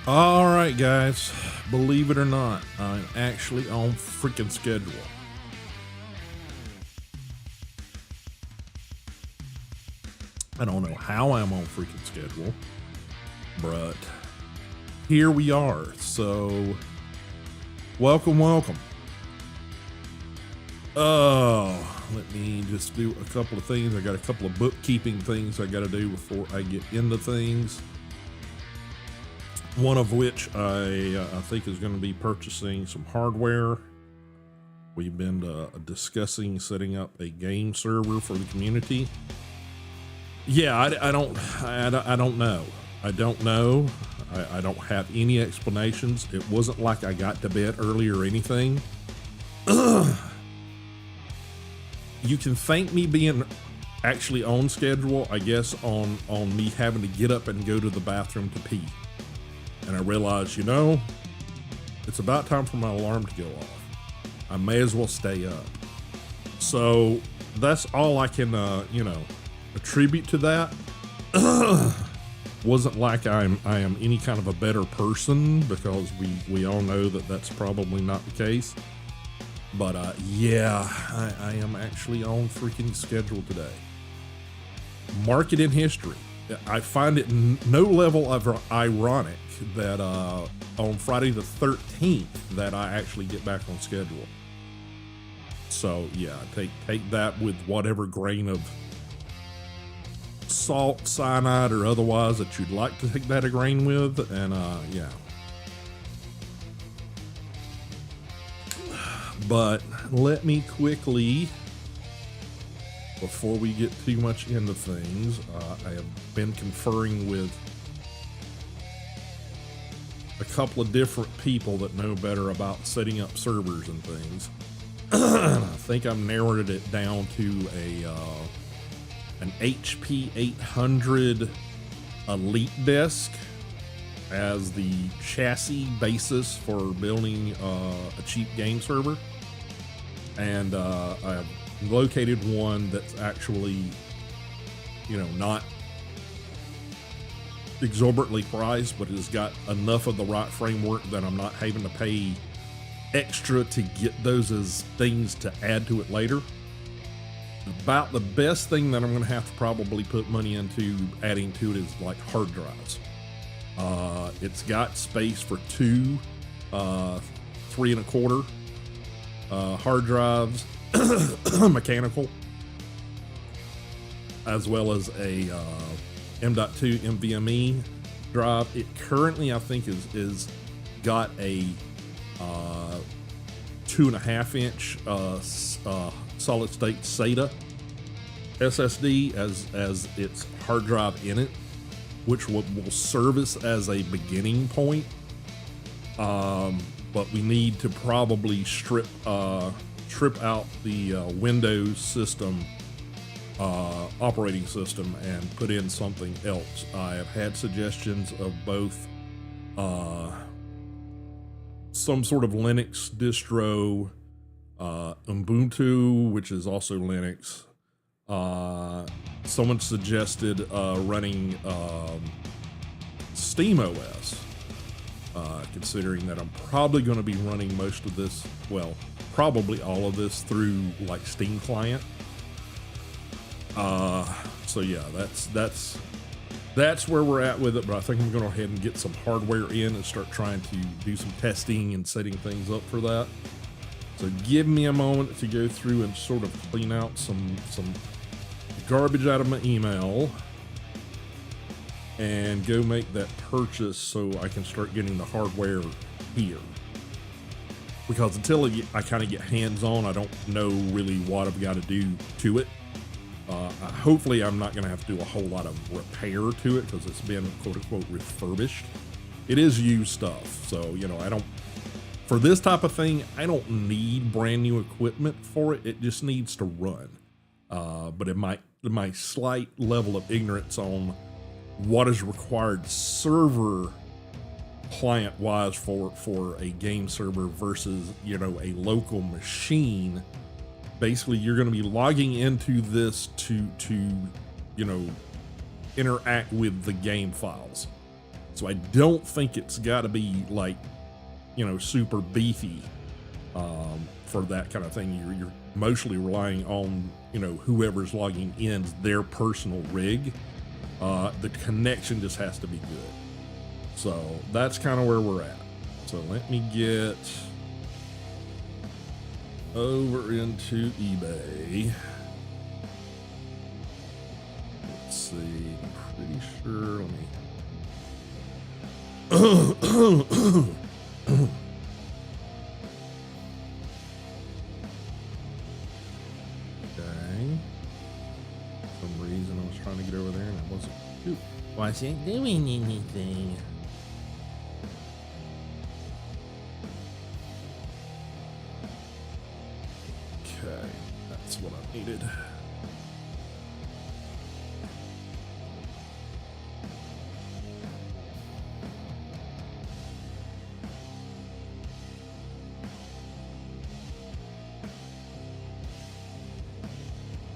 All right, guys, believe it or not, I'm actually on freaking schedule. I don't know how I'm on freaking schedule, but here we are. So, welcome. Oh, let me just do a couple of things. I got a couple of bookkeeping things I got to do before I get into things. One of which I think is going to be purchasing some hardware. We've been discussing setting up a game server for the community. Yeah, I don't know. I don't know. I don't have any explanations. It wasn't like I got to bed early or anything. You can thank me being actually on schedule, I guess, on me having to get up and go to the bathroom to pee. And I realized, it's about time for my alarm to go off. I may as well stay up. So that's all I can, attribute to that. Wasn't like I am any kind of a better person, because we all know that that's probably not the case. But yeah, I am actually on freaking schedule today. Mark it in history. I find it no level of ironic that on Friday the 13th that I actually get back on schedule. So yeah, take that with whatever grain of salt, cyanide, or otherwise that you'd like to take that a grain with, and yeah. But let me quickly, before we get too much into things, I have been conferring with a couple of different people that know better about setting up servers and things. I think I've narrowed it down to an HP 800 Elite disk as the chassis basis for building a cheap game server, and I've located one that's actually, not exorbitantly priced, but has got enough of the right framework that I'm not having to pay extra to get those as things to add to it later. About the best thing that I'm going to have to probably put money into adding to it is like hard drives. It's got space for two 3.25 hard drives, mechanical, as well as a M.2 NVMe drive. It currently, I think, is got a 2.5-inch solid state SATA SSD as its hard drive in it, which will service as a beginning point. But we need to probably strip out the Windows system operating system and put in something else. I have had suggestions of both some sort of Linux distro, Ubuntu, which is also Linux. Someone suggested running Steam OS, considering that I'm probably going to be running most of this, well, probably all of this through like Steam client. So yeah, that's where we're at with it, but I think I'm going to go ahead and get some hardware in and start trying to do some testing and setting things up for that. So give me a moment to go through and sort of clean out some garbage out of my email and go make that purchase so I can start getting the hardware here. Because until I kind of get hands-on, I don't know really what I've got to do to it. Hopefully I'm not going to have to do a whole lot of repair to it, because it's been quote-unquote refurbished. It is used stuff, so I don't, for this type of thing, I don't need brand new equipment for it. It just needs to run. But in my slight level of ignorance on what is required server client wise for a game server versus a local machine, basically you're going to be logging into this to interact with the game files. So I don't think it's got to be like, you know, super beefy for that kind of thing. You're mostly relying on, you know, whoever's logging in their personal rig. The connection just has to be good. So that's kind of where we're at. So let me get over into eBay. Let's see. I'm pretty sure. Let me. Okay. For some reason I was trying to get over there and I wasn't doing anything. Okay, that's what I needed.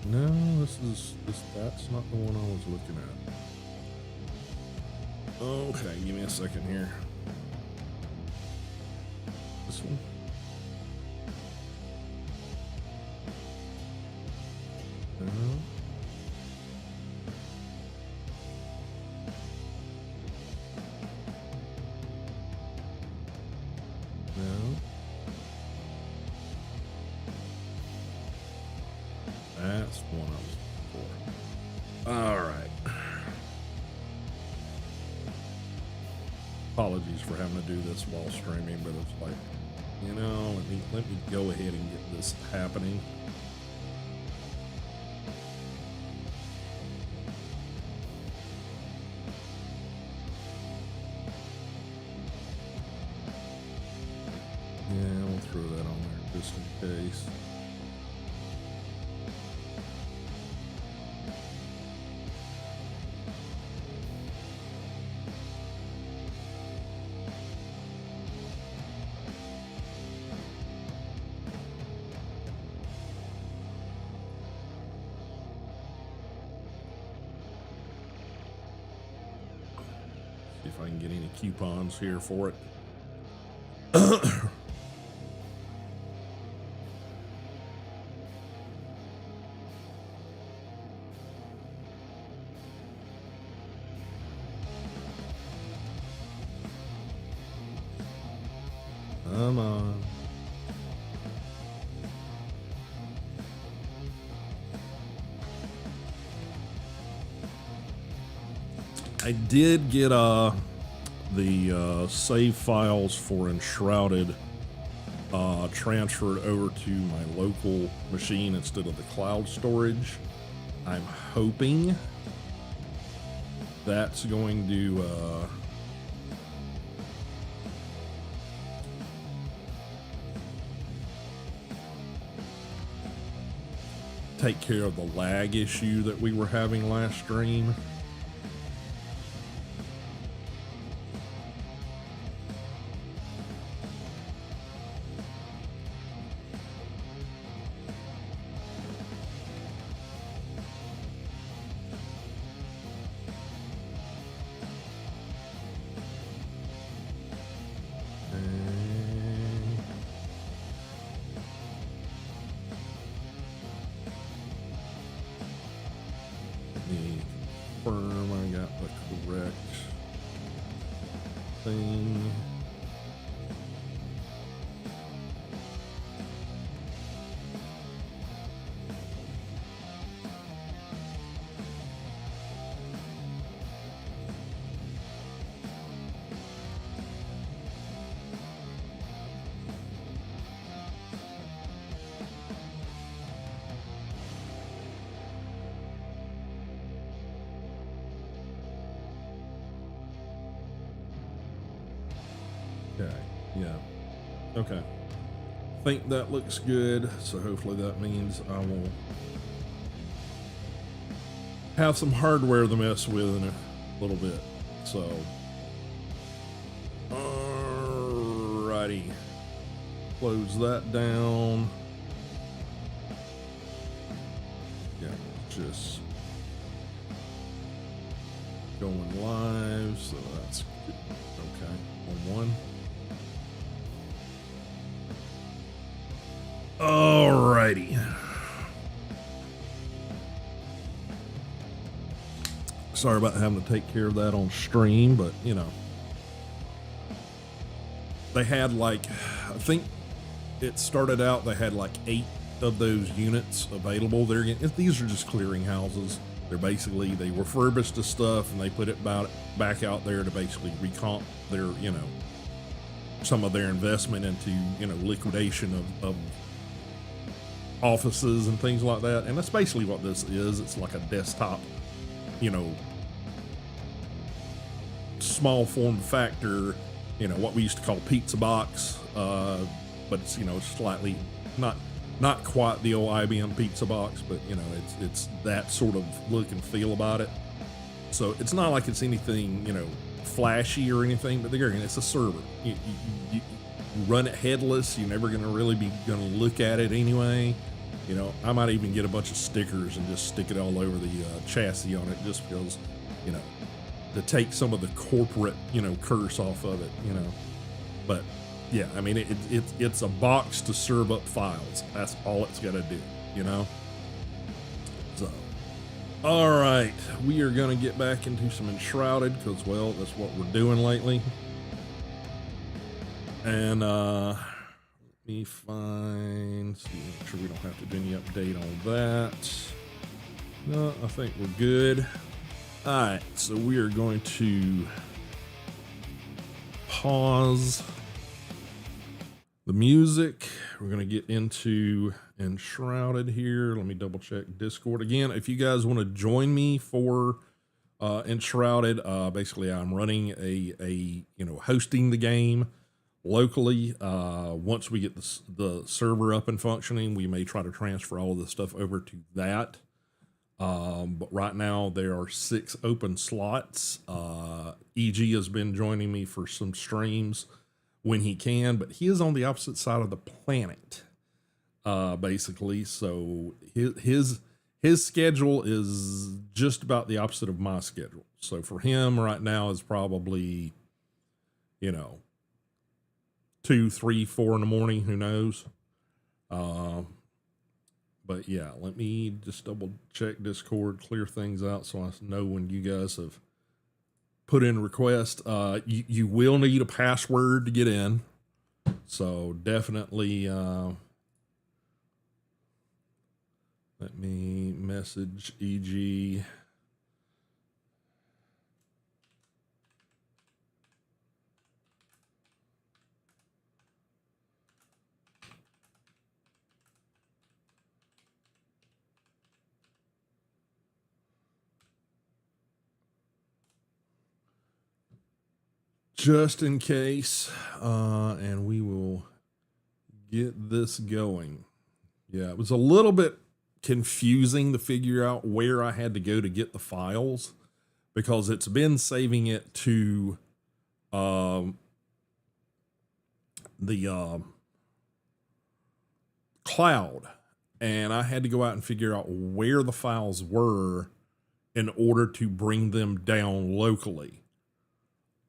No, that's not the one I was looking at. Okay, give me a second here. This one? No. No. That's one I was looking for. All right. Apologies for having to do this while streaming, but it's like, you know, let me go ahead and get this happening. Yeah, we'll throw that on there just in case. See if I can get any coupons here for it. Come on. I did get the save files for Enshrouded transferred over to my local machine instead of the cloud storage. I'm hoping that's going to take care of the lag issue that we were having last stream. Confirm I got the correct thing. Okay, yeah. Okay. Think that looks good, so hopefully that means I will have some hardware to mess with in a little bit. So, alrighty. Close that down. Yeah, just going live, so that's Okay, on one. Alrighty. Sorry about having to take care of that on stream, but you know, they had like, I think it started out, they had like 8 of those units available. These are just clearing houses. They're basically, they refurbish the stuff and they put it back out there to basically recomp their, you know, some of their investment into, you know, liquidation of offices and things like that. And that's basically what this is. It's like a desktop, you know, small form factor, you know, what we used to call pizza box, but it's, you know, slightly not quite the old IBM pizza box, but you know, it's that sort of look and feel about it. So it's not like it's anything, you know, flashy or anything, but again, it's a server. You run it headless. You're never going to really be going to look at it anyway. You know, I might even get a bunch of stickers and just stick it all over the chassis on it, just because, you know, to take some of the corporate, you know, curse off of it, you know. But yeah, I mean, it's a box to serve up files. That's all it's got to do, you know. So, all right, we are going to get back into some Enshrouded because, well, that's what we're doing lately. And let me find, see, make sure we don't have to do any update on that. No, I think we're good. All right, so we are going to pause the music. We're going to get into Enshrouded here. Let me double check Discord again. If you guys want to join me for Enshrouded, basically I'm running a you know, hosting the game locally. Once we get the server up and functioning, we may try to transfer all of the stuff over to that. But right now there are 6 open slots. EG has been joining me for some streams when he can, but he is on the opposite side of the planet, basically. So his schedule is just about the opposite of my schedule. So for him right now is probably, you know, 2, 3, 4 in the morning, who knows? But yeah, let me just double check Discord, clear things out so I know when you guys have put in a request. You will need a password to get in. So definitely let me message EG. Just in case, and we will get this going. Yeah, it was a little bit confusing to figure out where I had to go to get the files, because it's been saving it to the cloud, and I had to go out and figure out where the files were in order to bring them down locally.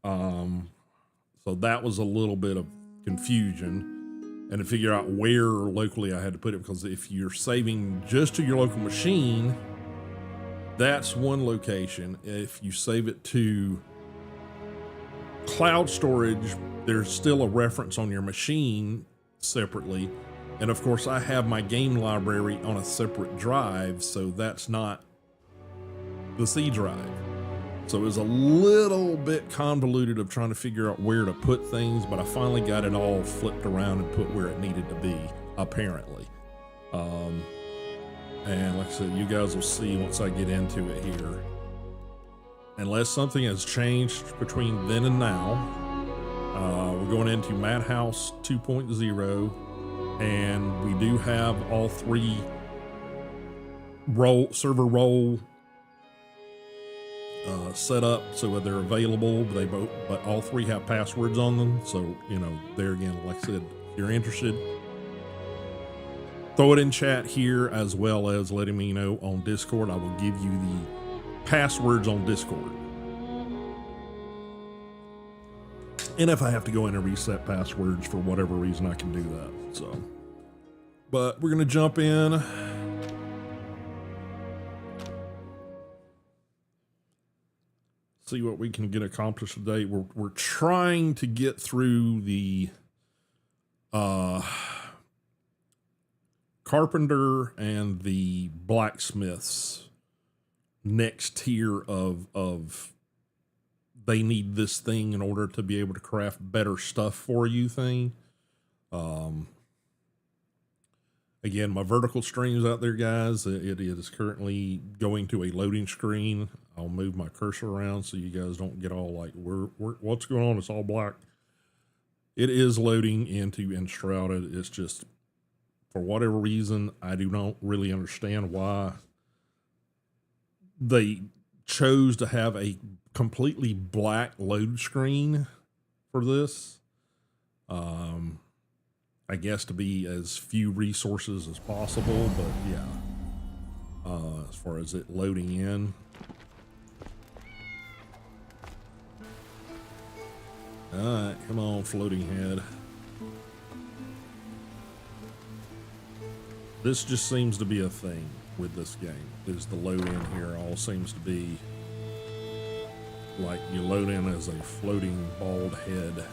So that was a little bit of confusion, and to figure out where locally I had to put it, because if you're saving just to your local machine, that's one location. If you save it to cloud storage, there's still a reference on your machine separately. And of course I have my game library on a separate drive, so that's not the C drive. So it was a little bit convoluted of trying to figure out where to put things, but I finally got it all flipped around and put where it needed to be, apparently. And like I said, you guys will see once I get into it here. Unless something has changed between then and now, we're going into Madhouse 2.0, and we do have all 3 server role set up so they're available. But all 3 have passwords on them. So, you know, there again, like I said, if you're interested, throw it in chat here, as well as letting me know on Discord. I will give you the passwords on Discord. And if I have to go in and reset passwords for whatever reason, I can do that. So, but we're going to jump in. See what we can get accomplished today. We're trying to get through the carpenter and the blacksmith's next tier of they need this thing in order to be able to craft better stuff for you thing. Again, my vertical stream's out there, guys. It is currently going to a loading screen. I'll move my cursor around so you guys don't get all like, what's going on? It's all black. It is loading into Enshrouded. It's just, for whatever reason, I do not really understand why they chose to have a completely black load screen for this. I guess to be as few resources as possible, but yeah, as far as it loading in. All right, come on, floating head. This just seems to be a thing with this game, is the load in here all seems to be like you load in as a floating bald head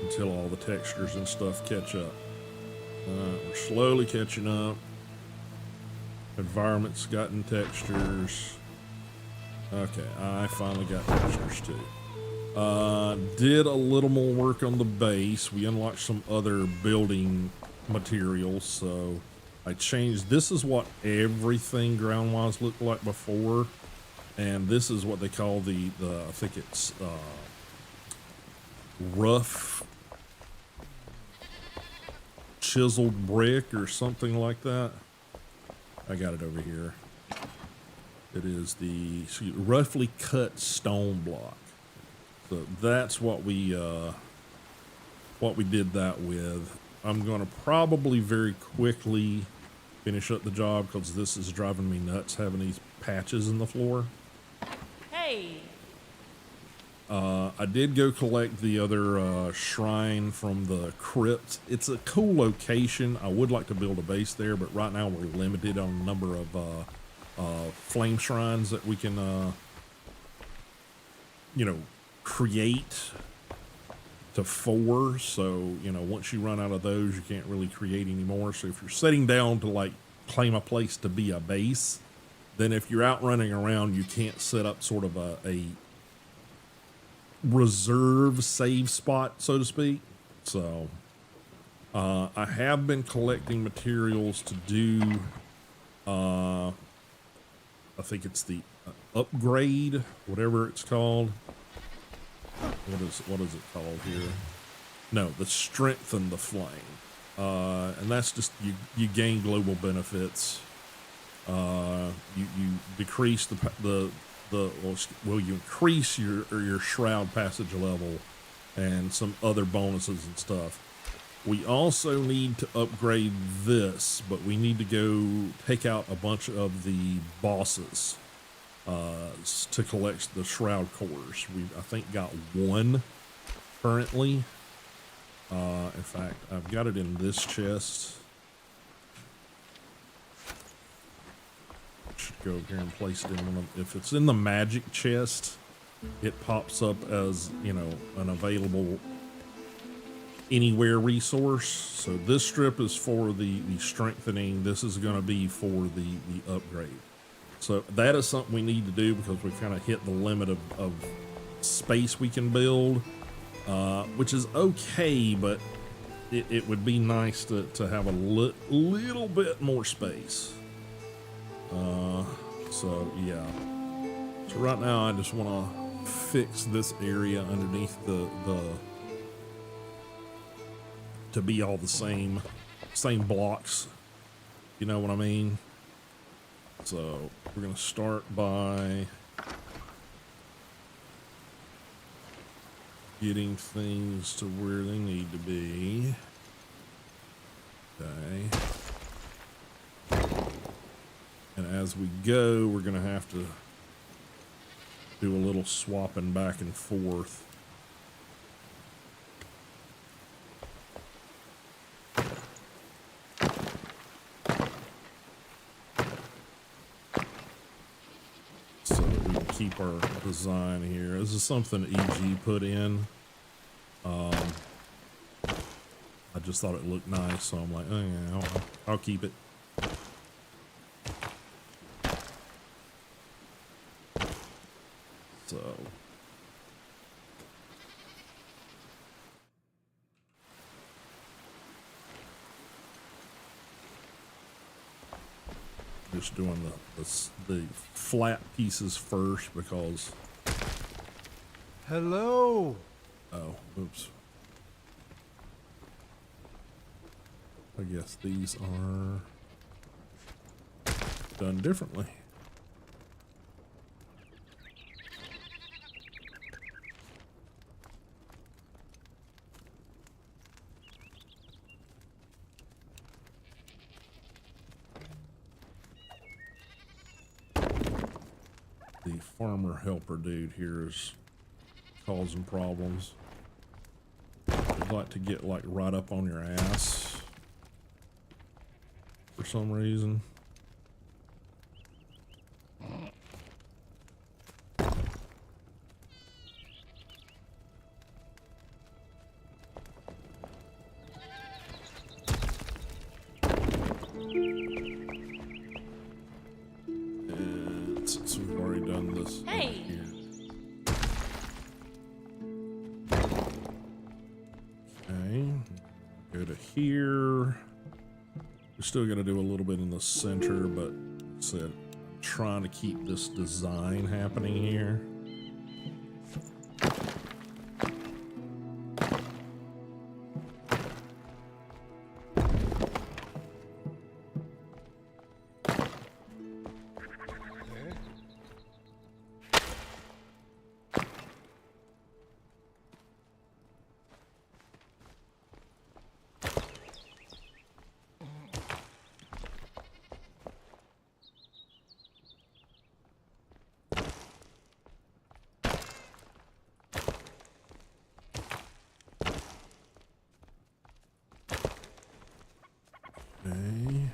until all the textures and stuff catch up. We're slowly catching up. Environment's gotten textures. Okay, I finally got textures too. Did a little more work on the base. We unlocked some other building materials, so I changed. This is what everything ground-wise looked like before, and this is what they call the I think it's rough chiseled brick or something like that. I got it over here. It is the roughly cut stone block. So that's what we did that with. I'm going to probably very quickly finish up the job because this is driving me nuts having these patches in the floor. Hey. I did go collect the other shrine from the crypt. It's a cool location. I would like to build a base there, but right now we're limited on the number of flame shrines that we can, create to 4. So, once you run out of those, you can't really create anymore. So if you're sitting down to like claim a place to be a base, then if you're out running around, you can't set up sort of a reserve save spot, so to speak. So I have been collecting materials to do I think it's the upgrade, whatever it's called. What is it called here? No, the strengthen the flame. And that's just you gain global benefits. You decrease you increase your shroud passage level and some other bonuses and stuff. We also need to upgrade this, but we need to go take out a bunch of the bosses to collect the shroud cores. I think got 1 currently. In fact, I've got it in this chest. Should go over here and place it in one of, if it's in the magic chest, it pops up as, an available anywhere resource. So this strip is for the strengthening. This is going to be for the upgrade. So that is something we need to do because we've kind of hit the limit of space we can build, which is okay, but it would be nice to have a little bit more space. So yeah. So right now I just want to fix this area underneath to be all the same blocks. You know what I mean? So we're going to start by getting things to where they need to be. Okay. And as we go, we're going to have to do a little swapping back and forth. So that we can keep our design here. This is something EG put in. I just thought it looked nice, so I'm like, oh yeah, I'll keep it. So just doing the flat pieces first because. Hello. Oh, oops. I guess these are done differently. The farmer helper dude here is causing problems. They'd like to get like right up on your ass for some reason. And since we've already done this over Hey. here. Okay, go to here. We're still gonna do a little bit in the center, but like I said, I'm trying to keep this design happening here. Okay.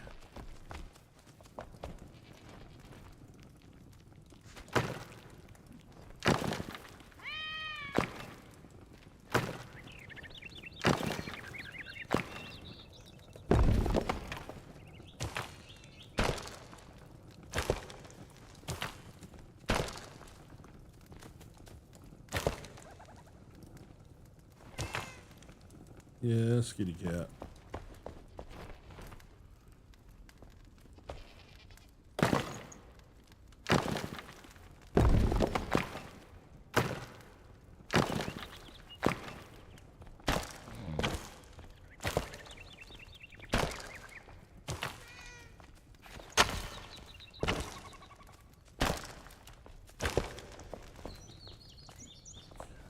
Yes, kitty cat.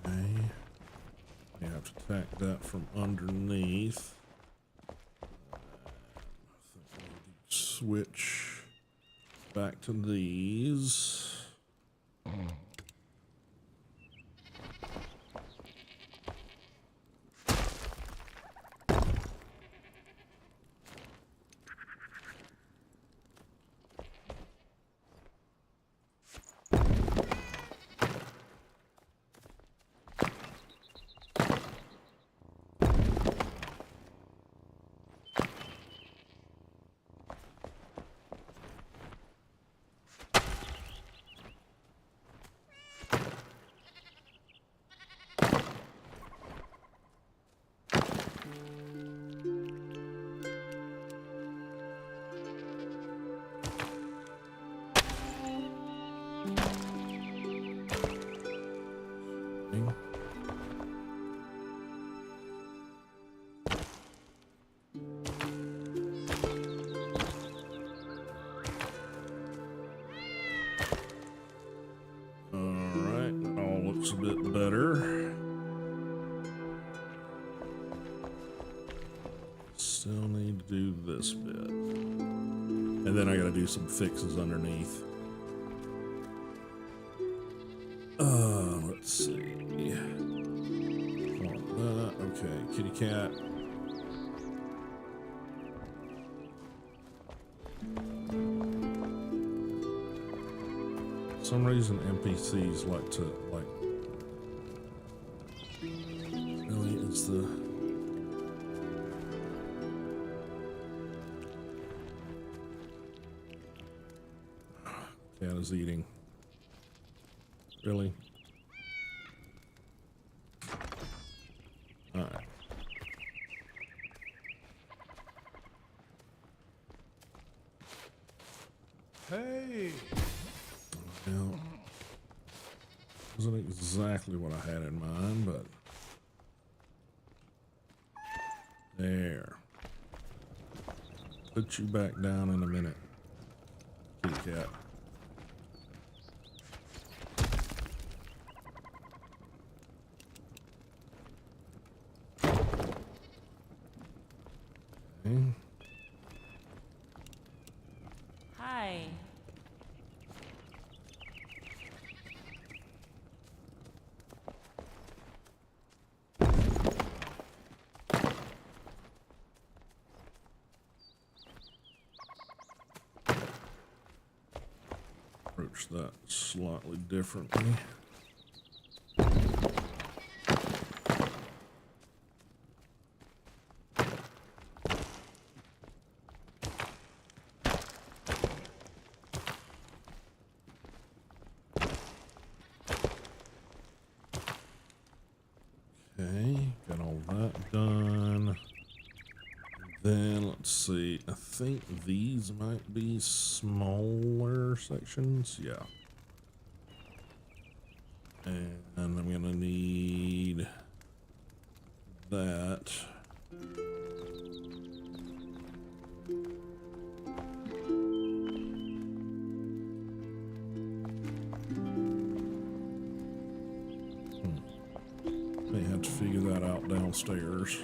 Okay. You have to tack that from underneath. I think we need to switch back to these. Alright, that all looks a bit better. Still need to do this bit. And then I gotta do some fixes underneath. cat. For some reason NPCs like to really it's the cat is eating. Really? All right. Hey. Well, wasn't exactly what I had in mind, but there. Put you back down in a minute, kitty cat. Okay. Hi. Approach that slightly differently. Okay, got all that done. Then let's see, I think these might be smaller sections, yeah. And I'm gonna need that. May have to figure that out downstairs.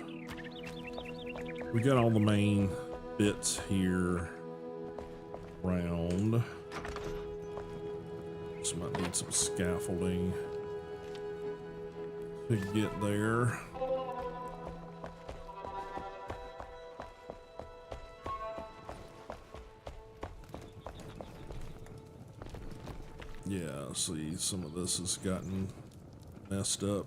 We got all the main bits here round. Just might need some scaffolding to get there. Yeah, see, some of this has gotten messed up.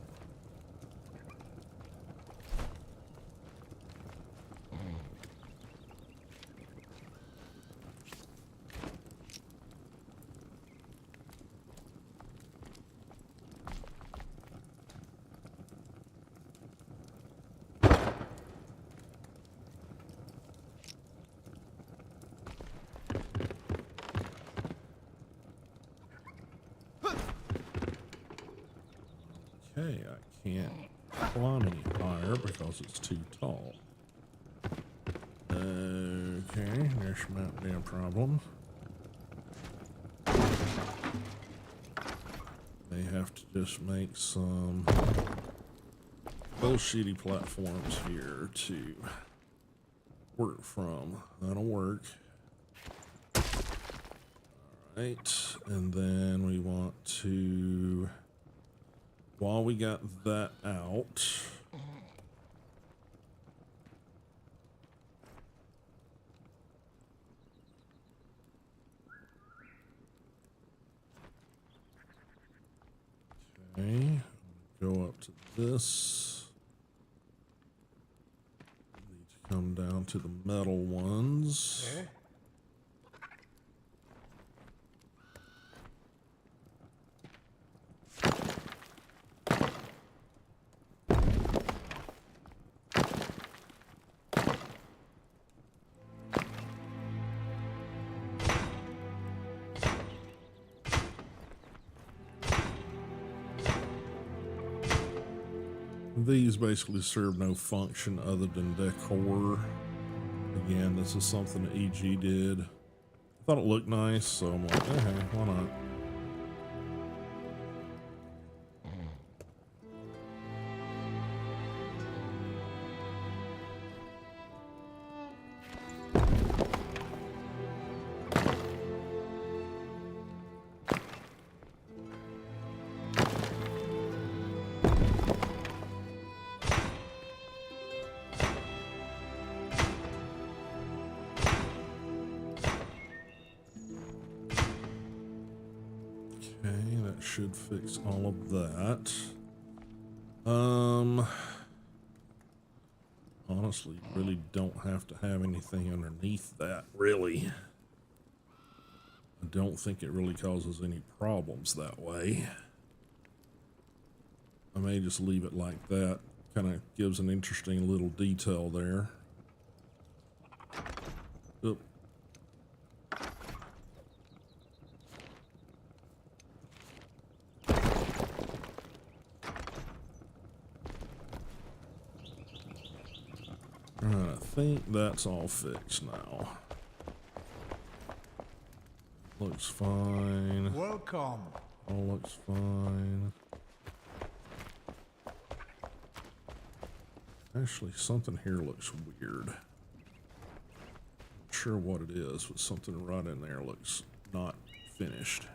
Okay, I can't climb any higher because it's too tall. Okay, there might be a problem. May have to just make some bullshitty platforms here to work from. That'll work. Alright, and then we want to, while we got that out, okay, go up to this. Need to come down to the metal ones. Okay. These basically serve no function other than decor. Again, this is something that EG did. I thought it looked nice, so I'm like, hey, why not? That should fix all of that. Honestly, really don't have to have anything underneath that, really. I don't think it really causes any problems that way. I may just leave it like that. Kind of gives an interesting little detail there. Oop. I think that's all fixed now. Looks fine. Welcome. All looks fine. Actually, something here looks weird. Not sure what it is, but something right in there looks not finished.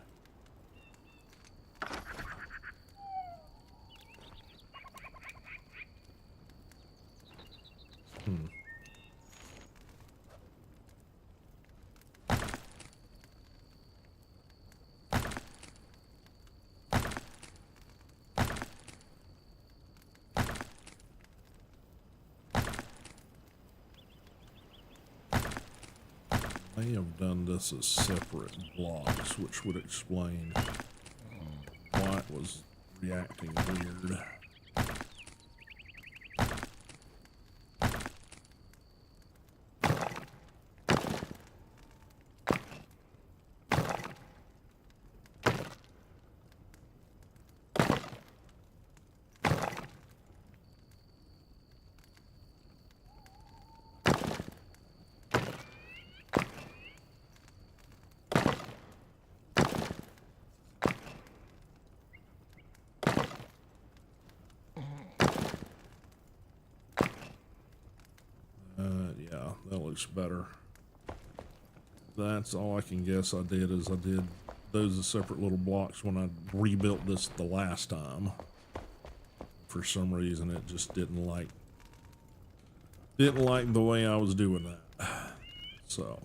I may have done this as separate blocks, which would explain why it was reacting weird. Yeah, that looks better. That's all I can guess I did is I did those as separate little blocks when I rebuilt this the last time. For some reason it just didn't like the way I was doing that. So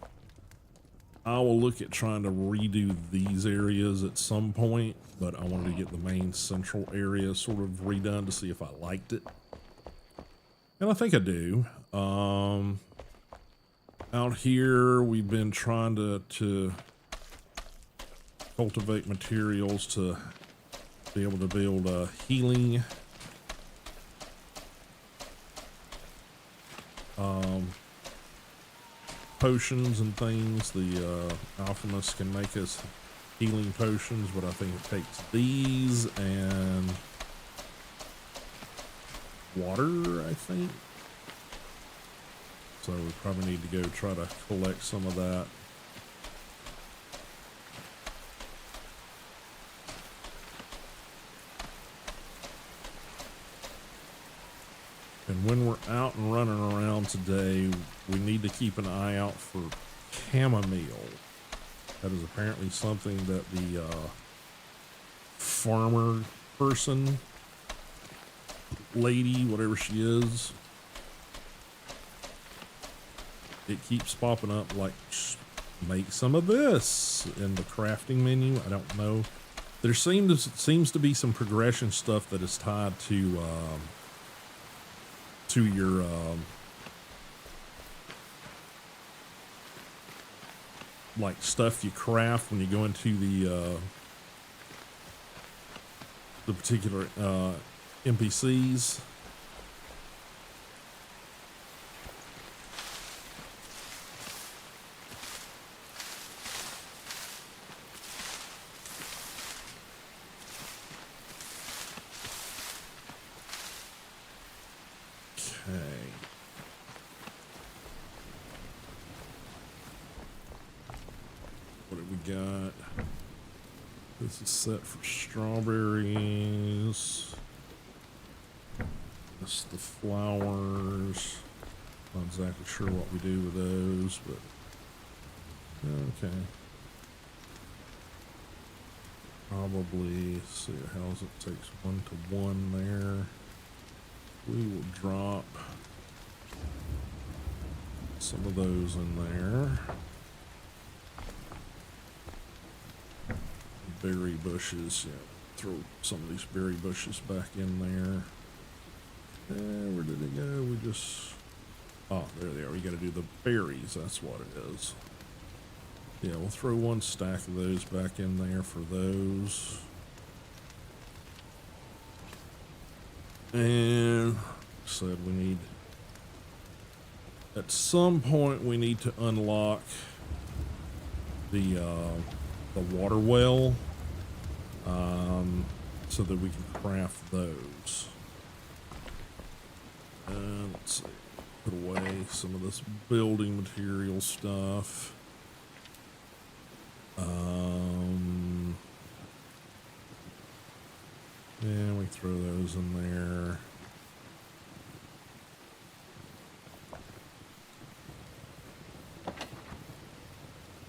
I will look at trying to redo these areas at some point, but I wanted to get the main central area sort of redone to see if I liked it. And I think I do. Out here, we've been trying to cultivate materials to be able to build healing potions and things. The alchemists can make us healing potions, but I think it takes these and water, I think. So we probably need to go try to collect some of that. And when we're out and running around today, we need to keep an eye out for chamomile. That is apparently something that the farmer person, lady, whatever she is, it keeps popping up like, make some of this in the crafting menu. I don't know. There seems to be some progression stuff that is tied to your like stuff you craft when you go into the particular NPCs. Got this is set for strawberries. This is the flowers. Not exactly sure what we do with those, but okay. Probably see how it takes 1 to 1 there. We will drop some of those in there. berry bushes. Yeah, throw some of these berry bushes back in there. And where did it go? We just... Oh, there they are. We got to do the berries. That's what it is. Yeah, we'll throw one stack of those back in there for those. And said we need... At some point, we need to unlock the water well, so that we can craft those. Let's see, put away some of this building material stuff. Yeah, we throw those in there.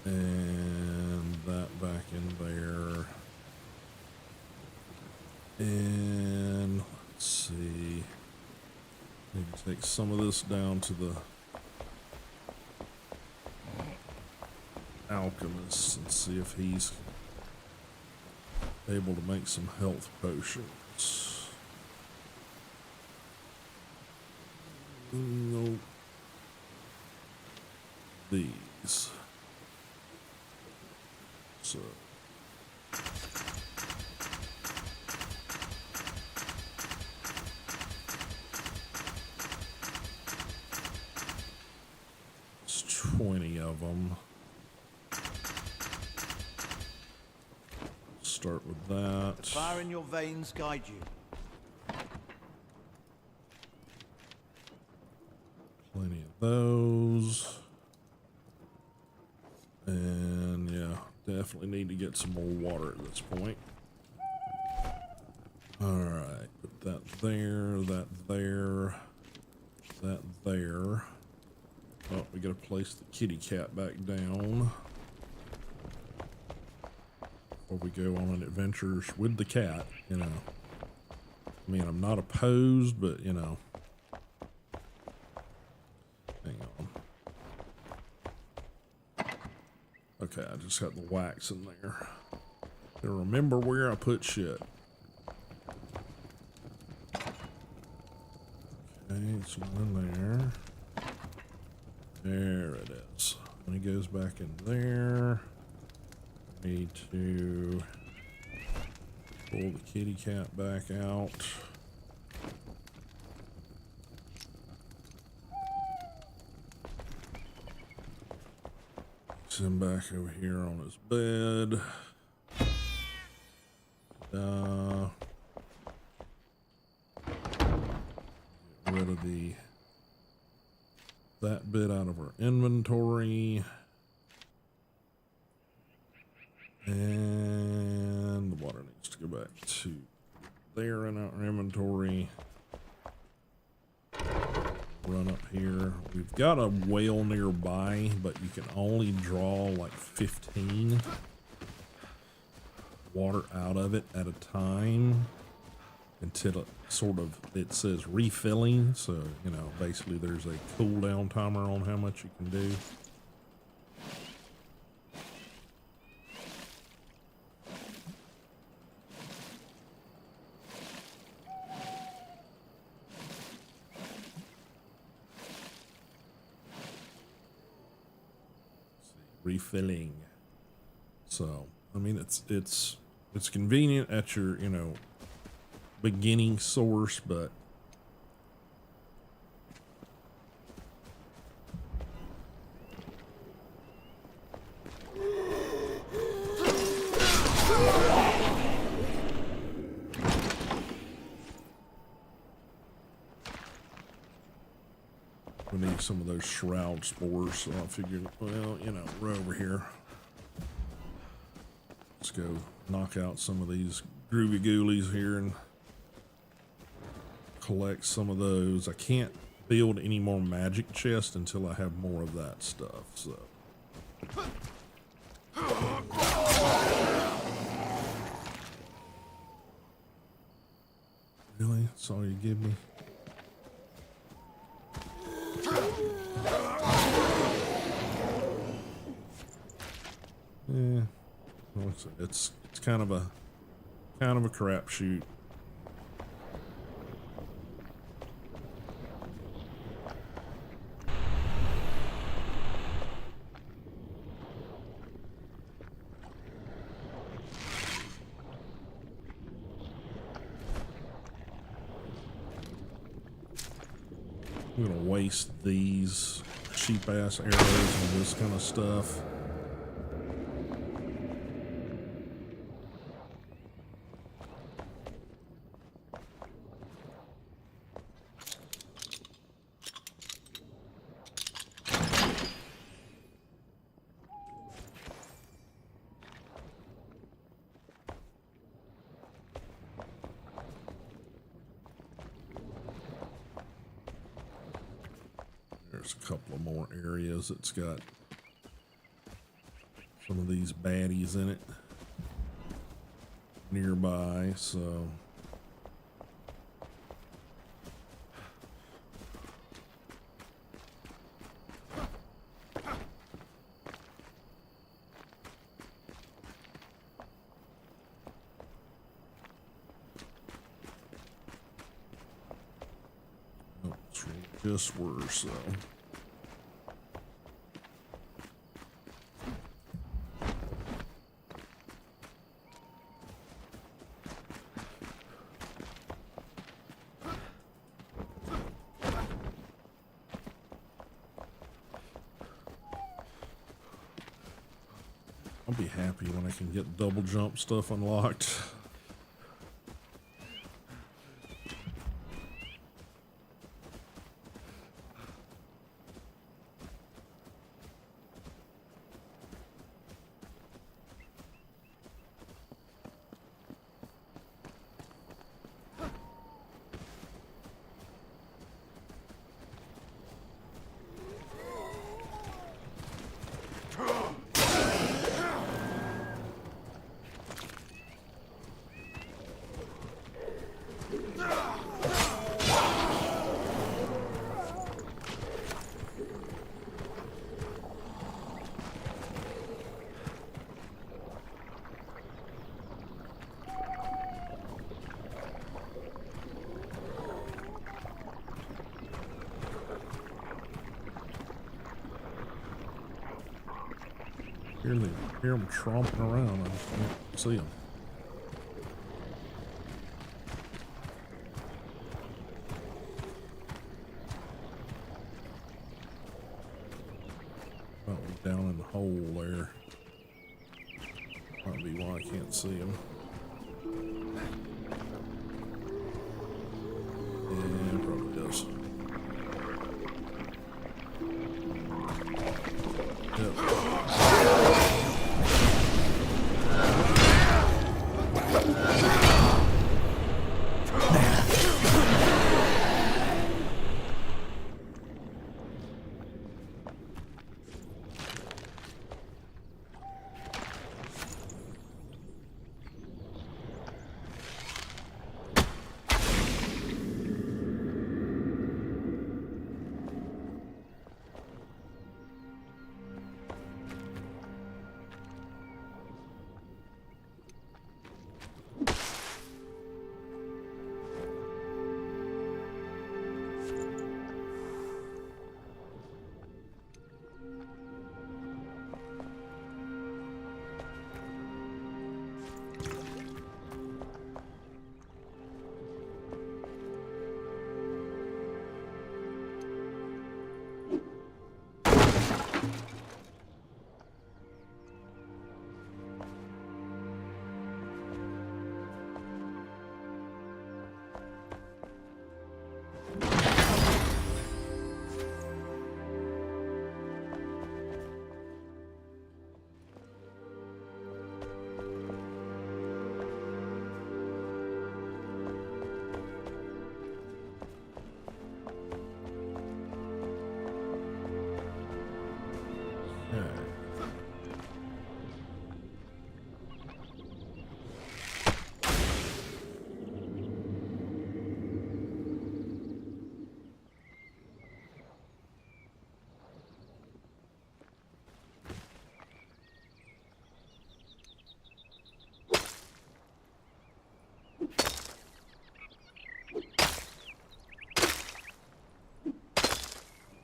And that back in there. And let's see. Need to take some of this down to the alchemist and see if he's able to make some health potions. Nope. These. So. It's 20 of them. Start with that. Fire in your veins guide you. Plenty of those. And yeah, definitely need to get some more water at this point. Alright, put that there, that there, that there. Oh, we gotta place the kitty cat back down before we go on adventures with the cat, you know. I mean, I'm not opposed, but you know. Hang on. Okay, I just got the wax in there. Gotta remember where I put shit. Okay, it's not in there. There it is. When it goes back in there, need to pull the kitty cat back out. Send him back over here on his bed. Get rid of that bit out of our inventory. And the water needs to go back to there in our inventory. Run up here. We've got a well nearby, but you can only draw like 15 water out of it at a time until it says refilling. So, you know, basically there's a cooldown timer on how much you can do. Refilling. So, I mean, it's convenient at your, you know, beginning source, but we need some of those shroud spores, so I figured, well, you know, we're over here. Let's go knock out some of these groovy ghoulies here and collect some of those. I can't build any more magic chests until I have more of that stuff, so. Really? That's all you give me? Yeah, it's It's kind of a crapshoot. I'm gonna waste these cheap ass arrows and this kind of stuff. There's a couple of more areas that's got some of these baddies in it nearby, so oh, it's just worse though. I'll be happy when I can get double jump stuff unlocked. Hear them tromping around. I just can't see them. Might be down in the hole there. Might be why I can't see them. Yeah, probably does. Yep.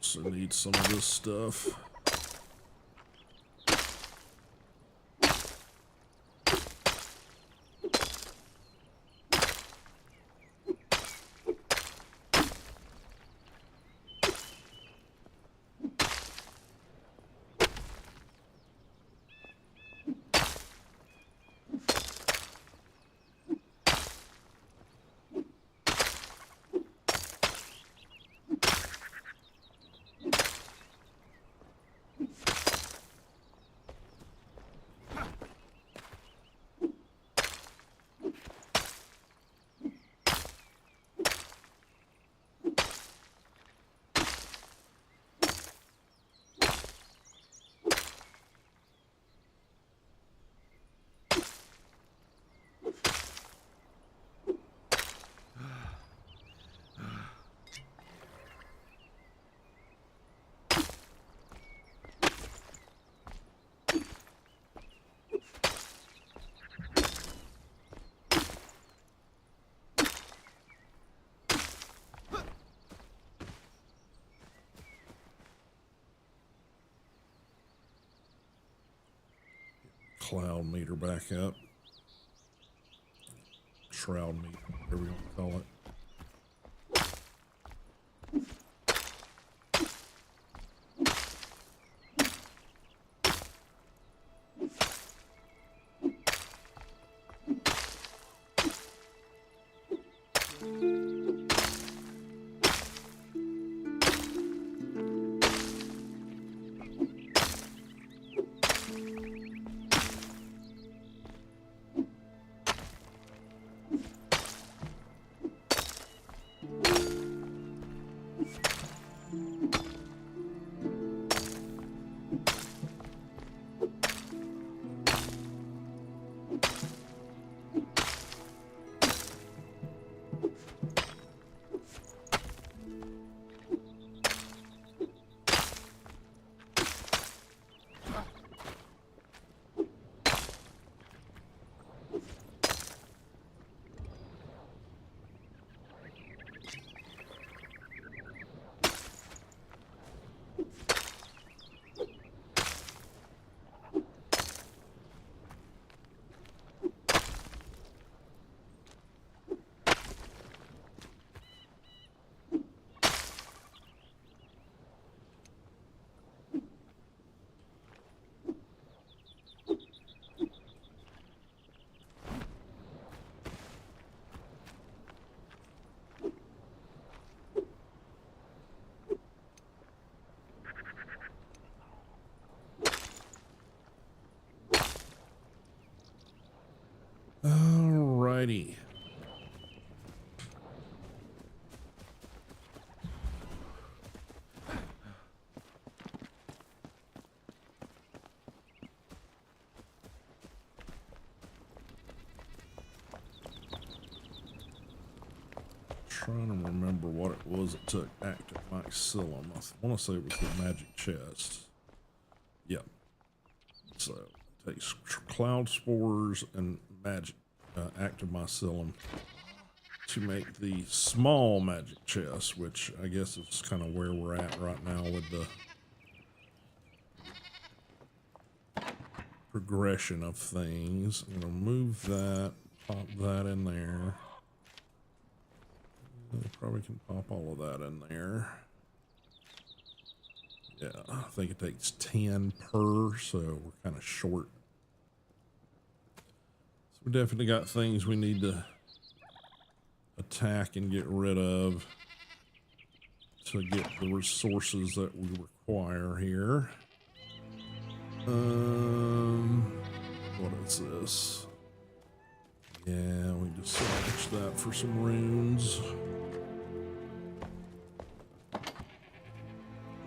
Also need some of this stuff. Cloud meter back up. Shroud meter, whatever you want to call it. Alrighty. Trying to remember what it was that took active mycelium. I want to say it was the magic chest. Yep. So it takes cloud spores and magic active mycelium to make the small magic chest, which I guess is kind of where we're at right now with the progression of things. I'm gonna move that, pop that in there. Probably can pop all of that in there. Yeah, I think it takes 10 per, so we're kind of short. So we definitely got things we need to attack and get rid of to get the resources that we require here. What is this? Yeah, we just salvaged that for some runes.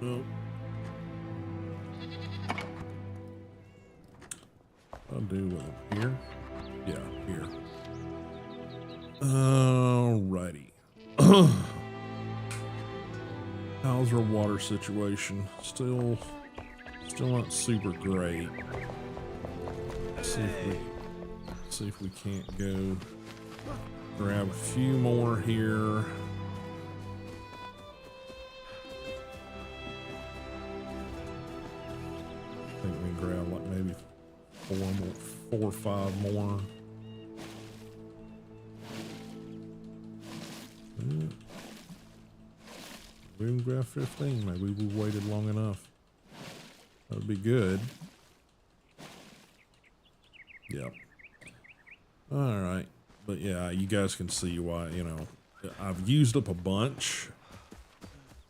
Nope. I'll do with it here. Yeah, here. Alrighty. How's our water situation? Still not super great. See if we can't go grab a few more here. grab like maybe 4 or 5 more. We can grab 15. Maybe we waited long enough. That would be good. Yep. All right. But yeah, you guys can see why, you know, I've used up a bunch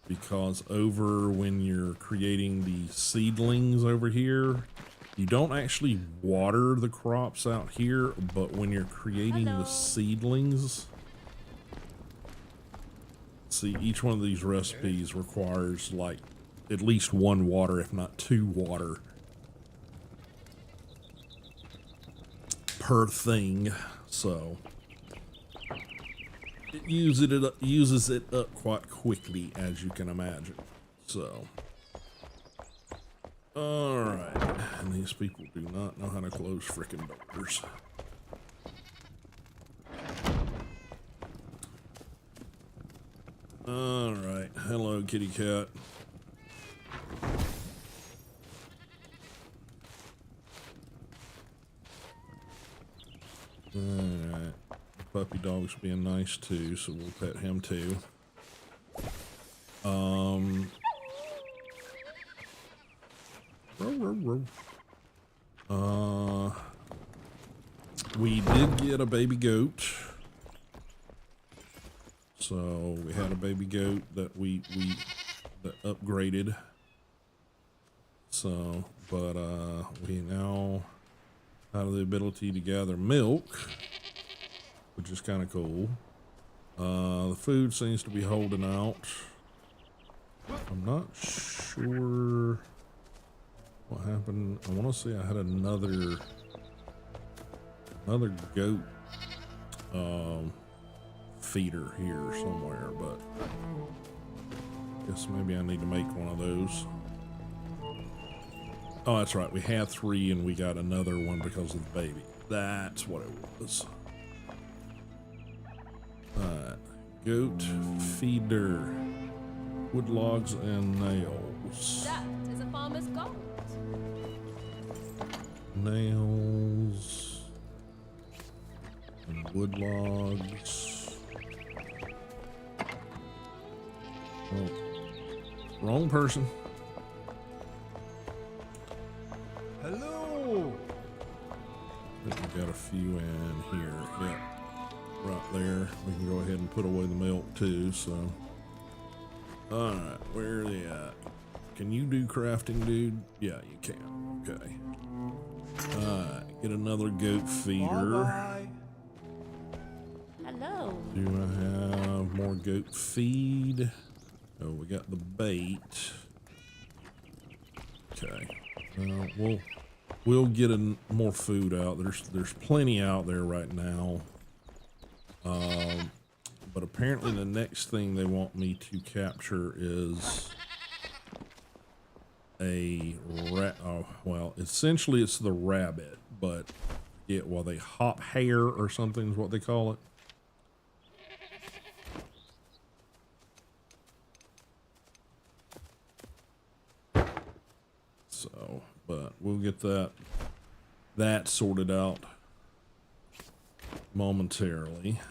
because over when you're creating the seedlings over here, you don't actually water the crops out here, but when you're creating the seedlings, see, each one of these recipes requires like at least 1 water, if not 2 water per thing. So it uses it up quite quickly, as you can imagine. So, all right, and these people do not know how to close frickin' doors. All right, hello, kitty cat. All right, puppy dog's being nice too, so we'll pet him too. We did get a baby goat. So we had a baby goat that we upgraded. So, but we now have the ability to gather milk, which is kind of cool. The food seems to be holding out. I'm not sure what happened. I want to say I had another goat feeder here somewhere, but I guess maybe I need to make one of those. Oh, that's right. We had 3 and we got another one because of the baby. That's what it was. Alright. Goat feeder. Wood logs and nails. That is a farmer's gold. Nails and wood logs. Oh, wrong person. Hello. I think we got a few in here. Yep. Right there. We can go ahead and put away the milk too, so. Alright, where are they at? Can you do crafting, dude? Yeah, you can. Okay. Alright, get another goat feeder. Bye-bye. Hello. Do I have more goat feed? Oh, we got the bait. Okay. We'll get more food out. There's plenty out there right now. But apparently the next thing they want me to capture is a rat. Oh, well, essentially it's the rabbit, but yeah, well, they hop hare or something is what they call it. So, but we'll get that sorted out momentarily.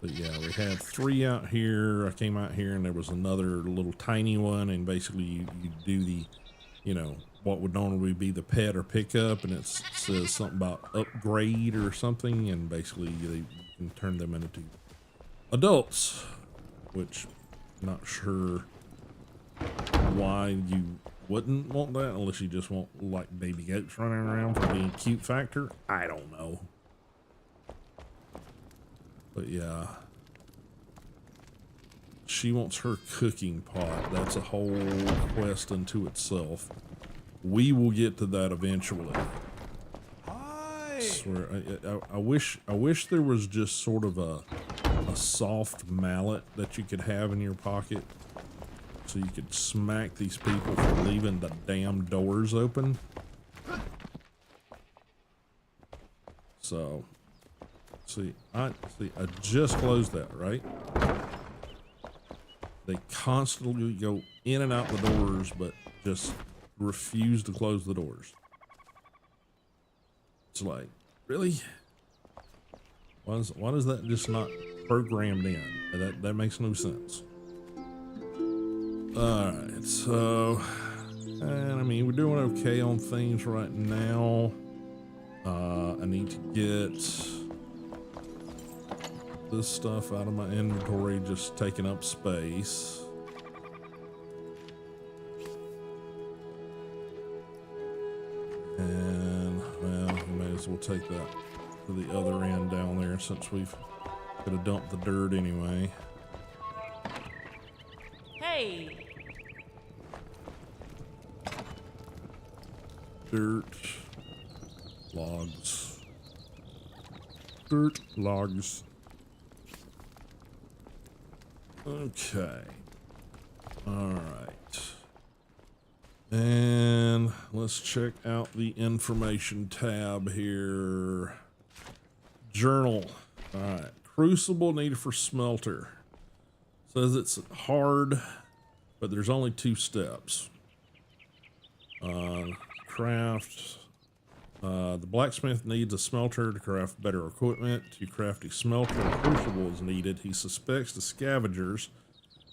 But yeah, we had 3 out here. I came out here and there was another little tiny one, and basically you do the, you know, what would normally be the pet or pickup, and it says something about upgrade or something, and basically you can turn them into adults, which I'm not sure why you wouldn't want that unless you just want like baby goats running around for being cute factor. I don't know. But yeah, she wants her cooking pot. That's a whole quest unto itself. We will get to that eventually. Hi. I swear, I wish there was just sort of a soft mallet that you could have in your pocket, so you could smack these people for leaving the damn doors open. So. See, I just closed that, right? They constantly go in and out the doors, but just refuse to close the doors. It's like, really? Why is that just not programmed in? That makes no sense. Alright, so, and I mean, we're doing okay on things right now. I need to get this stuff out of my inventory, just taking up space. And, well, we may as well take that to the other end down there since we've got to dump the dirt anyway. Hey. Dirt, logs, dirt, logs. Okay. All right. And let's check out the information tab here. Journal. All right. Crucible needed for smelter. Says it's hard, but there's only 2 steps. Craft. The blacksmith needs a smelter to craft better equipment. To craft a smelter, a crucible is needed. He suspects the scavengers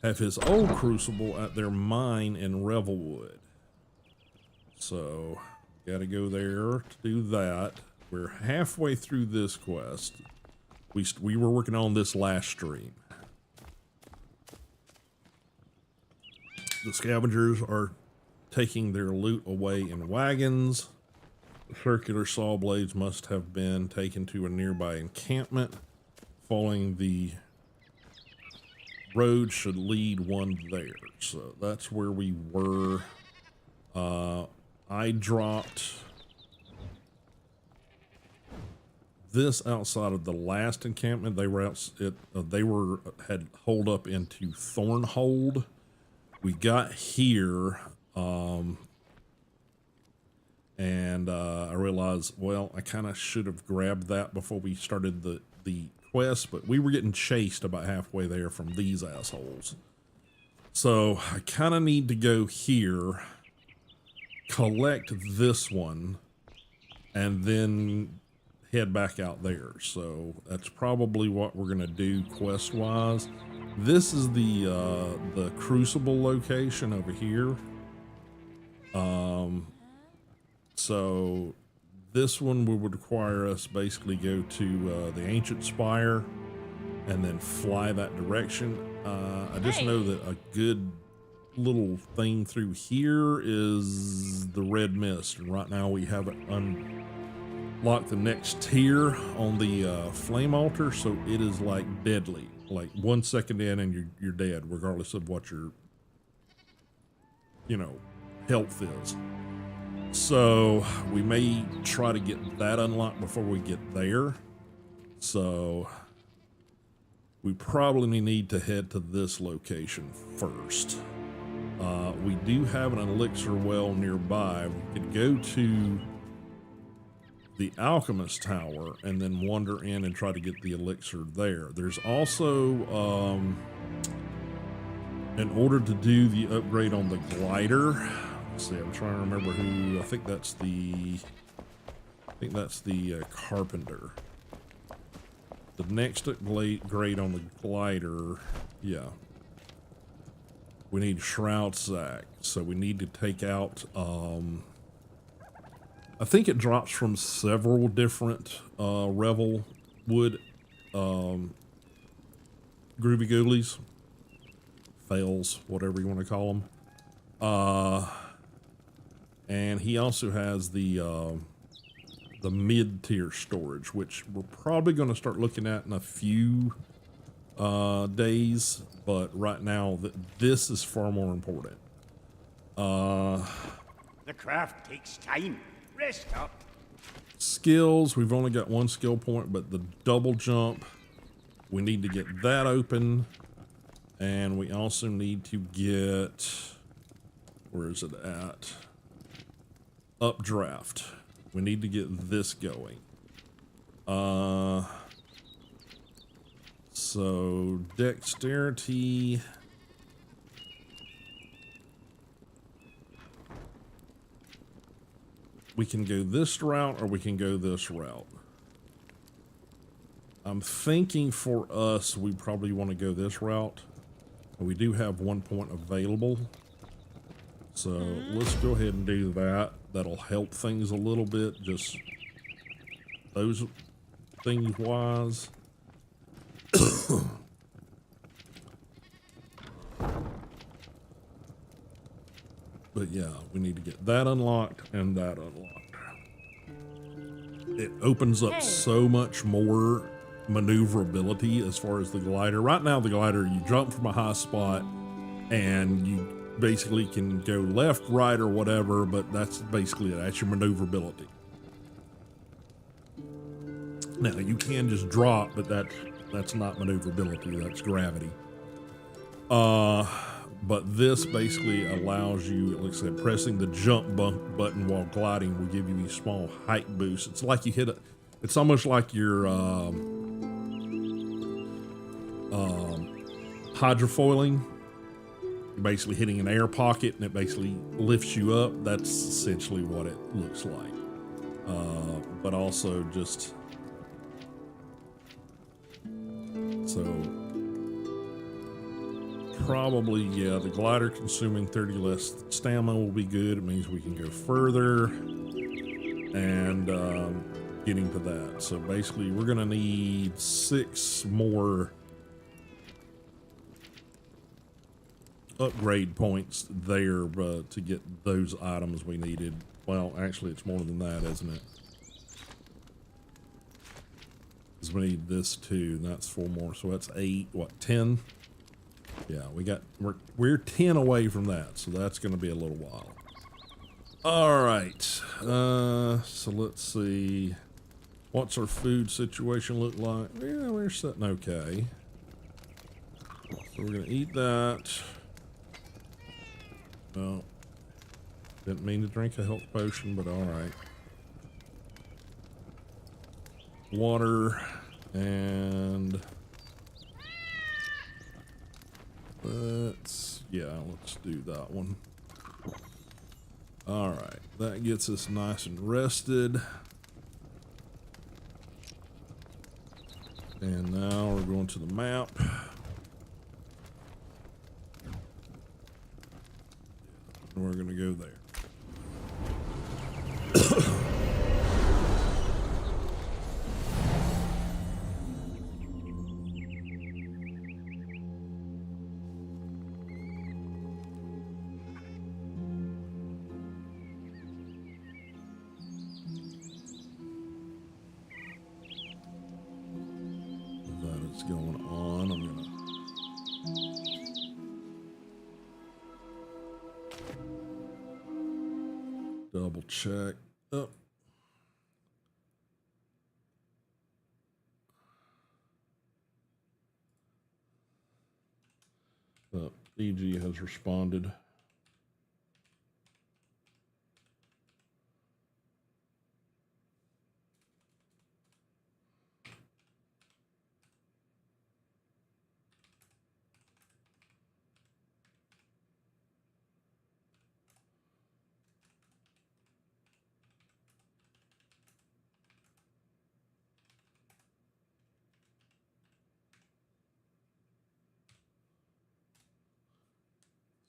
have his old crucible at their mine in Revelwood. So, gotta go there to do that. We're halfway through this quest. We were working on this last stream. The scavengers are taking their loot away in wagons. The circular saw blades must have been taken to a nearby encampment. Following the road should lead one there. So that's where we were. I dropped this outside of the last encampment. They were had holed up into Thornhold. We got here, and I realized, well, I kind of should have grabbed that before we started the quest, but we were getting chased about halfway there from these assholes. So I kind of need to go here, collect this one, and then head back out there. So that's probably what we're gonna do quest-wise. This is the crucible location over here. So this one would require us basically go to the ancient spire and then fly that direction. I just know that a good little thing through here is the red mist, and right now we haven't unlocked the next tier on the flame altar, so it is like deadly. Like 1 second in and you're dead, regardless of what your, health is. So we may try to get that unlocked before we get there. So we probably need to head to this location first. We do have an elixir well nearby. We could go to the alchemist tower and then wander in and try to get the elixir there. There's also, in order to do the upgrade on the glider, let's see, I'm trying to remember who, I think that's the carpenter. The next upgrade on the glider, yeah. We need shroud sack, so we need to take out, I think it drops from several different Revel wood groovy ghoulies, fails, whatever you want to call them. And he also has the mid-tier storage, which we're probably going to start looking at in a few days, but right now this is far more important. The craft takes time. Rest up. Skills, we've only got 1 skill point, but the double jump, we need to get that open, and we also need to get, where is it at? Updraft. We need to get this going. So dexterity. we can go this route or we can go this route. I'm thinking for us, we probably want to go this route. We do have 1 point available. So let's go ahead and do that. That'll help things a little bit, just those things wise. But yeah, we need to get that unlocked and that unlocked. It opens up so much more maneuverability as far as the glider. Right now, the glider, you jump from a high spot and you basically can go left, right, or whatever, but that's basically it. That's your maneuverability. Now, you can just drop, but that's not maneuverability, that's gravity. But this basically allows you, like I said, pressing the jump button while gliding will give you these small height boosts. It's like you hit a, it's almost like you're hydrofoiling. You're basically hitting an air pocket and it basically lifts you up. That's essentially what it looks like. But also just, so probably, yeah, the glider consuming 30 less stamina will be good. It means we can go further and getting to that. So basically we're gonna need 6 more upgrade points there to get those items we needed. Well, actually it's more than that, isn't it? Because we need this too, and that's 4 more, so that's 8, what, 10? Yeah, we're 10 away from that, so that's going to be a little while. All right, so let's see. What's our food situation look like? Yeah, we're sitting okay. So we're going to eat that. Well, didn't mean to drink a health potion, but all right. Water and let's do that one. All right, that gets us nice and rested. And now we're going to the map. And we're gonna go there. Going on, I'm gonna double check. Oh. EG has responded.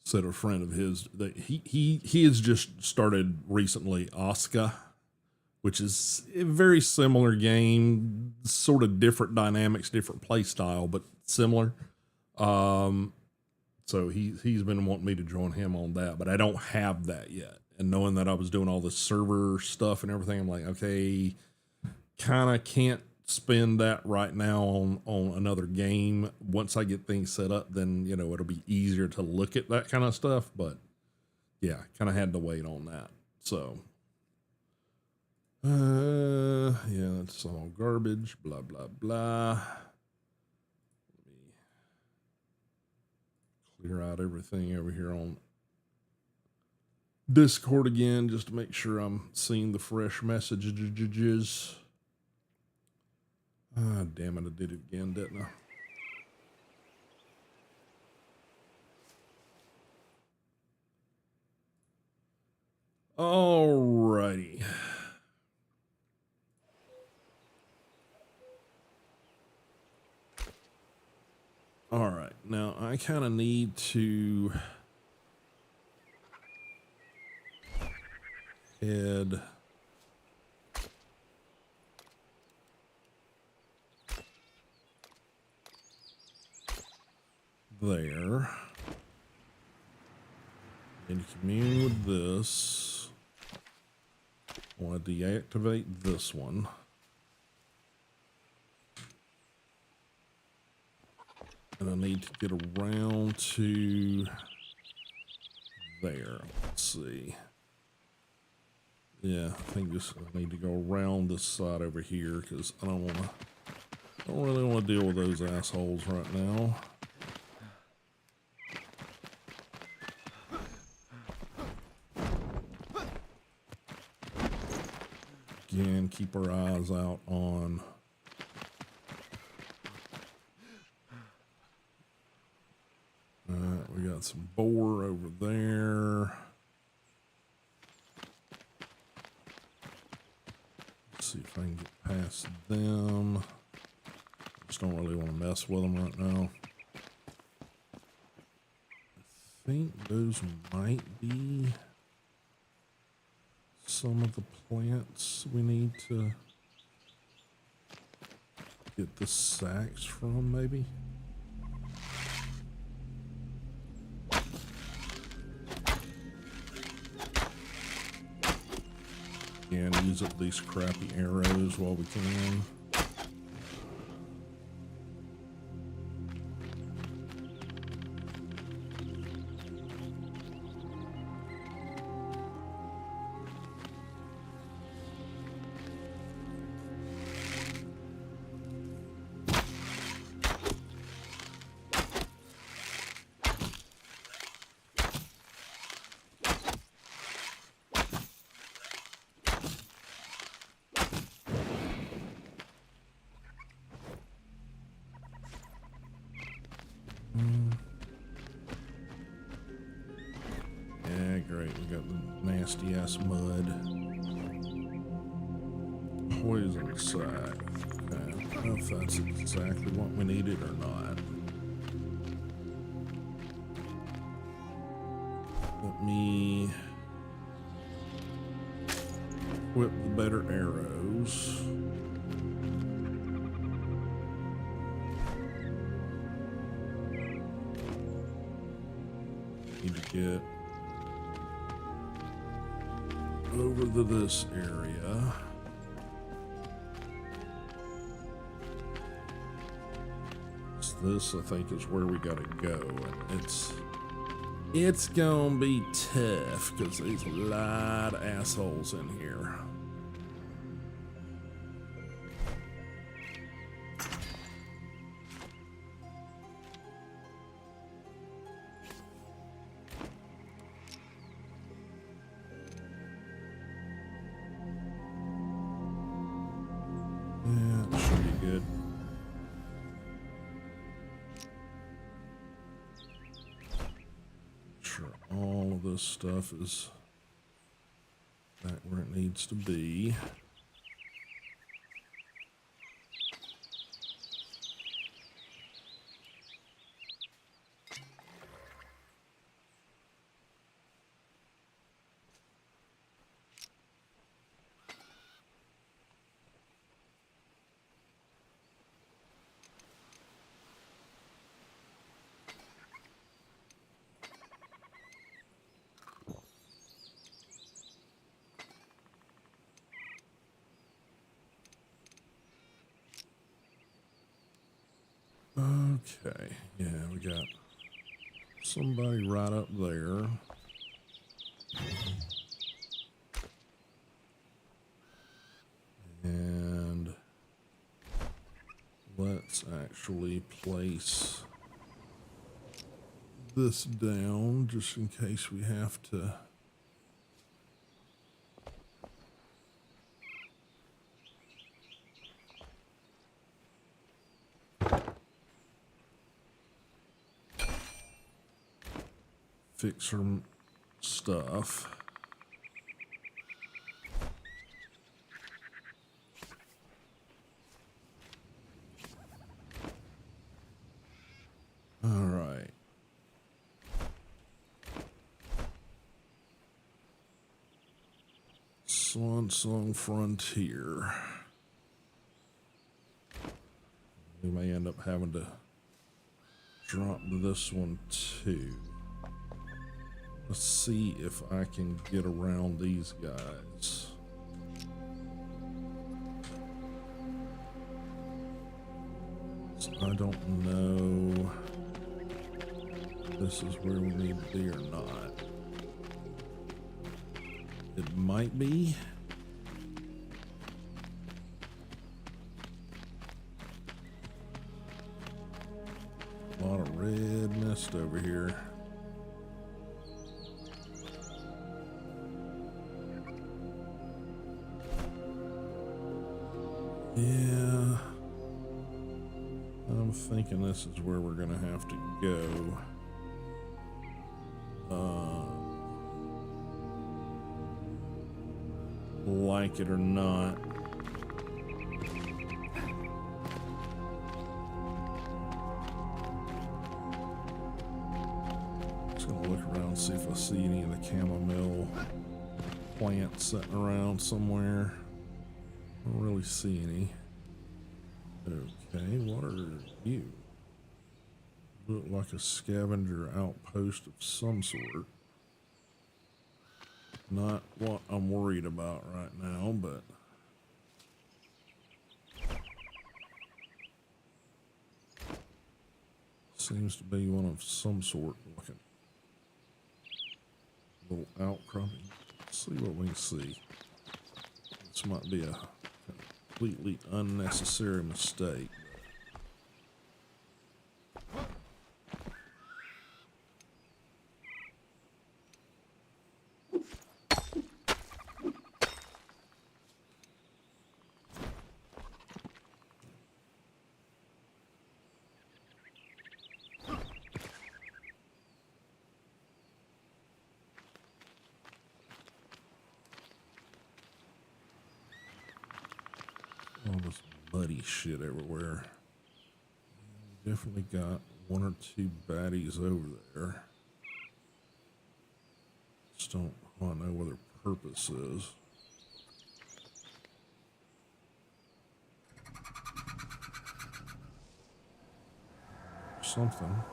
Said a friend of his that he has just started recently Oscar, which is a very similar game, sort of different dynamics, different play style, but similar. So he's been wanting me to join him on that, but I don't have that yet. And knowing that I was doing all the server stuff and everything, I'm like, okay, kind of can't spend that right now on another game. Once I get things set up, then, you know, it'll be easier to look at that kind of stuff. But yeah, kind of had to wait on that. So, yeah, that's all garbage, blah, blah, blah. Let me clear out everything over here on Discord again, just to make sure I'm seeing the fresh messages. Ah, damn it, I did it again, didn't I? Alrighty. I kind of need to head there and commune with this. I want to deactivate this one. And I need to get around to there. Let's see. Yeah, I think I need to go around this side over here because I don't really want to deal with those assholes right now. Again, keep our eyes out on we got some boar over there. Let's see if I can get past them. Just don't really want to mess with them right now. I think those might be some of the plants we need to get the sacks from, maybe. And use up these crappy arrows while we can. Yeah, great. We got the nasty ass mud. Poison sac. Okay. I don't know if that's exactly what we needed or not. Let me equip the better arrows. Need to get over to this area. This, I think, is where we gotta go, and it's gonna be tough because there's a lot of assholes in here. Yeah, it should be good. Sure, all of this stuff is back where it needs to be. Okay, yeah, we got somebody right up there. And let's actually place this down just in case we have to. Fix some stuff. All right. Swansong Frontier. We may end up having to drop this one too. Let's see if I can get around these guys. So I don't know if this is where we need to be or not. It might be. A lot of red mist over here. Yeah. I'm thinking this is where we're gonna have to go. Like it or not. Just gonna look around, see if I see any of the chamomile plants sitting around somewhere. I don't really see any. Okay, what are you? Look like a scavenger outpost of some sort. Not what I'm worried about right now, but seems to be one of some sort looking. Little outcropping. Let's see what we can see. This might be a completely unnecessary mistake. All this muddy shit everywhere. We definitely got one or two baddies over there. Just don't quite know what their purpose is. Something.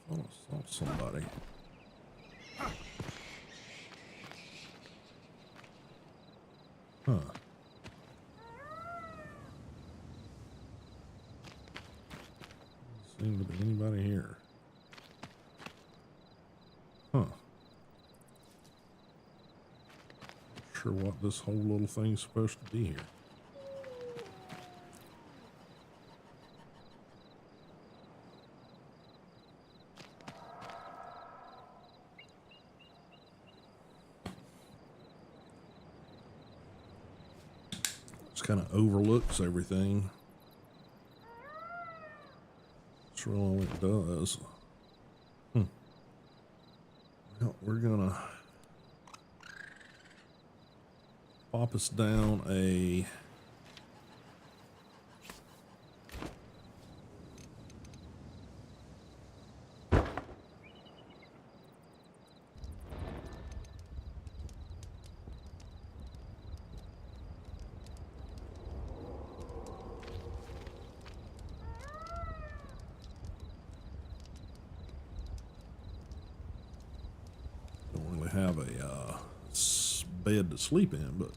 Oh, I saw somebody. Huh. Doesn't seem to be anybody here. Huh. Not sure what this whole little thing's supposed to be here. Kind of overlooks everything. That's really all it does. Well, we're gonna pop us down a have a bed to sleep in, but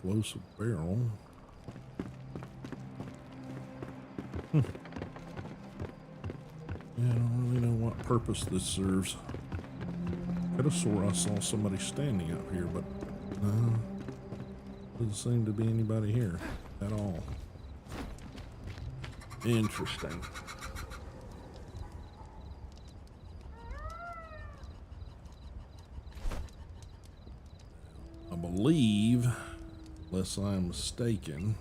explosive barrel. Yeah, I don't really know what purpose this serves. Could have swore I saw somebody standing out here, but no, doesn't seem to be anybody here at all. Interesting. I believe, unless I'm mistaken,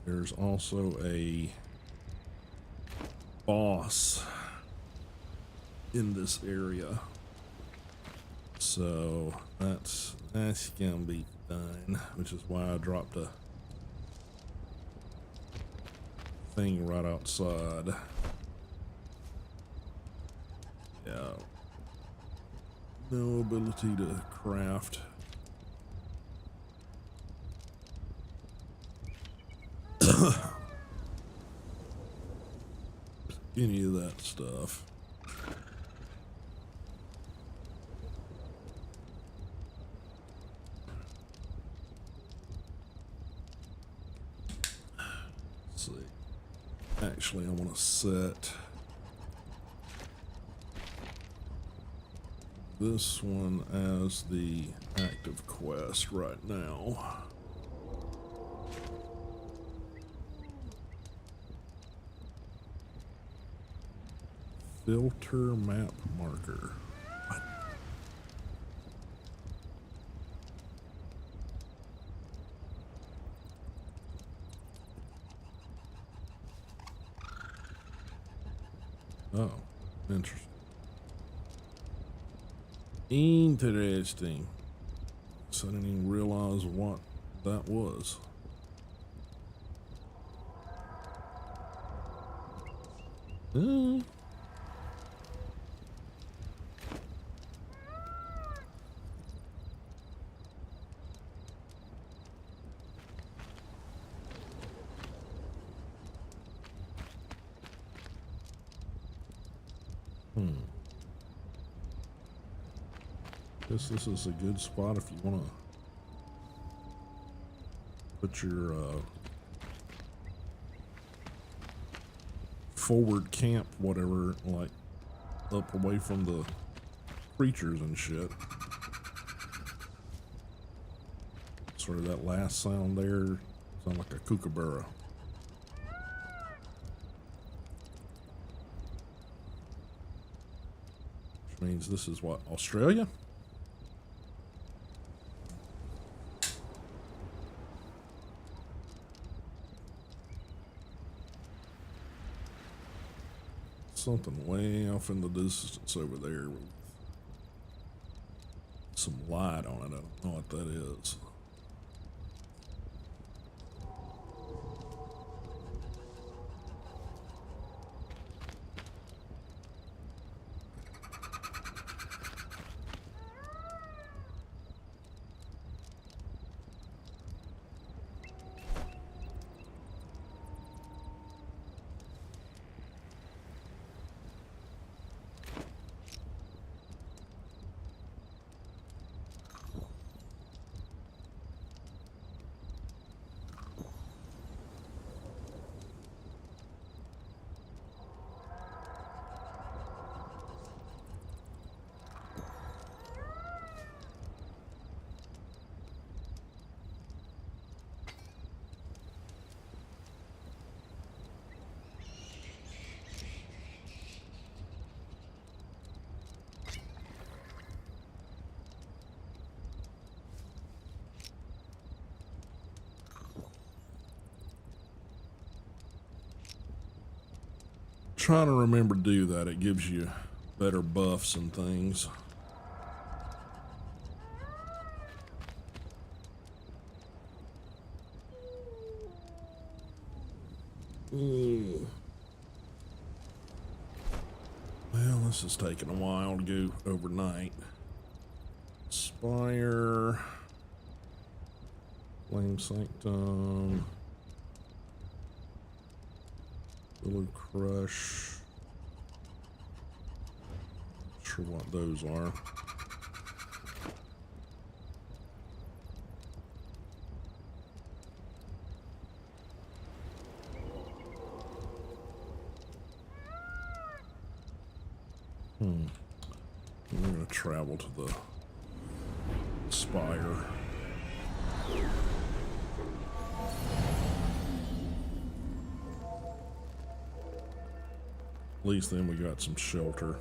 there's also a boss in this area. So that's gonna be fine, which is why I dropped a thing right outside. Yeah. No ability to craft. Any of that stuff. Let's see. Actually, I want to set this one as the active quest right now. Filter map marker. What? Oh, interesting. Interesting. So I didn't even realize what that was. Guess this is a good spot if you want to put your forward camp, whatever, like up away from the creatures and shit. Sort of that last sound there sound like a kookaburra. Which means this is what, Australia? Something way off in the distance over there with some light on it. I don't know what that is. Trying to remember to do that. It gives you better buffs and things. Well, this is taking a while to go overnight. Spire, Flame Sanctum, Willow Crush. Not sure what those are. We're gonna travel to the spire. At least then we got some shelter.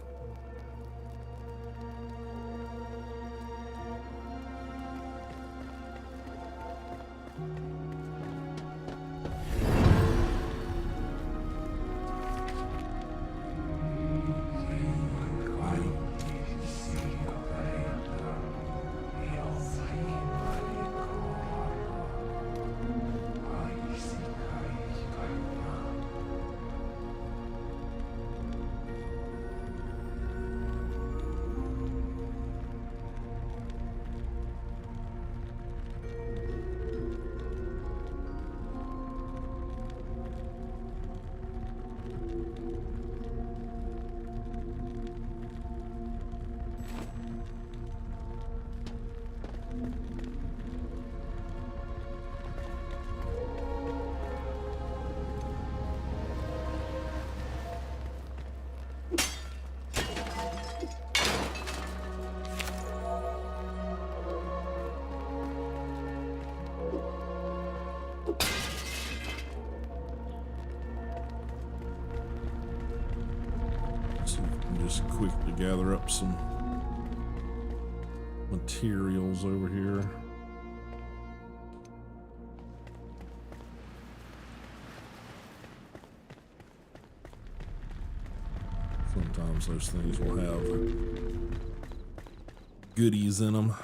So we can just quickly gather up some materials over here. Sometimes those things will have goodies in them.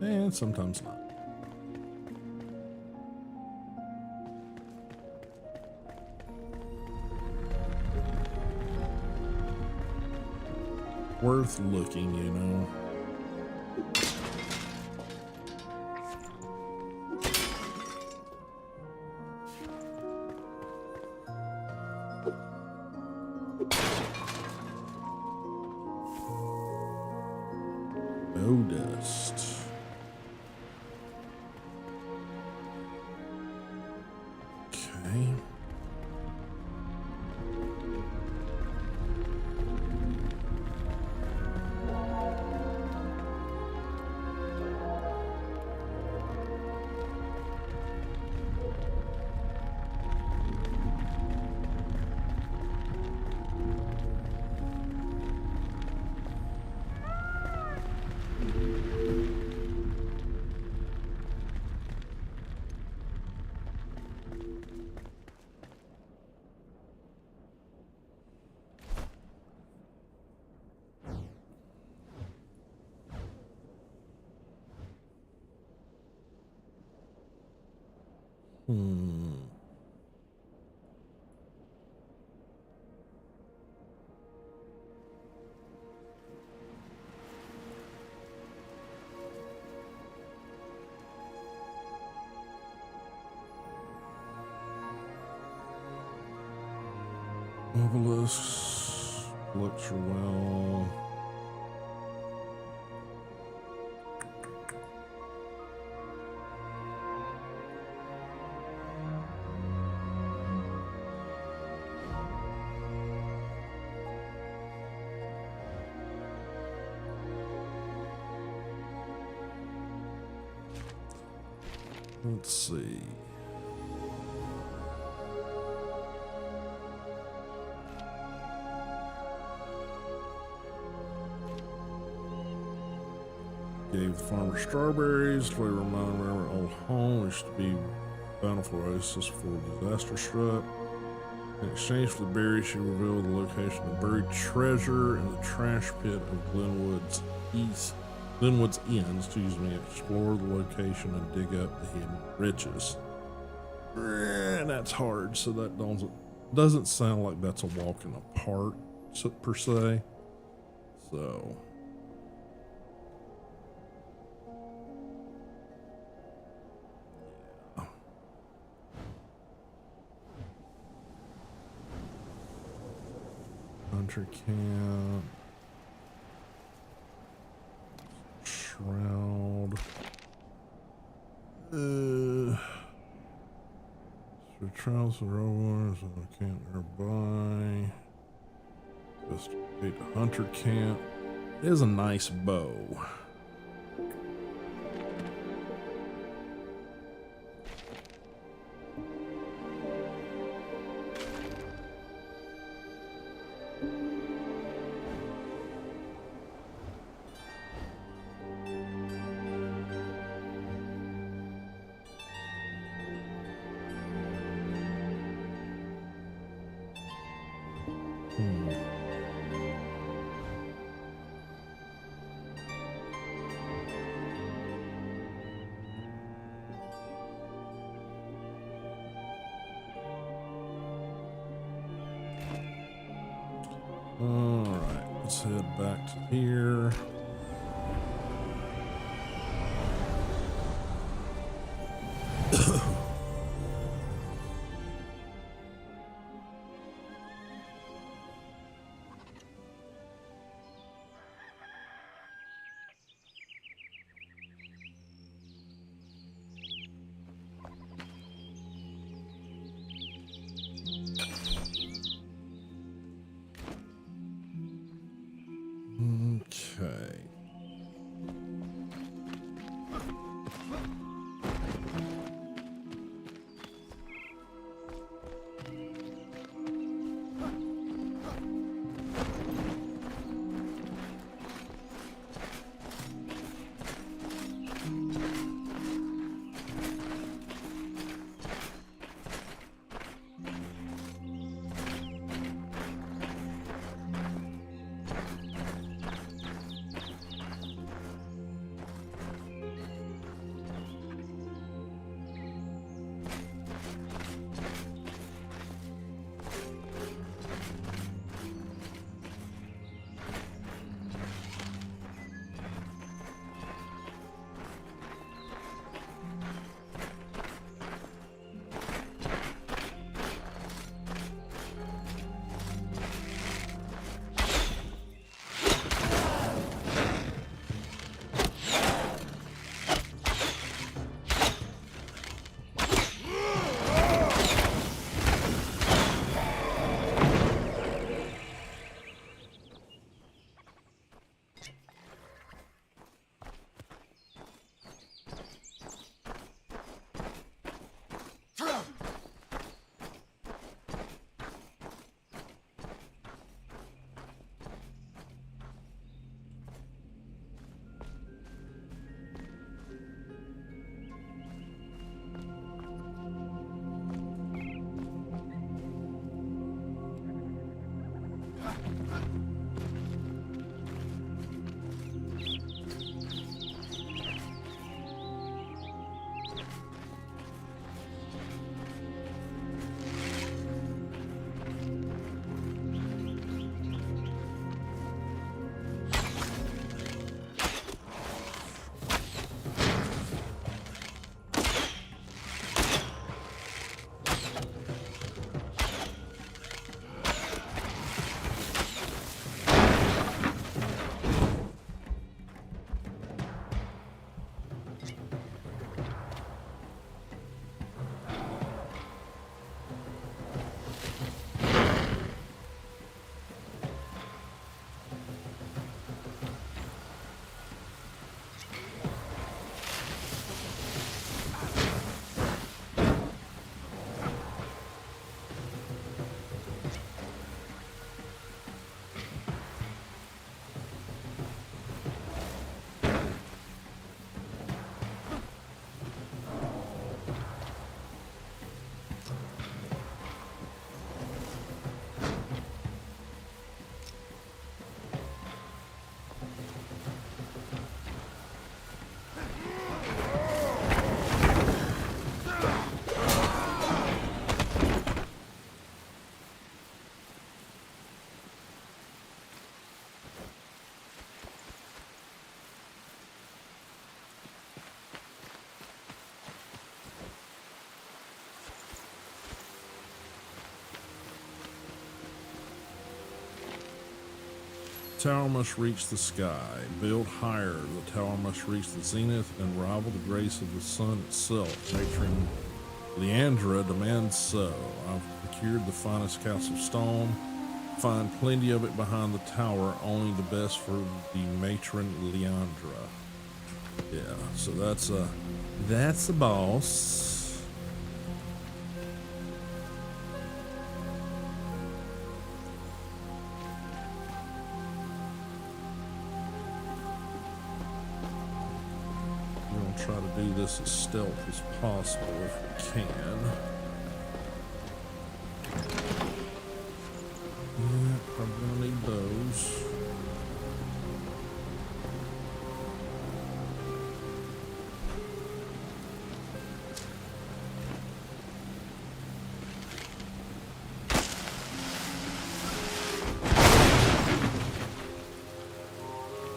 And sometimes not. Worth looking, you know. No dust. Okay. Obelisks, lecture well. Let's see. Gave the farmer strawberries to remind him of our old home. Used to be bountiful oasis before disaster struck. In exchange for the berries, she revealed the location of buried treasure in the trash pit of Glenwood's Inn. Explore the location and dig up the hidden riches. And that's hard, so that doesn't sound like that's a walk in the park per se. So. Hunter camp. Shroud. So trials and rollers and a camp nearby. Investigate the hunter camp. It is a nice bow. Alright, let's head back to here. Okay. tower must reach the sky. Build higher. The tower must reach the zenith and rival the grace of the sun itself. Matron Leandra demands so. I've procured the finest cast of stone. Find plenty of it behind the tower. Only the best for the matron Leandra. Yeah, so that's the boss. Try to do this as stealth as possible if we can. Yeah, probably gonna need those.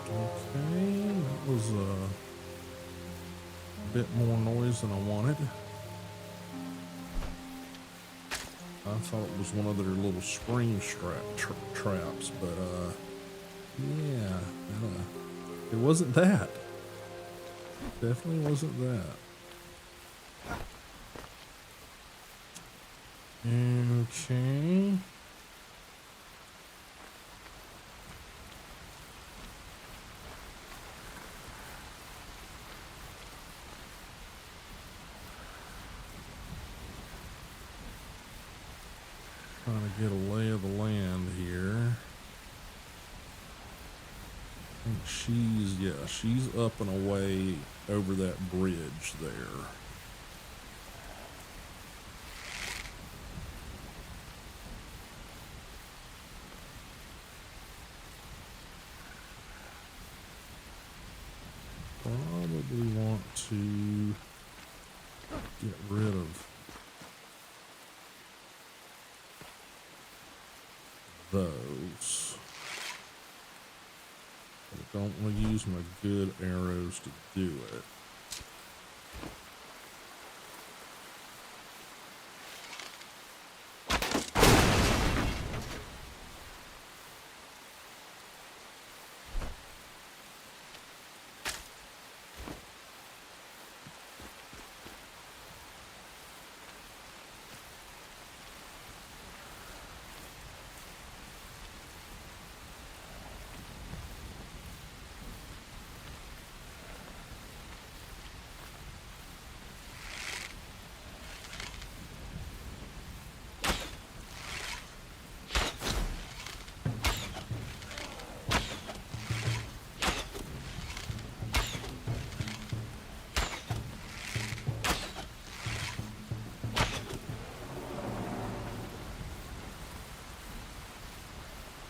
Okay, that was bit more noise than I wanted. I thought it was one of their little spring traps, but yeah, it wasn't that. Definitely wasn't that. Okay. Trying to get a lay of the land here. I think she's up and away over that bridge there. Probably want to get rid of those. I don't want to use my good arrows to do it.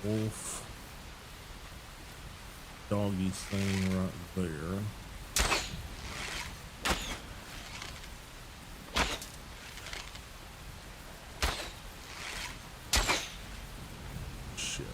Wolf doggy thing right there. Shit.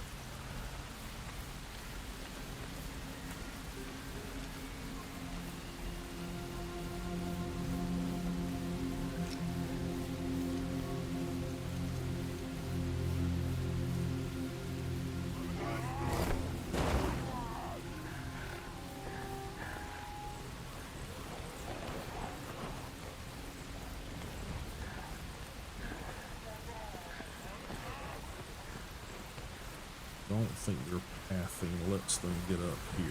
Don't think their pathing lets them get up here.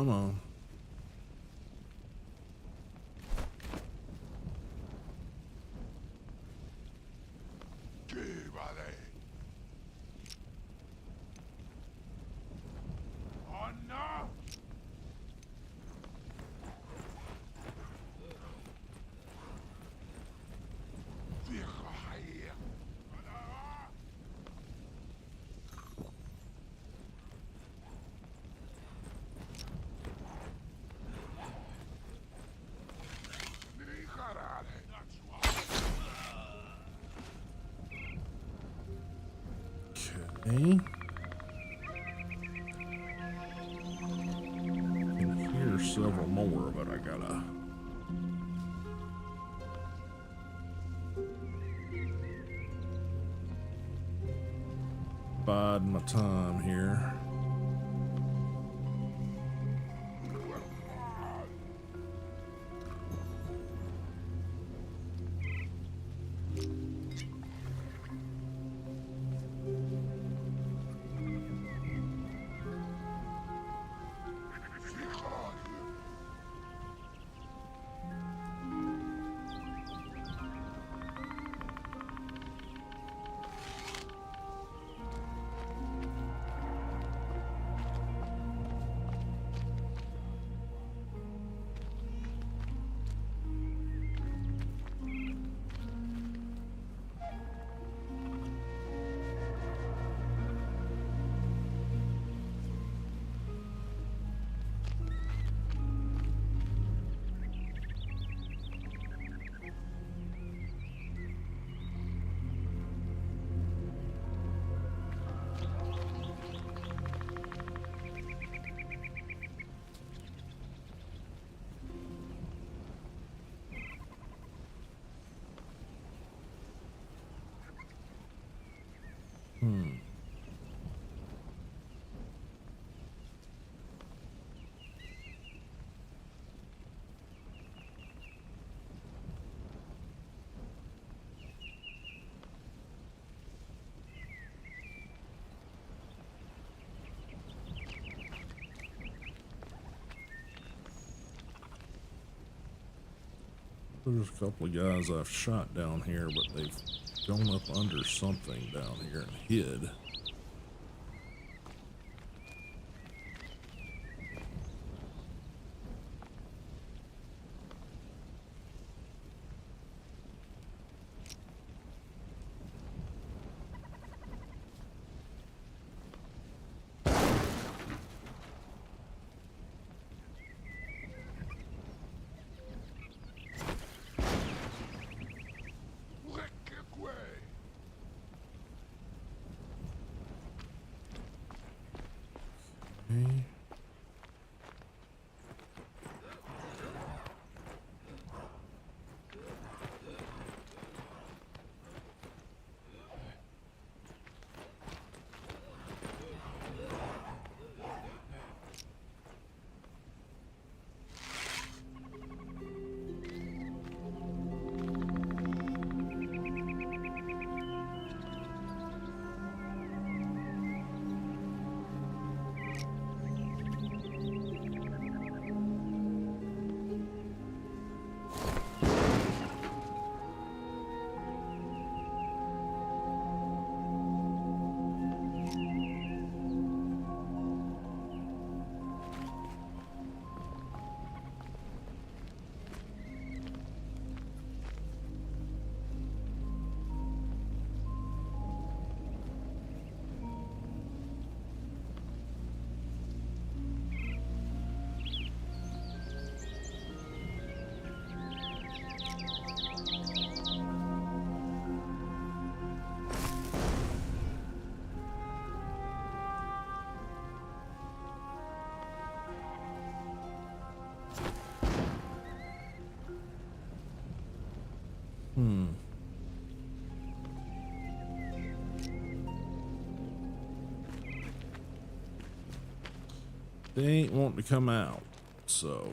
Come on. Okay. Can hear several more, but I gotta. Bide my time here. There's a couple of guys I've shot down here, but they've gone up under something down here and hid. They ain't wanting to come out, so.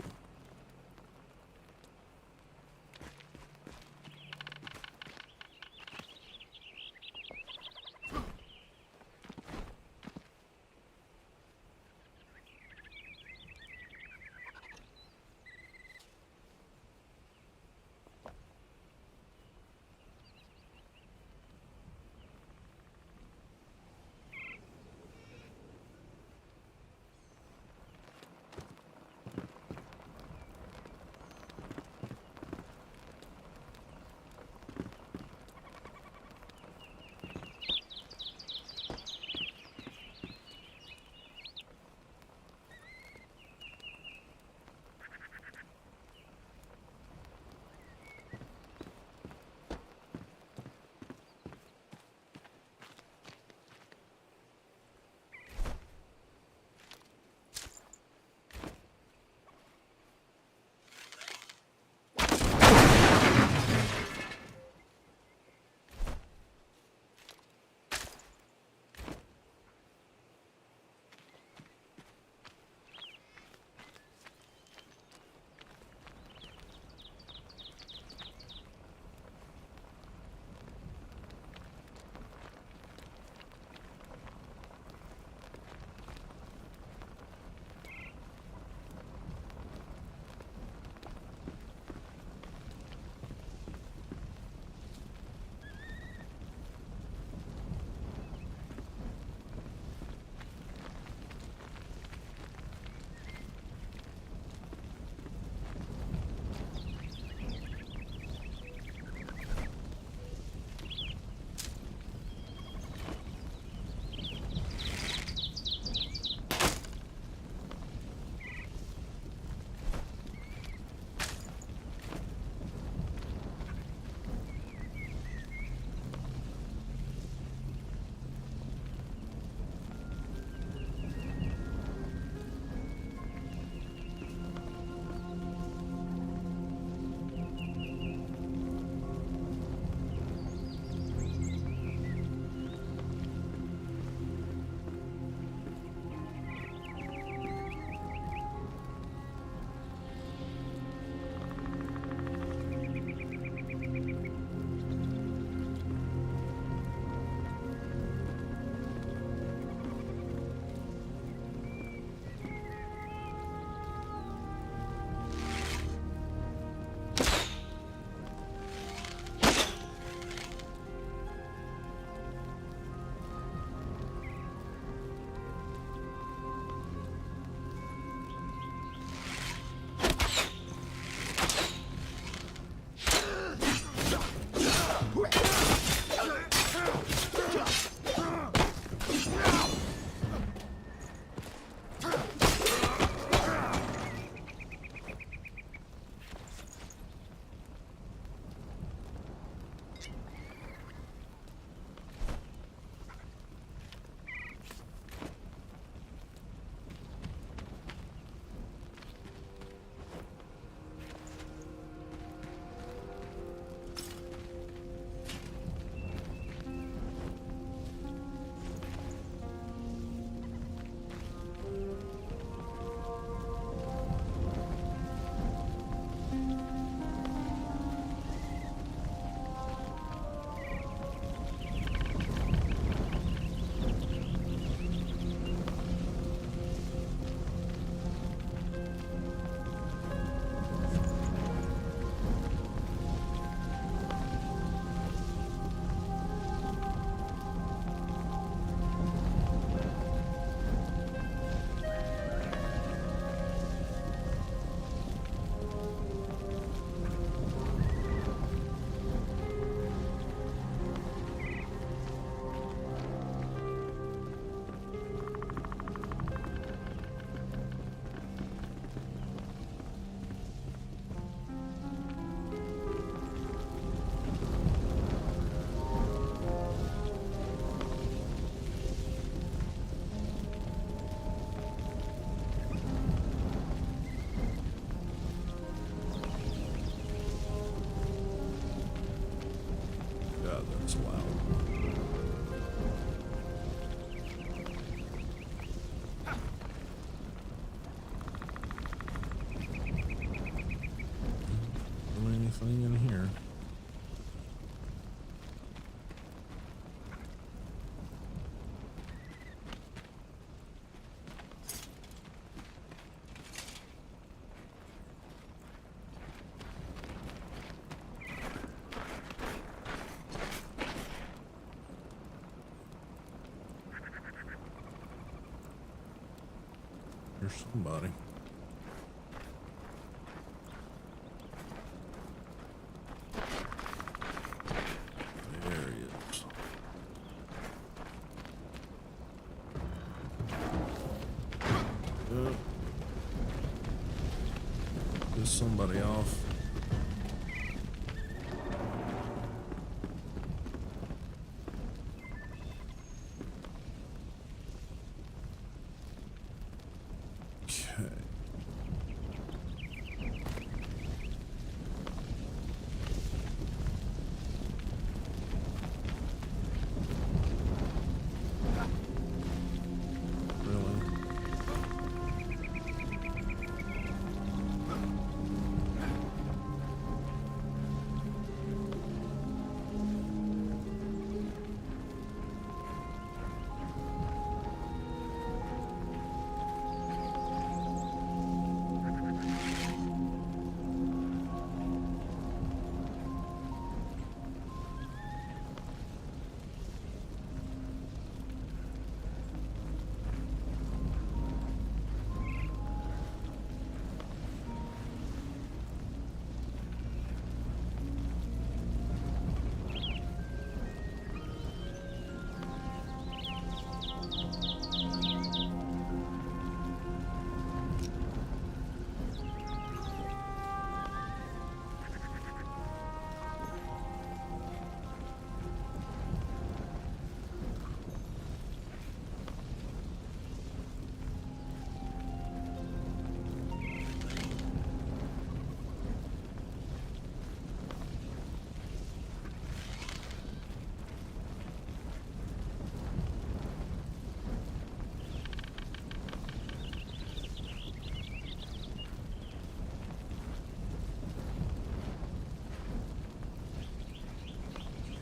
It's loud. Anything in here? There's somebody. There he is. Piss somebody off. Okay. Really?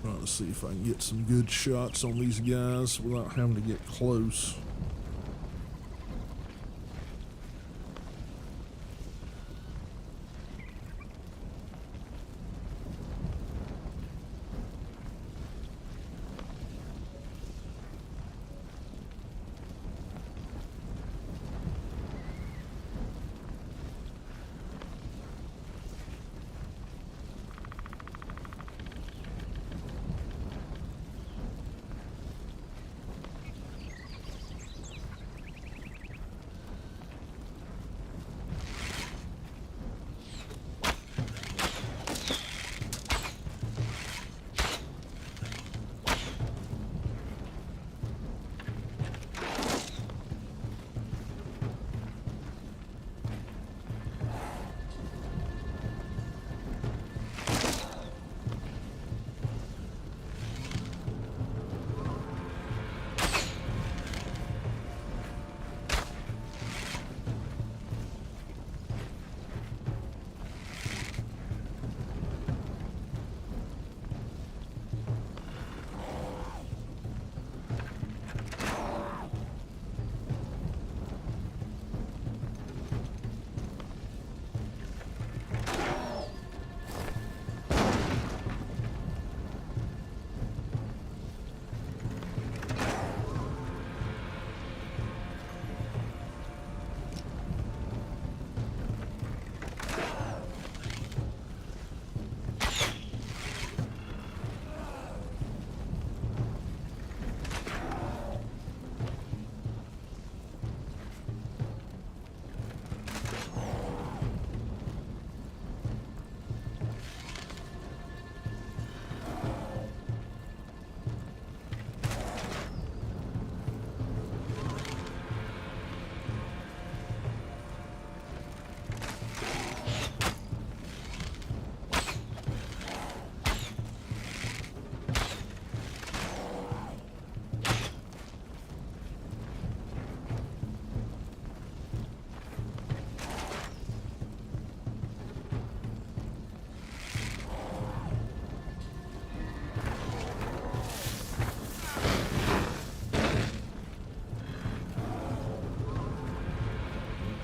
Trying to see if I can get some good shots on these guys without having to get close.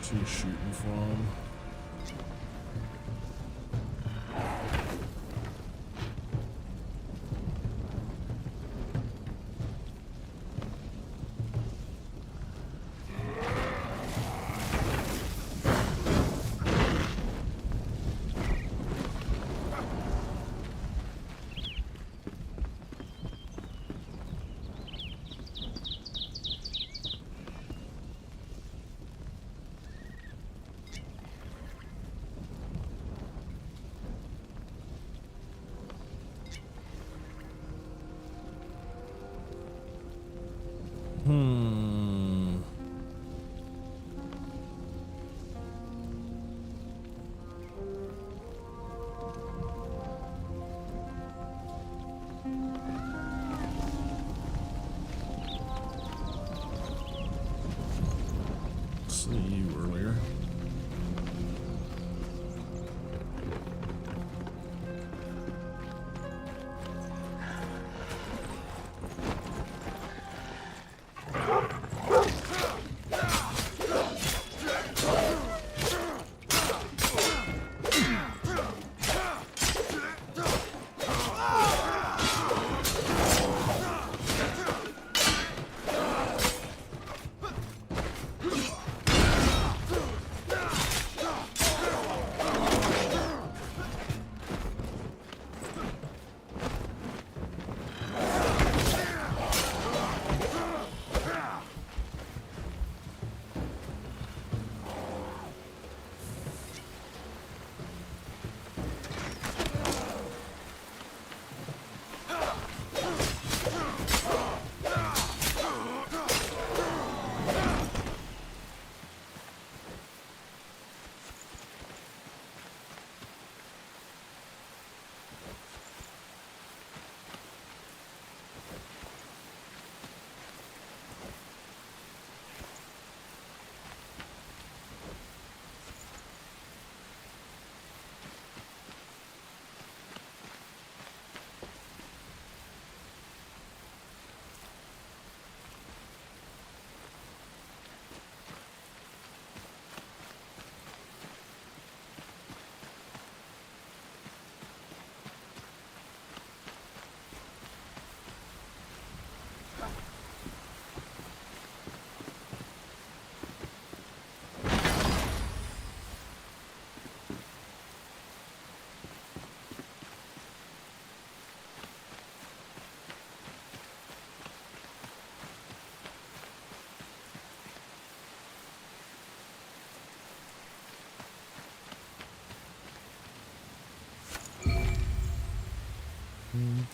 Where's he shooting from? See you earlier.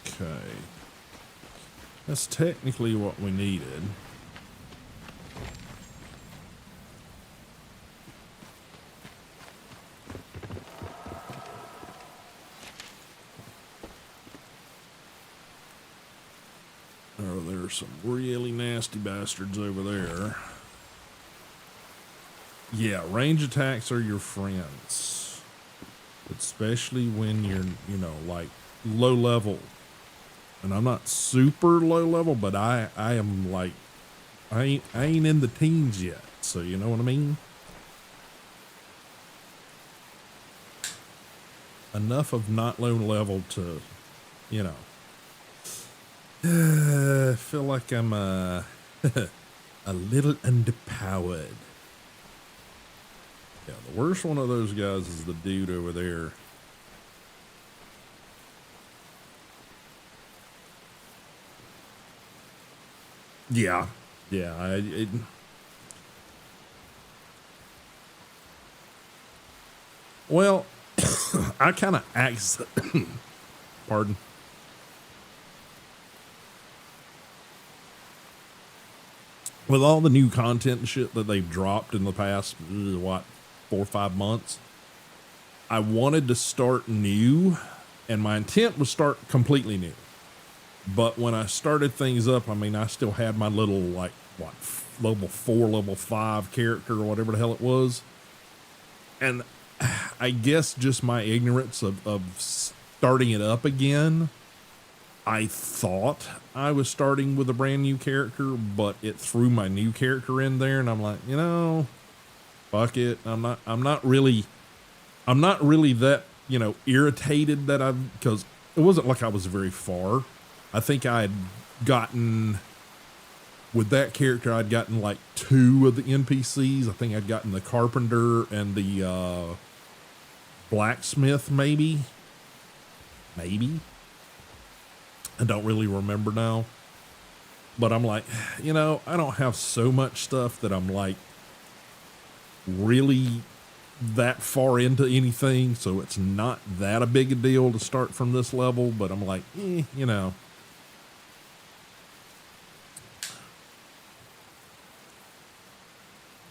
Okay. That's technically what we needed. Oh, there's some really nasty bastards over there. Yeah, range attacks are your friends. Especially when you're, you know, like low level. And I'm not super low level, but I am like, I ain't in the teens yet. So you know what I mean? Enough of not low level to, you know, I feel like I'm a little underpowered. Yeah, the worst one of those guys is the dude over there. Yeah, yeah. Well, I kind of pardon. With all the new content and shit that they've dropped in the past, what, 4 or 5 months, I wanted to start new, and my intent was start completely new. But when I started things up, I mean, I still had my little, like, what, level 4, level 5 character or whatever the hell it was. And I guess just my ignorance of starting it up again, I thought I was starting with a brand new character, but it threw my new character in there, and I'm like, you know, fuck it. I'm not really that, you know, irritated that because it wasn't like I was very far. I think I had gotten, with that character, I'd gotten like 2 of the NPCs. I think I'd gotten the carpenter and the blacksmith, maybe. I don't really remember now. But I'm like, you know, I don't have so much stuff that I'm like really that far into anything, so it's not that a big a deal to start from this level, but I'm like, you know.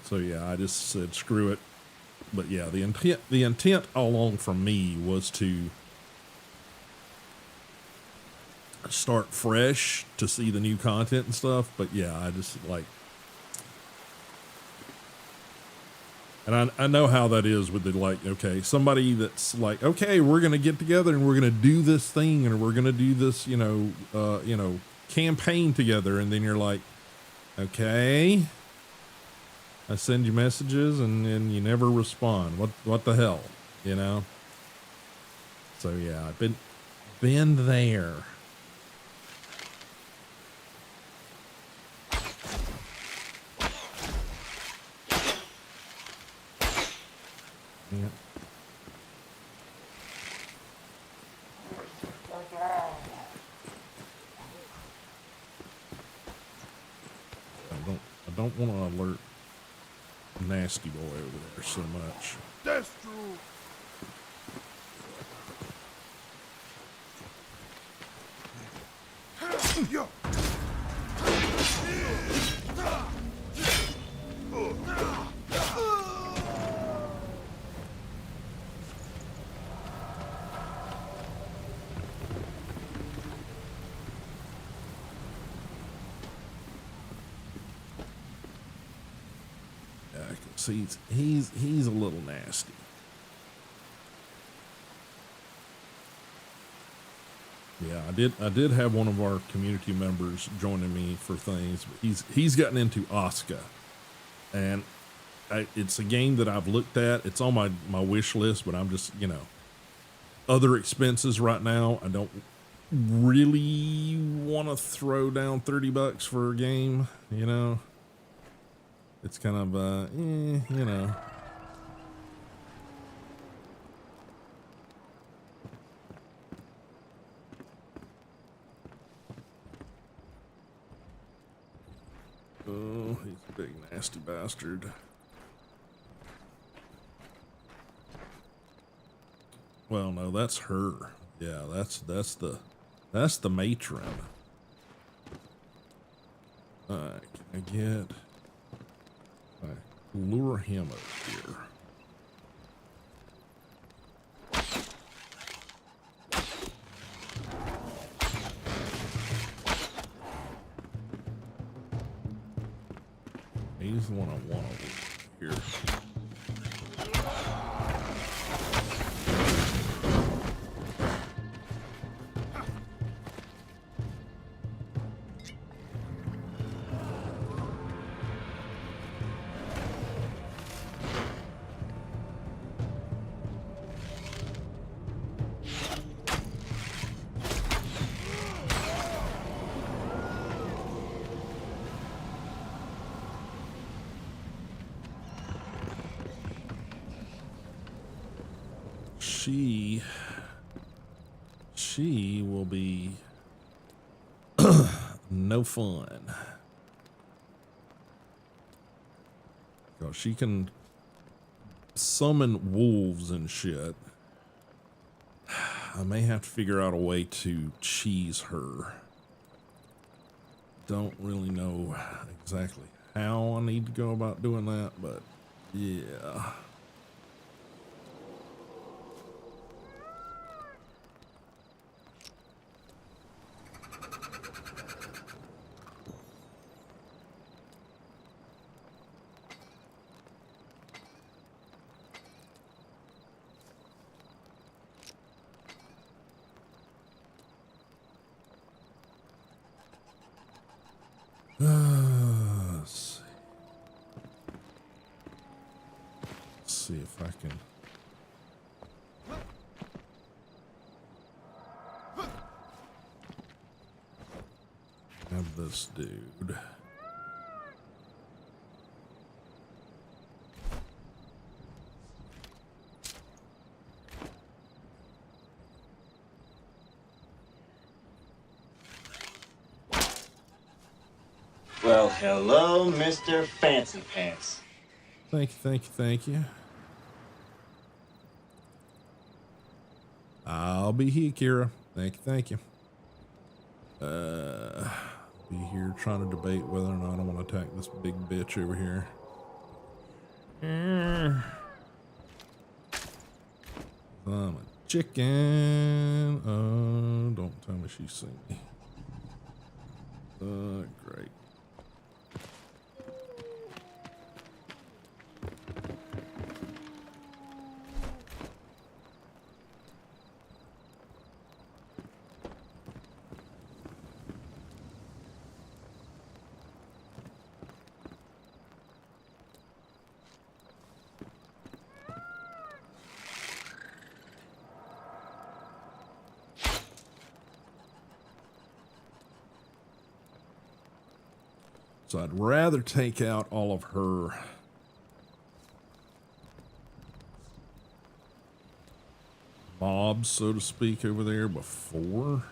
So yeah, I just said screw it. But yeah, the intent all along from me was to start fresh to see the new content and stuff. But yeah, I just like, and I know how that is with the, like, okay, somebody that's like, okay, we're going to get together and we're going to do this thing and we're going to do this, you know, campaign together. And then you're like, okay, I send you messages and then you never respond. What the hell, you know? So yeah, I've been there. Yeah. I don't want to alert Nasty Boy over there so much. That's true. Yo. See, he's a little nasty. Yeah, I did have one of our community members joining me for things. But he's gotten into Asuka, and it's a game that I've looked at. It's on my wish list, but I'm just, you know, other expenses right now. I don't really want to throw down $30 for a game, you know. It's kind of, you know. Oh, he's a big nasty bastard. Well, no, that's her. Yeah, that's the matron. Can I get... lure him over here. He's the one I want over here. She will be no fun. Because she can summon wolves and shit. I may have to figure out a way to cheese her. Don't really know exactly how I need to go about doing that, but yeah. Let's see. see if I can. Have this dude. Well, hello, Mr. Fancy Pants. Thank you, thank you, thank you. I'll be here, Kira. Thank you, thank you. Be here trying to debate whether or not I want to attack this big bitch over here. I'm a chicken. Don't tell me she's seen me. Great. So I'd rather take out all of her mobs, so to speak, over there before.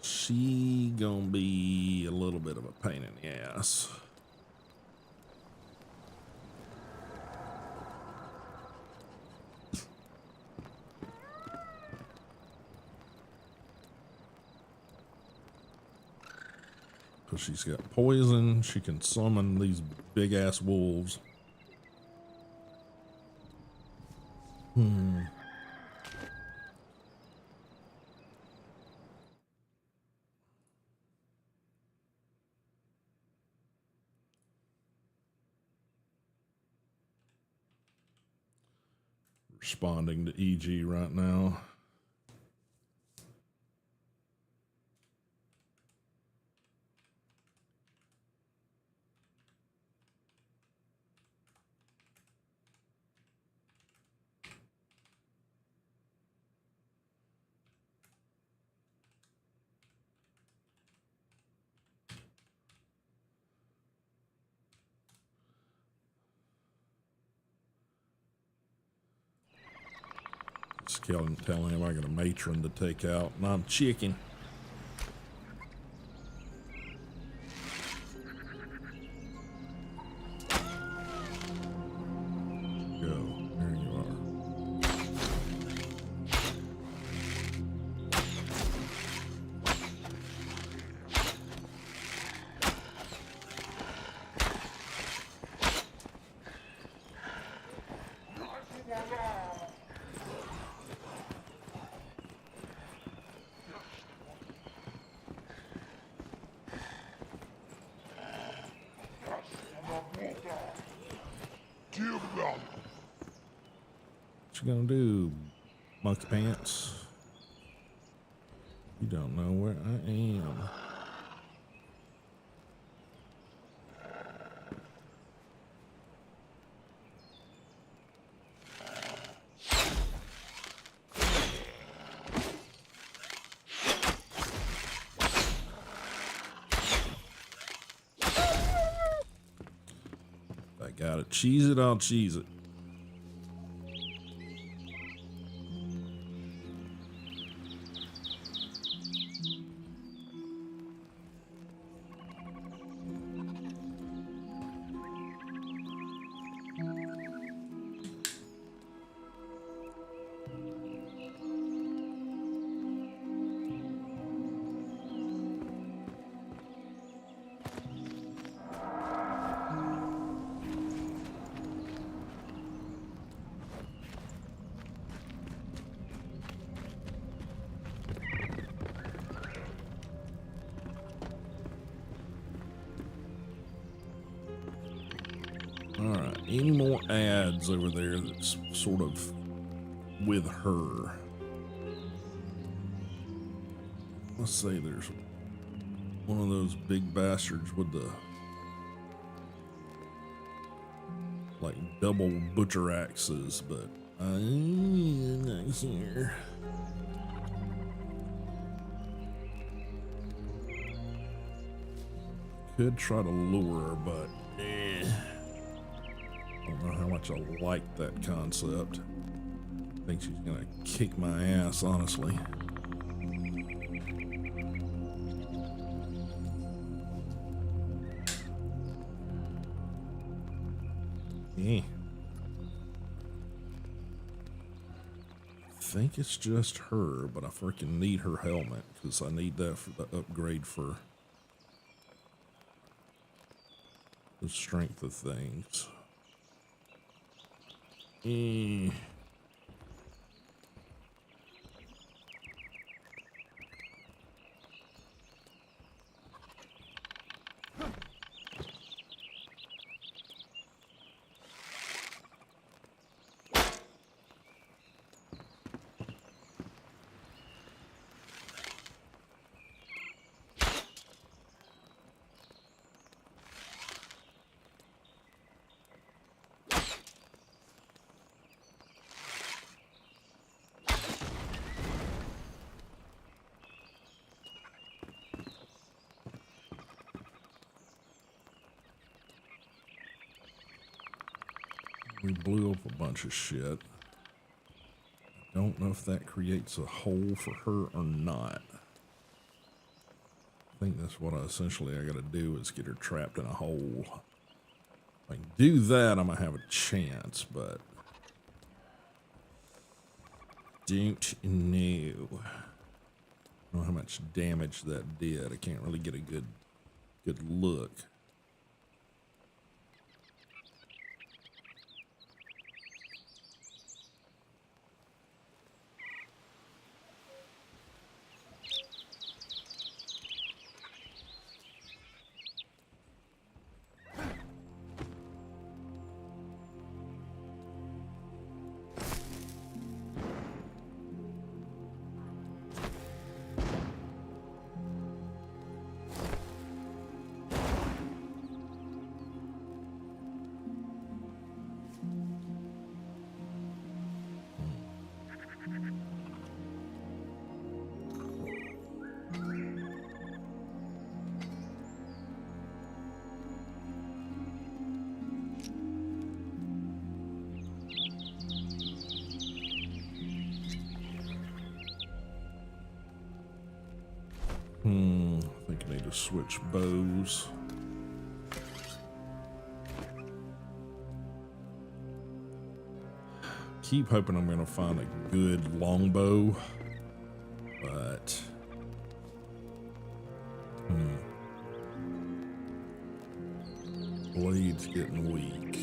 She gonna be a little bit of a pain in the ass. She's got poison. She can summon these big ass wolves. Responding to EG right now. Telling him I got a matron to take out, and I'm chicken. Go. There you are. What you gonna do, monkey pants? You don't know where I am. If I gotta cheese it, I'll cheese it. Alright, any more ads over there that's sort of with her? Let's say there's One of those big bastards with the like double butcher axes, but I'm not here. Could try to lure her, but don't know how much I like that concept. I think she's gonna kick my ass, honestly. I think it's just her, but I freaking need her helmet because I need that for the upgrade for the strength of things. We blew up a bunch of shit. I don't know if that creates a hole for her or not. I think that's what I gotta do is get her trapped in a hole. If I can do that, I might have a chance, but don't know. I don't know how much damage that did. I can't really get a good look. I think I need to switch bows. Keep hoping I'm gonna find a good longbow, but blade's getting weak.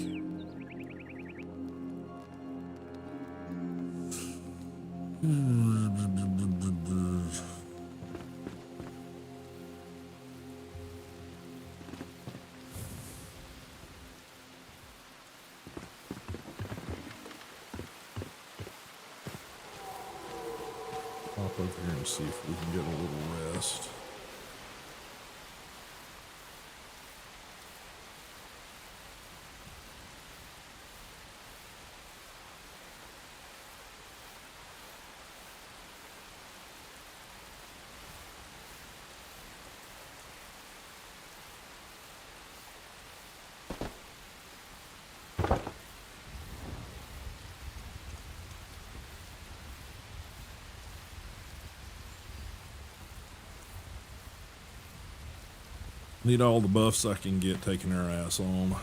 Pop over here and see if we can get a little rest. Need all the buffs I can get taking her ass on.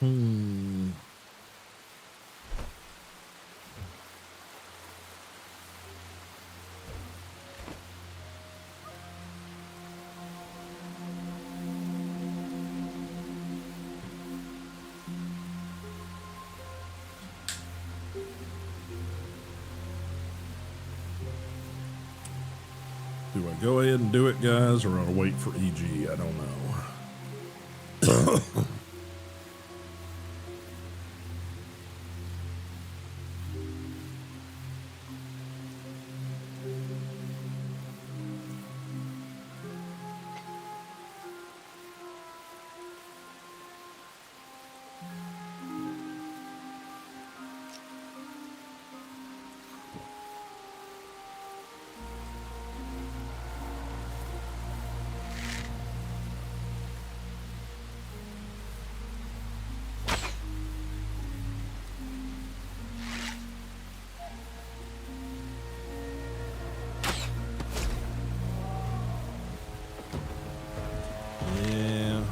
Do I go ahead and do it, guys, or I'll wait for EG? I don't know. Yeah.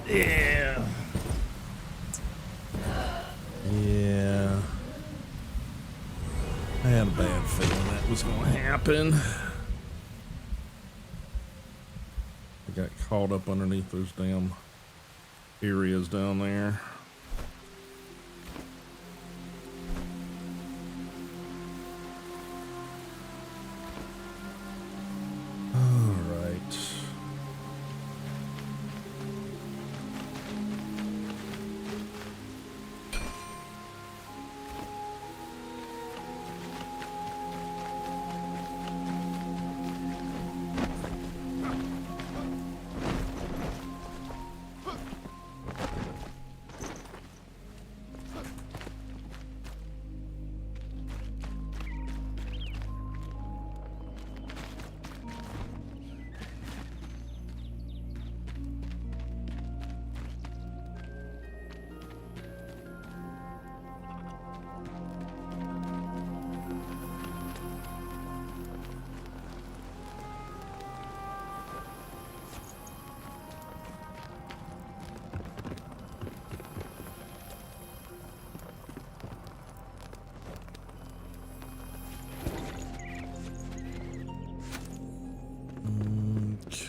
Yeah. Yeah. I had a bad feeling that was going to happen. I got caught up underneath those damn areas down there. All right.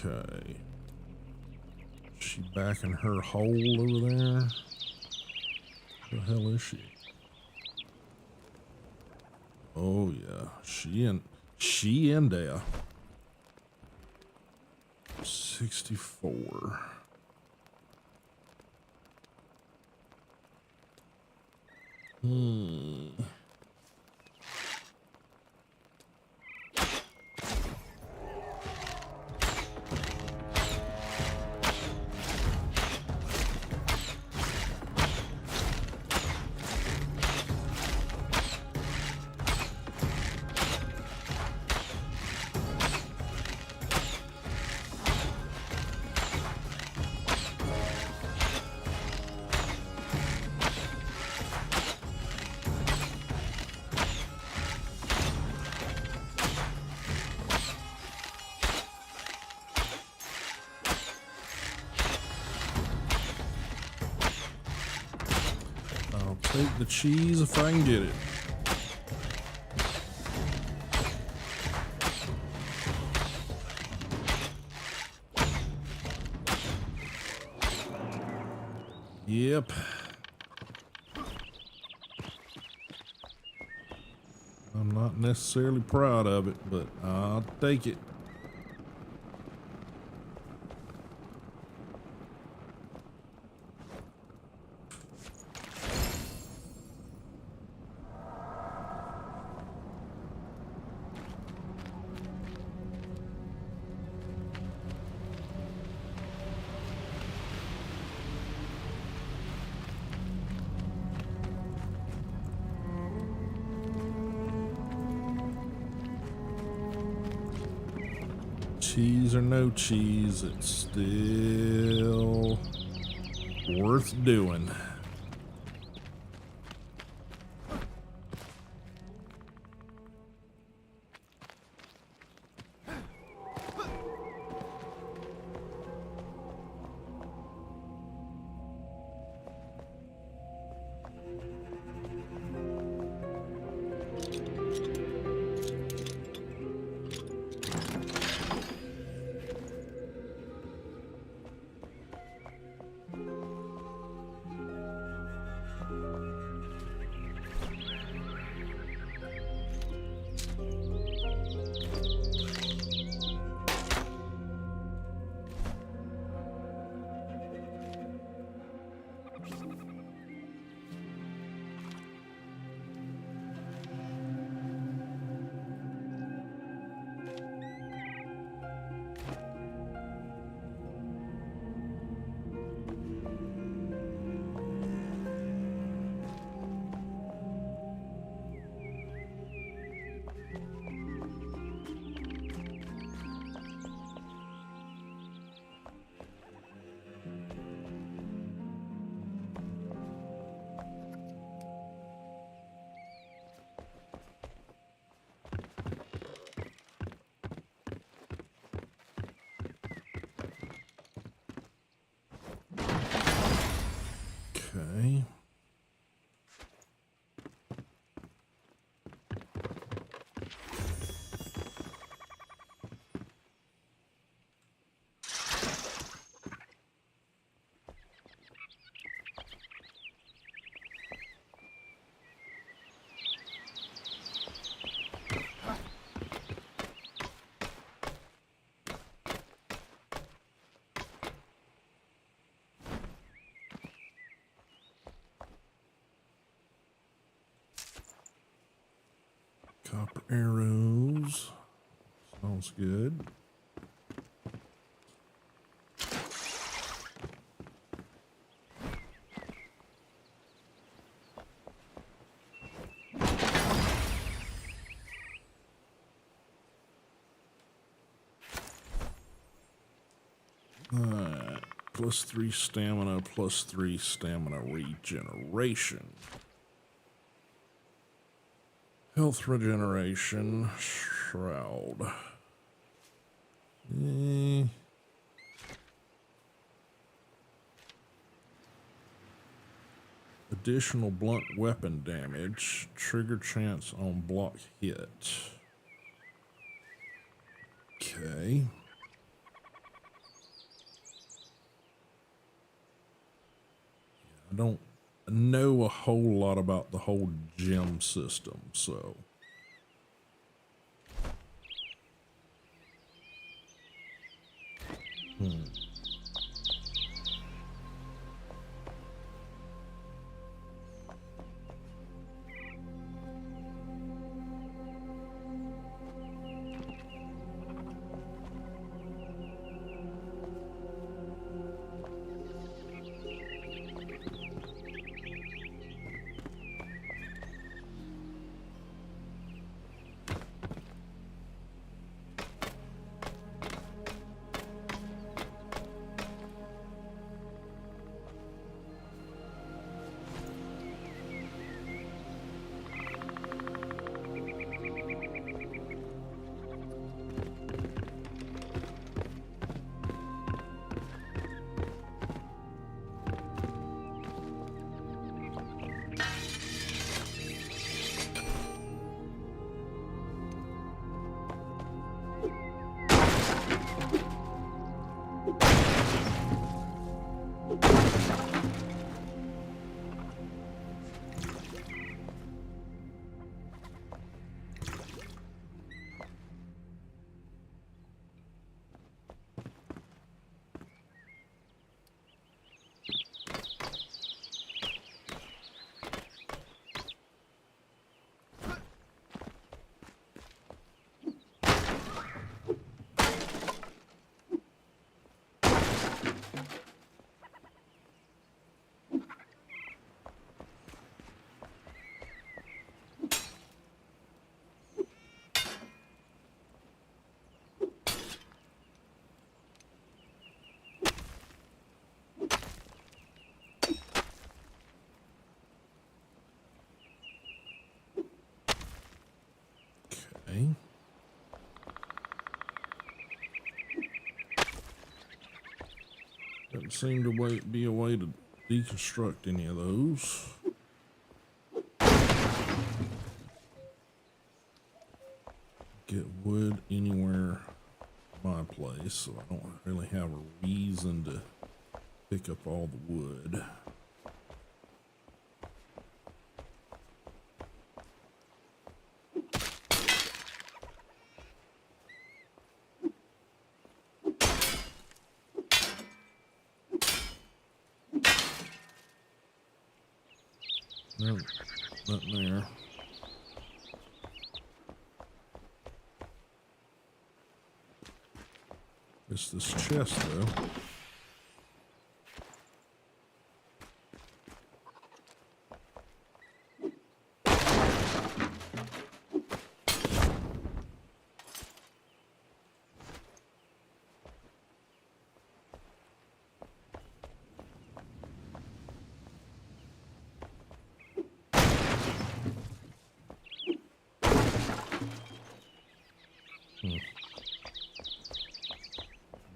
Okay. She back in her hole over there? Who the hell is she? Oh yeah, she in there. 64. I'll take the cheese if I can get it. Yep. Not necessarily proud of it, but I'll take it. Cheese or no cheese, it's still worth doing. Okay. Copper arrows. Sounds good. Alright. +3 stamina, +3 stamina regeneration. Health regeneration, shroud. Additional blunt weapon damage, trigger chance on block hit. Okay. I don't know a whole lot about the whole gem system, so. Okay. Doesn't seem to be a way to deconstruct any of those. Get wood anywhere in my place, so I don't really have a reason to pick up all the wood. No, nothing there. It's this chest, though.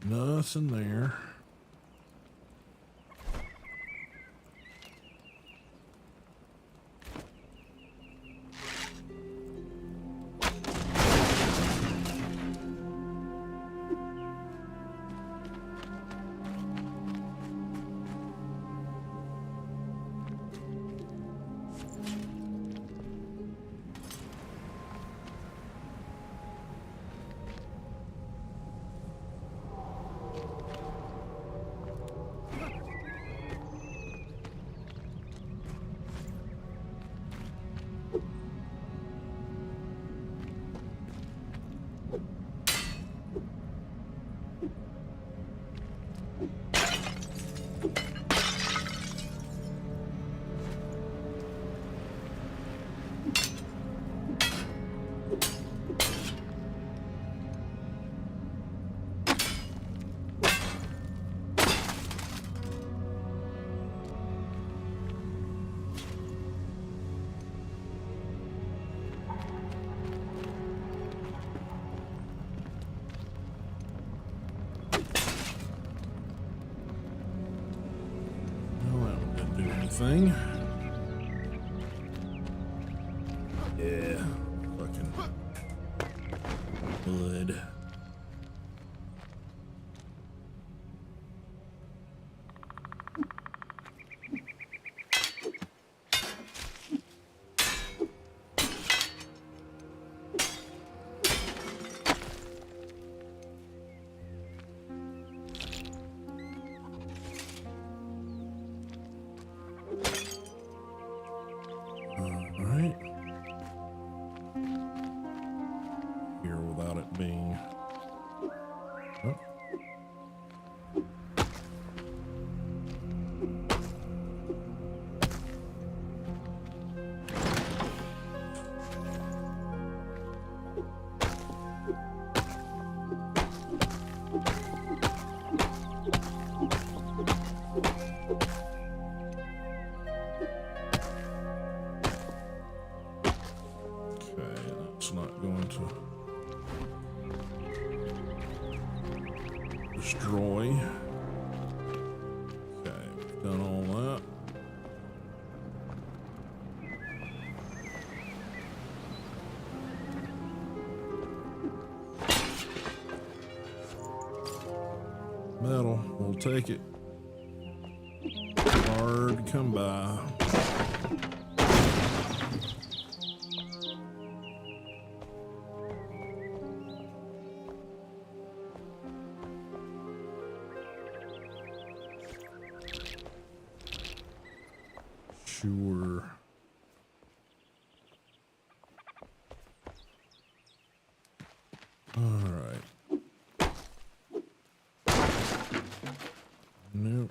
Nothing there. Thing. Yeah, fucking wood. Here without it being. Oh. Not going to destroy. Okay, we've done all that. Metal, we'll take it. Hard to come by. Sure. All right. Nope.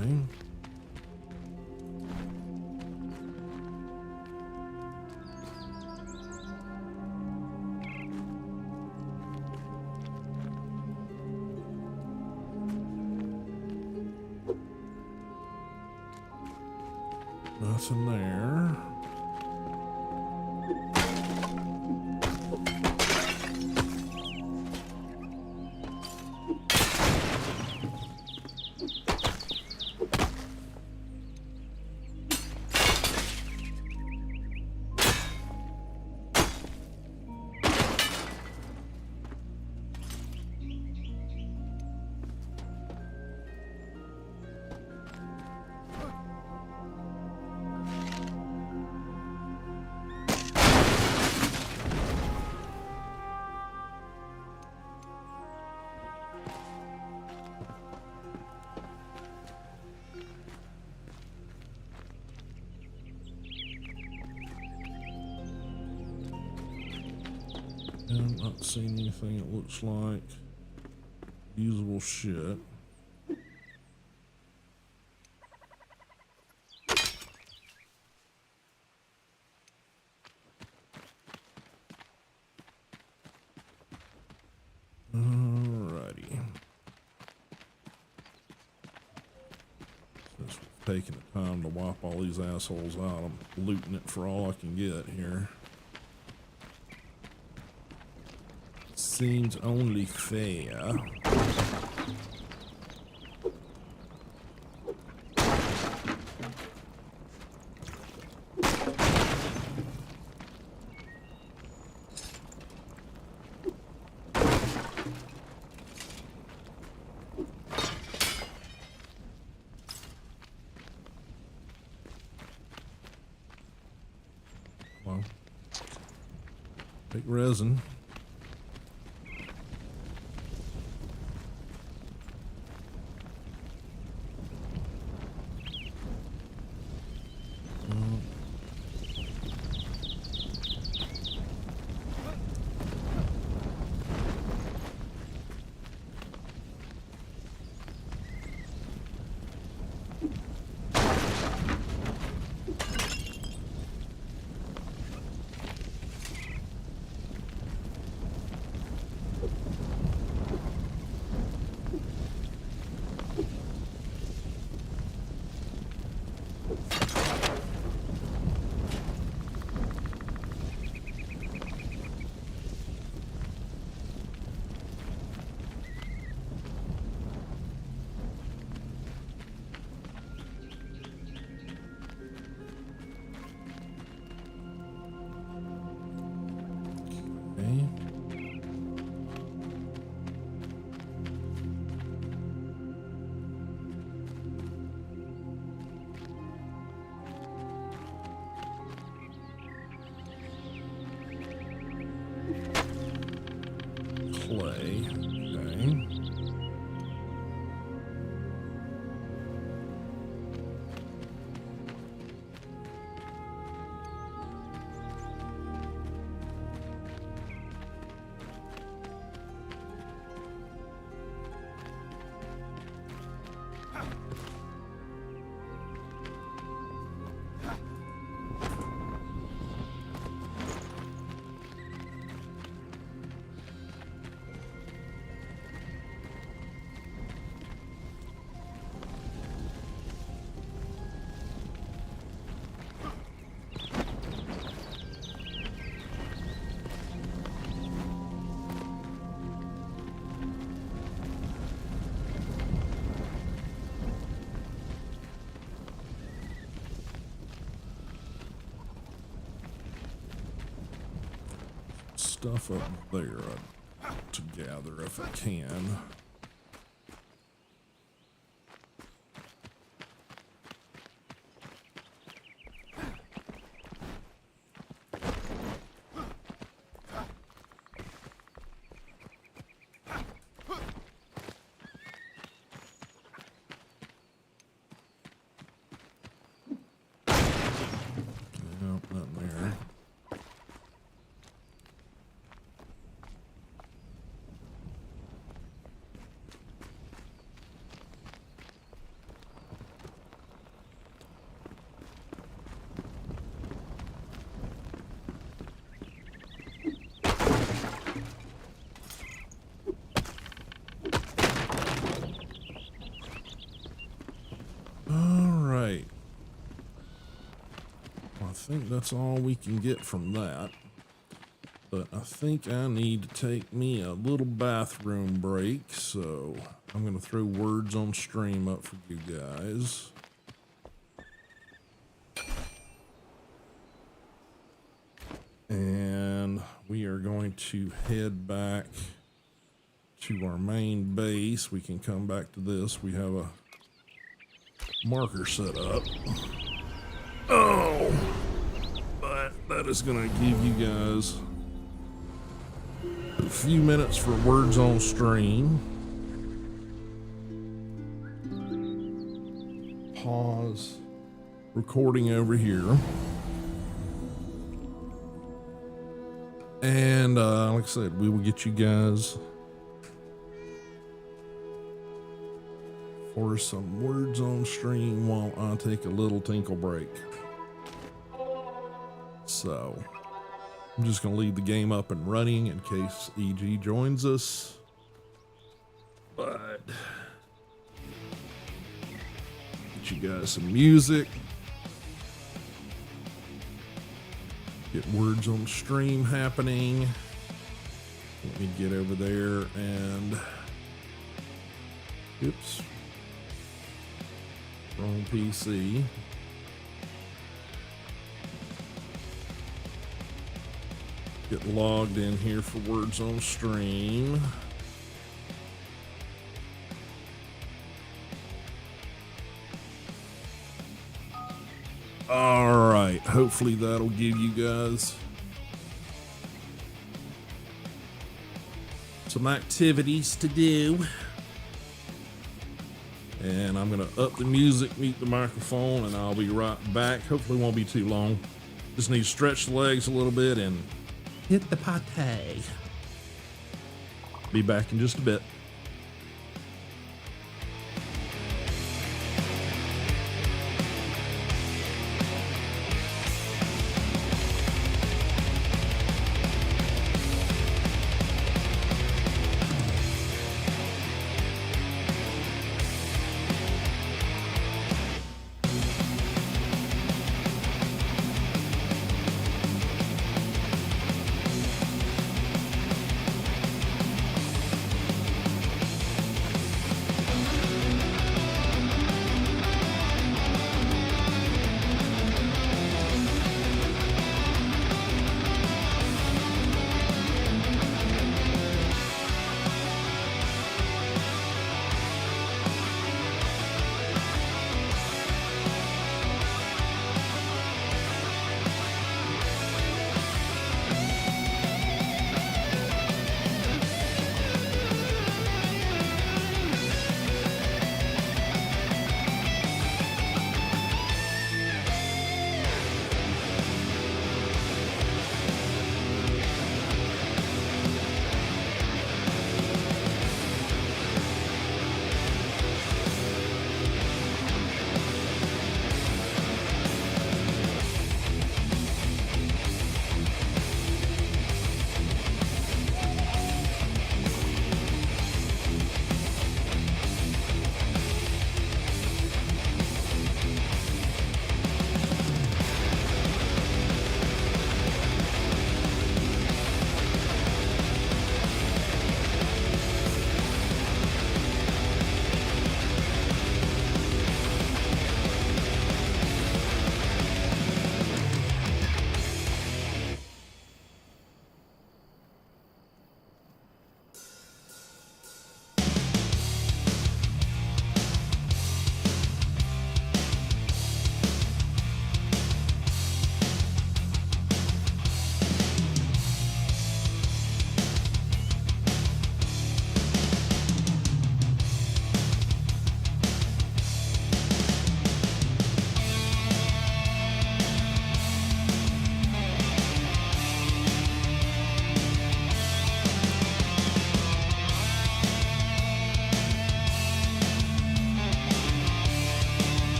Okay. Nothing there. I'm not seeing anything that looks like usable shit. Alrighty. Since we've taken the time to wipe all these assholes out, I'm looting it for all I can get here. Seems only fair. Well, take resin. Clay. Okay. Stuff up there to gather if I can. Nope, nothing there. think that's all we can get from that. But I think I need to take me a little bathroom break, so I'm going to throw words on stream up for you guys. And we are going to head back to our main base. We can come back to this. We have a marker set up. Oh, but that is going to give you guys a few minutes for words on stream. Pause recording over here. And like I said, we will get you guys for some words on stream while I take a little tinkle break. So I'm just going to leave the game up and running in case EG joins us. But get you guys some music. Get words on stream happening. Let me get over there and oops, wrong PC. Get logged in here for words on stream. All right, hopefully that'll give you guys some activities to do. And I'm gonna up the music, mute the microphone, and I'll be right back. Hopefully it won't be too long. Just need to stretch the legs a little bit and hit the pate. Be back in just a bit.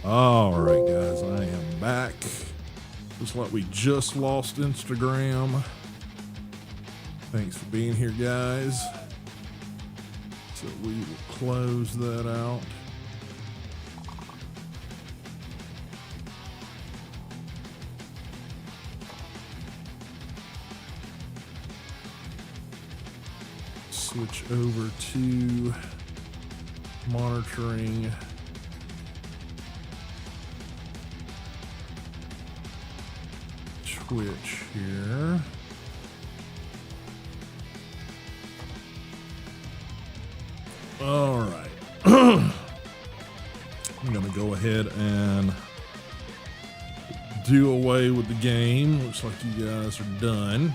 All right, guys, I am back. Looks like we just lost Instagram. Thanks for being here, guys. So we will close that out. Switch over to monitoring Twitch here. All right. I'm going to go ahead and do away with the game. Looks like you guys are done.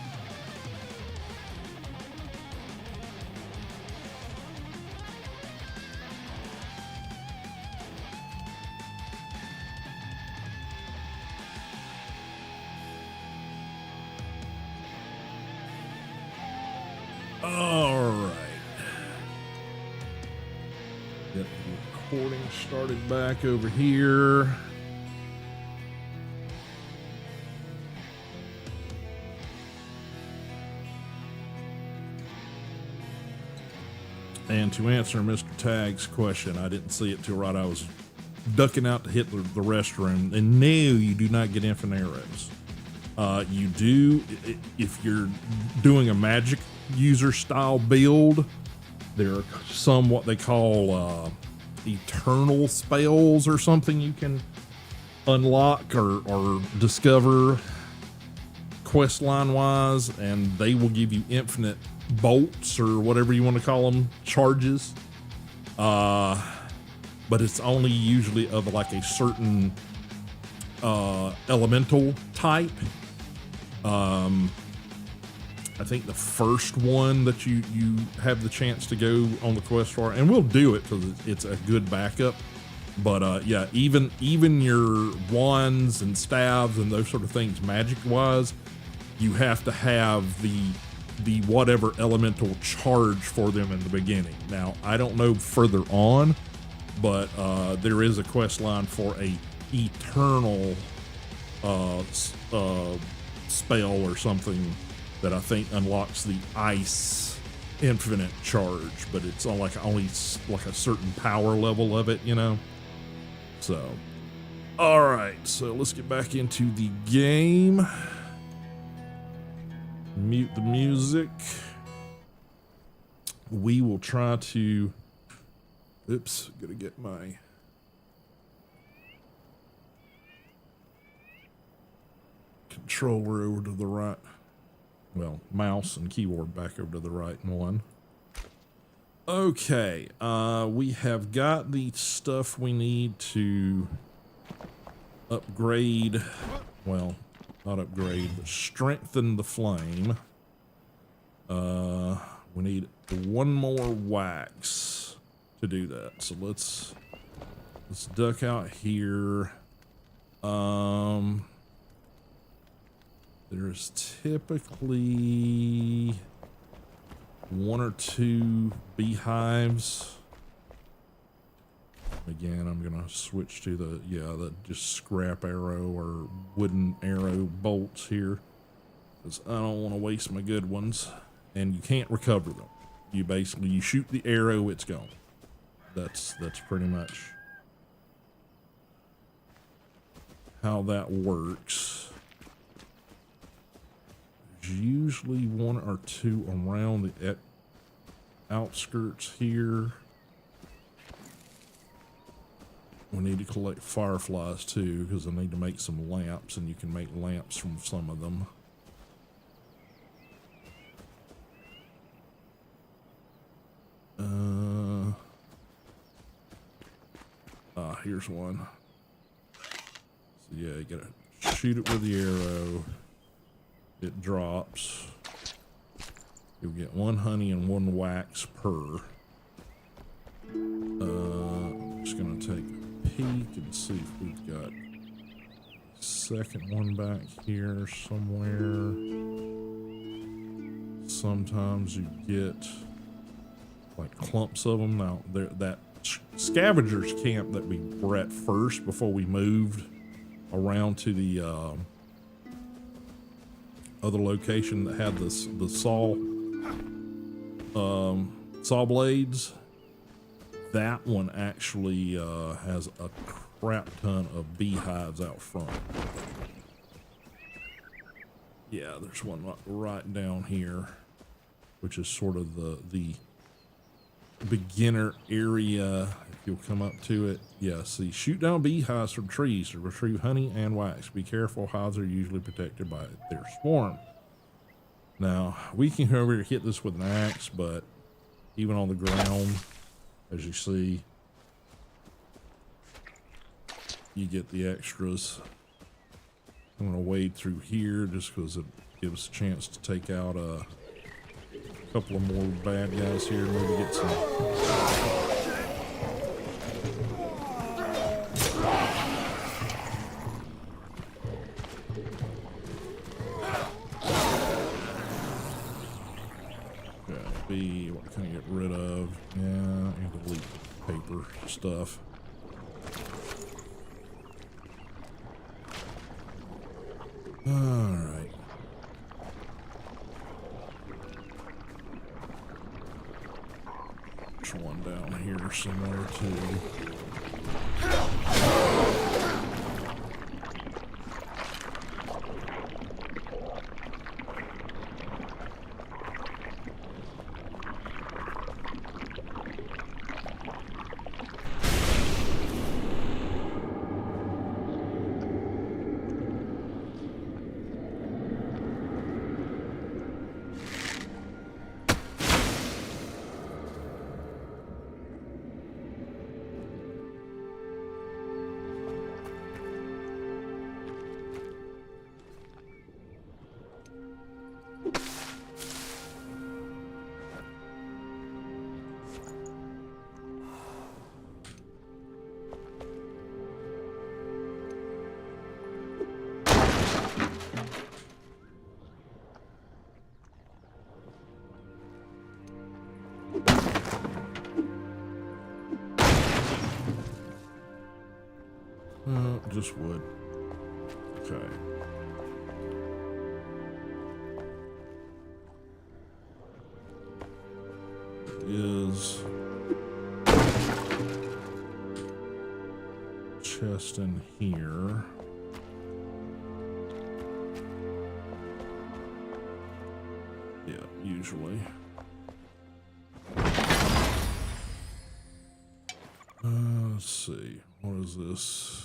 All right. Get the recording started back over here. And to answer Mr. Tag's question, I didn't see it till right. I was ducking out to hit the restroom. And no, you do not get infinite arrows. You do, if you're doing a magic user style build, there are some what they call eternal spells or something you can unlock or discover quest line wise, and they will give you infinite bolts or whatever you want to call them, charges. But it's only usually of like a certain elemental type. I think the first one that you have the chance to go on the quest for, and we'll do it because it's a good backup. But yeah, even your wands and staves and those sort of things, magic wise, you have to have the whatever elemental charge for them in the beginning. Now, I don't know further on, but there is a quest line for a eternal spell or something that I think unlocks the ice infinite charge, but it's on only like a certain power level of it, you know? So, all right, so let's get back into the game. Mute the music. We will try to, oops, gotta get my controller over to the right. Well, mouse and keyboard back over to the right one. Okay, we have got the stuff we need to upgrade, well, not upgrade, but strengthen the flame. We need one more wax to do that. So let's duck out here. There's typically 1 or 2 beehives. Again, I'm gonna switch to the just scrap arrow or wooden arrow bolts here, because I don't want to waste my good ones. And you can't recover them. You shoot the arrow, it's gone. That's pretty much how that works. There's usually 1 or 2 around the outskirts here. We need to collect fireflies too, because I need to make some lamps, and you can make lamps from some of them. Here's one. So yeah, you gotta shoot it with the arrow. It drops. You'll get 1 honey and 1 wax per. I'm just gonna take a peek and see if we've got a second one back here somewhere. Sometimes you get like clumps of them. Now that scavengers camp that we were at first before we moved around to the other location that had the saw blades. That one actually has a crap ton of beehives out front. Yeah, there's one right down here, which is sort of the beginner area. If you'll come up to it, yeah, see, shoot down beehives from trees to retrieve honey and wax. Be careful, hives are usually protected by their swarm. Now, we can go over here hit this with an axe, but even on the ground, as you see, you get the extras. I'm gonna wade through here just because it gives us a chance to take out a couple of more bad guys here. Maybe get some. B, what can I get rid of? Yeah, and delete paper stuff. Alright. There's one down here somewhere too. Just wood. Okay. Is chest in here. Yeah, usually. Let's see. What is this?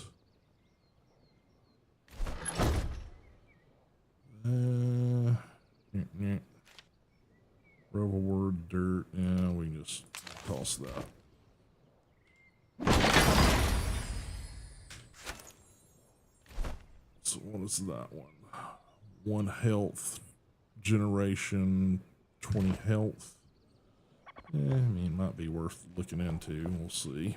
Rebel word, dirt. Yeah, we can just toss that. So what is that one? 1 health generation, 20 health. Yeah, I mean, it might be worth looking into. We'll see.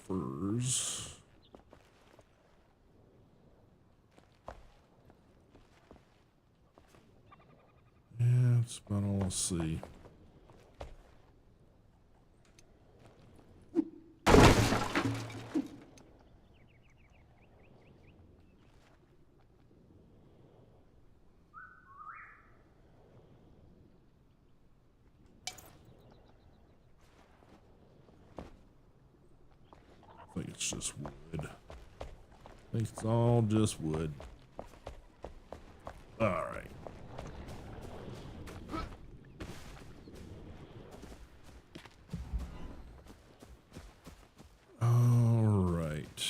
Furs. Yeah, that's about all I'll see. I think it's just wood. I think it's all just wood. All right. All right.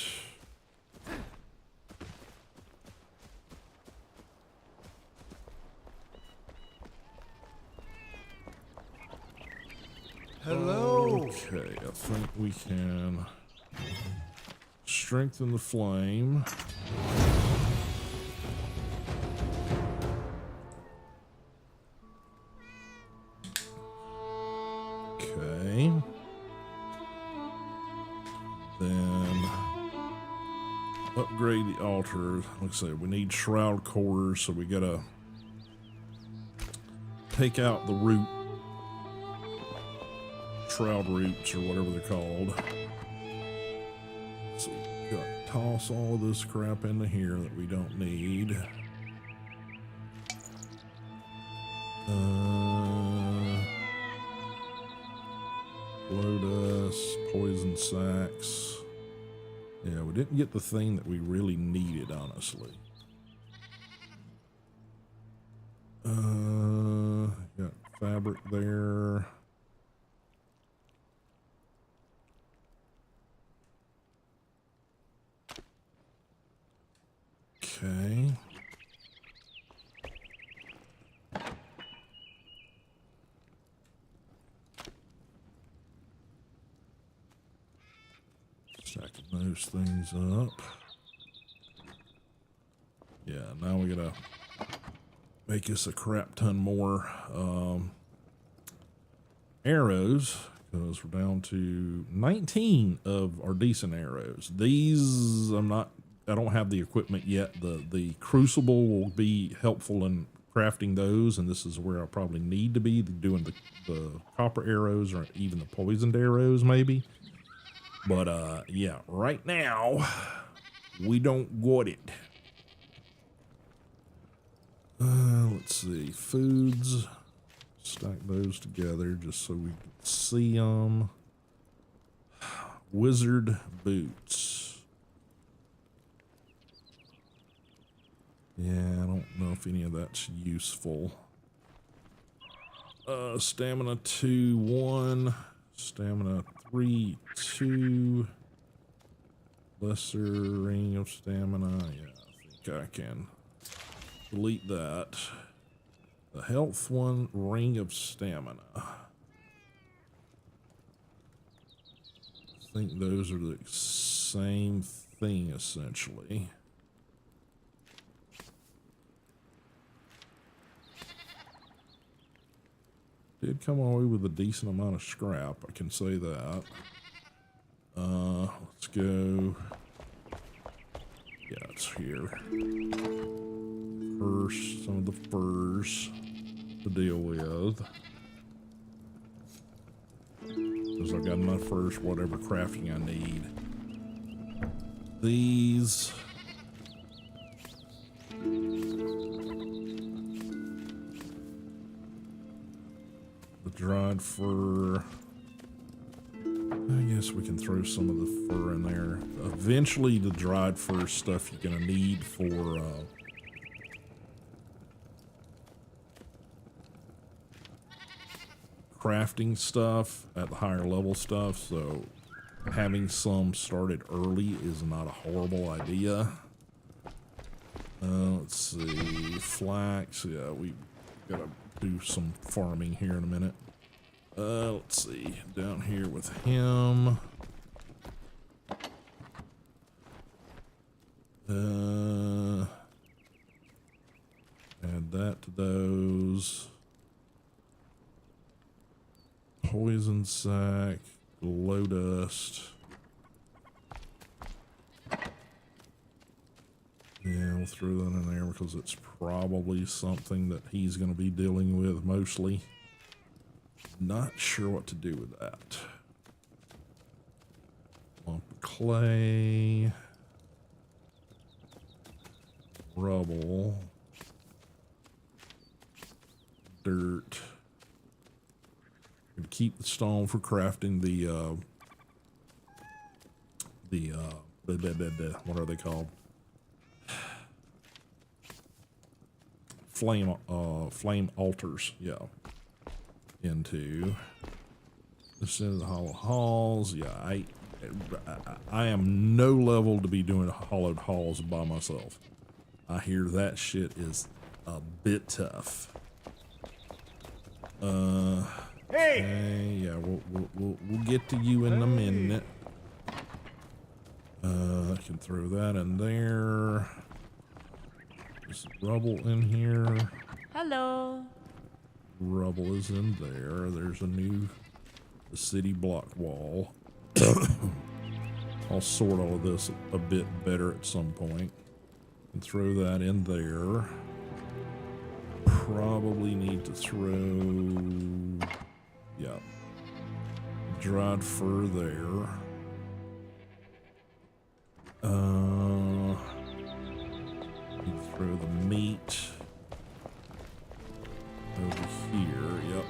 Hello. Okay, I think we can strengthen the flame. Okay. Okay. Then upgrade the altar. Let's see, we need shroud cores, so we gotta take out the root, shroud roots or whatever they're called. So we gotta toss all this crap into here that we don't need. Blow dust, poison sacks. Yeah, we didn't get the thing that we really needed, honestly. Got fabric there. Okay. Stacking those things up. Yeah, now we gotta make us a crap ton more arrows, because we're down to 19 of our decent arrows. These I don't have the equipment yet. The crucible will be helpful in crafting those, and this is where I probably need to be doing the copper arrows or even the poisoned arrows maybe. But yeah, right now we don't got it. Let's see, foods, stack those together just so we can see them. Wizard boots. Yeah, I don't know if any of that's useful. Stamina 2, 1. Stamina 3, 2. Lesser ring of stamina. Yeah, I think I can delete that. The health one, ring of stamina. I think those are the same thing essentially. Did come away with a decent amount of scrap, I can say that. Let's go. Yeah, it's here. First, some of the furs to deal with. Because I've got enough furs for whatever crafting I need. These. The dried fur. I guess we can throw some of the fur in there. Eventually, the dried fur stuff you're gonna need for crafting stuff at the higher level stuff. So having some started early is not a horrible idea. Let's see, flax. Yeah, we gotta do some farming here in a minute. Let's see, down here with him. Add that to those. Poison sack, glow dust. Yeah, we'll throw that in there because it's probably something that he's going to be dealing with mostly. Not sure what to do with that. Lump of clay. Rubble. Dirt. Gonna keep the stone for crafting what are they called? Flame altars, yeah. Into the hollow halls. Yeah, I am no level to be doing hollowed halls by myself. I hear that shit is a bit tough. Hey, yeah, we'll get to you in a minute. I can throw that in there. There's rubble in here. Hello. Rubble is in there. There's the city block wall. I'll sort all of this a bit better at some point and throw that in there. Probably need to throw, yeah, dried fur there. You throw the meat over here. Yep.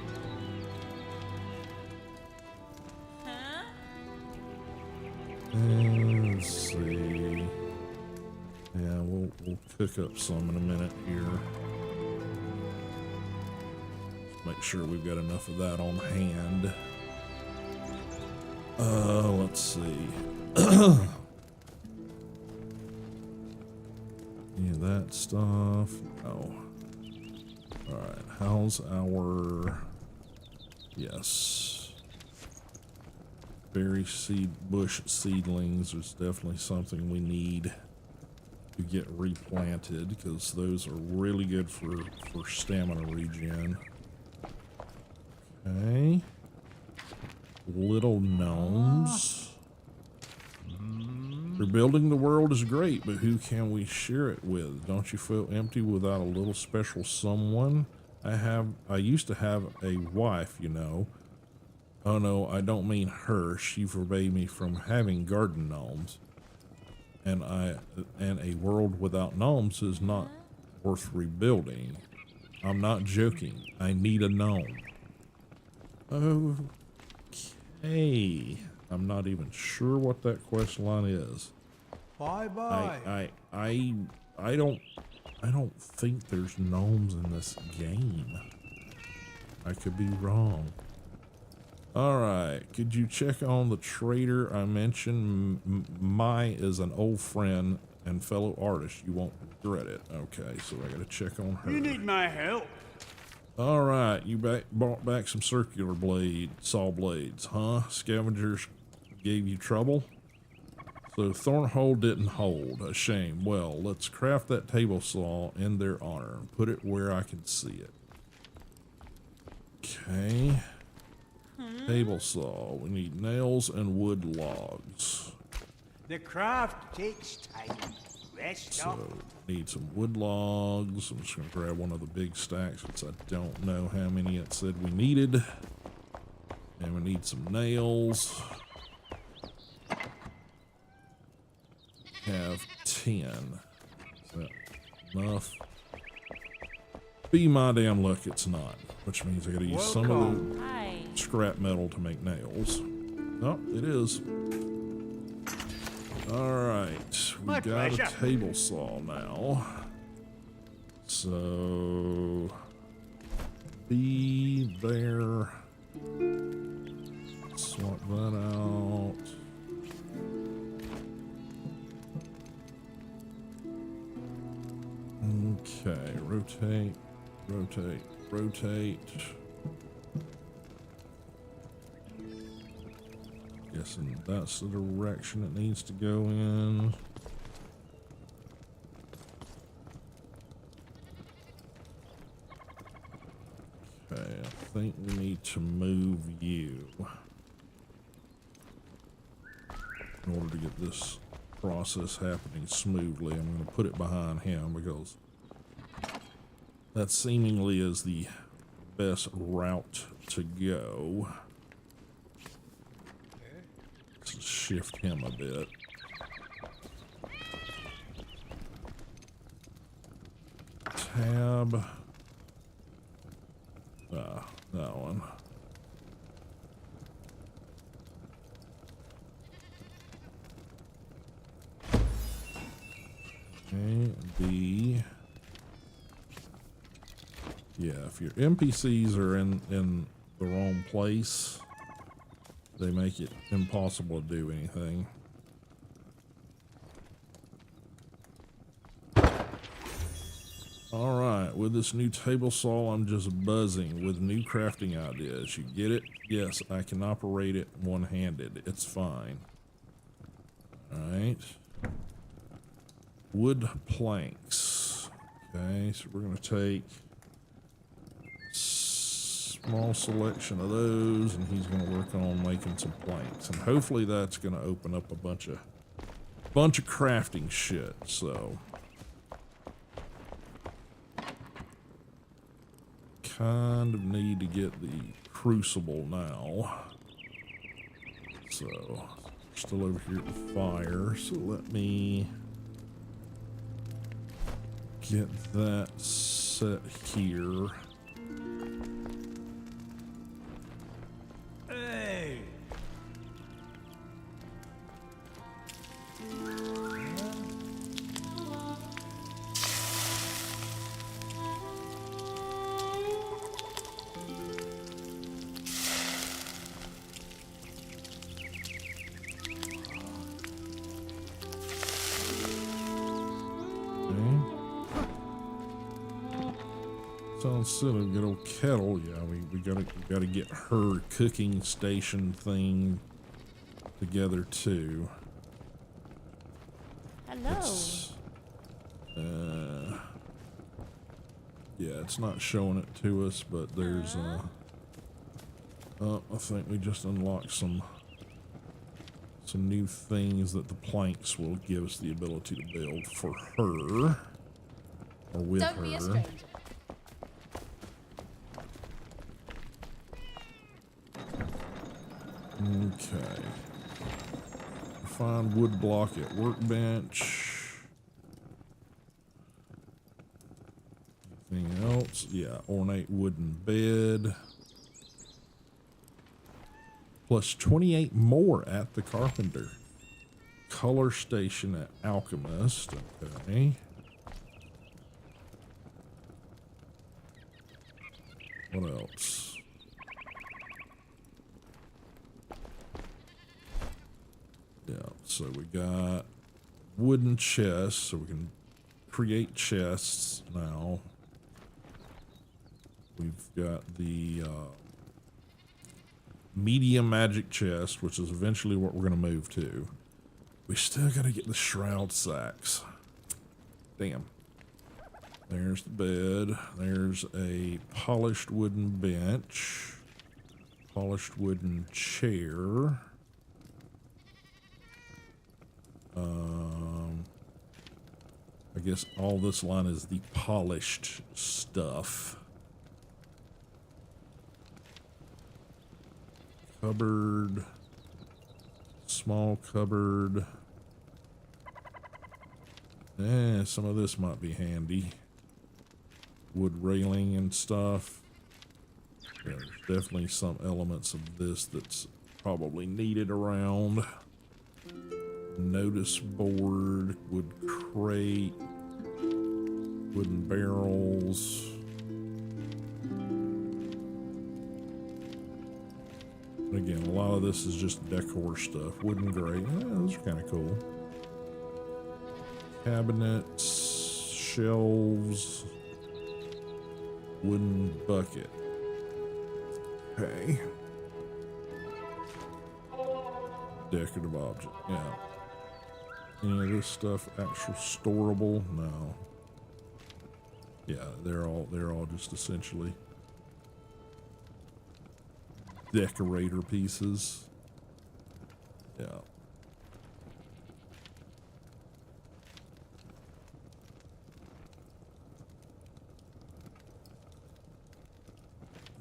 And let's see. Yeah, we'll cook up some in a minute here. Just make sure we've got enough of that on hand. Let's see. Yeah, that stuff. Oh. Alright, how's our... Yes. Berry seed, bush seedlings is definitely something we need to get replanted, because those are really good for stamina regen. Okay. Little gnomes. Rebuilding the world is great, but who can we share it with? Don't you feel empty without a little special someone? I used to have a wife, you know. Oh no, I don't mean her. She forbade me from having garden gnomes. And a world without gnomes is not worth rebuilding. I'm not joking. I need a gnome. Okay. I'm not even sure what that quest line is. Bye bye. I don't think there's gnomes in this game. I could be wrong. All right, could you check on the trader I mentioned? Mai is an old friend and fellow artist. You won't regret it. Okay, so I gotta check on her. You need my help. All right, you brought back some circular saw blades, huh? Scavengers gave you trouble? So Thornhole didn't hold. A shame. Well, let's craft that table saw in their honor and put it where I can see it. Okay. Table saw. We need nails and wood logs. The craft takes time. Rest up. So, need some wood logs. I'm just going to grab one of the big stacks since I don't know how many it said we needed. And we need some nails. Have 10. Is that enough? Be my damn luck, it's not. Which means I gotta use some of the scrap metal to make nails. Oh, it is. Alright, we got a table saw now. So, be there. Swap that out. Okay, rotate, rotate, rotate. Guessing that's the direction it needs to go in. Okay, I think we need to move you in order to get this process happening smoothly. I'm going to put it behind him because that seemingly is the best route to go. Let's shift him a bit. Tab. That one. Okay, B. Yeah, if your NPCs are in the wrong place, they make it impossible to do anything. Alright, with this new table saw, I'm just buzzing with new crafting ideas. You get it? Yes, I can operate it one-handed. It's fine. Alright. Wood planks. Okay, so we're going to take Small selection of those, and he's going to work on making some planks, and hopefully that's going to open up a bunch of crafting shit. So kind of need to get the crucible now. So still over here at the fire, so let me get that set here. Hey! Sounds silly, good old kettle. Yeah, we gotta get her cooking station thing together too. Hello. Yeah, it's not showing it to us, but there's oh, I think we just unlocked some new things that the planks will give us the ability to build for her or with Don't be a her. stranger. Okay. Find wood block at workbench. Anything else? Yeah, ornate wooden bed. Plus 28 more at the carpenter. Color station at alchemist. Okay. What else? Yeah, so we got wooden chests, so we can create chests now. We've got the medium magic chest, which is eventually what we're going to move to. We still got to get the shroud sacks. Damn. There's the bed. There's a polished wooden bench. Polished wooden chair. I guess all this line is the polished stuff. Cupboard. Small cupboard. Some of this might be handy. Wood railing and stuff. Yeah, there's definitely some elements of this that's probably needed around. Notice board, wood crate, wooden barrels. And again, a lot of this is just decor stuff. Wooden grate, those are kind of cool. Cabinets, shelves, wooden bucket. Okay. Decorative object, yeah. Any of this stuff actual storable? No. Yeah, they're all just essentially decorator pieces. Yeah.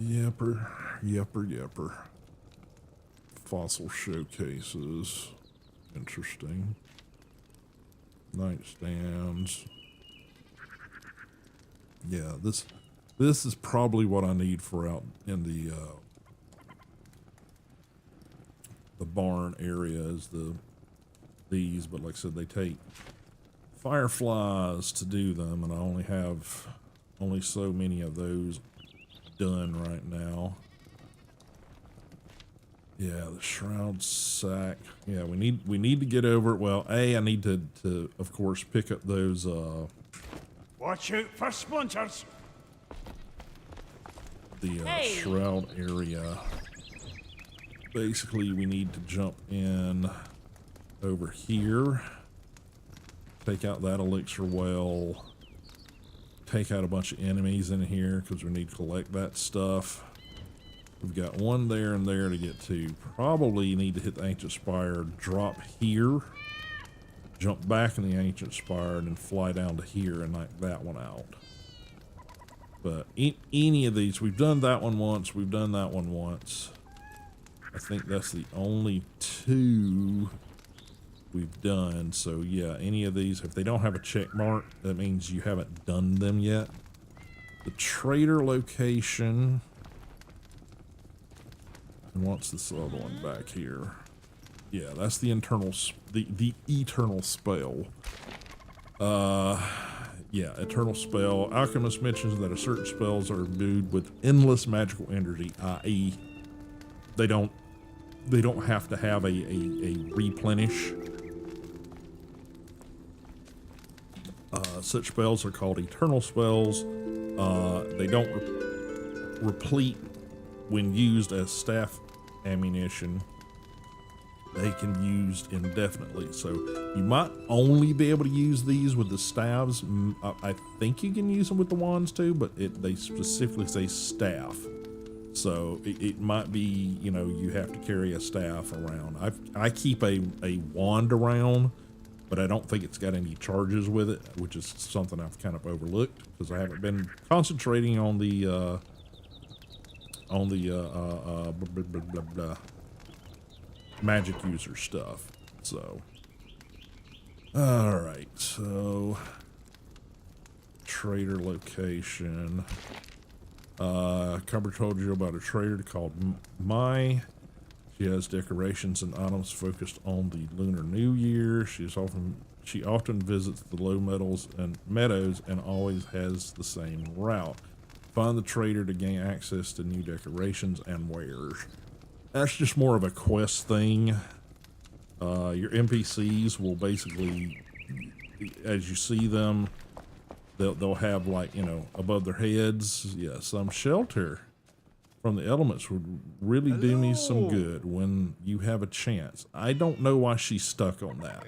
Yepper. Fossil showcases. Interesting. Nightstands. Yeah, this is probably what I need for out in the barn area is these, but like I said, they take fireflies to do them, and I only have so many of those done right now. Yeah, the shroud sack. Yeah, we need to get over it. Well, I need to of course pick up those Watch out for splinters. the Hey. shroud area. Basically, we need to jump in over here, take out that elixir well, take out a bunch of enemies in here because we need to collect that stuff. We've got one there and there to get to. Probably need to hit the Ancient Spire, drop here, jump back in the Ancient Spire, and then fly down to here and knock that one out. But any of these, we've done that one once, we've done that one once. I think that's the only two we've done. So yeah, any of these, if they don't have a check mark, that means you haven't done them yet. The trader location. And what's this other one back here? Yeah, that's the internal, the eternal spell. Yeah, eternal spell. Alchemist mentions that a certain spells are imbued with endless magical energy, i.e., they don't have to have a replenish. Such spells are called eternal spells. They don't replete when used as staff ammunition. They can be used indefinitely. So you might only be able to use these with the staves. I think you can use them with the wands too, but they specifically say staff. So it might be, you know, you have to carry a staff around. I keep a wand around, but I don't think it's got any charges with it, which is something I've kind of overlooked because I haven't been concentrating on the magic user stuff. So, all right. So, trader location. Cumber told you about a trader called Mai. She has decorations and items focused on the Lunar New Year. She often visits the low meadows and always has the same route. Find the trader to gain access to new decorations and wares. That's just more of a quest thing. Your NPCs will basically, as you see them, they'll have, like, you know, above their heads, yeah, some shelter from the elements would really do me some good when you have a chance. I don't know why she's stuck on that.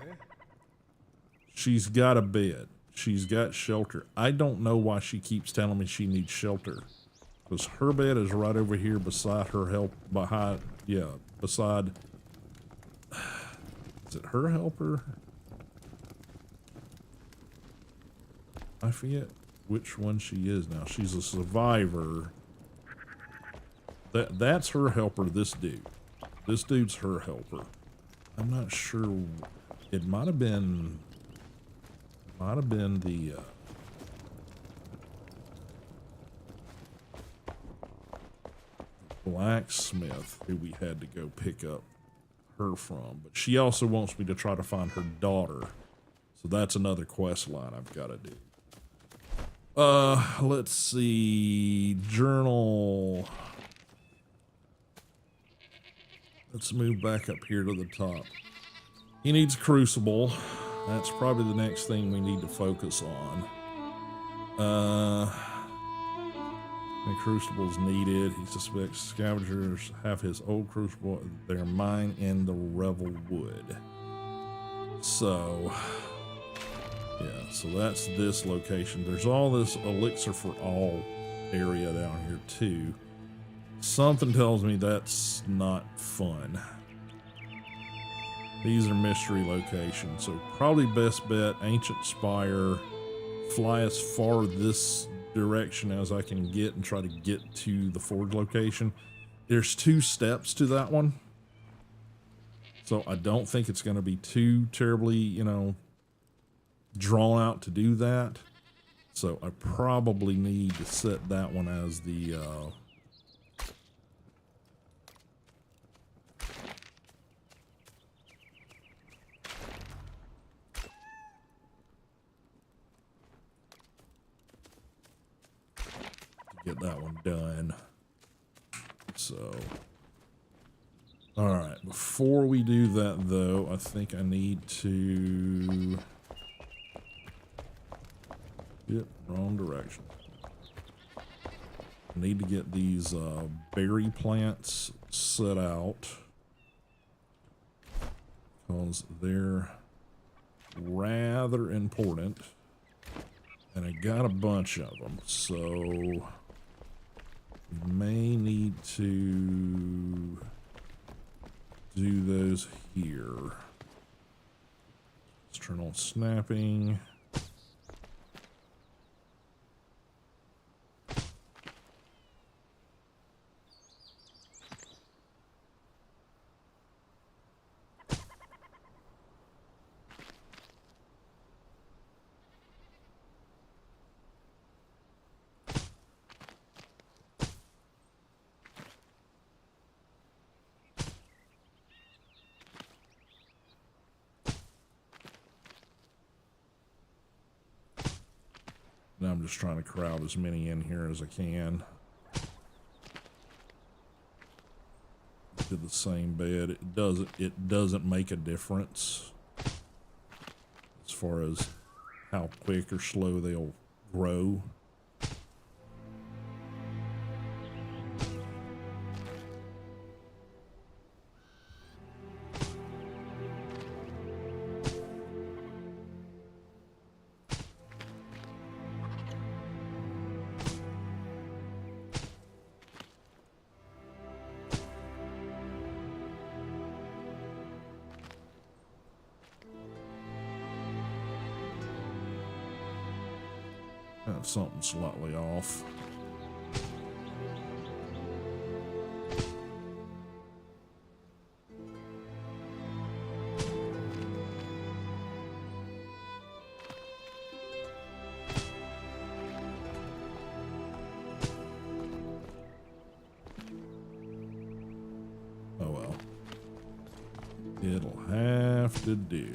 She's got a bed. She's got shelter. I don't know why she keeps telling me she needs shelter. Because her bed is right over here beside her beside, is it her helper? I forget which one she is now. She's a survivor. That's her helper, this dude. This dude's her helper. I'm not sure. It might have been the blacksmith who we had to go pick up her from, but she also wants me to try to find her daughter, so that's another quest line I've got to do. Let's see, journal. Let's move back up here to the top. He needs a crucible. That's probably the next thing we need to focus on. The crucible's needed. He suspects scavengers have his old crucible. They're mine in the Revel Wood. So, yeah, so that's this location. There's all this elixir for all area down here too. Something tells me that's not fun. These are mystery locations, so probably best bet Ancient Spire, fly as far this direction as I can get and try to get to the forge location. There's 2 steps to that one, so I don't think it's going to be too terribly, you know, drawn out to do that. So I probably need to set that one as the get that one done. So, all right, before we do that though, I think I need to, yep, wrong direction. I need to get these berry plants set out because they're rather important, and I got a bunch of them, so we may need to do those here. Let's turn on snapping. Now I'm just trying to crowd as many in here as I can to the same bed. It doesn't make a difference as far as how quick or slow they'll grow. That's something slightly off. Oh well. It'll have to do.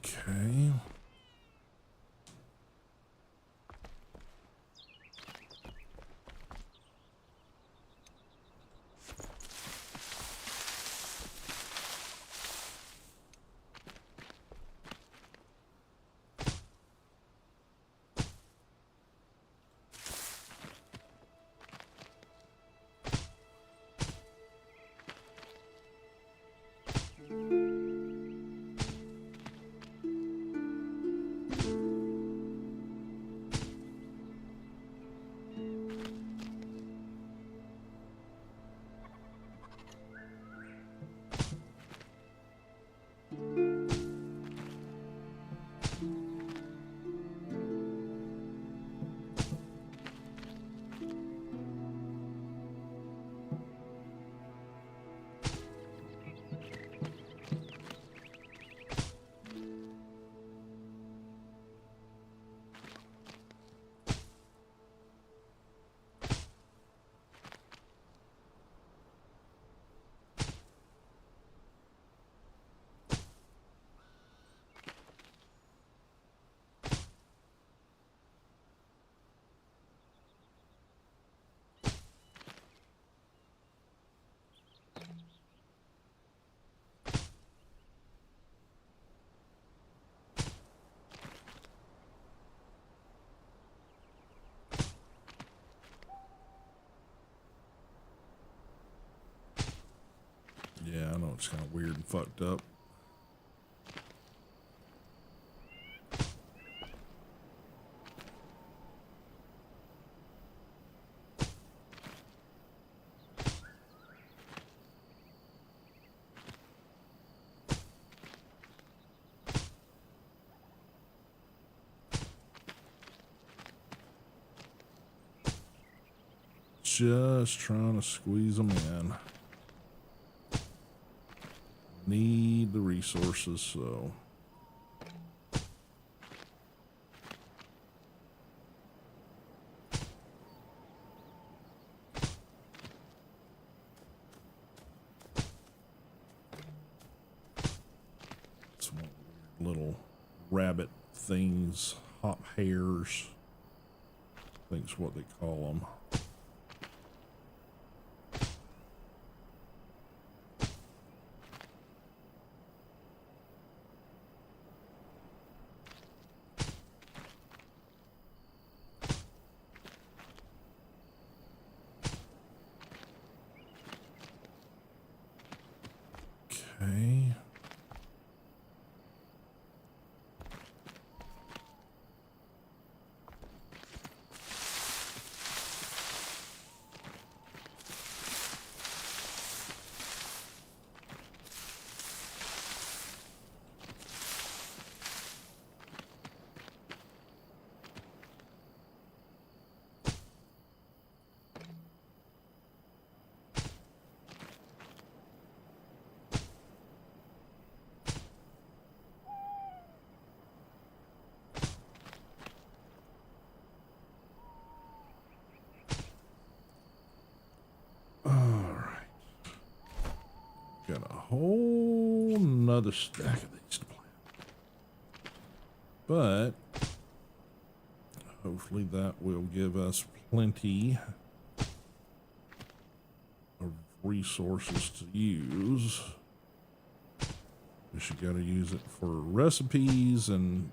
Okay. Yeah, I know it's kind of weird and fucked up. just trying to squeeze them in. Need the resources, so. It's one little rabbit things, hop hairs. I think is what they call them. Okay. Got a whole nother stack of these to plant. But hopefully that will give us plenty of resources to use. We should gotta use it for recipes and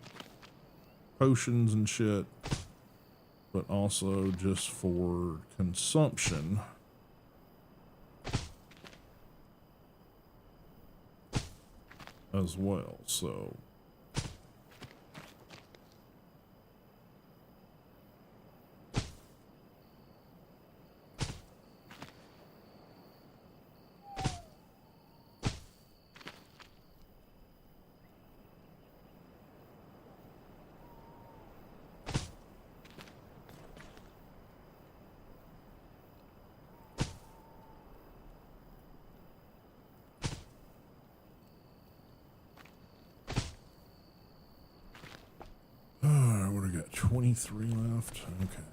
potions and shit, but also just for consumption. As well, so what do I got? 23 left. Okay.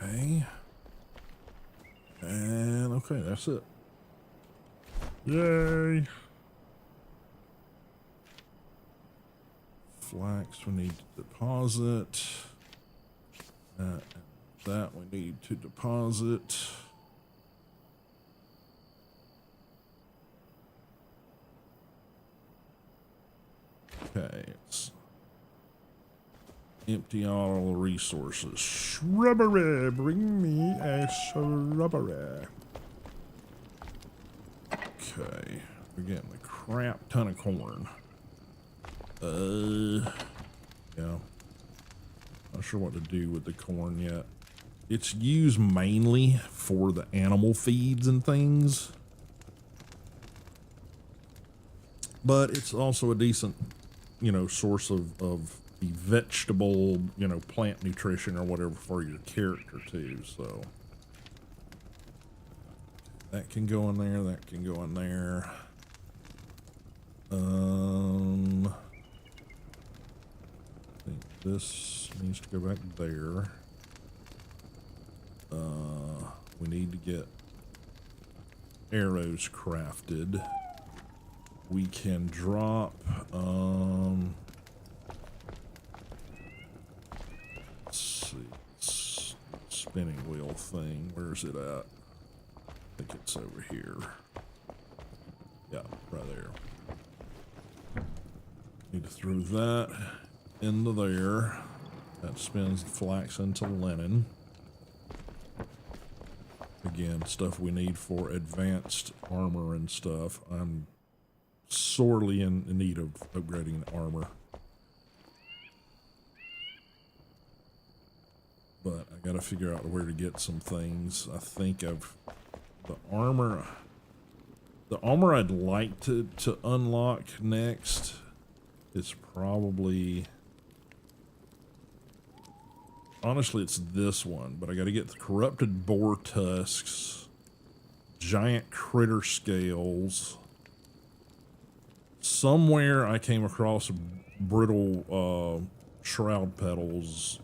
Okay. And okay, that's it. Yay. Flax we need to deposit. That we need to deposit. Okay, it's Empty all resources. Shrubbery, bring me a shrubbery. Okay, we're getting a crap ton of corn. Yeah. Not sure what to do with the corn yet. It's used mainly for the animal feeds and things. But it's also a decent, you know, source of the vegetable, you know, plant nutrition or whatever for your character too, so. That can go in there, that can go in there. I think this needs to go back there. We need to get arrows crafted. We can drop, let's see, spinning wheel thing. Where's it at? I think it's over here. Yeah, right there. Need to throw that into there. That spins the flax into linen. Again, stuff we need for advanced armor and stuff. I'm sorely in need of upgrading armor. But I gotta figure out where to get some things. I think I've... The armor I'd like to unlock next is probably... Honestly, it's this one, but I gotta get the corrupted boar tusks, giant critter scales. Somewhere I came across brittle shroud petals,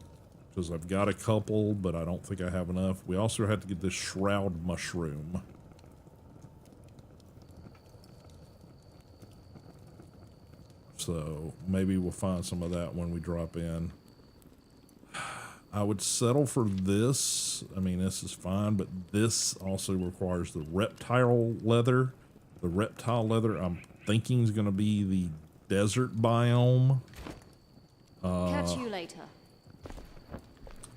because I've got a couple, but I don't think I have enough. We also had to get this shroud mushroom. So maybe we'll find some of that when we drop in. I would settle for this. I mean, this is fine, but this also requires the reptile leather. The reptile leather, I'm thinking, is going to be the desert biome. Catch you later.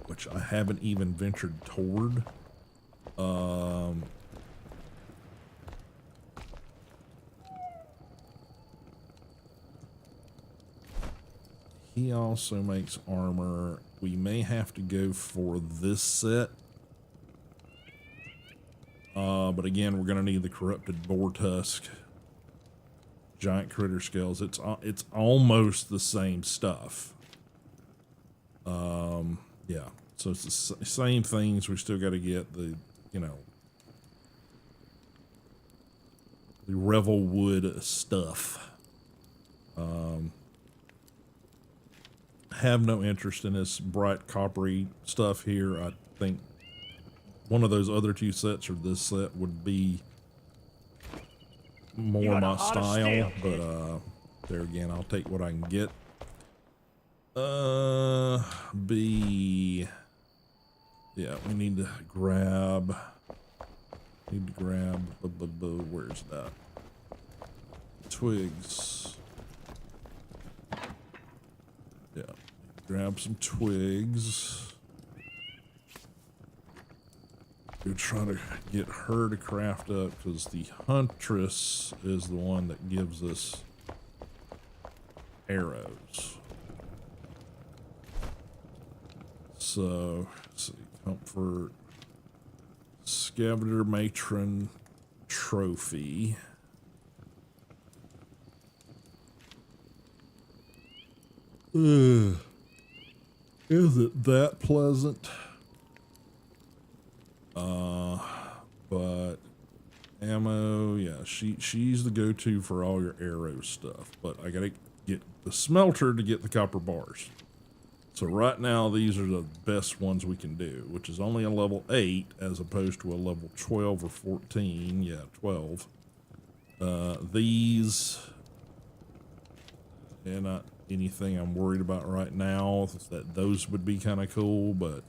Which I haven't even ventured toward. He also makes armor. We may have to go for this set. But again, we're going to need the corrupted boar tusk, giant critter scales. It's almost the same stuff. Yeah. So it's the same things. We still got to get the, you know, the revel wood stuff. Have no interest in this bright coppery stuff here. I think one of those other two sets or this set would be more my style, but there again, I'll take what I can get. Yeah, we need to grab, where's that? Twigs. Yeah, grab some twigs. We're trying to get her to craft up because the huntress is the one that gives us arrows. So, let's see, comfort, scavenger matron trophy. Is it that pleasant? But ammo, yeah, she's the go-to for all your arrow stuff. But I gotta get the smelter to get the copper bars. So right now, these are the best ones we can do, which is only a level 8 as opposed to a level 12 or 14. Yeah, 12. These, they're not anything I'm worried about right now. That those would be kind of cool, but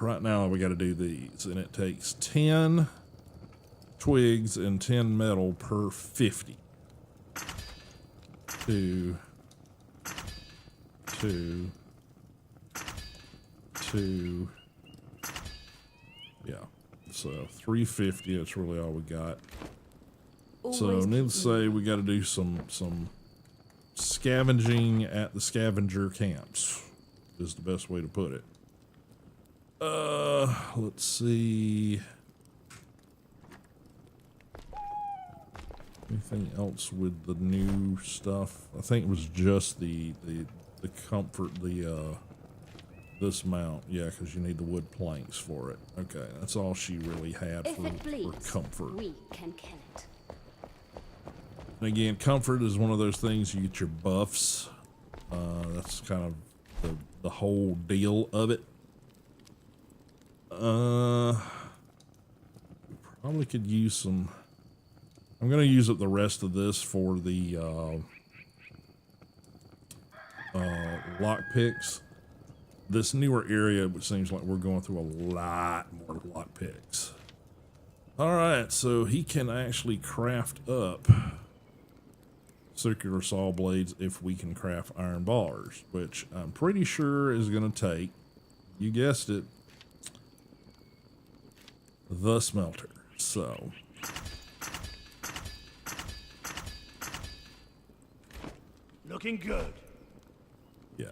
right now we got to do these, and it takes 10 twigs and 10 metal per 50. 2, 2. Yeah. So 350, that's really all we got. So needless to say, we got to do some scavenging at the scavenger camps is the best way to put it. Let's see. Anything else with the new stuff? I think it was just the comfort, this mount. Yeah, because you need the wood planks for it. Okay, that's all she really had for comfort. We can kill it. And again, comfort is one of those things you get your buffs. That's kind of the whole deal of it. Probably could use some. I'm gonna use up the rest of this for the lock picks. This newer area, it seems like we're going through a lot more lock picks. All right, so he can actually craft up circular saw blades if we can craft iron bars, which I'm pretty sure is going to take, you guessed it, the smelter. So Looking good. yeah,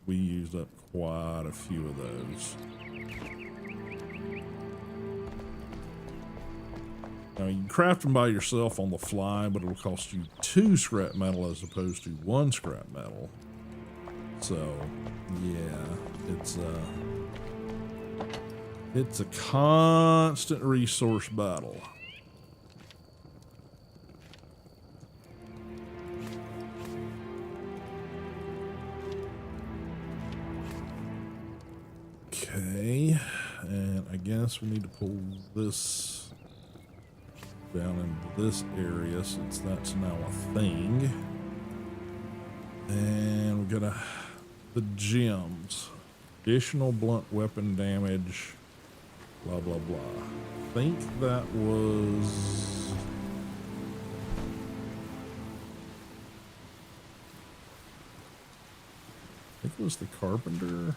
we used up quite a few of those. Now you can craft them by yourself on the fly, but it'll cost you 2 scrap metal as opposed to 1 scrap metal. So yeah, it's a constant resource battle. Okay, and I guess we need to pull this down into this area since that's now a thing. And we got the gems. Additional blunt weapon damage, blah, blah, blah. I think that was... I think it was the carpenter.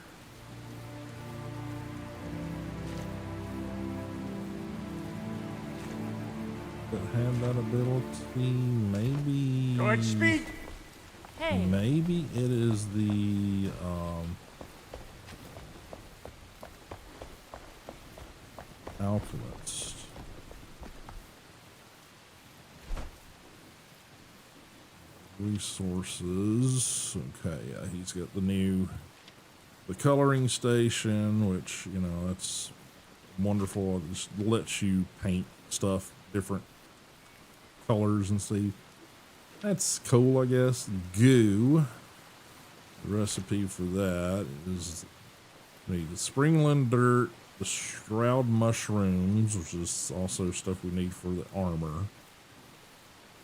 That had that ability, maybe. Go ahead, speak. Hey. Maybe it is the alchemist. Resources. Okay, yeah, he's got the coloring station, which, you know, that's wonderful. It just lets you paint stuff different colors and see. That's cool, I guess. Goo. The recipe for that is the springland dirt, the shroud mushrooms, which is also stuff we need for the armor,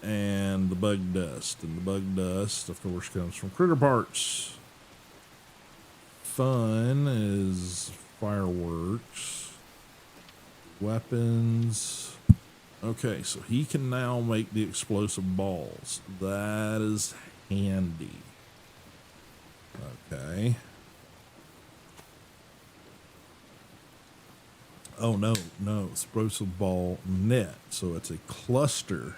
and the bug dust. And the bug dust, of course, comes from critter parts. Fun is fireworks. Weapons. Okay, so he can now make the explosive balls. That is handy. Okay. Oh, no, explosive ball net. So it's a cluster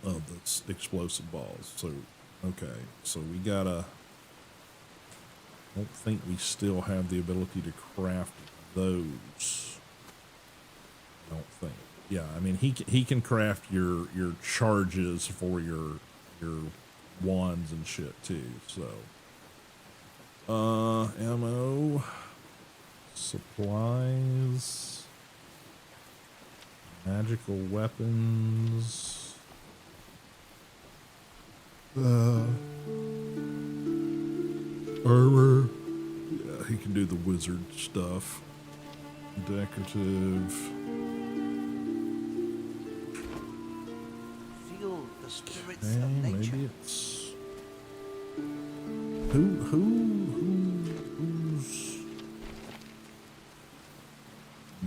of the explosive balls. So, okay, so we gotta... I don't think we still have the ability to craft those. I don't think. Yeah, I mean he can craft your charges for your wands and shit too. So ammo, supplies, magical weapons, armor. Yeah, he can do the wizard stuff. Decorative. Feel the spirits of nature. Maybe it's who's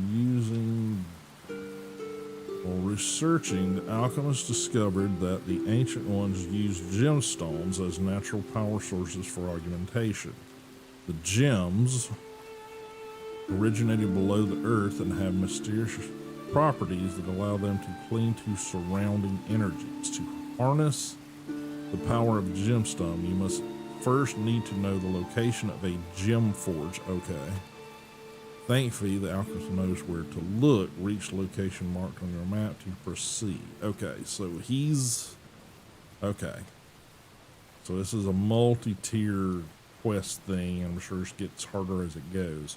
using or researching. The alchemists discovered that the ancient ones used gemstones as natural power sources for augmentation. The gems originated below the earth and have mysterious properties that allow them to cling to surrounding energies. To harness the power of the gemstone, you must first need to know the location of a gem forge. Okay. Thankfully, the alchemist knows where to look. Reach the location marked on your map to proceed. Okay, so he's... Okay. So this is a multi-tier quest thing. I'm sure it gets harder as it goes.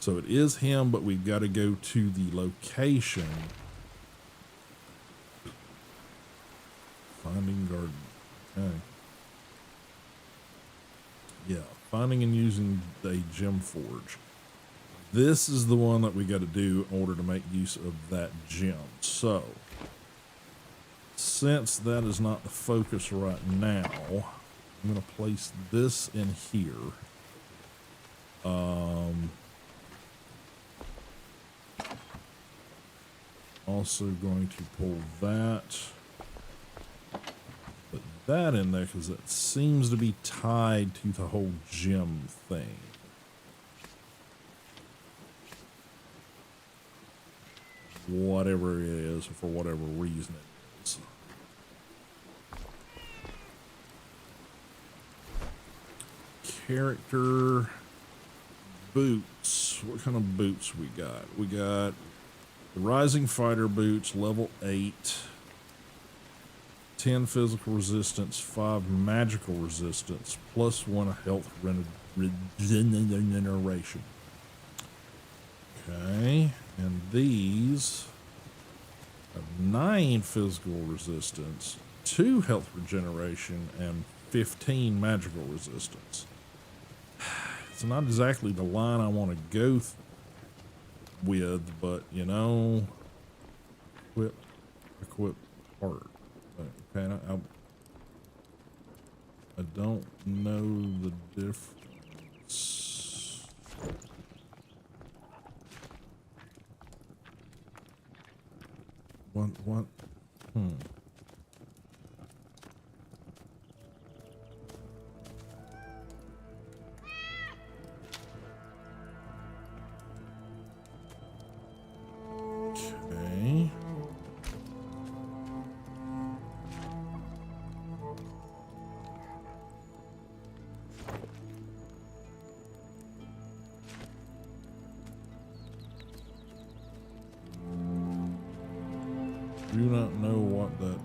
So it is him, but we've got to go to the location. Finding garden. Okay. Yeah, finding and using a gem forge. This is the one that we got to do in order to make use of that gem. So, since that is not the focus right now, I'm going to place this in here. Also going to pull that. Put that in there because it seems to be tied to the whole gem thing. Whatever it is, for whatever reason it is. Character boots. What kind of boots we got? We got the Rising Fighter boots, level 8. 10 physical resistance, 5 magical resistance, plus 1 health regeneration. Okay, and these have 9 physical resistance, 2 health regeneration, and 15 magical resistance. It's not exactly the line I want to go with, but you know, equip heart. Okay, I don't know the difference. What? Okay. Do not know what that is.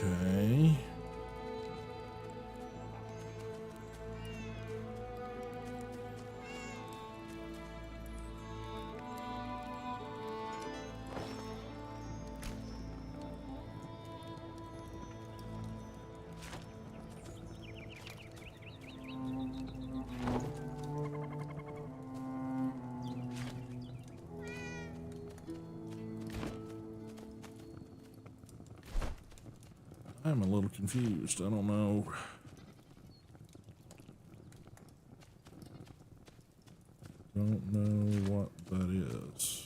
Okay. I'm a little confused. I don't know. Don't know what that is.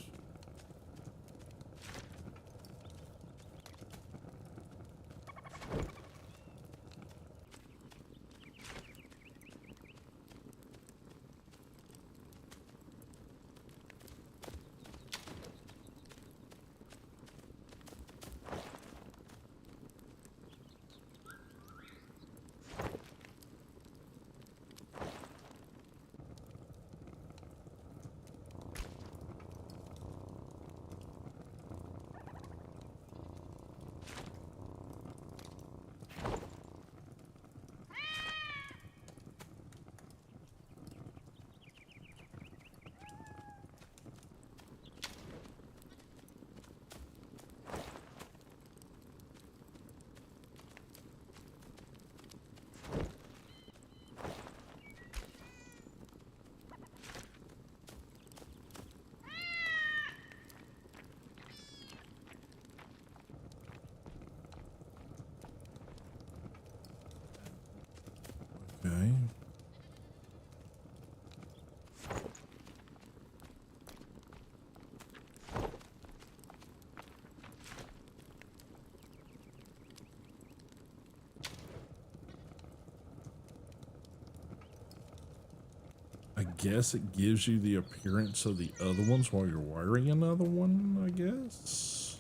guess it gives you the appearance of the other ones while you're wiring another one, I guess.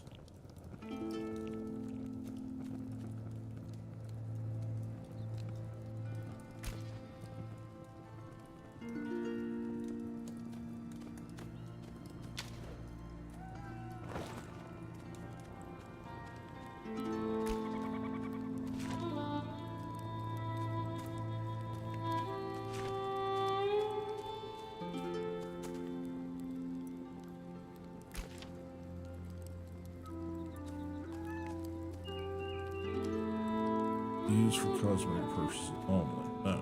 Used for cosmetic purposes only. No.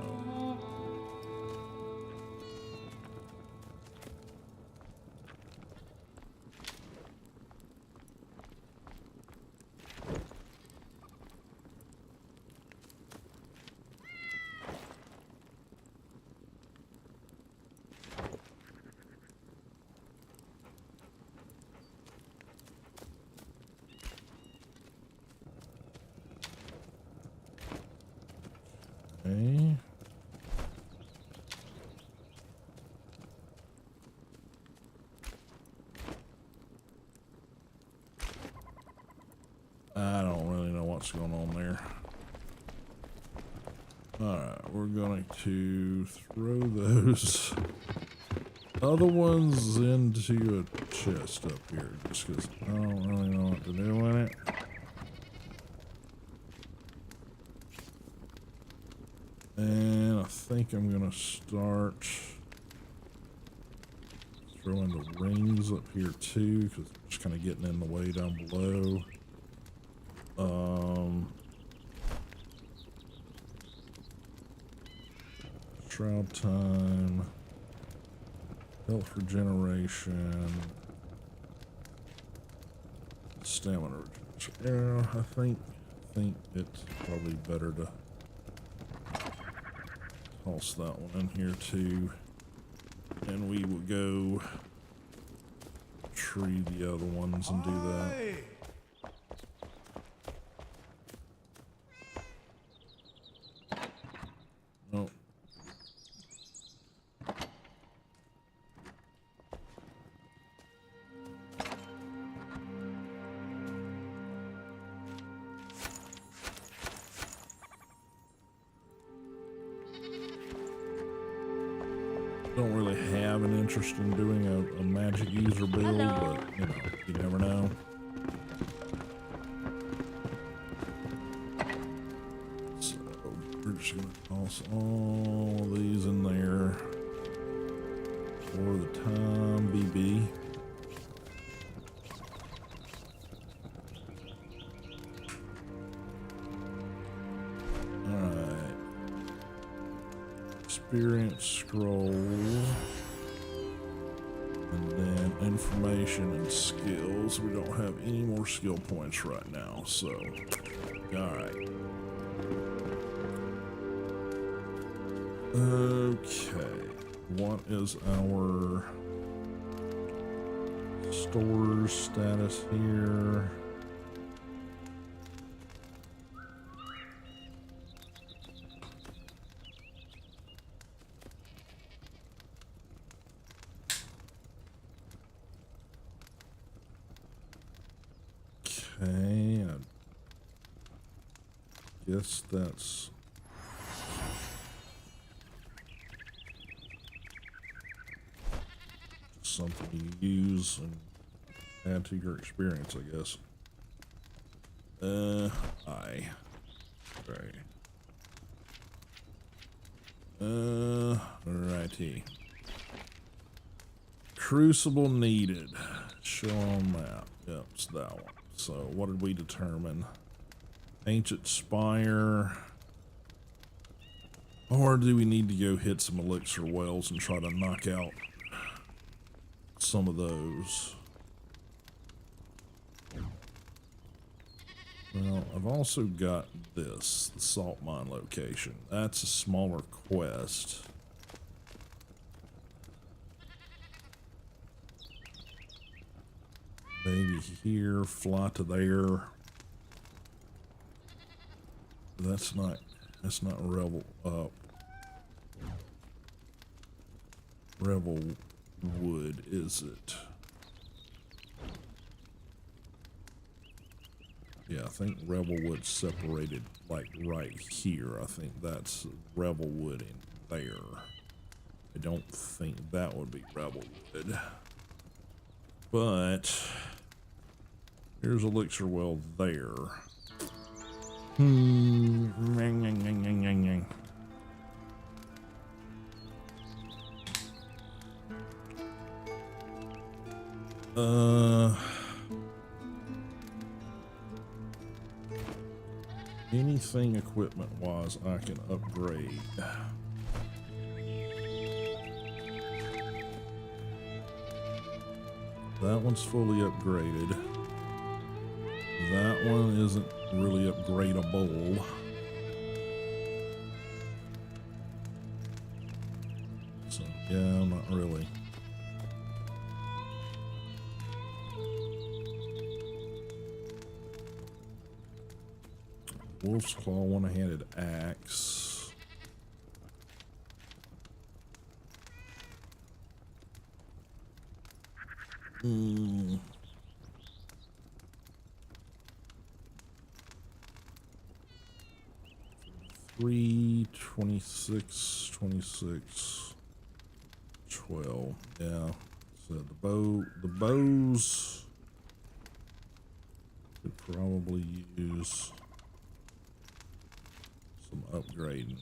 Okay. I don't really know what's going on there. Alright, we're going to throw those other ones into a chest up here just because I don't really know what to do with it. And I think I'm gonna start throwing the rings up here too, because it's just kind of getting in the way down below. Shroud time, health regeneration, stamina regeneration. Yeah, I think it's probably better to toss that one in here too, and we will go tree the other ones and do that. Oh. Don't really have an interest in doing a magic user build, but you know, you never know. So we're just gonna toss all these in there for the time BB. Experience scroll, and then information and skills. We don't have any more skill points right now, so all right. Okay, what is our stores status here? Okay, I guess that's something you use and add to your experience, I guess. Righty. Crucible needed. Show on map. Yep, it's that one. So what did we determine? Ancient Spire. Or do we need to go hit some elixir wells and try to knock out some of those? Well, I've also got this, the salt mine location. That's a smaller quest. Maybe here, fly to there. That's not level up. Revel wood is it? Yeah, I think Revel wood separated like right here. I think that's Revel wood in there. I don't think that would be Revel wood. But here's Elixir Well there. Anything equipment wise I can upgrade. That one's fully upgraded. That one isn't really upgradable. So, yeah, not really. Wolf's Claw, one-handed axe. Three, 26, 26, 12. Yeah. So the bows could probably use some upgrading.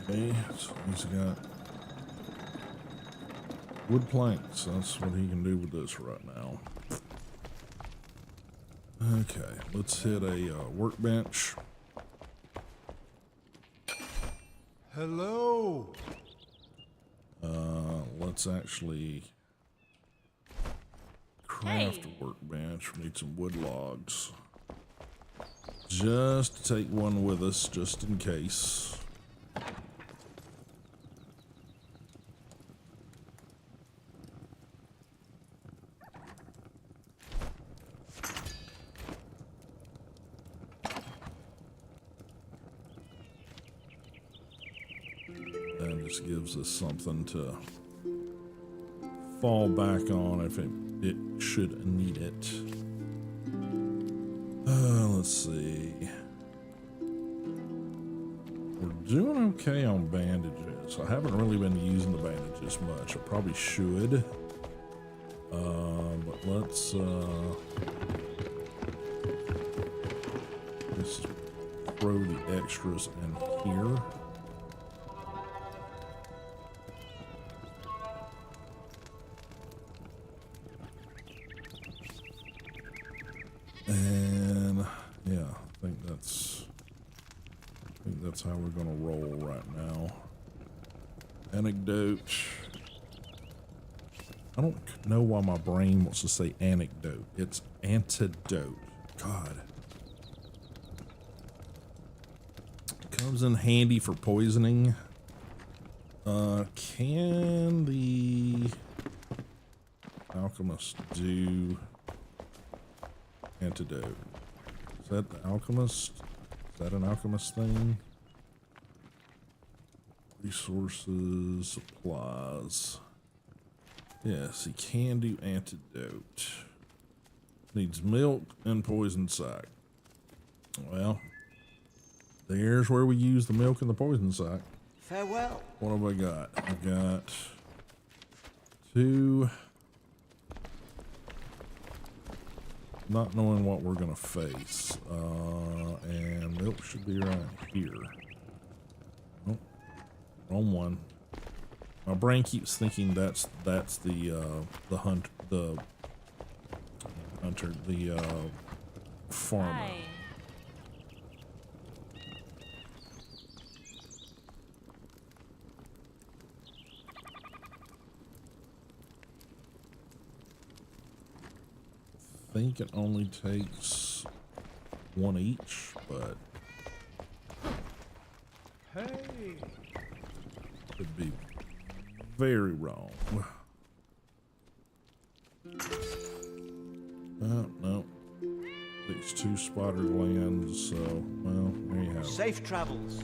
Okay, so he's got wood planks. That's what he can do with this right now. Okay, let's hit a workbench. Hello. Let's actually craft a workbench. We need some wood logs. Just to take one with us, just in case. That just gives us something to fall back on if it should need it. Let's see. We're doing okay on bandages. I haven't really been using the bandages much. I probably should. But let's just throw the extras in here. And yeah, I think that's how we're gonna roll right now. Anecdote. I don't know why my brain wants to say anecdote. It's antidote. God. Comes in handy for poisoning. Can the alchemist do antidote? Is that the alchemist? Is that an alchemist thing? Resources, supplies. Yes, he can do antidote. Needs milk and poison sac. Well, there's where we use the milk and the poison sac. Farewell. What have I got? I've got 2. Not knowing what we're gonna face. And milk should be right here. Oh, wrong one. My brain keeps thinking that's the Hunter, the farmer. Hi. I think it only takes one each, but Hey. could be very wrong. Oh, no. These 2 spotter lands, so, well, there you have it. Safe travels.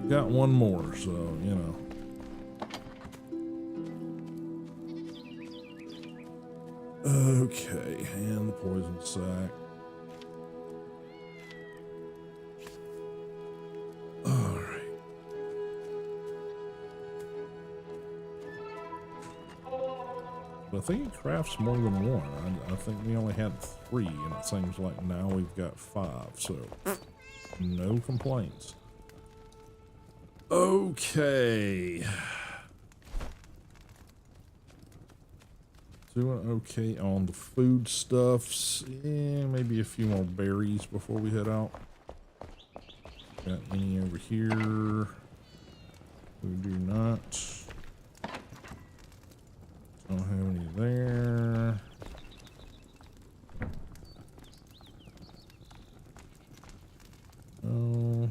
Got one more, so, you know. Okay, and the poison sack. Alright. But I think it crafts more than one. I think we only had 3, and it seems like now we've got 5, so no complaints. Okay. Doing okay on the foodstuffs. Maybe a few more berries before we head out. Got any over here? We do not. Don't have any there. Oh.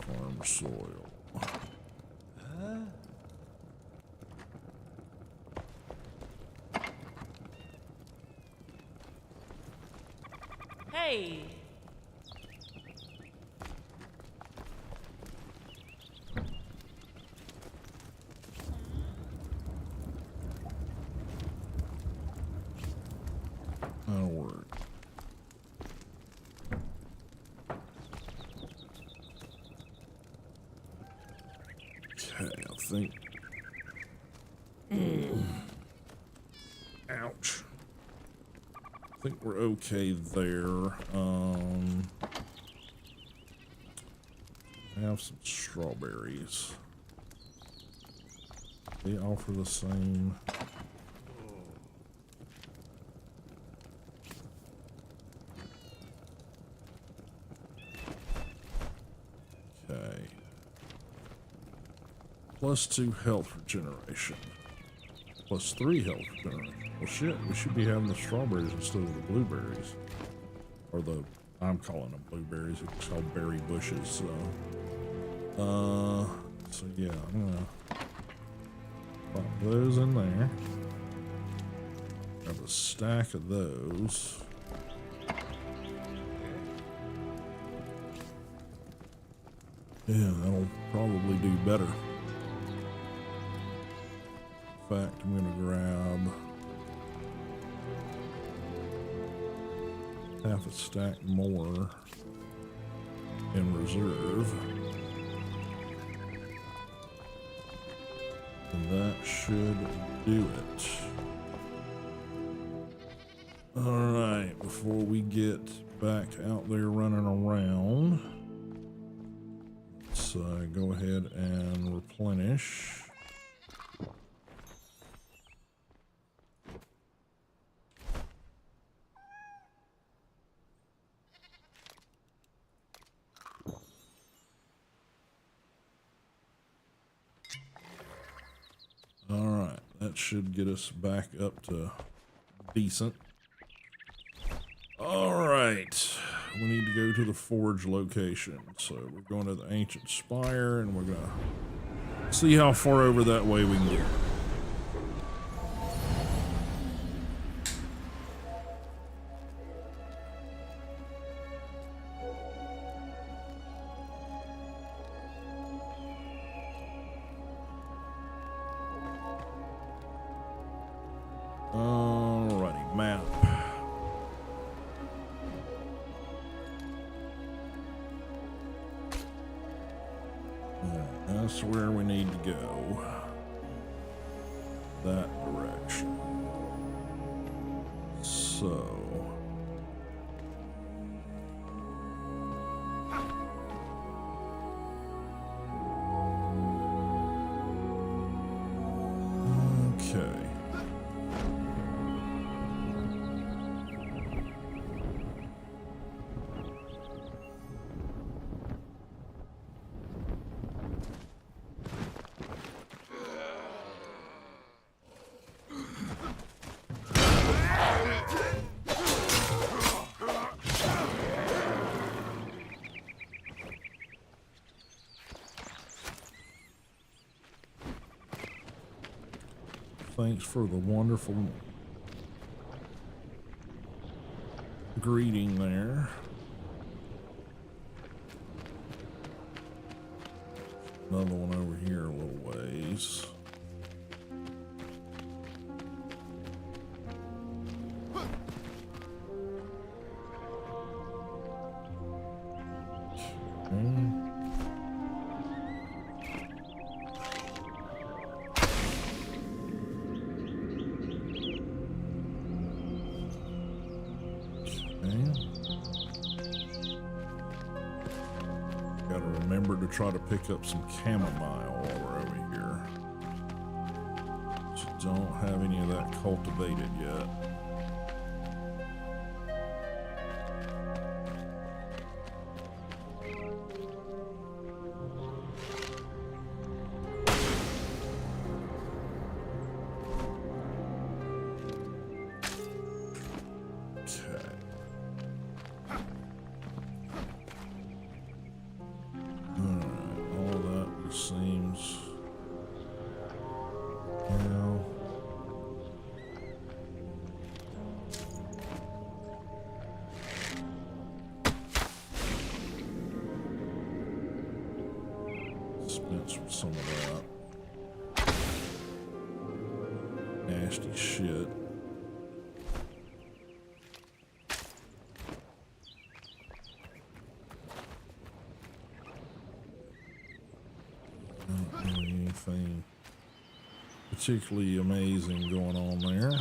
Farm soil. Hey. That'll work. Okay, I think. Ouch. I think we're okay there. Have some strawberries. They offer the same. Okay. +2 health regeneration. +3 health regeneration. Well, shit, we should be having the strawberries instead of the blueberries. Or the, I'm calling them blueberries. It's called berry bushes, so. So yeah, I'm gonna pop those in there. Grab a stack of those. Yeah, that'll probably do better. In fact, I'm gonna grab half a stack more in reserve. And that should do it. Alright, before we get back out there running around, let's go ahead and replenish. Alright, that should get us back up to decent. Alright, we need to go to the forge location. So we're going to the ancient spire and we're gonna see how far over that way we can get. Alrighty, map. That's where we need to go. That direction. So. Okay. thanks for the wonderful greeting there. Another one over here a little ways. Gotta remember to try to pick up some chamomile while we're over here. Just don't have any of that cultivated yet. Some of that nasty shit. Not really anything particularly amazing going on there.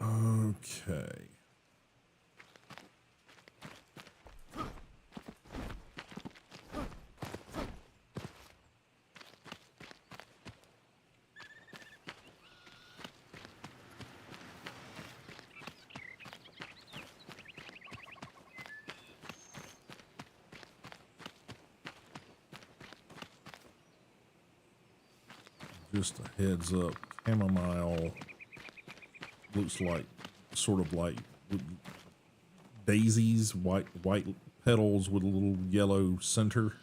Okay. Just a heads up, chamomile looks like sort of like daisies, white petals with a little yellow center.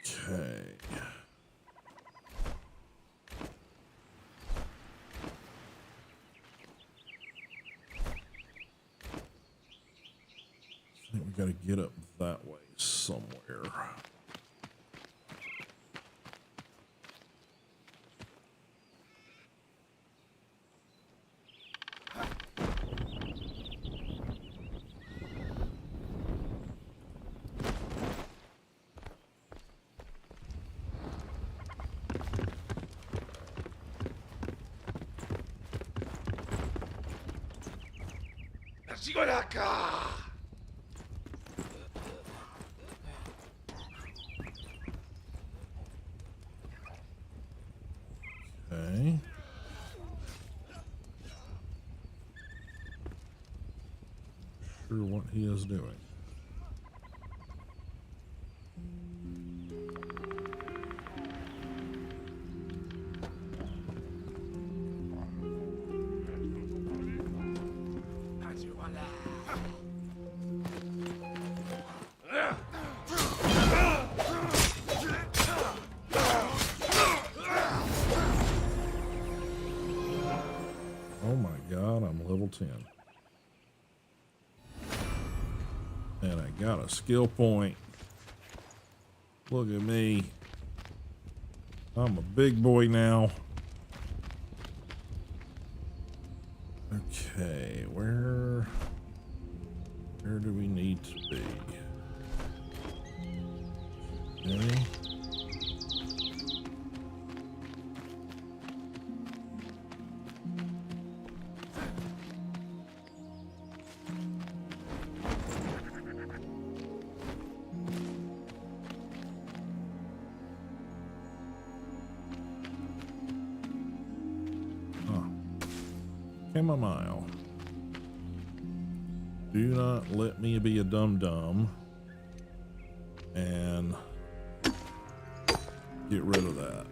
Okay. I think we gotta get up that way somewhere. Okay. Sure what he is doing. Oh my God, I'm level 10. And I got a skill point. Look at me. I'm a big boy now. Okay, where do we need to be? Okay. Chamomile. Do not let me be a dum-dum and get rid of that.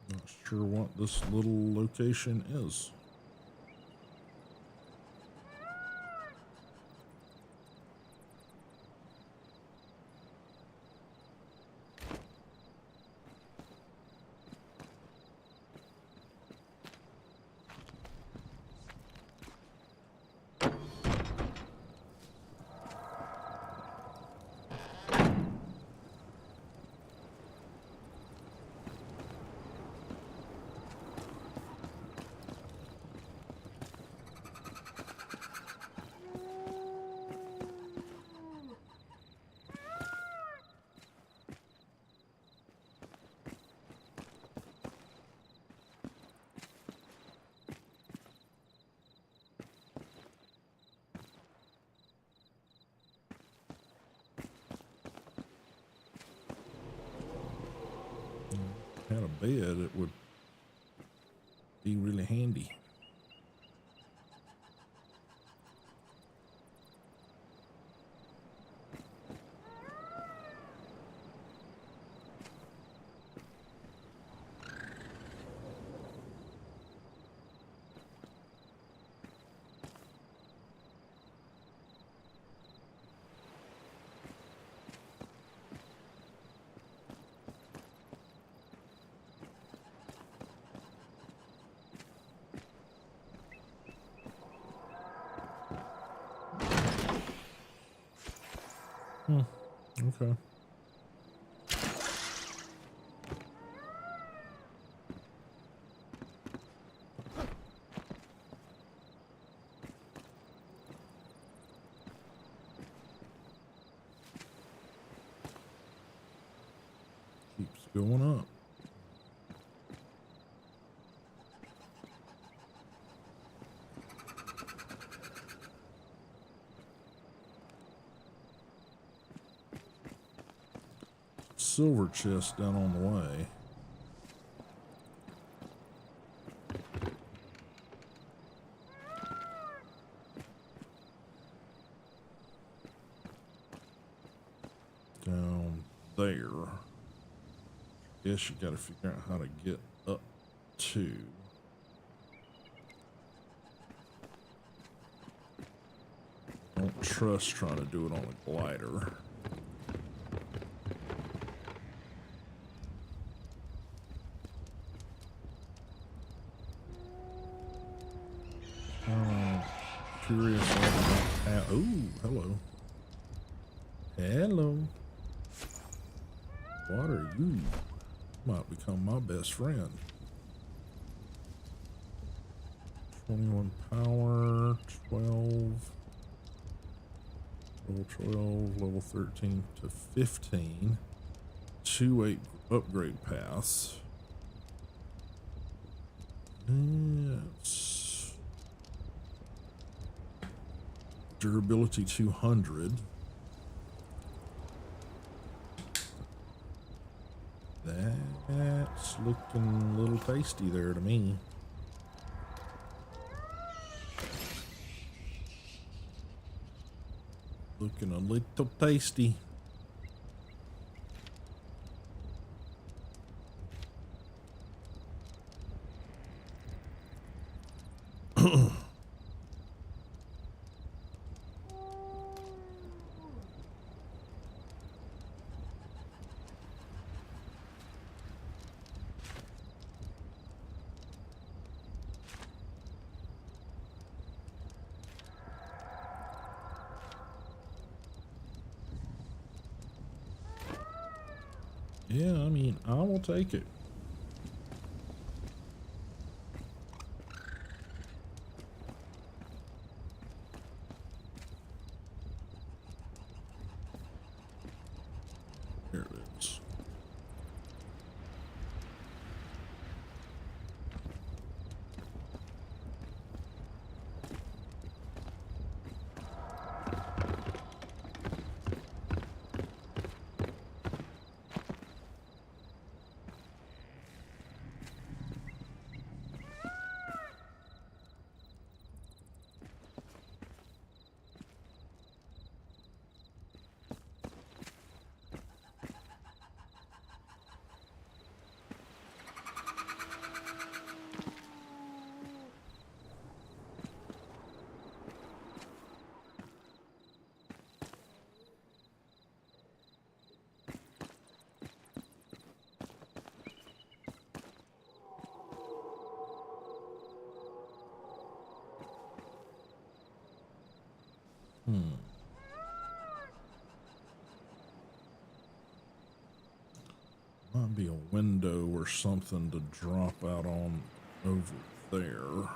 Not sure what this little location is. Had a bed, it would be really handy. Okay. Keeps going up. Silver chest down on the way. Down there. Guess you gotta figure out how to get up to. Don't trust trying to do it on a glider. Curious about oh, hello. Hello. What are you? Might become my best friend. 21 power, 12. Level 12, level 13 to 15. 2-8 upgrade paths. Yes. Durability 200. That's looking a little tasty there to me. Looking a little tasty. Yeah, I mean, I will take it. Here it is. Might be a window or something to drop out on over there.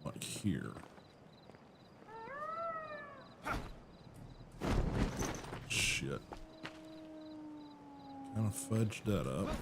Like here. Shit. Kind of fudged that up.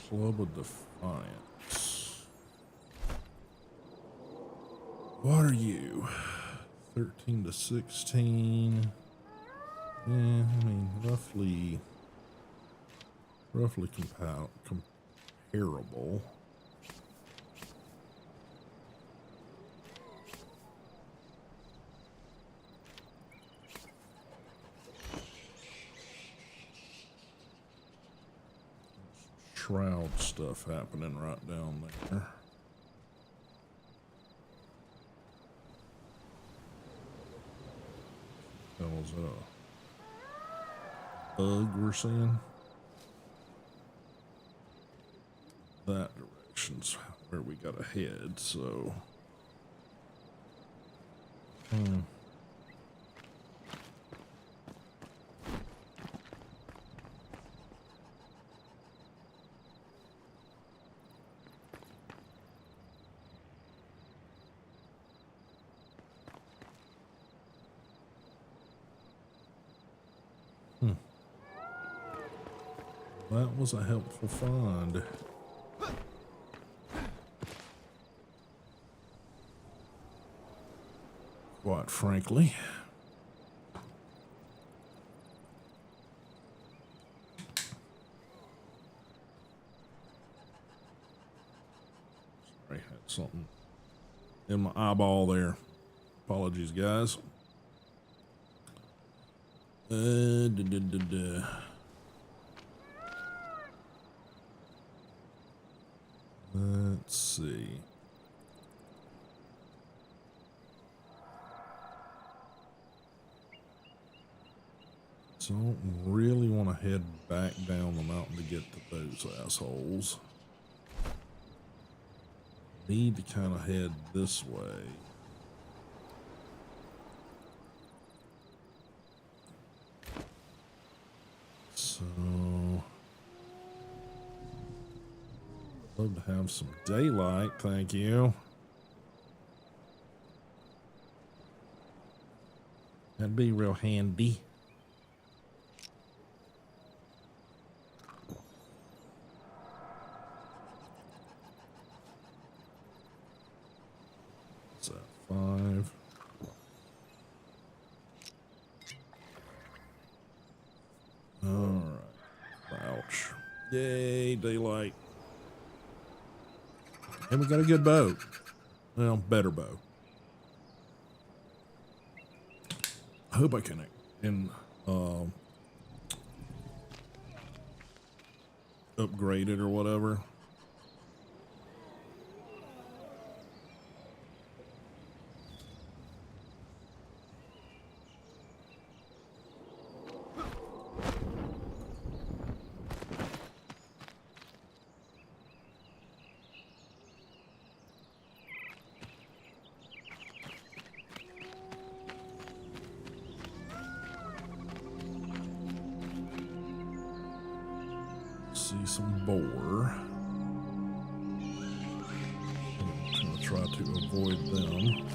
Club of Defiance. What are you? 13 to 16. Yeah, I mean, roughly comparable. Shroud stuff happening right down there. That was a bug we're seeing. That direction's where we gotta head, so. That was a helpful find. Quite frankly. Sorry, had something in my eyeball there. Apologies, guys. Let's see. Don't really want to head back down the mountain to get to those assholes. Need to kind of head this way. So, love to have some daylight, thank you. That'd be real handy. What's that, 5? All right. Ouch. Yay, daylight. And we got a good bow. Well, better bow. I hope I can upgrade it or whatever. See some boar. I'm gonna try to avoid them.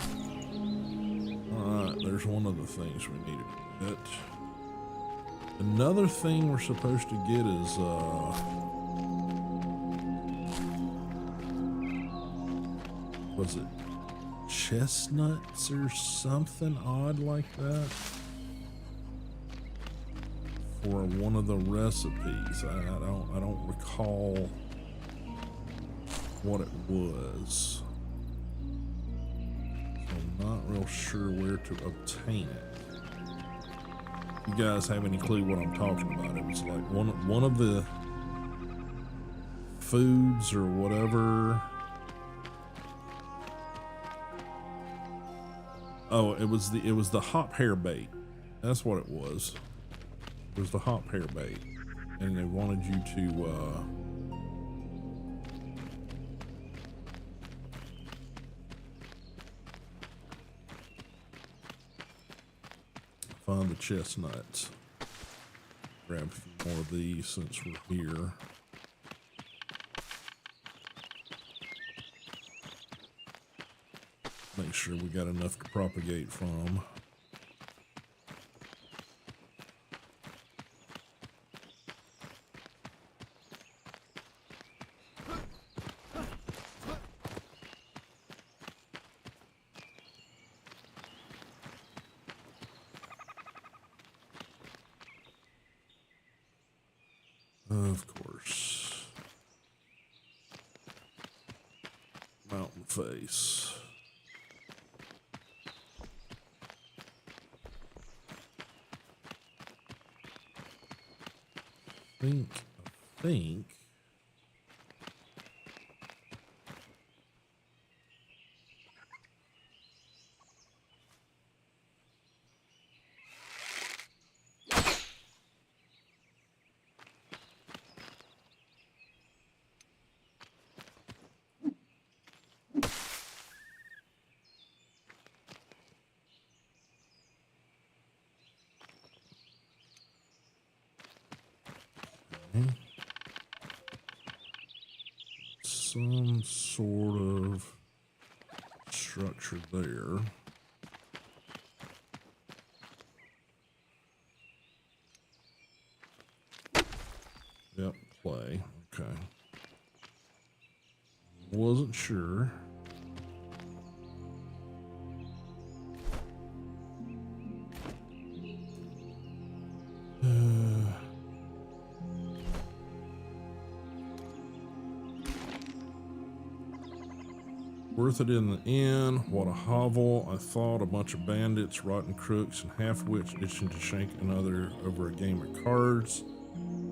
Alright, there's one of the things we need to get. Another thing we're supposed to get is, was it chestnuts or something odd like that? For one of the recipes. I don't recall what it was. So I'm not real sure where to obtain it. You guys have any clue what I'm talking about? It was like one of the foods or whatever. Oh, it was the hop hair bait. That's what it was. It was the hop hair bait, and they wanted you to find the chestnuts. Grab a few more of these since we're here. Make sure we got enough to propagate from. Of course. Mountain face. I think. Some sort of structure there. Yep, clay. Okay. Wasn't sure. Worth it in the end. What a hovel. I thought a bunch of bandits, rotten crooks, and half-wits itching to shank another over a game of cards.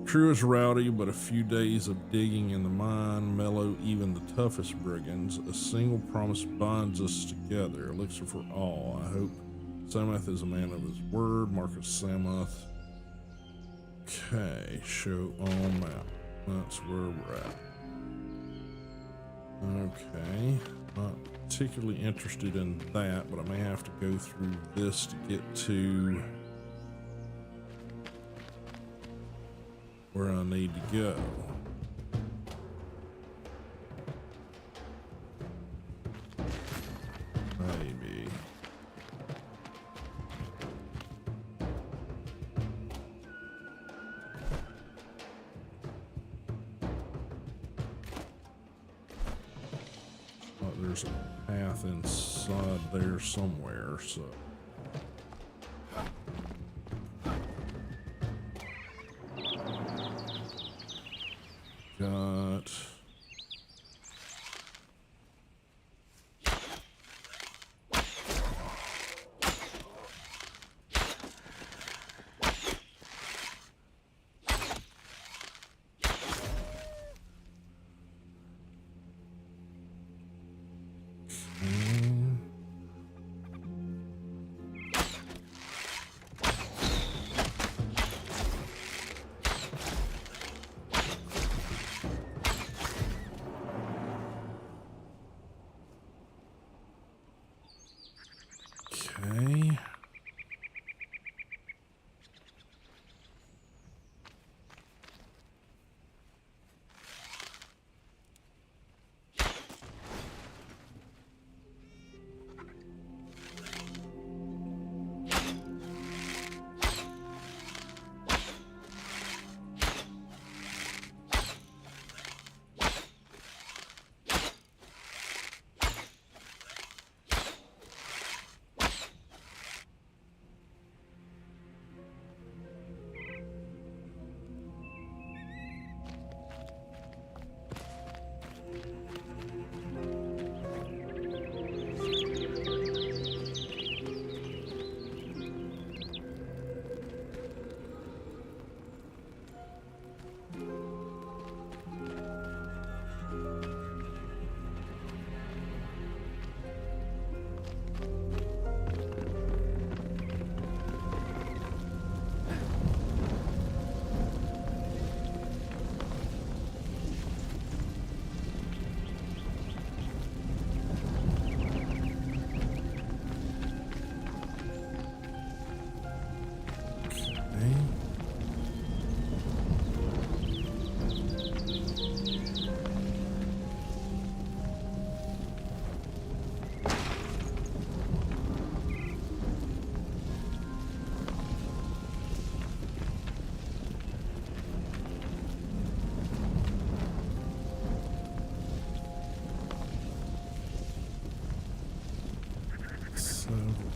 Crew is rowdy, but a few days of digging in the mine mellow even the toughest brigands. A single promise binds us together. Elixir for all. I hope Samuth is a man of his word. Marcus Samuth. Okay, show on map. That's where we're at. Okay, not particularly interested in that, but I may have to go through this to get to where I need to go. Maybe. There's a path inside there somewhere, so. Got. Okay.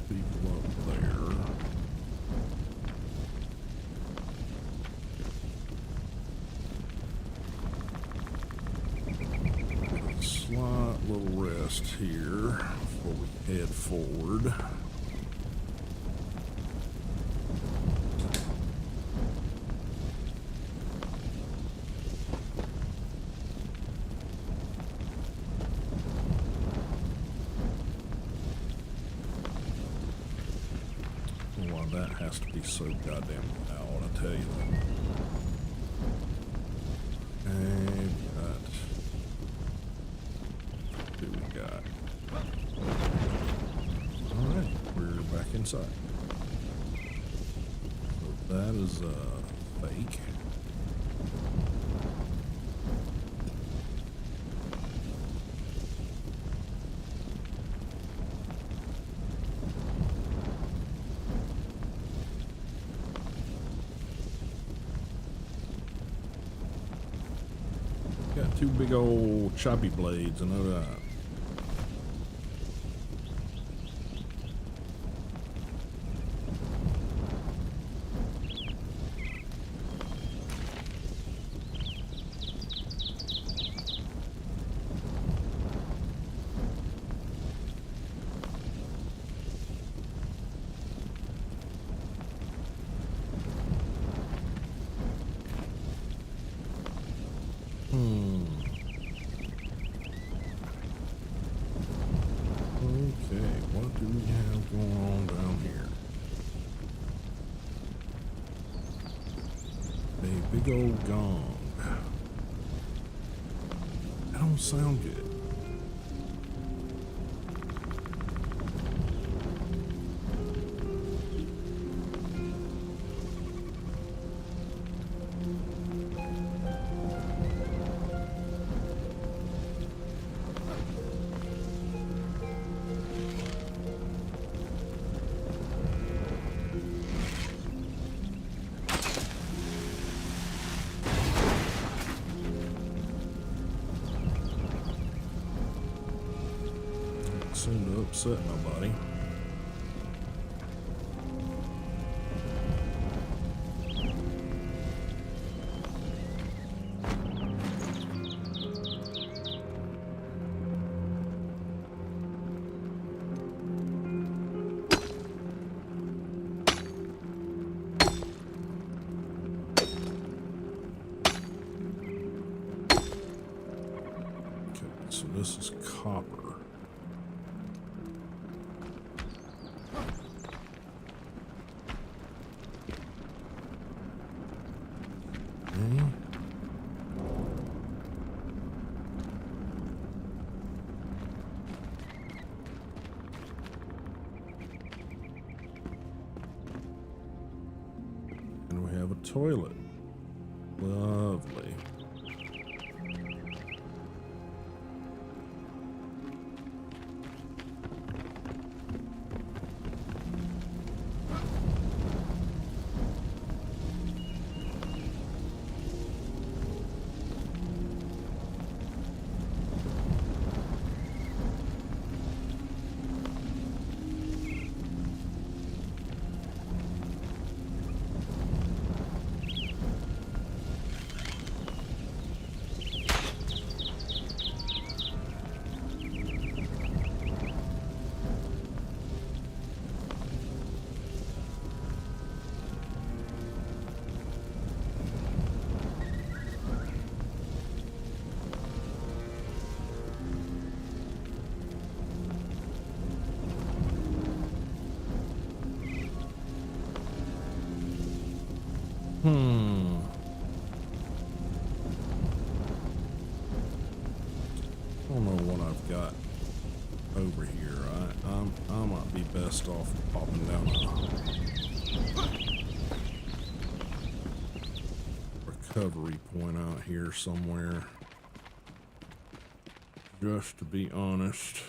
people up there. Get a slight little rest here before we head forward. That has to be so goddamn loud, I tell you that. And what do we got? Alright, we're back inside. So that is fake. Got two big old choppy blades, I know that. Okay, what do we have going on down here? A big old gong. That don't sound good. Seem to upset nobody. Okay, so this is copper. And we have a toilet. Lovely. I don't know what I've got over here. I might be best off popping down a recovery point out here somewhere. Just to be honest.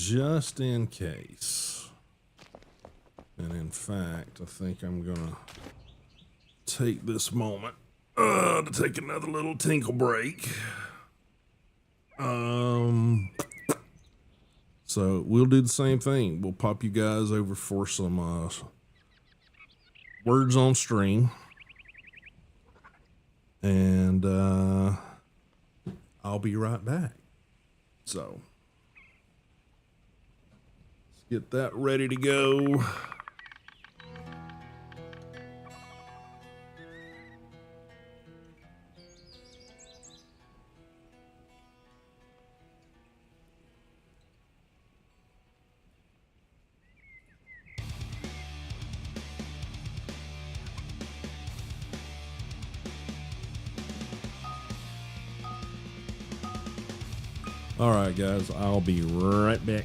just in case. And in fact, I think I'm gonna take this moment to take another little tinkle break. So we'll do the same thing. We'll pop you guys over for some words on stream. And I'll be right back. So let's get that ready to go. All right, guys, I'll be right back.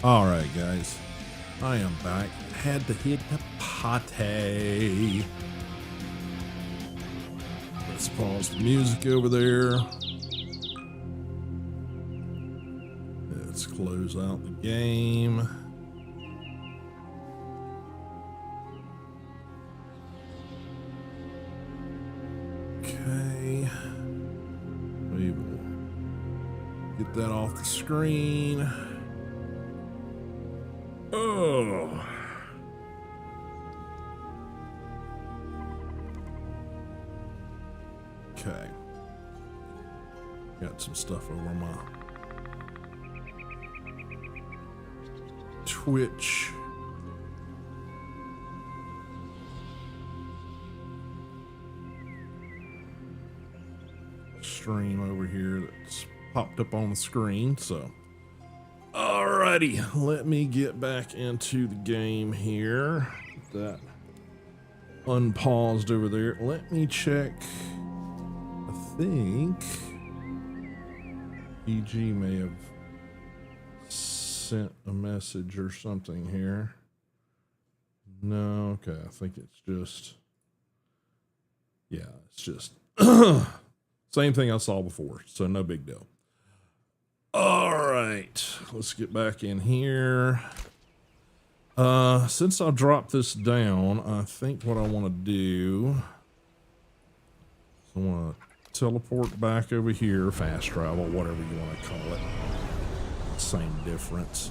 All right, guys, I am back. Had to hit the potty. Let's pause the music over there. Let's close out the game. Okay. We will get that off the screen. Oh. Okay. Got some stuff over my Twitch. Stream over here that's popped up on the screen, so. Alrighty, let me get back into the game here. That unpaused over there. Let me check. I think EG may have sent a message or something here. No, okay, I think it's just, yeah, it's just same thing I saw before, so no big deal. All right, let's get back in here. Since I dropped this down, I think what I want to do is I want to teleport back over here, fast travel, whatever you want to call it. Same difference.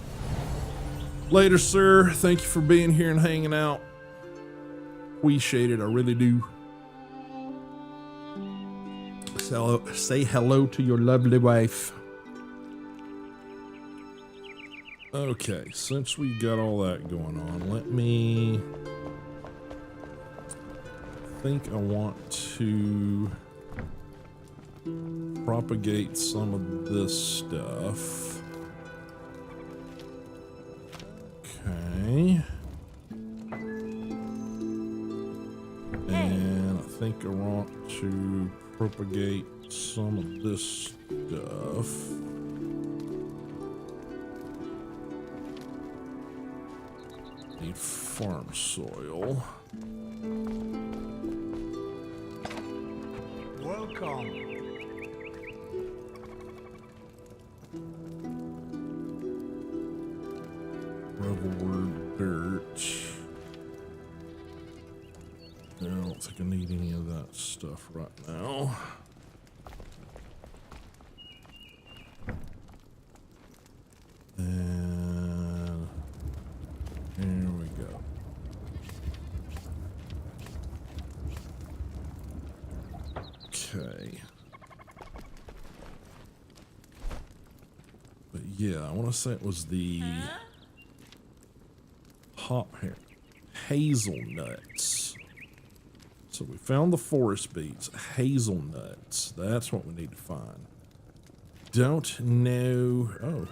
Later, sir. Thank you for being here and hanging out. Appreciate it, I really do. So, say hello to your lovely wife. Okay, since we got all that going on, let me, I think I want to propagate some of this stuff. Okay. And I think I want to propagate some of this stuff. Need farm soil. Welcome. Revelwood dirt. I don't think I need any of that stuff right now. And here we go. Okay. But yeah, I want to say it was the hop hair, hazelnuts. So we found the forest beets, hazelnuts. That's what we need to find. Don't know. Oh,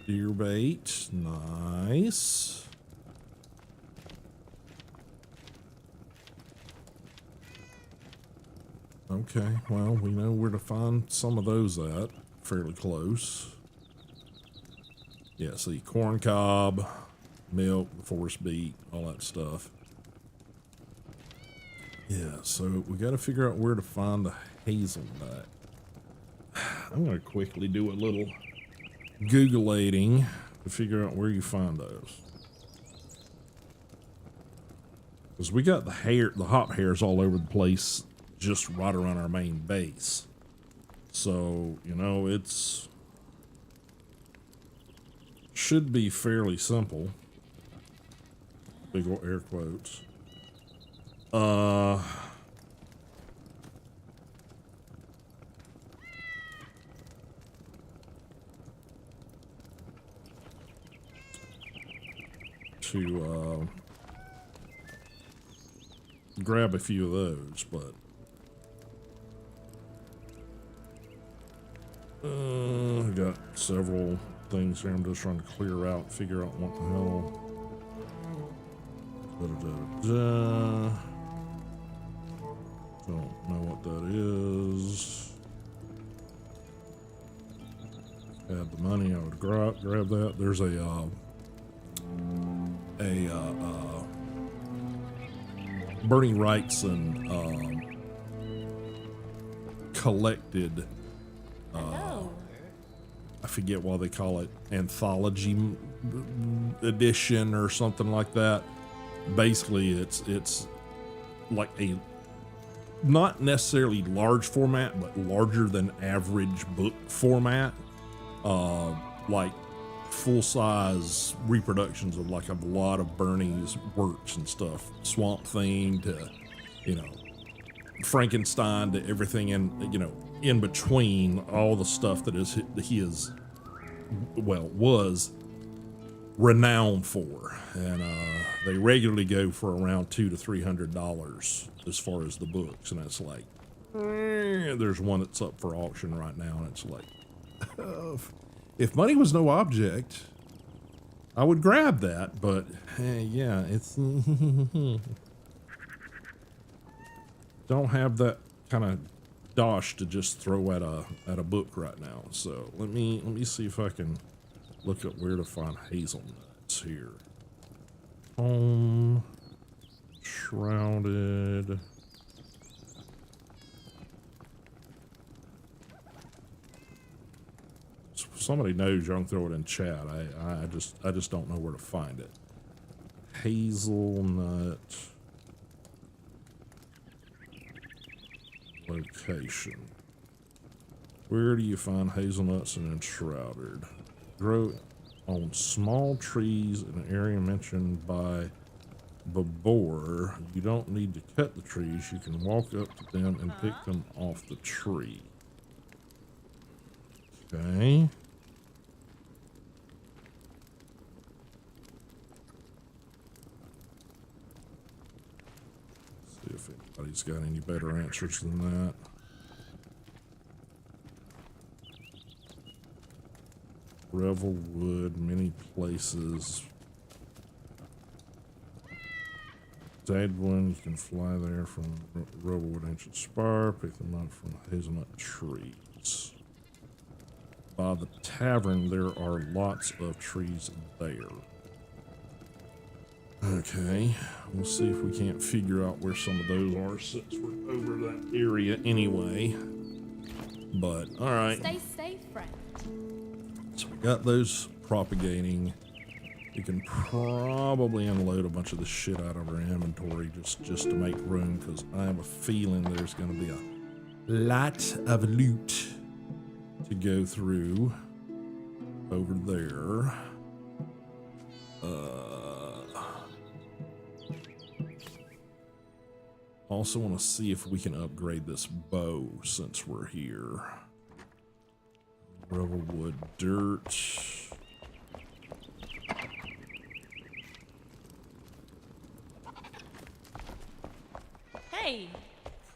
deer bait. Nice. Okay, well, we know where to find some of those at. Fairly close. Yeah, see, corn cob, milk, forest beet, all that stuff. Yeah, so we got to figure out where to find the hazelnut. I'm going to quickly do a little Googleating to figure out where you find those. Because we got the hop hairs all over the place, just right around our main base. So, you know, it's should be fairly simple. Big old air quotes. To grab a few of those, but I got several things here I'm just trying to clear out, figure out what the hell. Don't know what that is. Had the money, I would grab that. There's a a Bernie Wrightson collected. Hello. I forget what they call it, anthology edition or something like that. Basically, it's like a not necessarily large format, but larger than average book format. Like full-size reproductions of like a lot of Bernie's works and stuff. Swamp Thing to, you know, Frankenstein to everything in, you know, in between, all the stuff that he is, well, was renowned for. And they regularly go for around $200 to $300 as far as the books. And it's like, there's one that's up for auction right now, and it's like, if money was no object, I would grab that, but yeah, it's don't have that kind of dosh to just throw at a book right now. So let me see if I can look at where to find hazelnuts here. Home, Enshrouded. Somebody knows, y'all can throw it in chat. I just don't know where to find it. Hazelnut location. Where do you find hazelnuts in Enshrouded? Grow on small trees in an area mentioned by Babor. You don't need to cut the trees. You can walk up to them and pick them off the tree. Okay. See if anybody's got any better answers than that. Revelwood, many places. Dadwin, you can fly there from Revelwood Ancient Spire, pick them up from hazelnut trees. By the tavern, there are lots of trees there. Okay, we'll see if we can't figure out where some of those are since we're over that area anyway. But, alright. Stay safe, friend. So we got those propagating. We can probably unload a bunch of this shit out of our inventory just to make room, because I have a feeling there's going to be a lot of loot to go through over there. Also want to see if we can upgrade this bow since we're here. Revelwood dirt. Hey.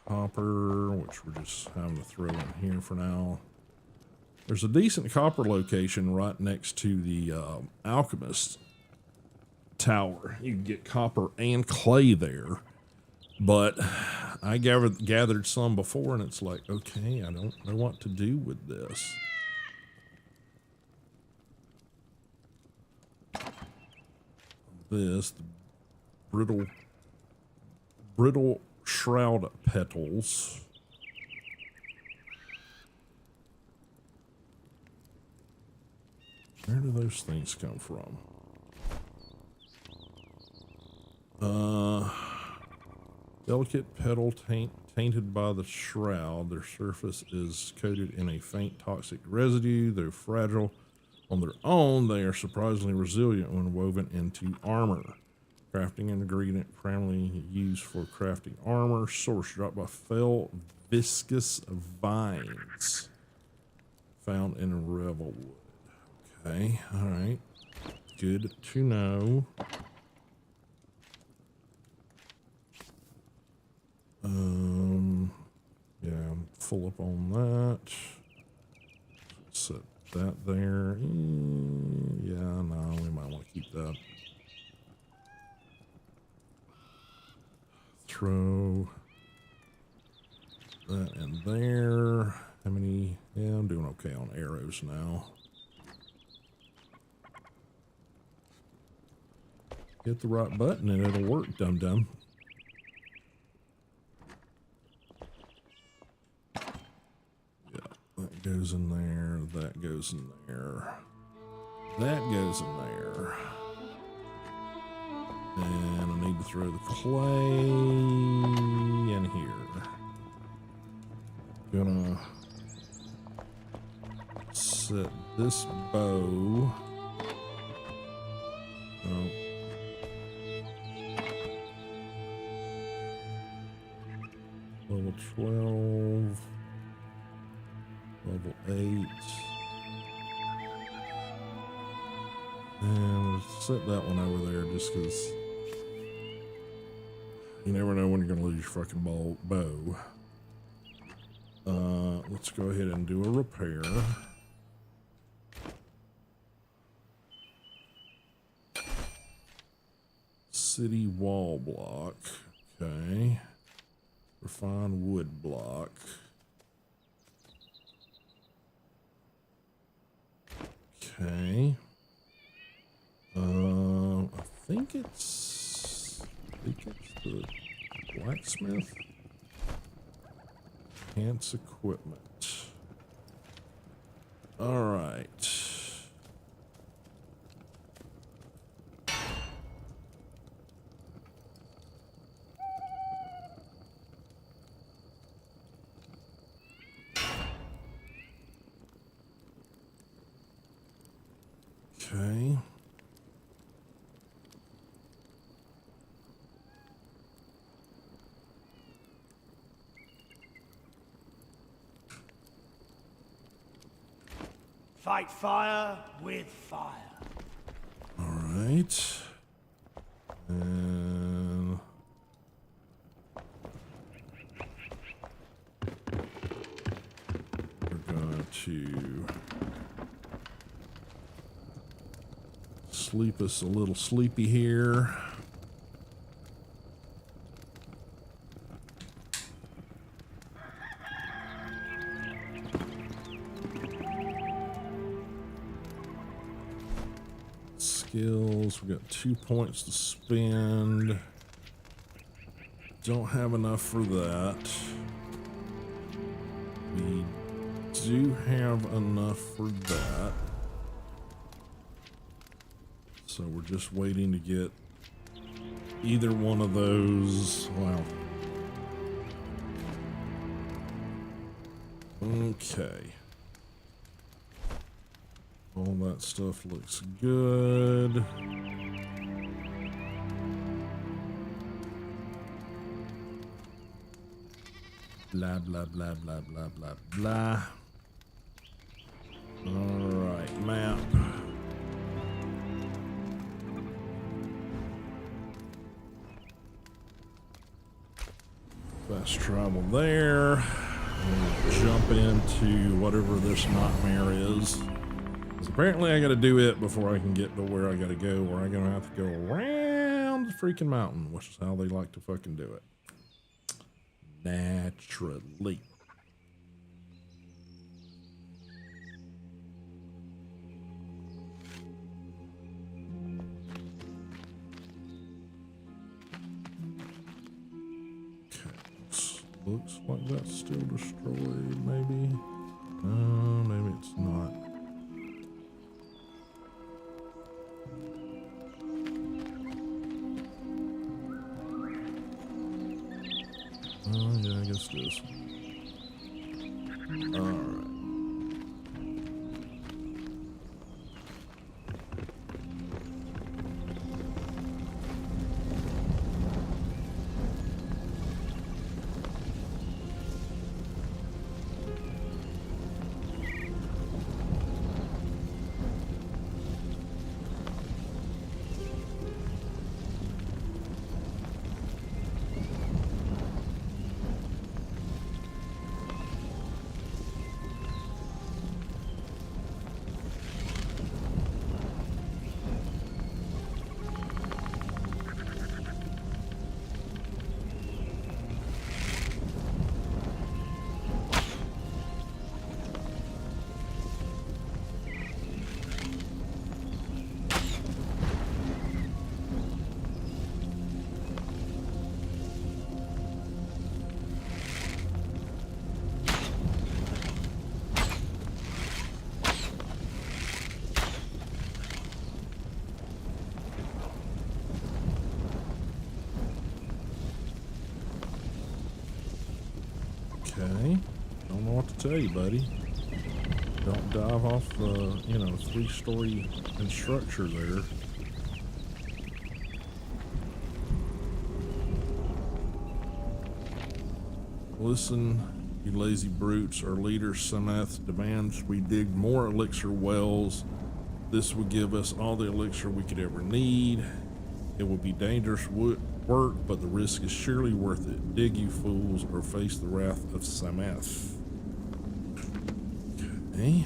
Copper, which we're just having to throw in here for now. There's a decent copper location right next to the alchemist tower. You can get copper and clay there. But I gathered some before, and it's like, okay, I don't know what to do with this. This, the brittle shroud petals. Where do those things come from? Delicate petal tainted by the shroud. Their surface is coated in a faint toxic residue. Though fragile on their own, they are surprisingly resilient when woven into armor. Crafting ingredient primarily used for crafting armor. Source dropped by fell viscous vines found in Revelwood. Okay, all right. Good to know. Yeah, I'm full up on that. Set that there. Yeah, no, we might want to keep that. Throw that in there. How many? Yeah, I'm doing okay on arrows now. Hit the right button and it'll work, dum-dum. Yeah, that goes in there, that goes in there. That goes in there. And I need to throw the clay in here. Gonna set this bow. Oh. Level 12. Level 8. And we'll set that one over there just because you never know when you're going to lose your fucking bow. Let's go ahead and do a repair. City wall block. Okay. Refined wood block. Okay. I think it's the blacksmith. Enhance equipment. All right. Okay. Fight fire with fire. All right. And we're going to sleep us a little sleepy here. Skills, we got 2 points to spend. Don't have enough for that. We do have enough for that. So we're just waiting to get either one of those. Wow. Okay. All that stuff looks good. Blah, blah, blah, blah, blah, blah, blah. All right, map. Fast travel there. We'll jump into whatever this nightmare is. Because apparently I gotta do it before I can get to where I gotta go, or I'm gonna have to go around the freaking mountain, which is how they like to fucking do it. Naturally. Looks like that's still destroyed, maybe. No, maybe it's not. Oh, yeah, I guess it is. Alright. Okay. Don't know what to tell you, buddy. Don't dive off the, 3-story structure there. Listen, you lazy brutes. Our leader Samath demands we dig more elixir wells. This would give us all the elixir we could ever need. It will be dangerous work, but the risk is surely worth it. Dig, you fools, or face the wrath of Samath. Okay.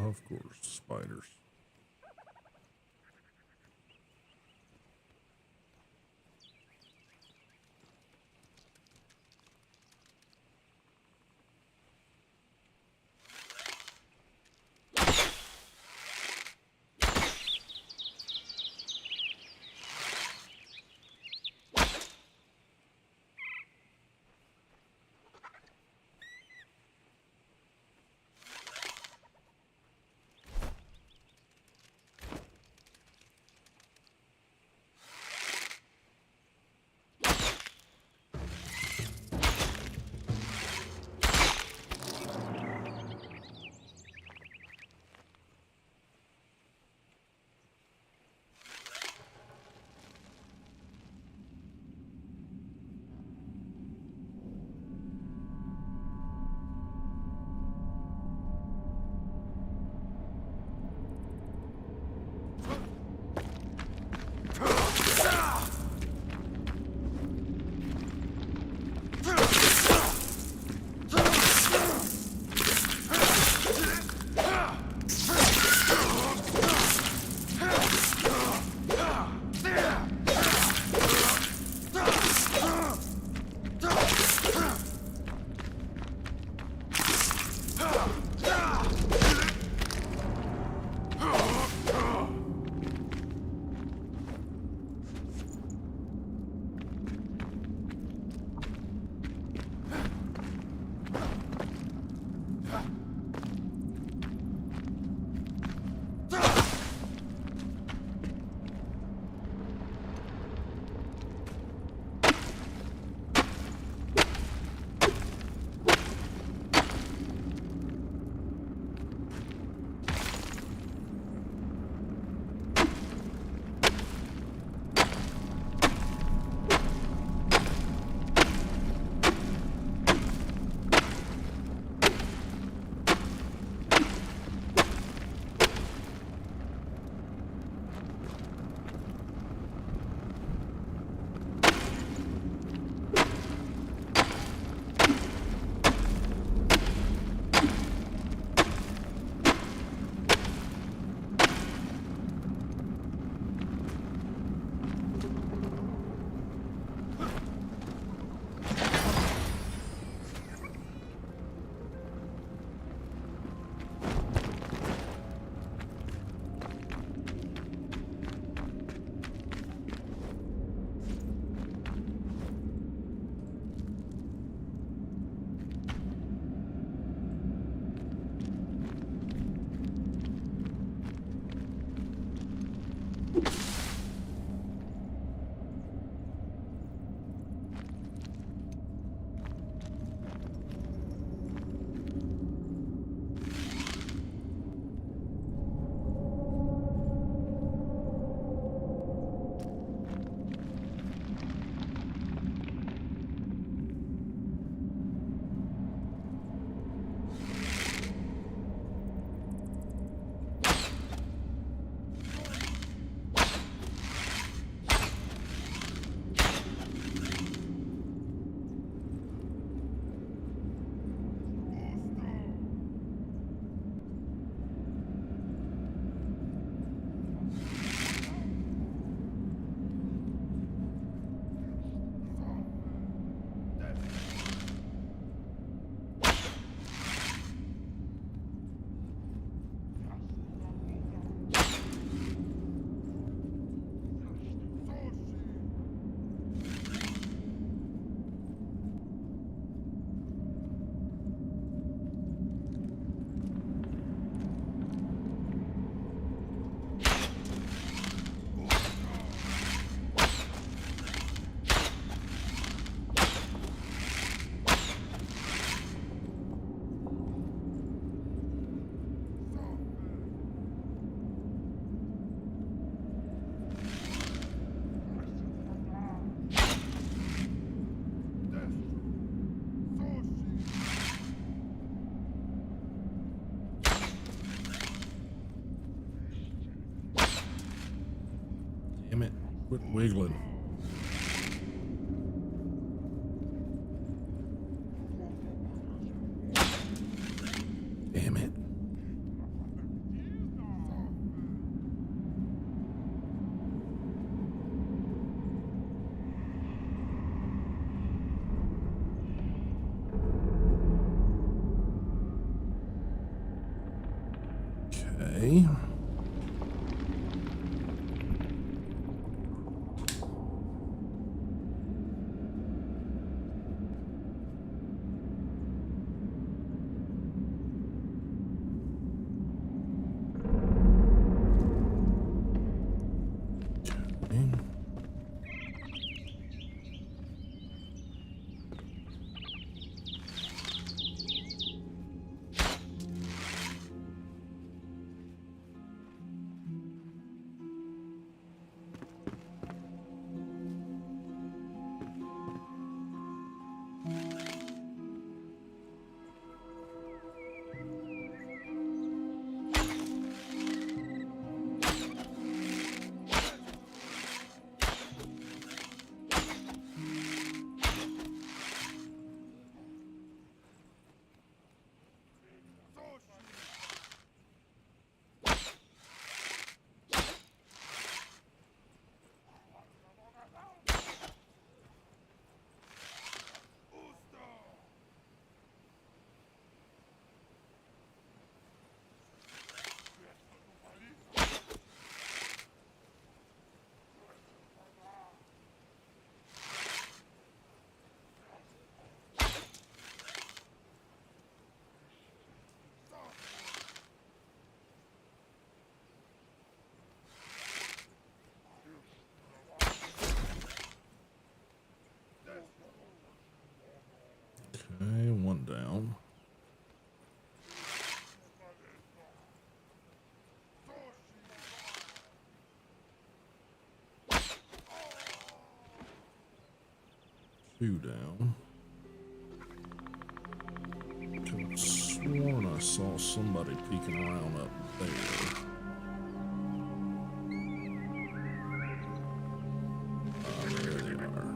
Of course, spiders. Damn it. Quit wiggling. Damn it. Okay. Okay, one down. Two down. Could have sworn I saw somebody peeking around up there. There they are.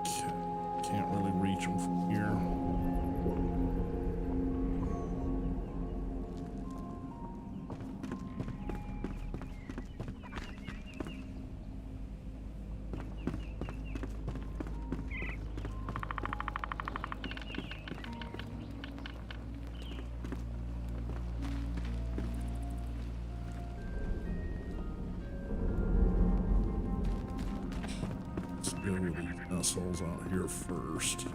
Okay, can't really reach them from here. Go with these vessels out here first.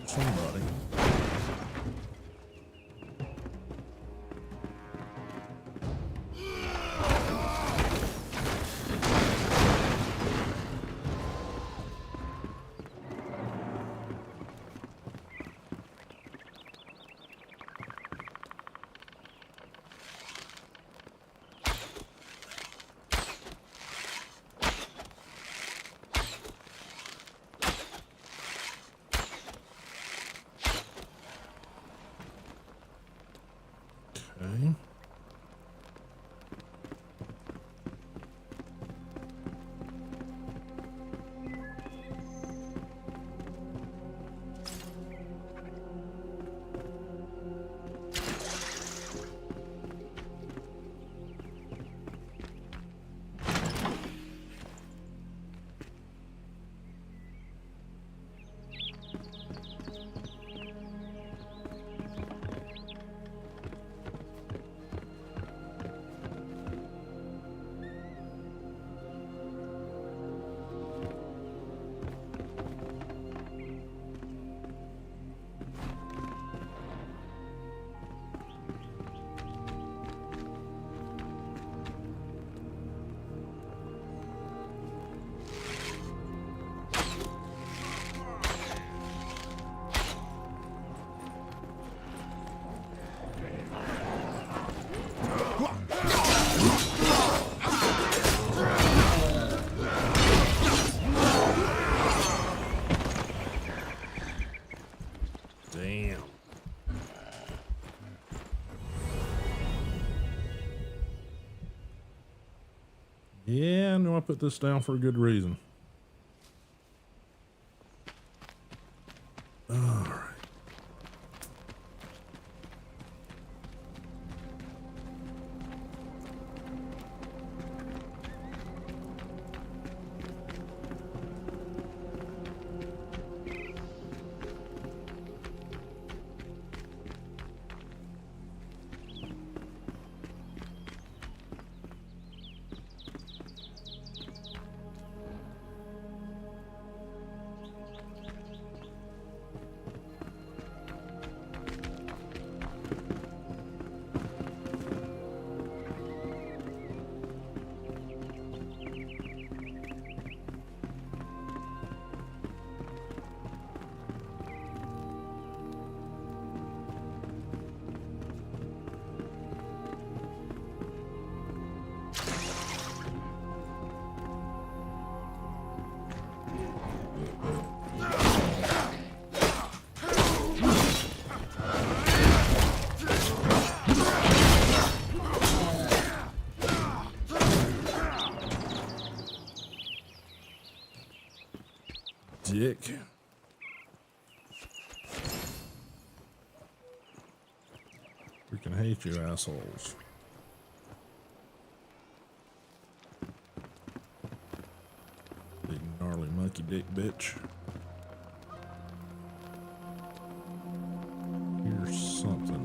Somebody. Okay. Damn. Yeah, I know I put this down for a good reason. All right. Dick. Freaking hate you assholes. Big gnarly monkey dick bitch. Here's something.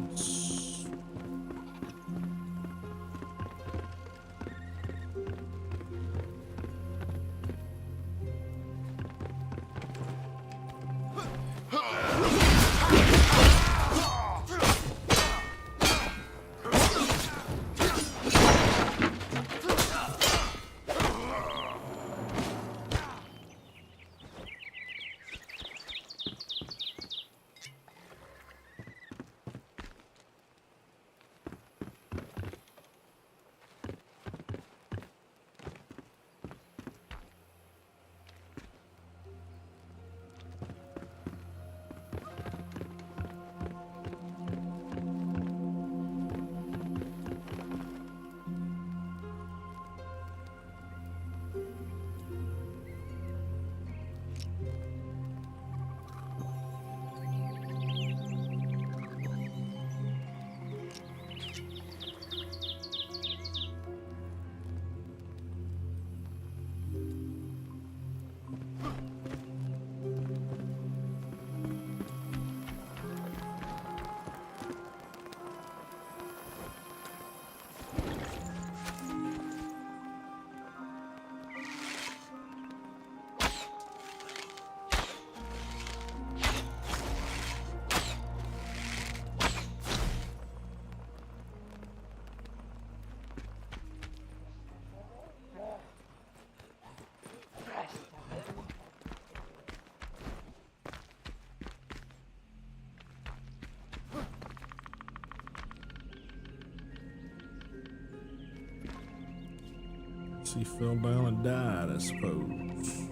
He fell down and died, I suppose.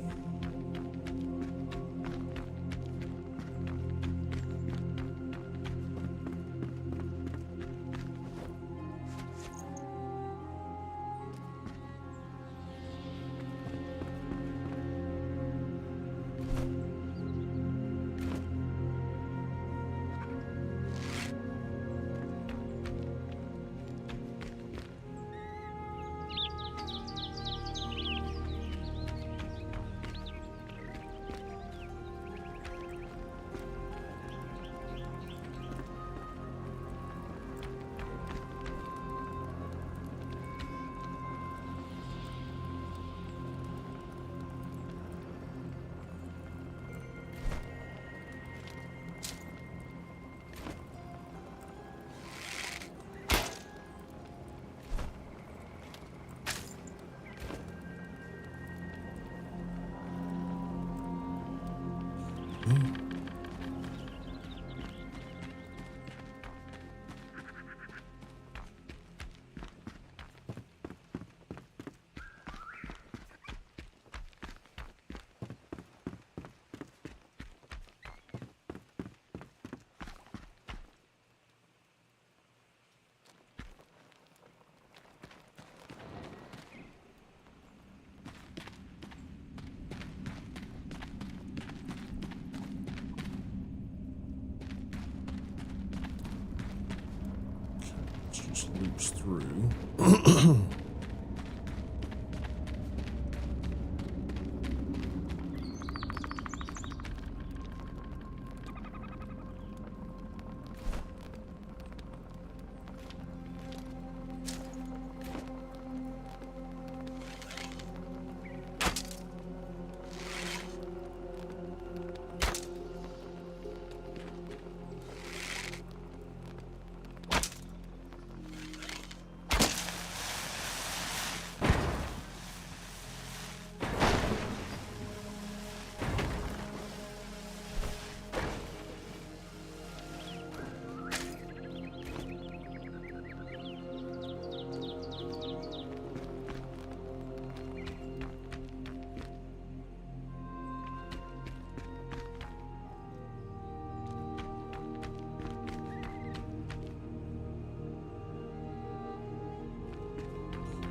just loops through.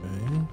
Okay.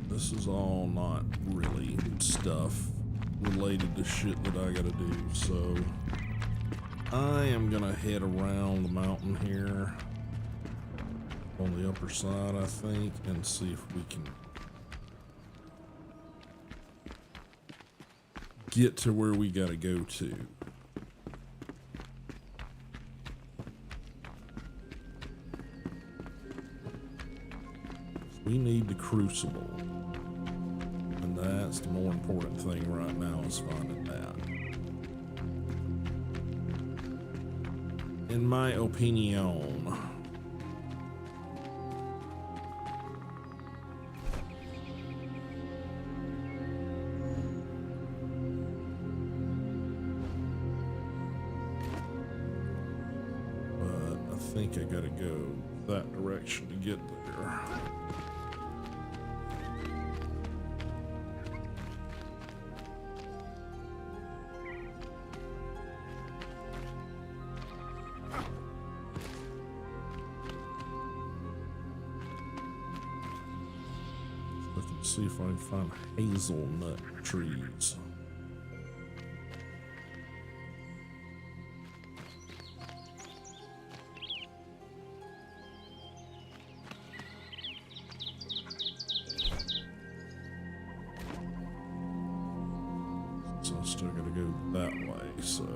This is all not really stuff related to shit that I gotta do, so I am gonna head around the mountain here on the upper side, I think, and see if we can get to where we gotta go to. We need the crucible. And that's the more important thing right now, is finding that. In my opinion. But I think I gotta go that direction to get there. See if I can find hazelnut trees. So I still gotta go that way, so.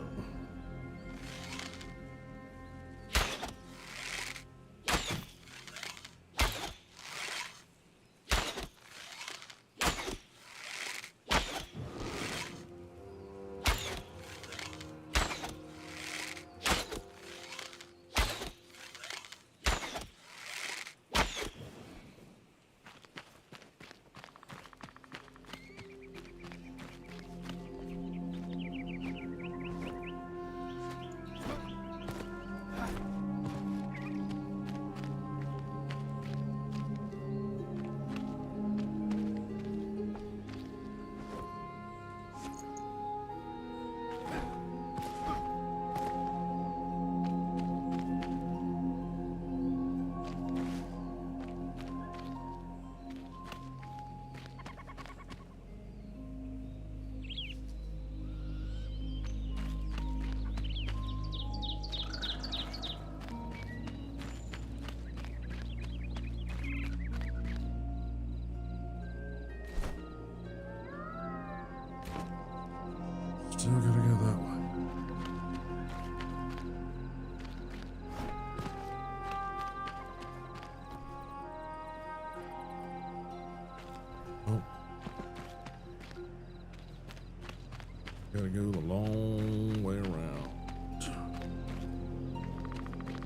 Gotta go the long way around.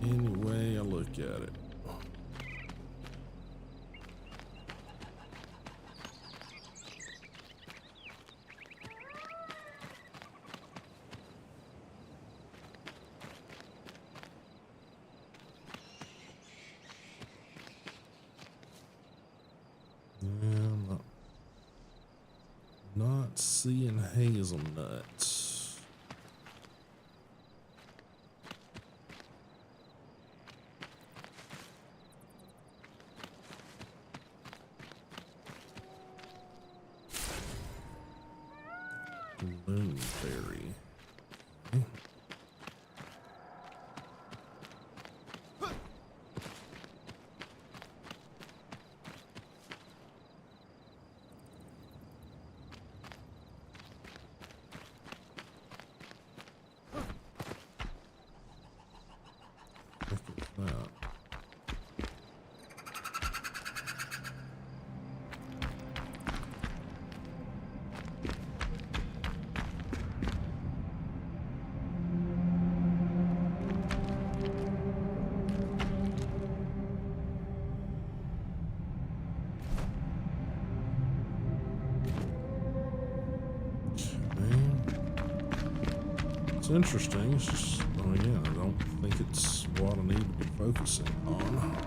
Any way I look at it. I'm not seeing hazelnuts. Blueberry. Look at that. It's interesting. It's just, oh yeah, I don't think it's what I need to be focusing on.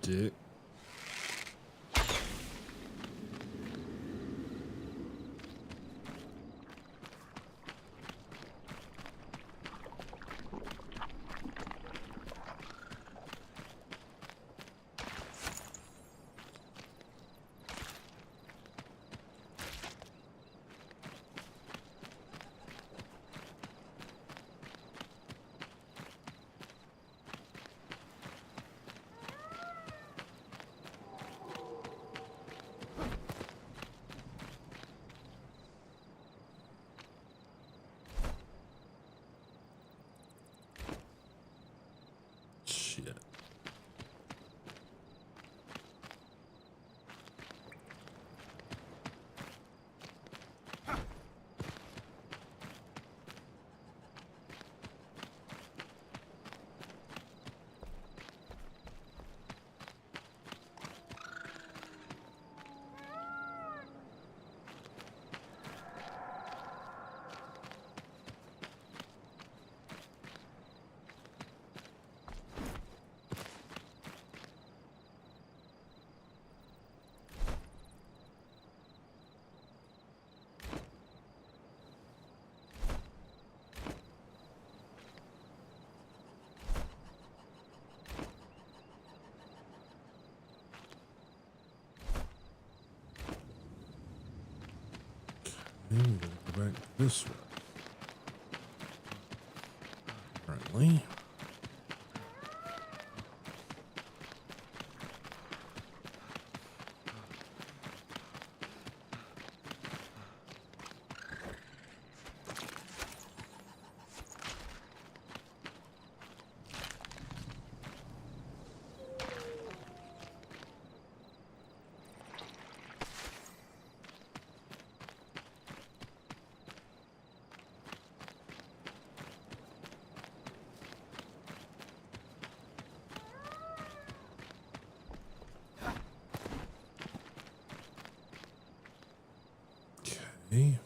dick. Shit. And we'll go back this way. Apparently. Okay.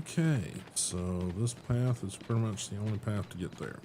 Okay, so this path is pretty much the only path to get there.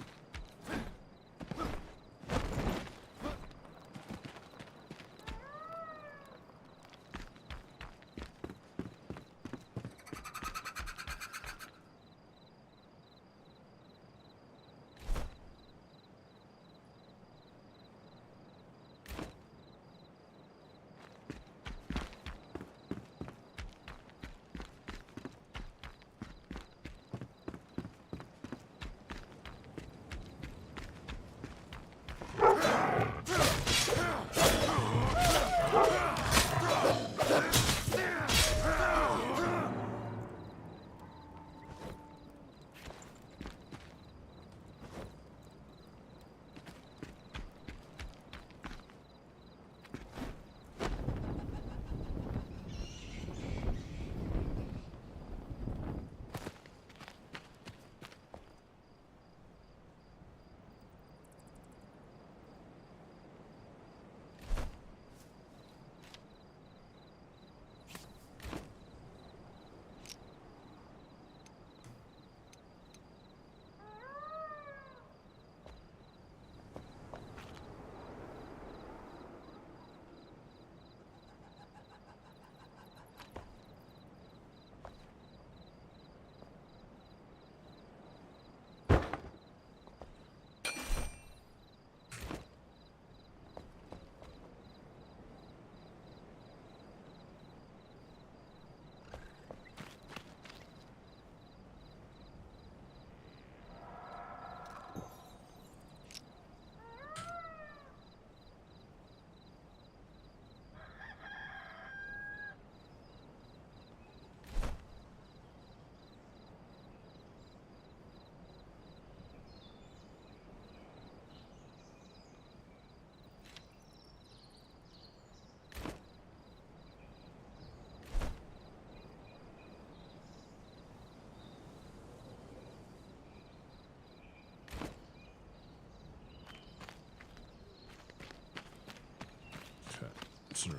So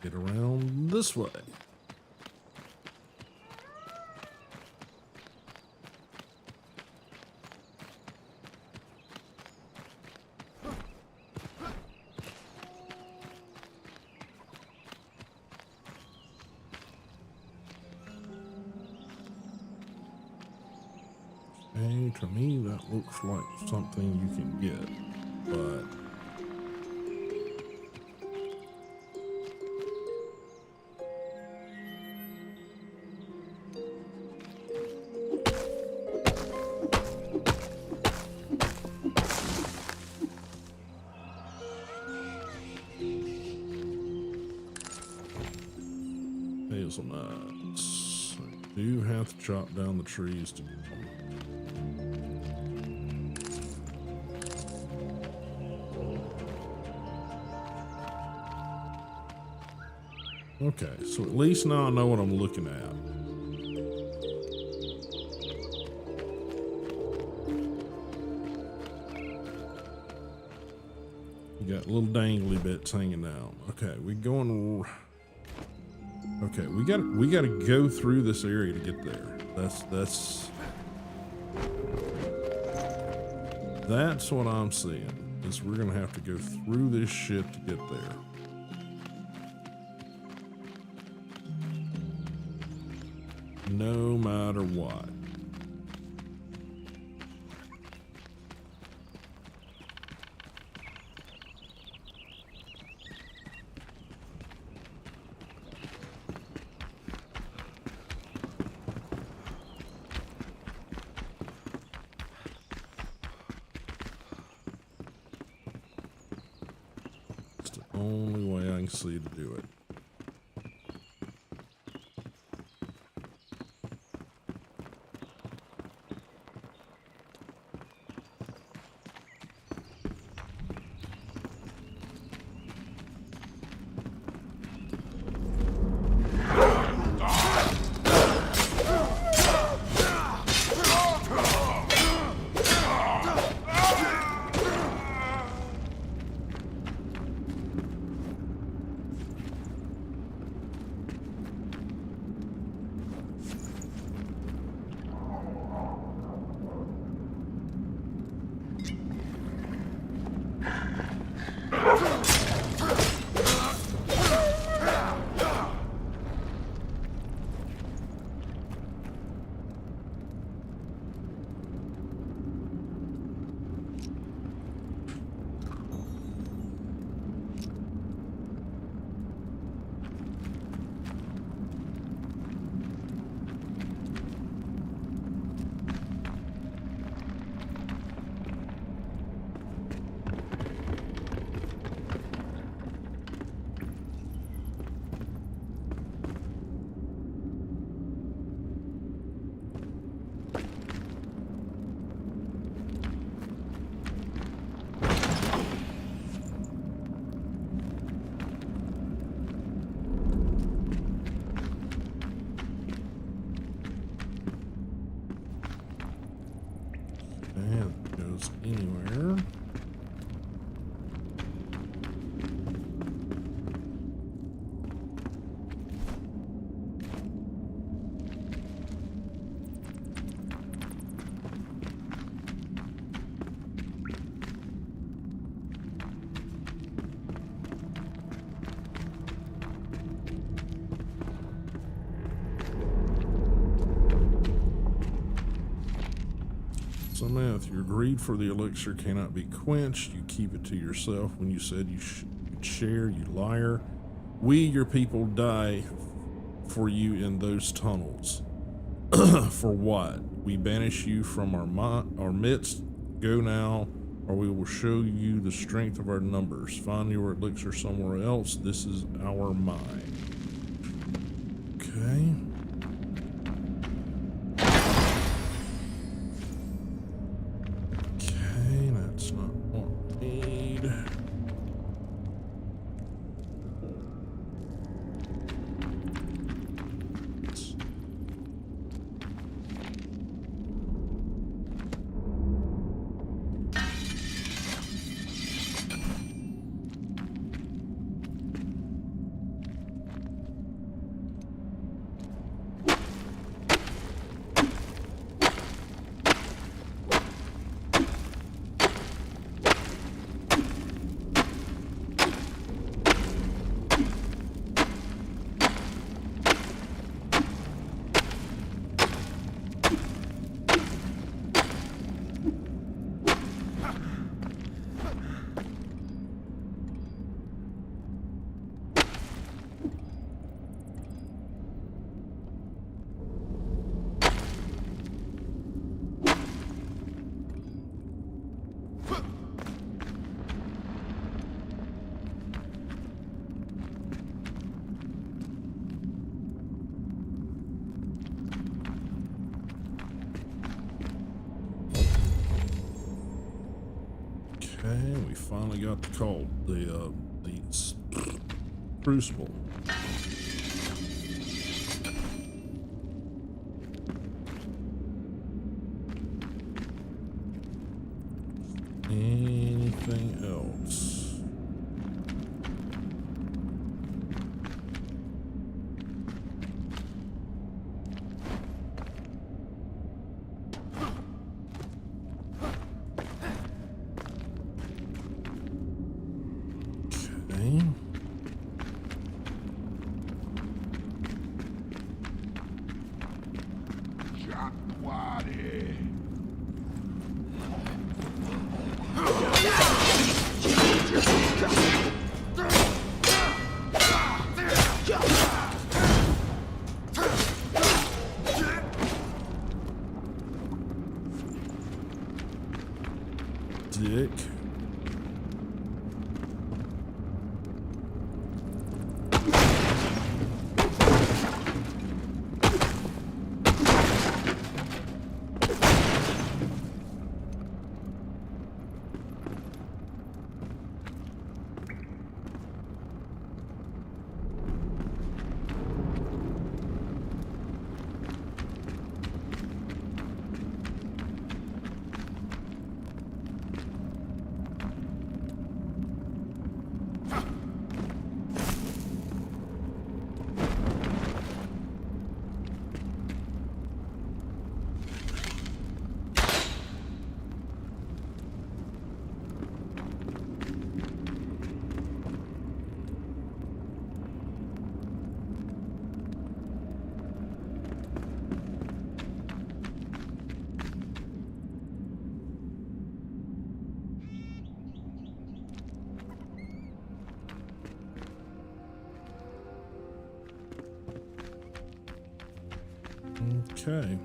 get around this way. Okay, to me that looks like something you can get, but hazelnuts. I do have to chop down the trees to get them. Okay, so at least now I know what I'm looking at. You got little dangly bits hanging down. Okay, we going. Okay, we got to go through this area to get there. That's what I'm seeing. Is we're gonna have to go through this shit to get there. No matter what. It's the only way I can see to do it. And it goes anywhere. Samantha, your greed for the elixir cannot be quenched. You keep it to yourself. When you said you'd share, you liar. We, your people, die for you in those tunnels. For what? We banish you from our midst. Go now, or we will show you the strength of our numbers. Find your elixir somewhere else. This is our mine. Okay. finally got the cult, the crucible. Anything else? Okay. Dick. Okay.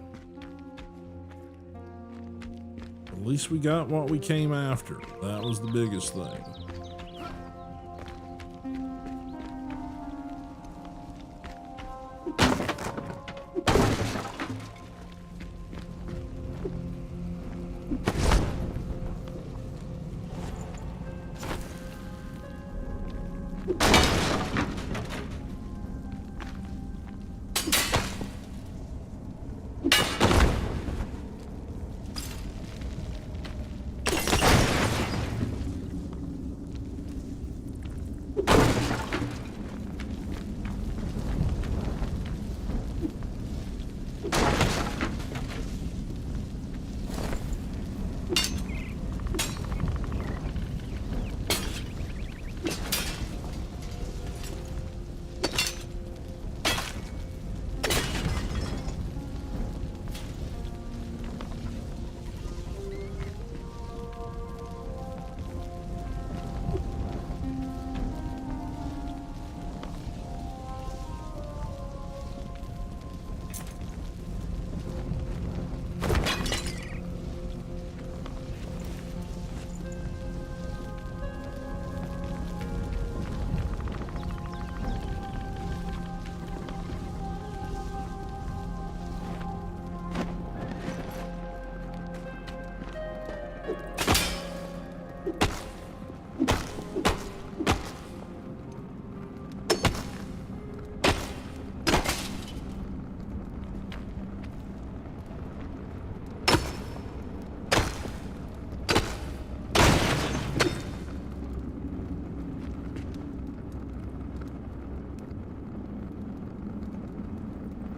At least we got what we came after. That was the biggest thing.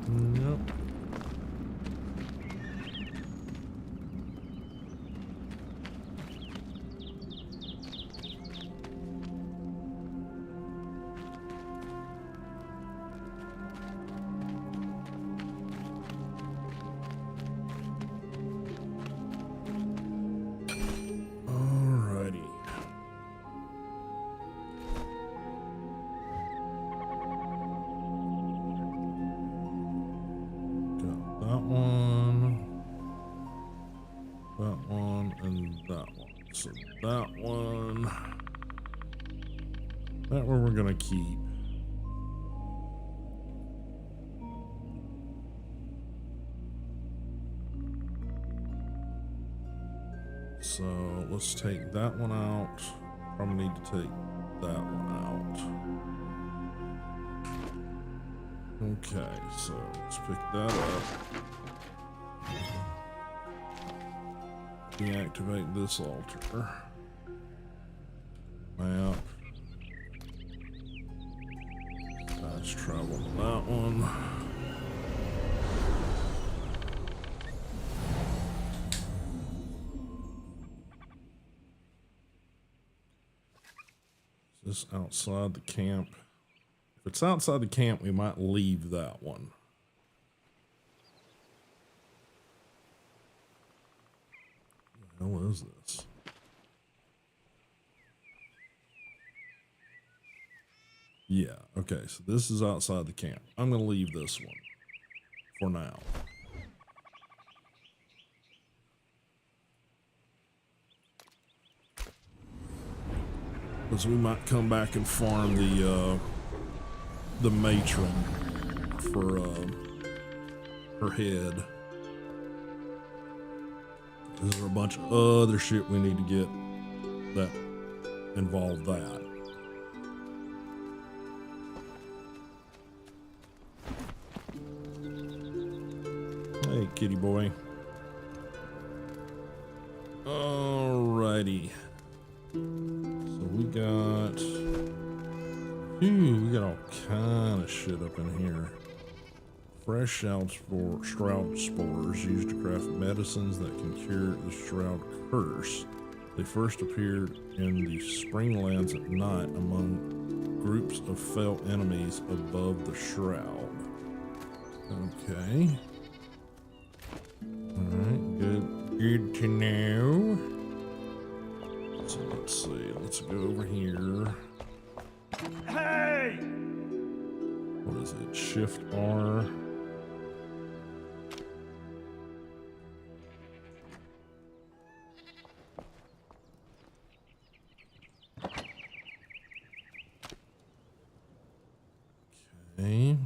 Nope. Alrighty. Got that one, and that one. So that one, that one we're gonna keep. So let's take that one out. Probably need to take that one out. Okay, so let's pick that up. Deactivate this altar. Map. Let's travel to that one. Is this outside the camp? If it's outside the camp, we might leave that one. What the hell is this? Yeah, okay, so this is outside the camp. I'm going to leave this one for now. Because we might come back and farm the matron for her head. There's a bunch of other shit we need to get that involve that. Hey, kitty boy. Alrighty. So we got all kind of shit up in here. Fresh shroud spores used to craft medicines that can cure the shroud curse. They first appeared in the springlands at night among groups of fell enemies above the shroud. Okay. Alright, good to know. So let's see, let's go over here. Hey! What is it? Shift R. Okay.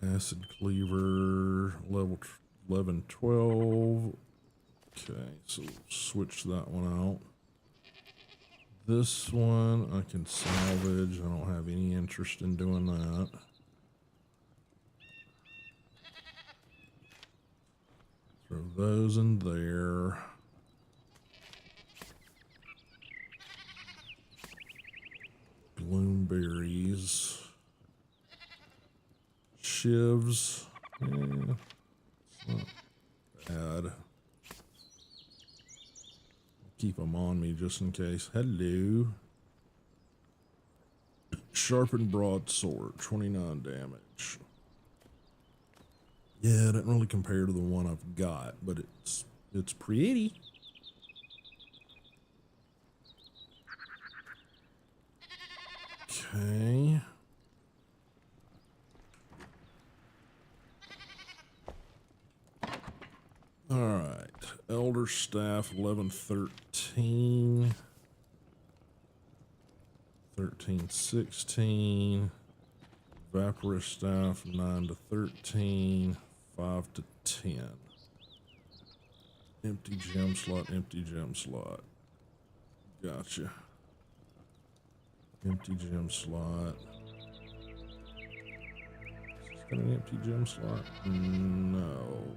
Acid cleaver, level 11, 12. Okay, so switch that one out. This one I can salvage. I don't have any interest in doing that. Throw those in there. Bloomberries. Shivs. Yeah, it's not bad. Keep them on me just in case. Hello. Sharpened broadsword, 29 damage. Yeah, it doesn't really compare to the one I've got, but it's pretty. Okay. All right. Elder Staff, 11, 13. 13, 16. Vaporous Staff, 9 to 13. 5 to 10. Empty gem slot, empty gem slot. Gotcha. Empty gem slot. Is this got an empty gem slot? No.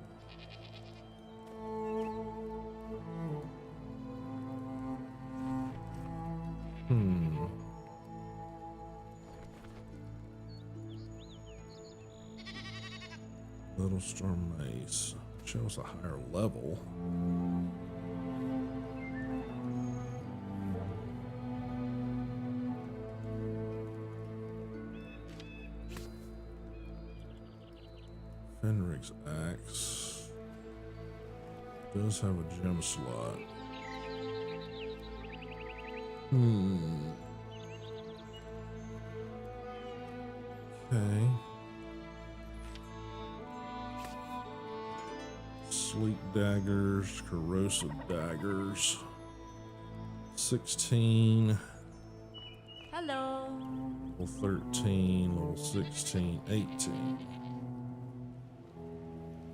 Little Star Mace. Shows a higher level. Fenric's Axe. Does have a gem slot. Okay. Sleep daggers, corrosive daggers. 16. Hello. Level 13, level 16, 18.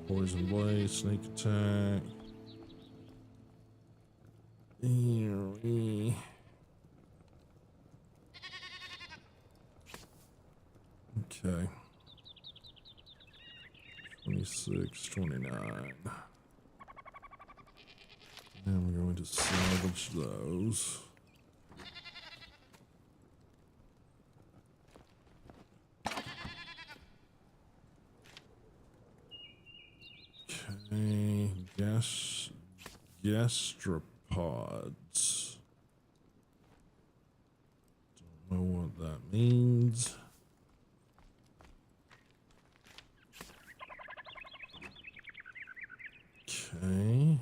Poison blade, sneak attack. Okay. 26, 29. And we're going to salvage those. Okay, gastropods. Don't know what that means. Okay,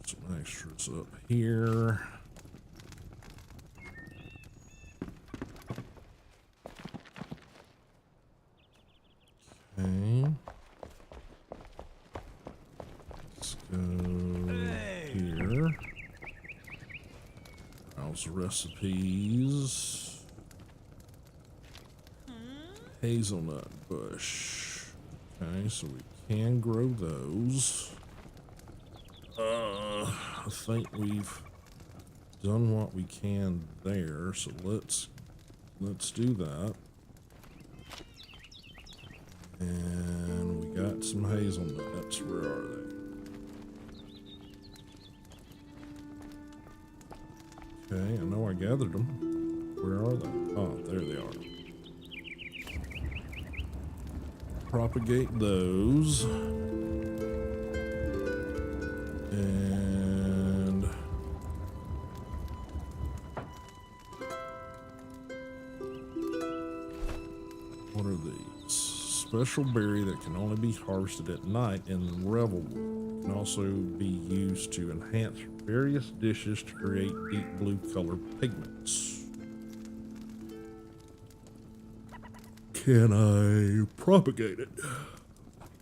some extras up here. Okay. Let's go here. Browse recipes. Hazelnut bush. Okay, so we can grow those. I think we've done what we can there, so let's do that. And we got some hazelnuts. Where are they? Okay, I know I gathered them. Where are they? Oh, there they are. Propagate those. And what are these? Special berry that can only be harvested at night in the Revelwood. Can also be used to enhance various dishes to create deep blue color pigments. Can I propagate it?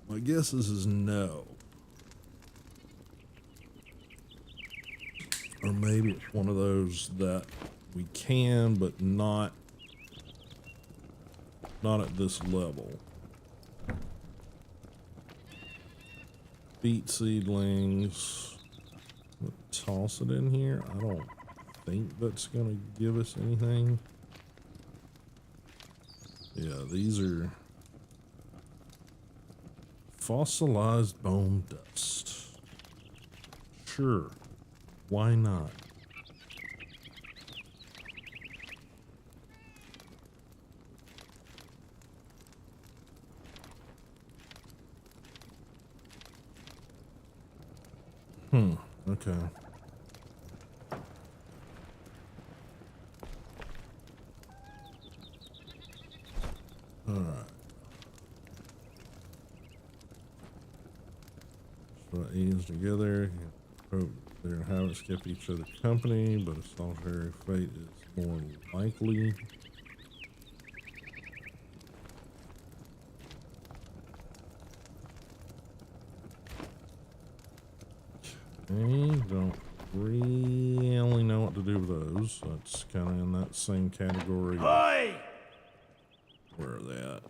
My guess is no. Or maybe it's one of those that we can, but not at this level. Beet seedlings. Toss it in here. I don't think that's gonna give us anything. Yeah, these are fossilized bone dust. Sure, why not? Okay. Alright. So ease together. Hope their habits skip each other's company, but a solitary fate is more likely. Okay, don't really know what to do with those. That's kind of in that same category. Oi! Where are they at?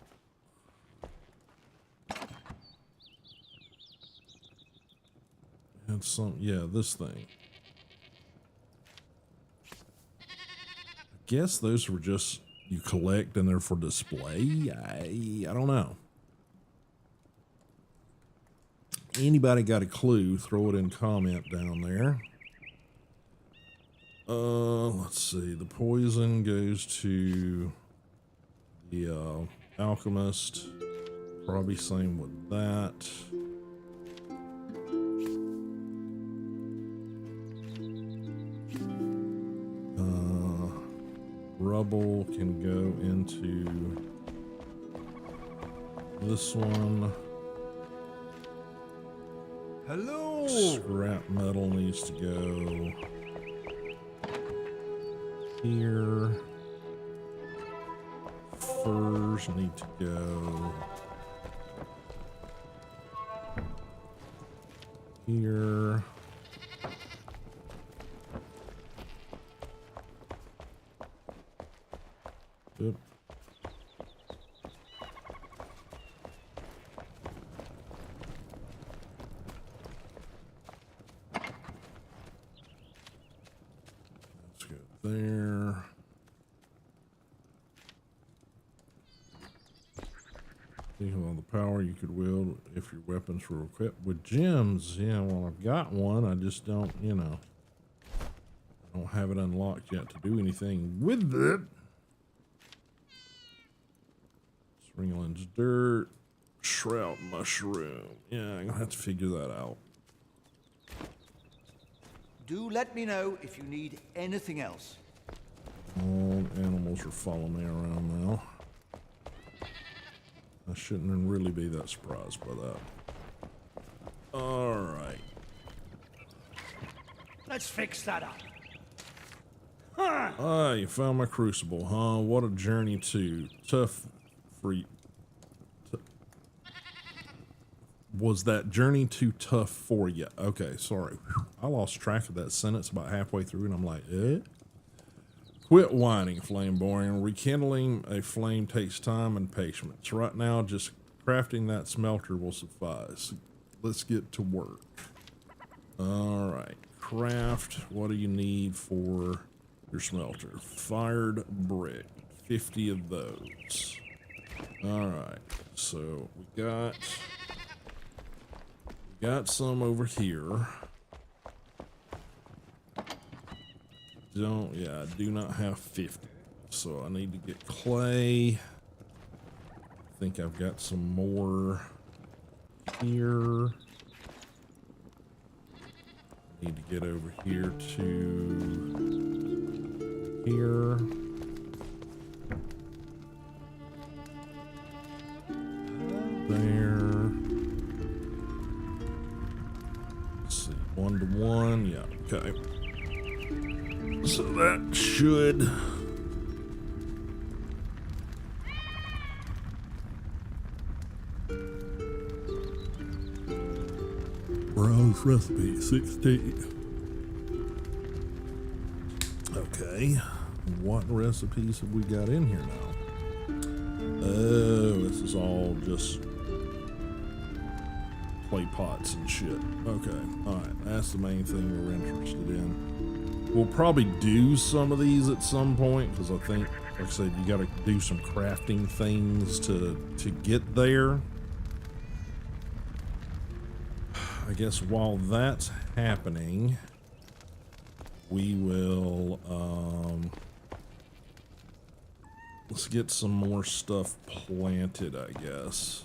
And some, yeah, this thing. I guess those were just you collect and they're for display. I don't know. Anybody got a clue? Throw it in comment down there. Let's see. The poison goes to the alchemist. Probably same with that. Rubble can go into this one. Hello! Scrap metal needs to go here. Furs need to go here. Good. Let's go there. Thinking on the power you could wield if your weapons were equipped with gems. Yeah, well, I've got one. I just don't, you know, I don't have it unlocked yet to do anything with it. Ringland's dirt, shroud mushroom. Yeah, I'm gonna have to figure that out. Do let me know if you need anything else. All animals are following me around now. I shouldn't really be that surprised by that. All right. Let's fix that up. Ah, you found my crucible, huh? What a journey to tough for you. Was that journey too tough for you? Okay, sorry. I lost track of that sentence about halfway through, and I'm like, eh? Quit whining, Flameboring. Rekindling a flame takes time and patience. Right now, just crafting that smelter will suffice. Let's get to work. All right, craft. What do you need for your smelter? Fired brick, 50 of those. All right, so we got some over here. I do not have 50, so I need to get clay. I think I've got some more here. Need to get over here to here. There. Let's see, 1 to 1. Yeah, okay. So that should browse recipe 16. Okay, what recipes have we got in here now? Oh, this is all just clay pots and shit. Okay, all right, that's the main thing we're interested in. We'll probably do some of these at some point, because I think, like I said, you got to do some crafting things to get there. I guess while that's happening, we will, let's get some more stuff planted, I guess.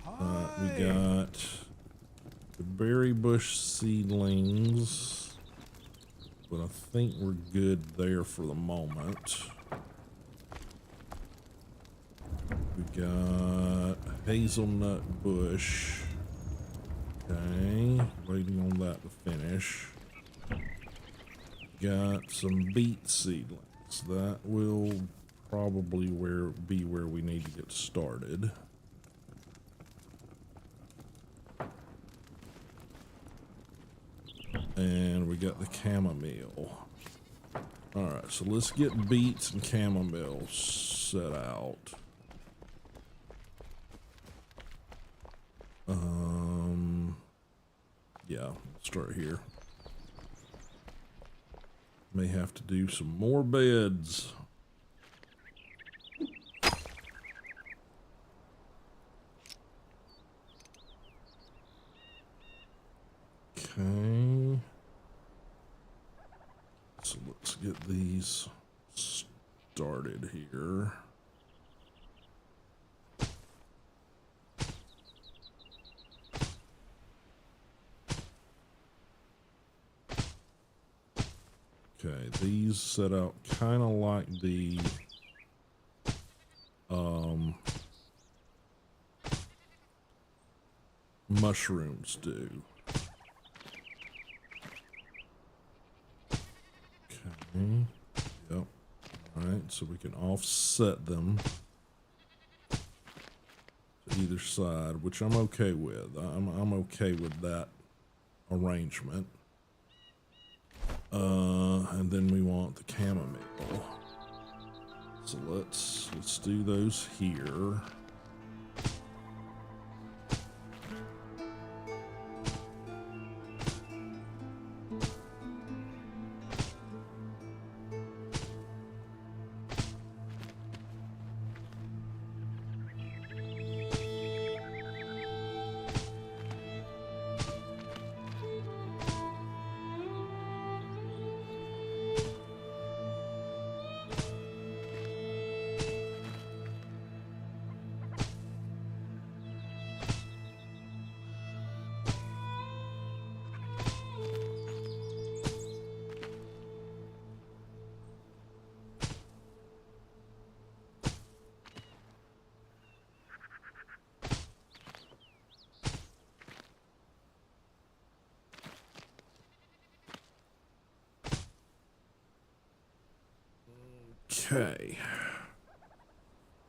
We got the berry bush seedlings. But I think we're good there for the moment. We got hazelnut bush. Okay, waiting on that to finish. Got some beet seedlings. That will probably be where we need to get started. And we got the chamomile. All right, so let's get beets and chamomile set out. Yeah, start here. May have to do some more beds. Okay. So let's get these started here. Okay, these set out kind of like the mushrooms do. Okay, yep. All right, so we can offset them to either side, which I'm okay with. I'm okay with that arrangement. And then we want the chamomile. So let's do those here. Okay,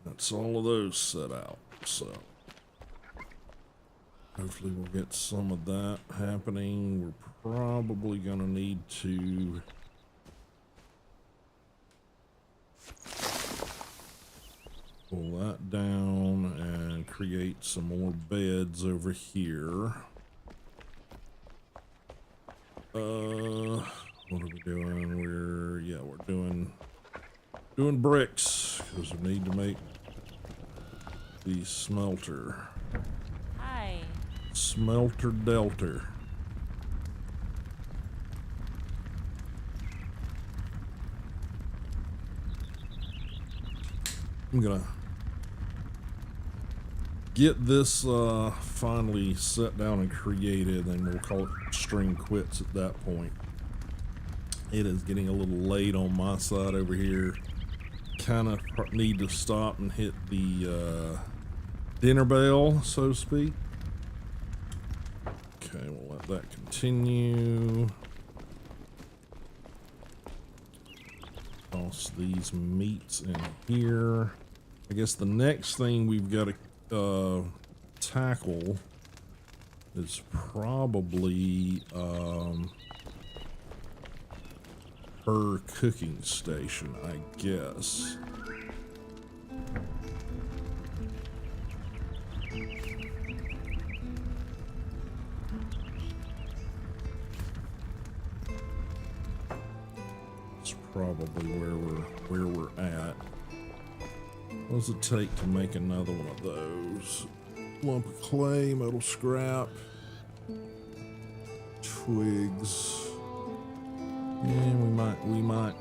that's all of those set out, so hopefully we'll get some of that happening. We're probably gonna need to pull that down and create some more beds over here. What are we doing? We're doing bricks because we need to make the smelter. Hi. Smelter Delta. I'm gonna get this finally set down and created, and we'll call it string quits at that point. It is getting a little late on my side over here. Kind of need to stop and hit the dinner bell, so to speak. Okay, we'll let that continue. Toss these meats in here. I guess the next thing we've got to tackle is probably her cooking station, I guess. It's probably where we're at. What does it take to make another one of those? Lump of clay, metal scrap, twigs. Yeah, we might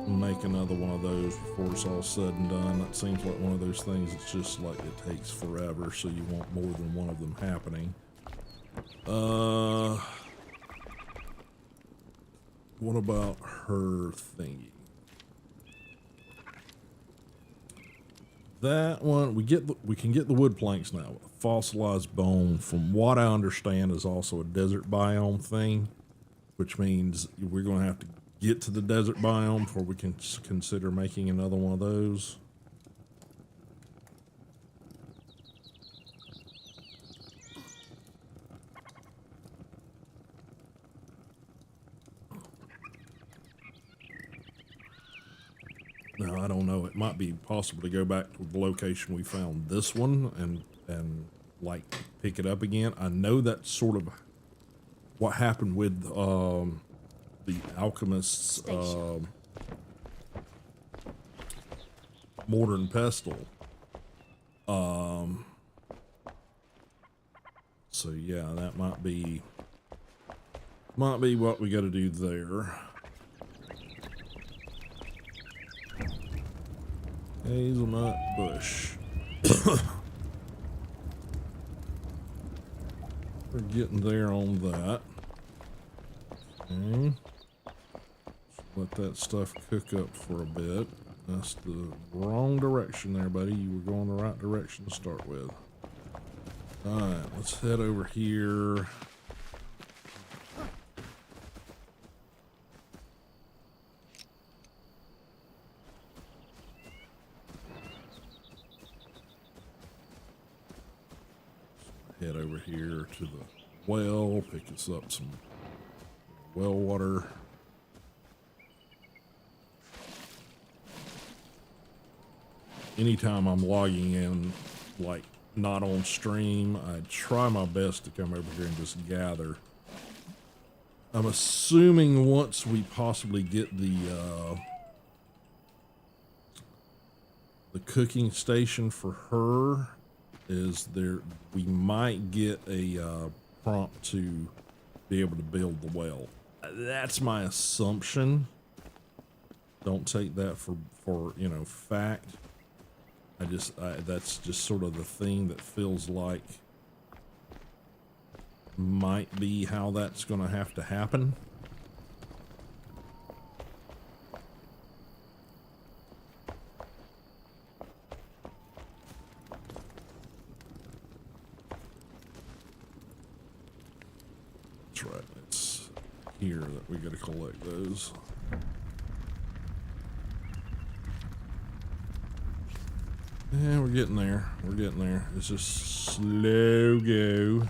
make another one of those before it's all said and done. That seems like one of those things that's just like it takes forever, so you want more than one of them happening. What about her thingy? That one we can get the wood planks now. Fossilized bone, from what I understand, is also a desert biome thing, which means we're going to have to get to the desert biome before we can consider making another one of those. Now, I don't know. It might be possible to go back to the location we found this one and like pick it up again. I know that's sort of what happened with the alchemist's mortar and pestle. So yeah, that might be what we got to do there. Hazelnut bush. We're getting there on that. Okay. Let that stuff cook up for a bit. That's the wrong direction there, buddy. You were going the right direction to start with. Alright, let's head over here. Head over here to the well, pick us up some well water. anytime I'm logging in, like not on stream, I try my best to come over here and just gather. I'm assuming once we possibly get the cooking station for her, is there, we might get a prompt to be able to build the well. That's my assumption. Don't take that for you know, fact. That's just sort of the thing that feels like might be how that's going to have to happen. That's right. It's here that we got to collect those. Yeah, we're getting there. We're getting there. It's just slow go.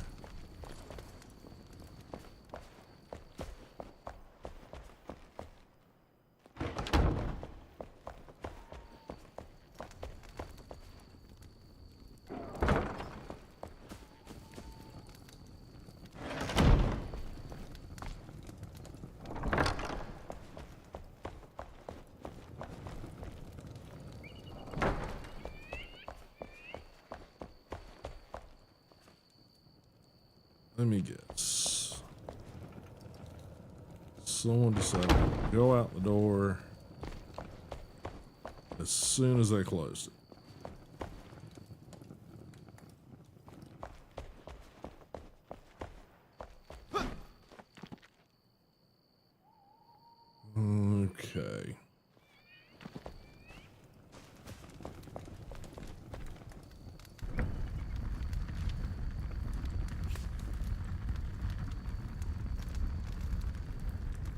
Let me guess. Someone decided to go out the door as soon as they closed it. Okay.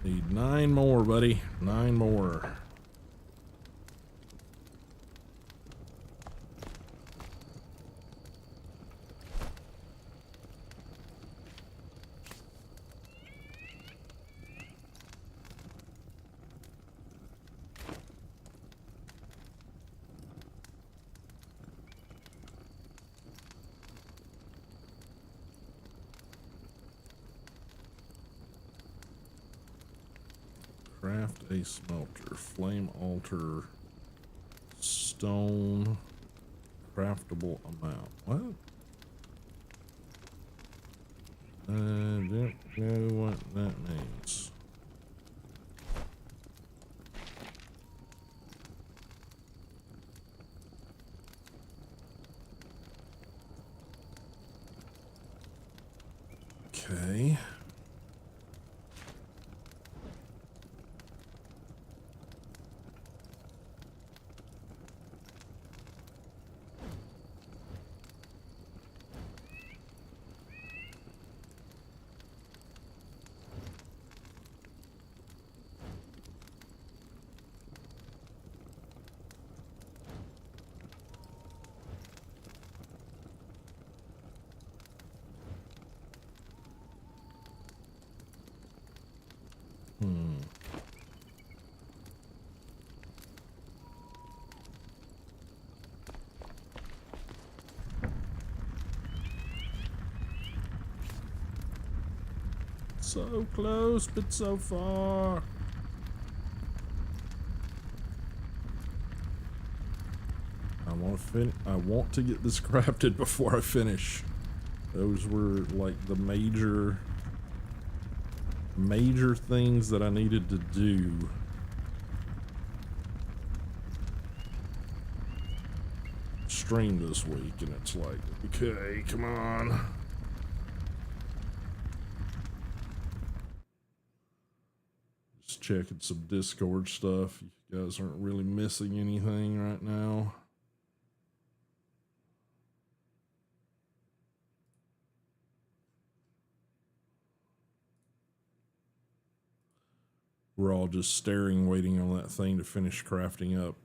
Need 9 more, buddy. 9 more. Craft a smelter, flame altar, stone, craftable amount. What? I don't know what that means. Okay. So close, but so far. I want to get this crafted before I finish. Those were like the major things that I needed to do. Stream this week, and it's like, okay, come on. Just checking some Discord stuff. You guys aren't really missing anything right now. We're all just staring, waiting on that thing to finish crafting up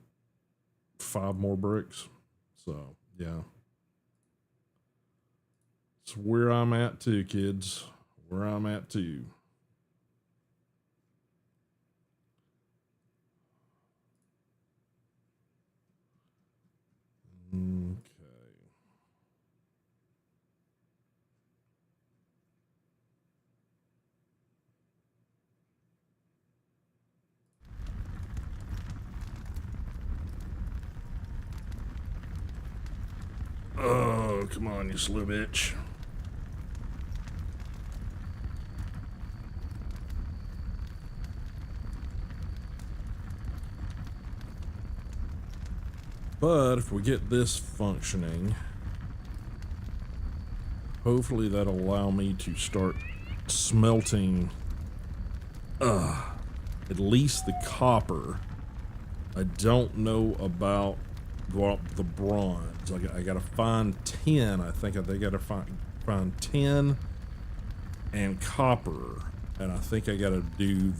5 more bricks. So, yeah. It's where I'm at too, kids. Where I'm at too. Oh, come on, you slow bitch. But if we get this functioning, hopefully that'll allow me to start smelting at least the copper. I don't know about the bronze. I gotta find tin. I think I gotta find tin and copper, and I think I gotta do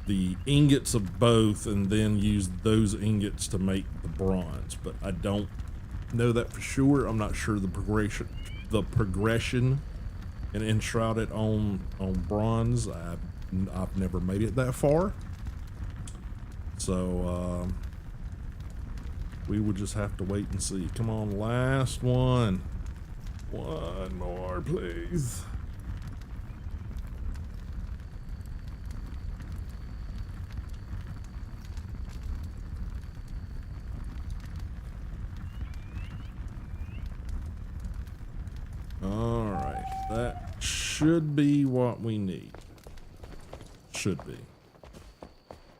the ingots of both, and then use those ingots to make the bronze. But I don't know that for sure. I'm not sure the progression in Enshrouded on bronze. I've never made it that far, so we would just have to wait and see. Come on, last one. One more, please. All right, that should be what we need. Should be.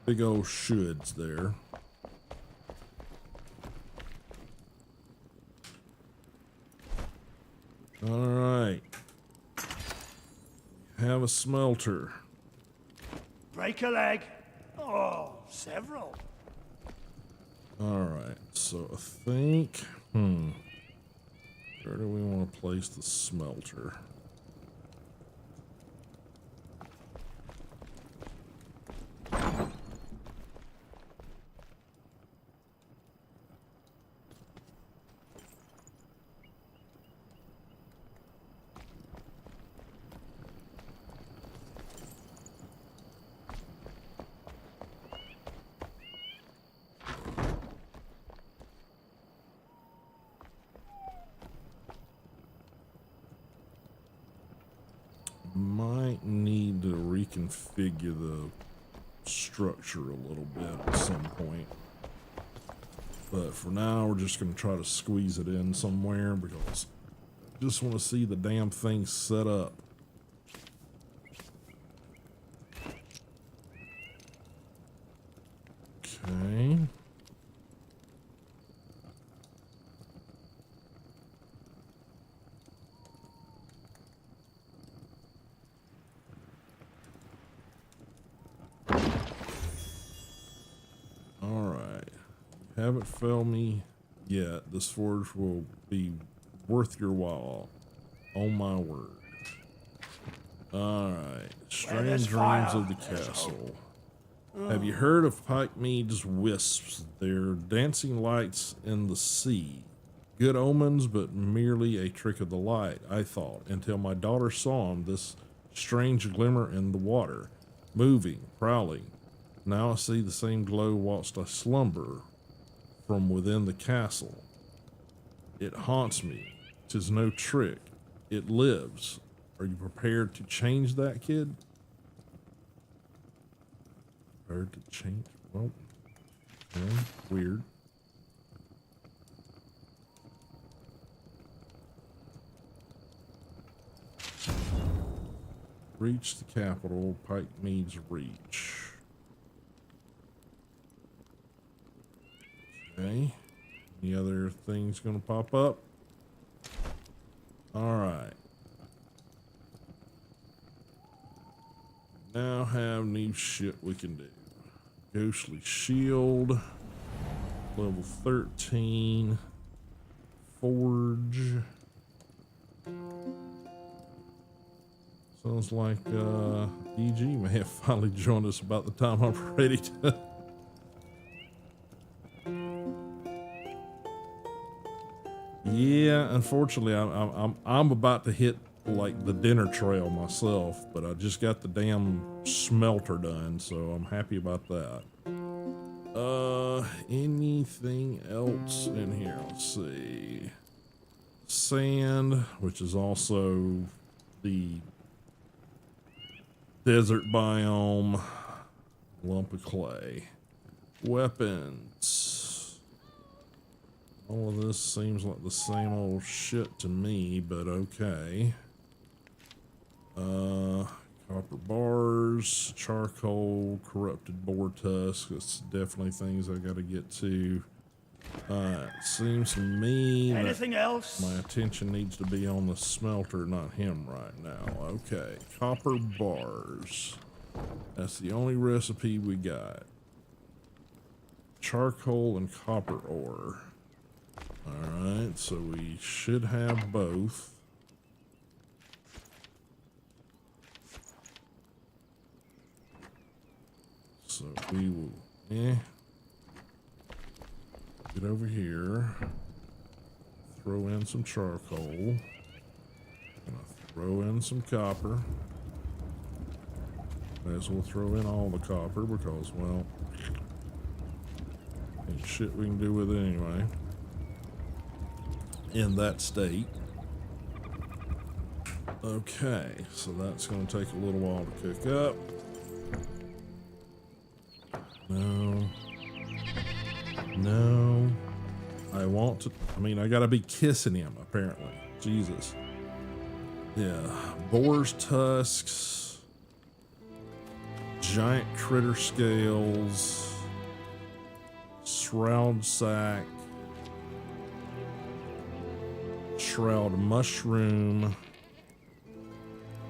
Big old shoulds there. All right. Have a smelter. Break a leg. Oh, several. All right, so I think, where do we want to place the smelter? Might need to reconfigure the structure a little bit at some point. But for now, we're just going to try to squeeze it in somewhere because I just want to see the damn thing set up. Okay. Haven't failed me yet. This forge will be worth your while. Oh my word. Alright. Strange dreams of the castle. Have you heard of Pikemead's wisps? They're dancing lights in the sea. Good omens, but merely a trick of the light, I thought, until my daughter saw them, this strange glimmer in the water. Moving, prowling. Now I see the same glow whilst I slumber from within the castle. It haunts me. 'Tis no trick. It lives. Are you prepared to change that, kid? Prepared to change? Well, okay, weird. Reach the capital. Pikemead's reach. Okay. Any other things gonna pop up? Alright. Now have new shit we can do. Ghostly shield. Level 13. Forge. Sounds like EG may have finally joined us about the time I'm ready to. Yeah, unfortunately, I'm about to hit like the dinner trail myself, but I just got the damn smelter done, so I'm happy about that. Anything else in here? Let's see. Sand, which is also the desert biome. Lump of clay. Weapons. All of this seems like the same old shit to me, but okay. Copper bars, charcoal, corrupted boar tusk. That's definitely things I gotta get to. Seems to me Anything else? my attention needs to be on the smelter, not him right now. Okay, copper bars. That's the only recipe we got. Charcoal and copper ore. Alright, so we should have both. So we will get over here, throw in some charcoal, gonna throw in some copper. May as well throw in all the copper because, well, ain't shit we can do with it anyway. In that state. Okay, so that's gonna take a little while to cook up. No, I want to, I mean, I gotta be kissing him, apparently. Jesus. Yeah, boar's tusks, giant critter scales, shroud sack, shroud mushroom,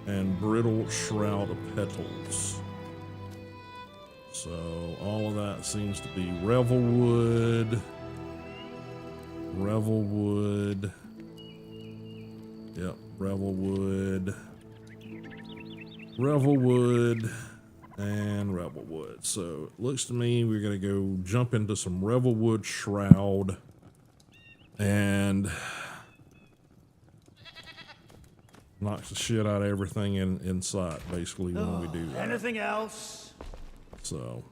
and brittle shroud of petals. So all of that seems to be revelwood, yep, revelwood, and revelwood. So it looks to me we're gonna go jump into some revelwood shroud and knock the shit out of everything in sight, basically, when we do that. Anything else? So,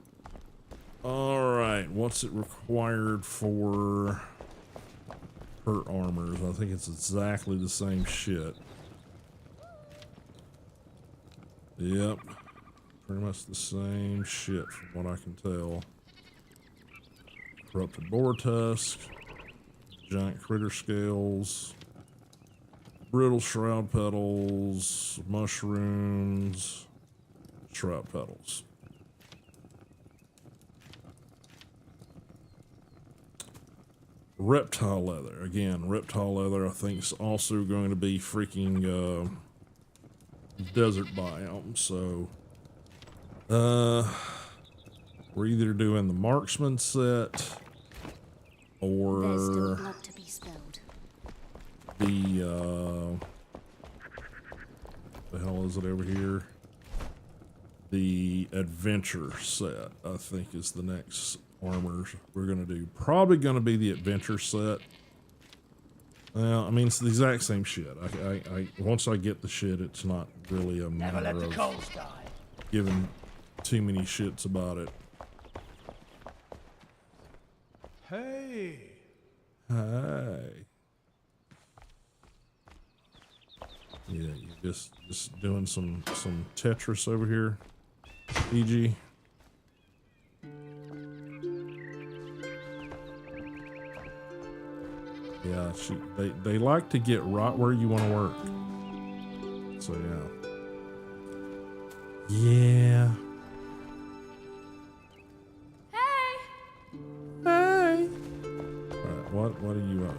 all right, what's it required for hurt armors? I think it's exactly the same shit. Yep, pretty much the same shit from what I can tell. Corrupted boar tusk, giant critter scales, brittle shroud petals, mushrooms, shroud petals. Reptile leather. Again, reptile leather I think is also going to be freaking desert biome. So we're either doing the marksman set There's or still blood to be spilled. the hell is it over here? The adventure set, I think, is the next armors we're gonna do. Probably gonna be the adventure set. Well, I mean, it's the exact same shit. I once I get the shit, it's not really a Never matter let the of coals die. giving too many shits about it. Hey. Hey. Yeah, you just doing some Tetris over here, EG. Yeah, they like to get right where you want to work. So yeah. Yeah. Hey. Alright, what do you want?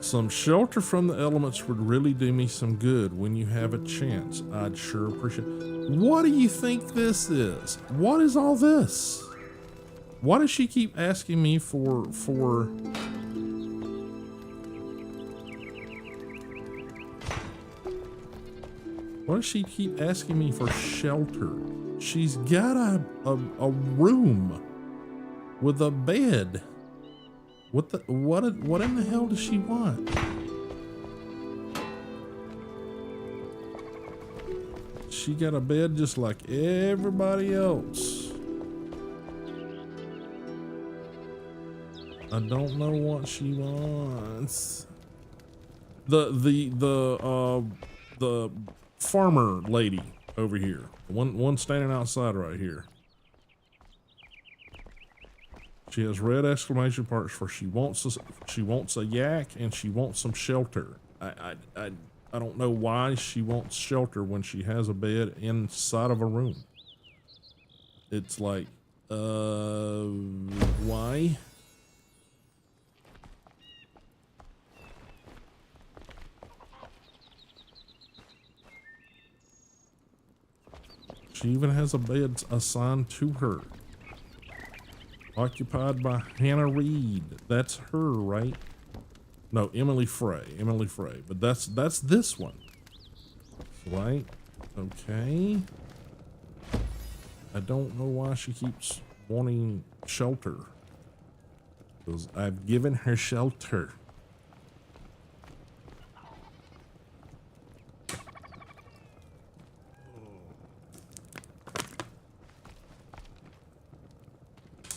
Some shelter from the elements would really do me some good when you have a chance. I'd sure appreciate it. What do you think this is? What is all this? Why does she keep asking me for why does she keep asking me for shelter? She's got a room with a bed. What in the hell does she want? She got a bed just like everybody else. I don't know what she wants. The farmer lady over here, one standing outside right here. She has red exclamation marks for she wants a yak and she wants some shelter. I don't know why she wants shelter when she has a bed inside of a room. It's like, why? She even has a bed assigned to her. Occupied by Hannah Reed. That's her, right? No, Emily Frey. Emily Frey. But that's this one. Right? Okay. I don't know why she keeps wanting shelter. Because I've given her shelter.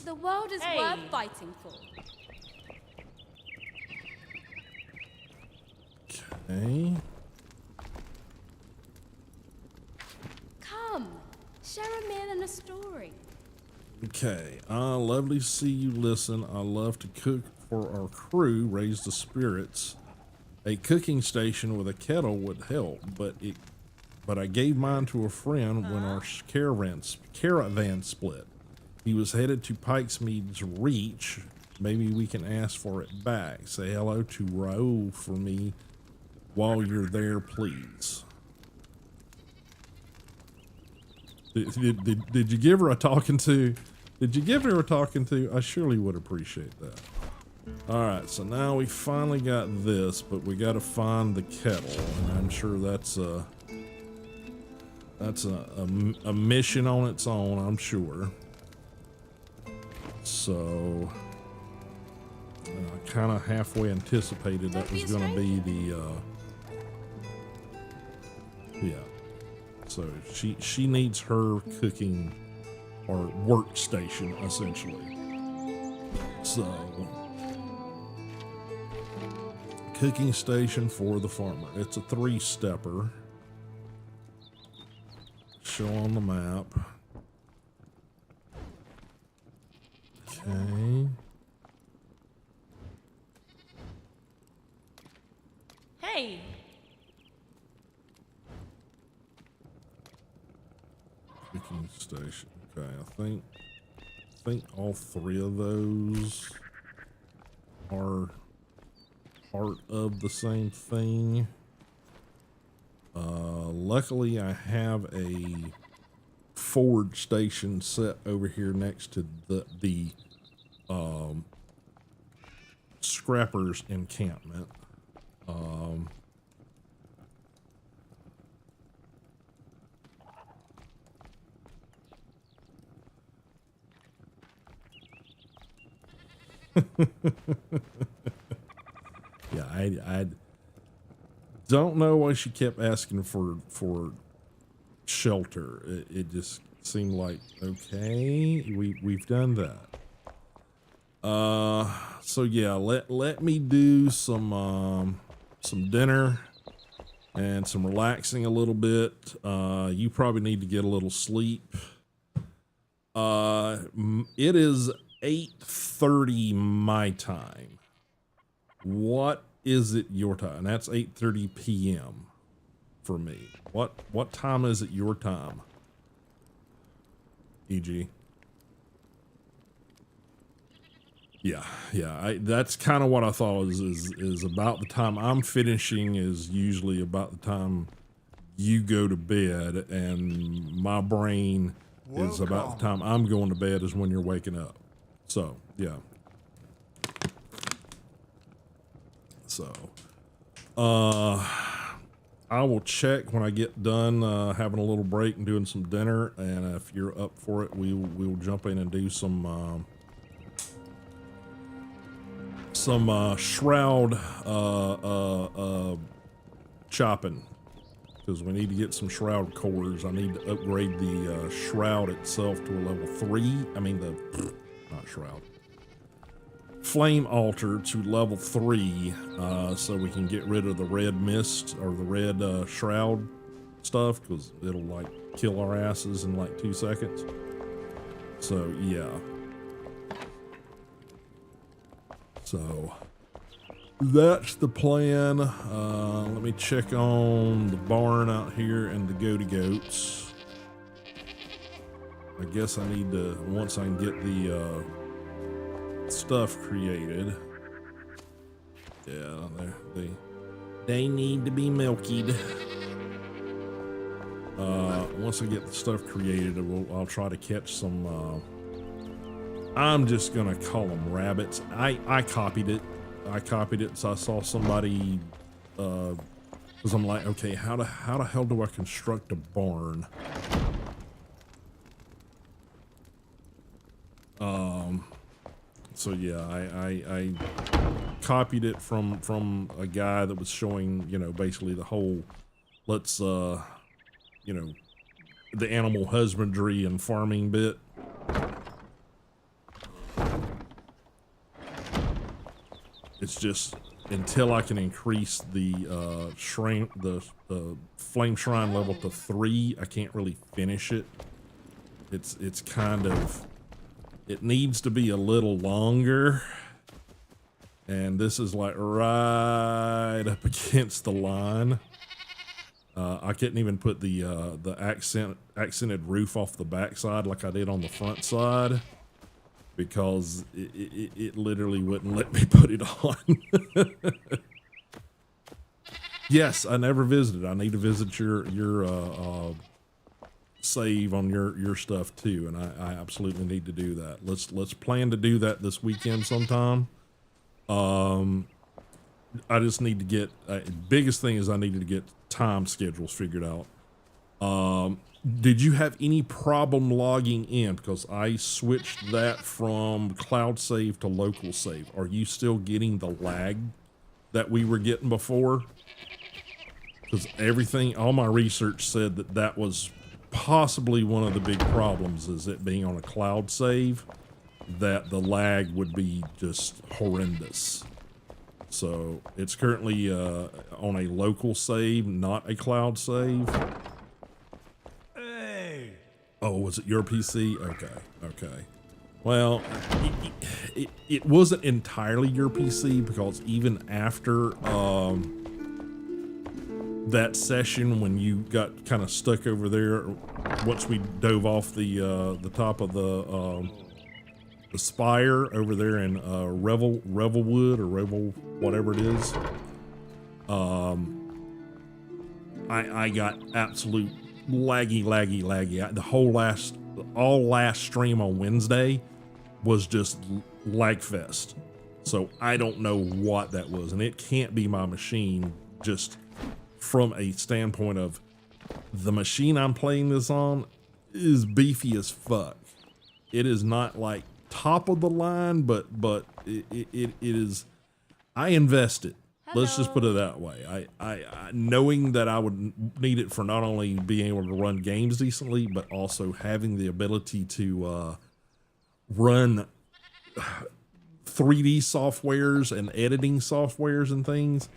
The world is worth fighting for. Okay. Come, share a meal and a story. Okay. Lovely to see you listen. I love to cook for our crew, raise the spirits. A cooking station with a kettle would help, but I gave mine to a friend when our caravan split. He was headed to Pikesmead's Reach. Maybe we can ask for it back. Say hello to Raoul for me while you're there, please. Did you give her a talking to? Did you give her a talking to? I surely would appreciate that. All right, so now we finally got this, but we got to find the kettle, and I'm sure that's a mission on its own, I'm sure. So I kind of halfway anticipated that was going to be the yeah. So she needs her cooking or workstation essentially. So cooking station for the farmer. It's a 3-stepper. Show on the map. Okay. Hey. Cooking station. Okay, I think all 3 of those are part of the same thing. Luckily I have a forge station set over here next to the scrappers encampment. Yeah, I don't know why she kept asking for shelter. It just seemed like, okay, we've done that. So yeah, let me do some dinner and some relaxing a little bit. You probably need to get a little sleep. It is 8:30 my time. What is it your time? That's 8:30 p.m. for me. What time is it your time? EG. Yeah. That's kind of what I thought is about the time I'm finishing is usually about the time you go to bed, and my brain is about the time I'm going to bed is when you're waking up. So, yeah. So, I will check when I get done having a little break and doing some dinner, and if you're up for it, we'll jump in and do some shroud chopping, because we need to get some shroud cores. I need to upgrade the shroud itself to a level 3. I mean not shroud. Flame altar to level 3, so we can get rid of the red mist or the red shroud stuff, because it'll like kill our asses in like 2 seconds. So yeah. So that's the plan. Let me check on the barn out here and the goaty goats. I guess I need to, once I can get the stuff created. Yeah, they need to be milkied. Once I get the stuff created, I'll try to catch some, I'm just gonna call them rabbits. I copied it. So I saw somebody, cause I'm like, okay, how the hell do I construct a barn? So yeah, I copied it from a guy that was showing, you know, basically the whole, let's, you know, the animal husbandry and farming bit. It's just until I can increase the flame shrine level to 3, I can't really finish it. It's kind of, it needs to be a little longer, and this is like right up against the line. I couldn't even put the accented roof off the backside like I did on the front side, because it literally wouldn't let me put it on. Yes, I never visited. I need to visit your save on your stuff too, and I absolutely need to do that. Let's plan to do that this weekend sometime. I just need to get, biggest thing is I needed to get time schedules figured out. Did you have any problem logging in? Because I switched that from cloud save to local save. Are you still getting the lag that we were getting before? Because everything, all my research said that was possibly one of the big problems, is it being on a cloud save, that the lag would be just horrendous. So it's currently on a local save, not a cloud save. Hey. Oh, was it your PC? Okay. Well, it wasn't entirely your PC, because even after that session when you got kind of stuck over there, once we dove off the top of the spire over there in Revelwood or Revel, whatever it is, I got absolute laggy. All last stream on Wednesday was just lag fest. So I don't know what that was, and it can't be my machine, just from a standpoint of the machine I'm playing this on is beefy as fuck. It is not like top of the line, but it is. I invested. Hello. Let's just put it that way. I knowing that I would need it for not only being able to run games decently, but also having the ability to run 3D softwares and editing softwares and things.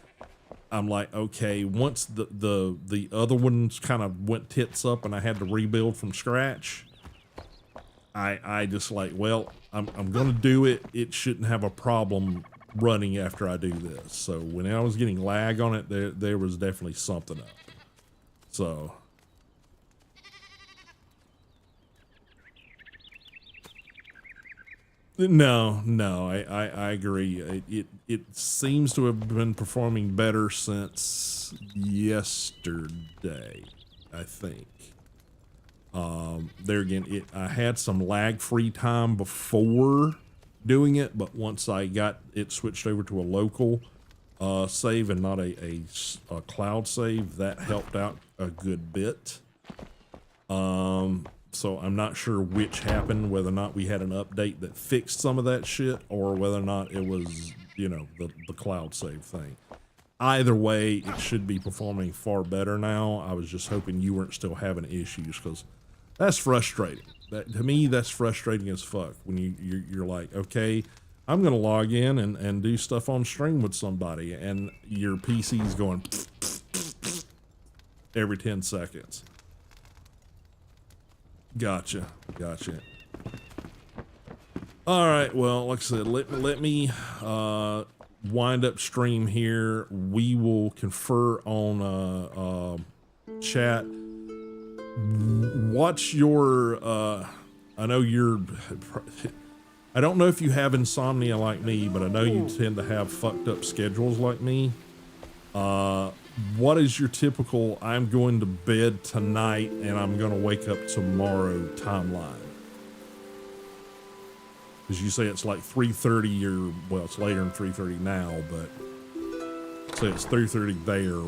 I'm like, okay, once the other ones kind of went tits up and I had to rebuild from scratch, I just like, well, I'm gonna do it. It shouldn't have a problem running after I do this. So when I was getting lag on it, there was definitely something up. So no, I agree. It seems to have been performing better since yesterday, I think. There again, I had some lag-free time before doing it, but once I got it switched over to a local save and not a cloud save, that helped out a good bit. So I'm not sure which happened, whether or not we had an update that fixed some of that shit, or whether or not it was, you know, the cloud save thing. Either way, it should be performing far better now. I was just hoping you weren't still having issues, because that's frustrating. To me, that's frustrating as fuck when you're like, okay, I'm gonna log in and do stuff on stream with somebody, and your PC's going every 10 seconds. Gotcha. All right. Well, like I said, let me wind up stream here. We will confer on chat. What's your I know you're I don't know if you have insomnia like me, but I know you tend to have fucked up schedules like me. What is your typical I'm going to bed tonight and I'm going to wake up tomorrow timeline? Because you say it's like 3:30 or, well, it's later than 3:30 now, but say it's 3:30 there.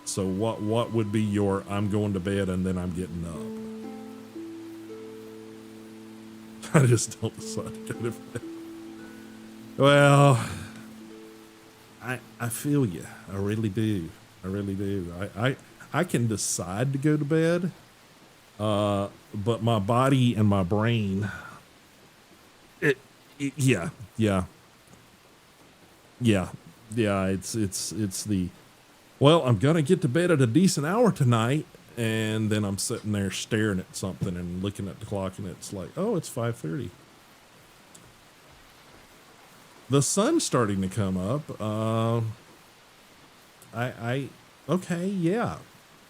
So what would be your I'm going to bed and then I'm getting up? I just don't decide to go to bed. Well, I feel you. I really do. I really do. I can decide to go to bed, but my body and my brain, yeah. It's the, well, I'm gonna get to bed at a decent hour tonight, and then I'm sitting there staring at something and looking at the clock, and it's like, oh, it's 5:30. The sun's starting to come up. Okay, yeah.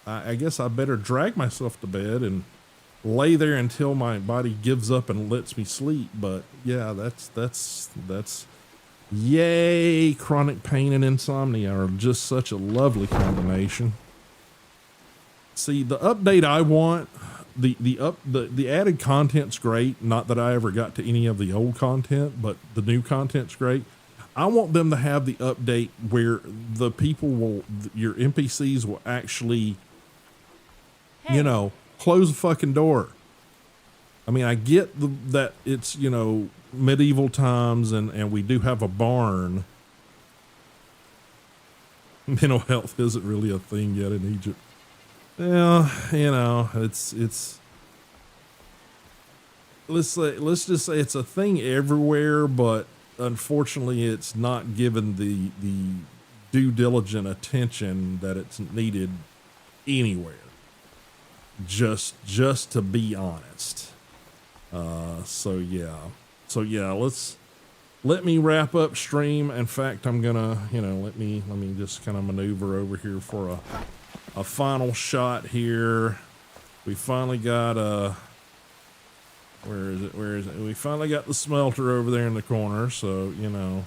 I guess I better drag myself to bed and lay there until my body gives up and lets me sleep. But yeah, that's yay. Chronic pain and insomnia are just such a lovely combination. See, the update I want, the added content's great. Not that I ever got to any of the old content, but the new content's great. I want them to have the update where the people will, your NPCs will actually, you know, close the fucking door. I mean, I get that it's, you know, medieval times and we do have a barn. Mental health isn't really a thing yet in Egypt. Well, you know, it's let's just say it's a thing everywhere, but unfortunately it's not given the due diligent attention that it's needed anywhere. Just to be honest. So yeah, let me wrap up stream. In fact, I'm gonna, you know, let me just kind of maneuver over here for a final shot here. We finally got where is it? We finally got the smelter over there in the corner, so you know,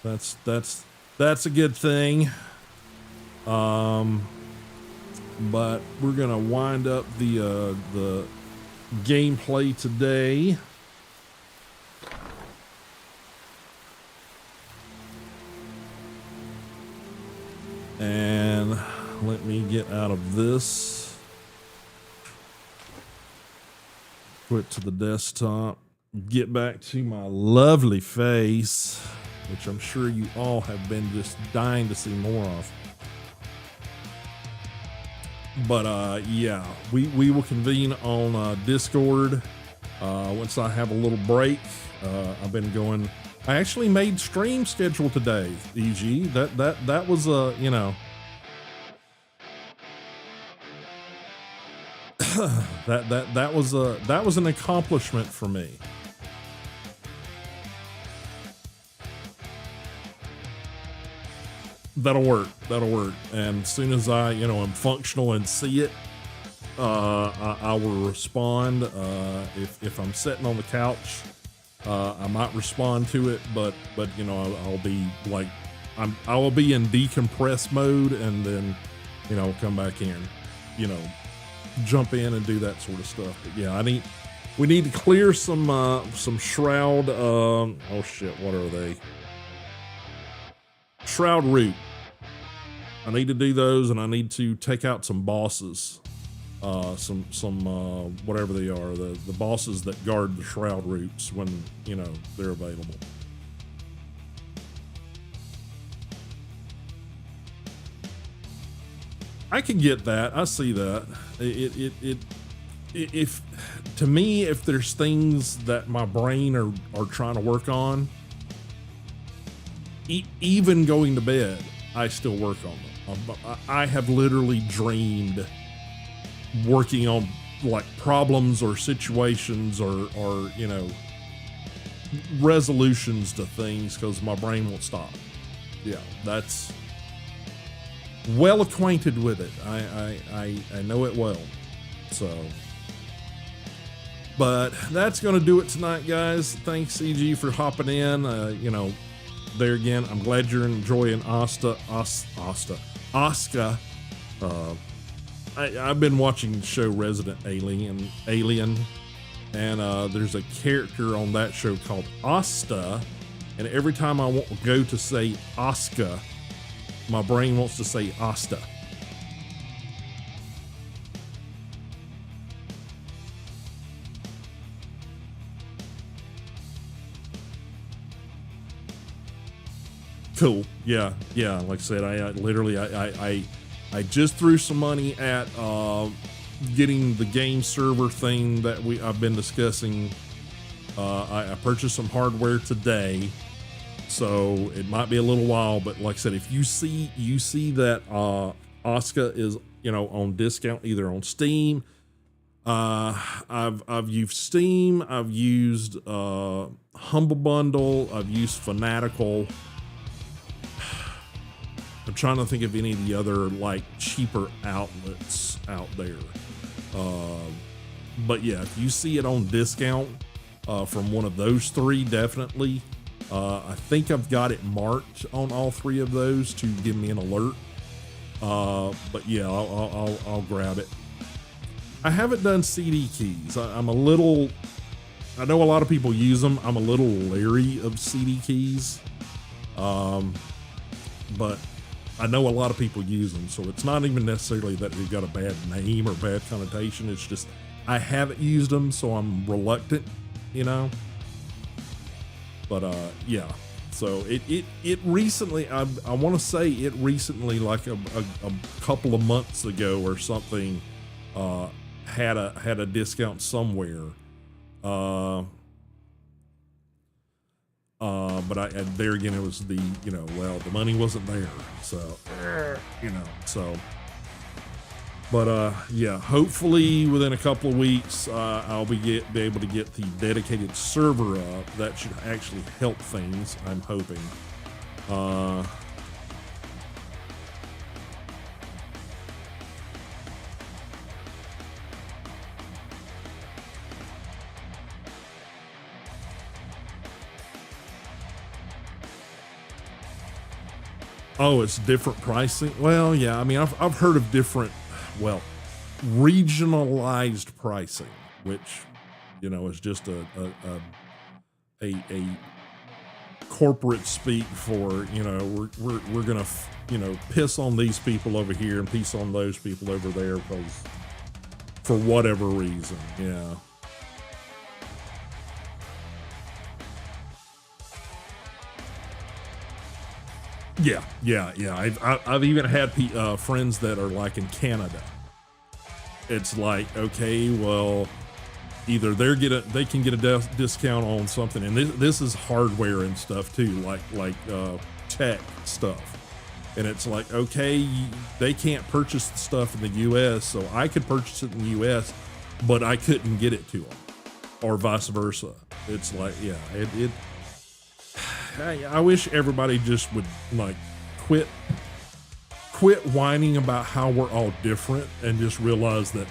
that's a good thing. But we're gonna wind up the gameplay today. And let me get out of this. Quit to the desktop. Get back to my lovely face, which I'm sure you all have been just dying to see more of. But yeah, we will convene on Discord once I have a little break. I've been going. I actually made stream schedule today, EG. That was you know, that was an accomplishment for me. That'll work. And as soon as I, you know, am functional and see it, I will respond. If I'm sitting on the couch, I might respond to it, but you know, I'll be like, I will be in decompress mode, and then, you know, come back in, you know, jump in and do that sort of stuff. But yeah, we need to clear some shroud. Oh shit, what are they? Shroud root. I need to do those, and I need to take out some bosses. Some whatever they are, the bosses that guard the shroud roots when, you know, they're available. I can get that. I see that. If to me, if there's things that my brain are trying to work on, even going to bed, I still work on them. I have literally dreamed working on like problems or situations or you know, resolutions to things because my brain won't stop. Yeah, that's well acquainted with it. I know it well. So, but that's going to do it tonight, guys. Thanks, CG, for hopping in. There again, I'm glad you're enjoying Oscar. I've been watching the show Resident Alien, and there's a character on that show called Asta, and every time I want to go to say Oscar, my brain wants to say Asta. Cool. Yeah. Like I said, I just threw some money at getting the game server thing that I've been discussing. I purchased some hardware today, so it might be a little while. But like I said, if you see that Oscar is on discount either on Steam, I've used Steam, I've used Humble Bundle, I've used Fanatical. I'm trying to think of any of the other like cheaper outlets out there. But yeah, if you see it on discount from one of those three, definitely. I think I've got it marked on all three of those to give me an alert. But yeah, I'll grab it. I haven't done CD keys. I know a lot of people use them. I'm a little leery of CD keys. But I know a lot of people use them, so it's not even necessarily that they've got a bad name or bad connotation. It's just I haven't used them, so I'm reluctant, But yeah, so it recently, I want to say it recently, like a couple of months ago or something, had a discount somewhere. But there again, it was the money wasn't there, so but yeah, hopefully within a couple of weeks I'll be able to get the dedicated server up. That should actually help things, I'm hoping. Oh, it's different pricing. Well, yeah. I mean, I've heard of different, regionalized pricing, which is just a corporate speak for we're gonna piss on these people over here and piss on those people over there because for whatever reason, yeah. Yeah. I've even had friends that are like in Canada. It's like, okay, well, either they can get a discount on something, and this is hardware and stuff too, like tech stuff. And it's like, okay, they can't purchase the stuff in the U.S., so I could purchase it in the U.S., but I couldn't get it to them, or vice versa. It's like, yeah, I wish everybody just would like quit whining about how we're all different and just realize that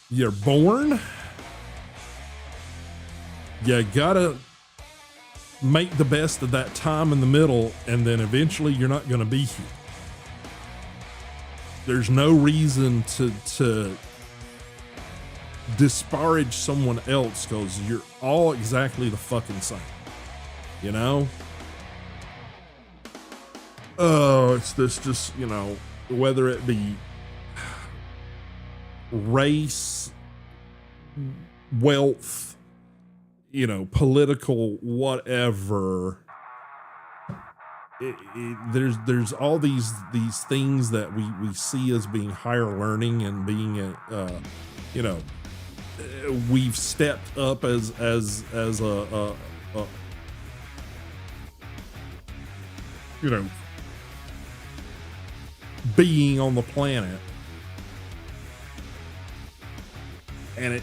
you're born, you gotta make the best of that time in the middle, and then eventually you're not going to be here. There's no reason to disparage someone else because you're all exactly the fucking same, Oh, it's this just, whether it be race, wealth, political, whatever. There's all these things that we see as being higher learning and being, we've stepped up as a being on the planet, and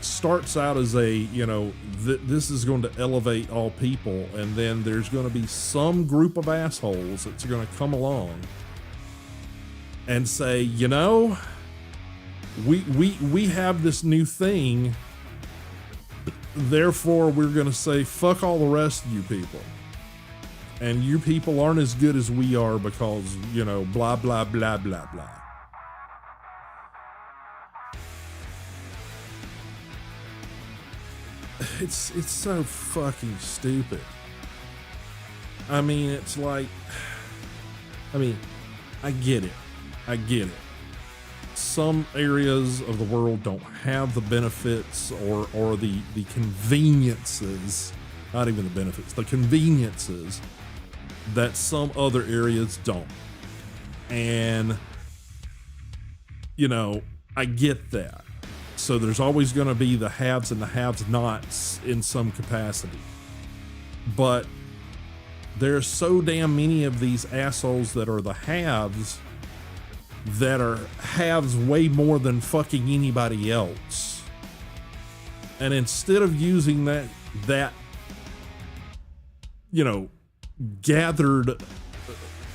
starts out as a, you know, this is going to elevate all people, and then there's going to be some group of assholes that's going to come along and say, you know, we have this new thing, therefore we're going to say fuck all the rest of you people, and you people aren't as good as we are because, you know, blah blah blah blah blah. It's so fucking stupid. I mean, it's like, I mean, I get it. Some areas of the world don't have the benefits or the conveniences, not even the benefits, the conveniences that some other areas don't. And, you know, I get that. So there's always going to be the haves and the have-nots in some capacity. But there's so damn many of these assholes that are the haves that are haves way more than fucking anybody else. And instead of using that, you know, gathered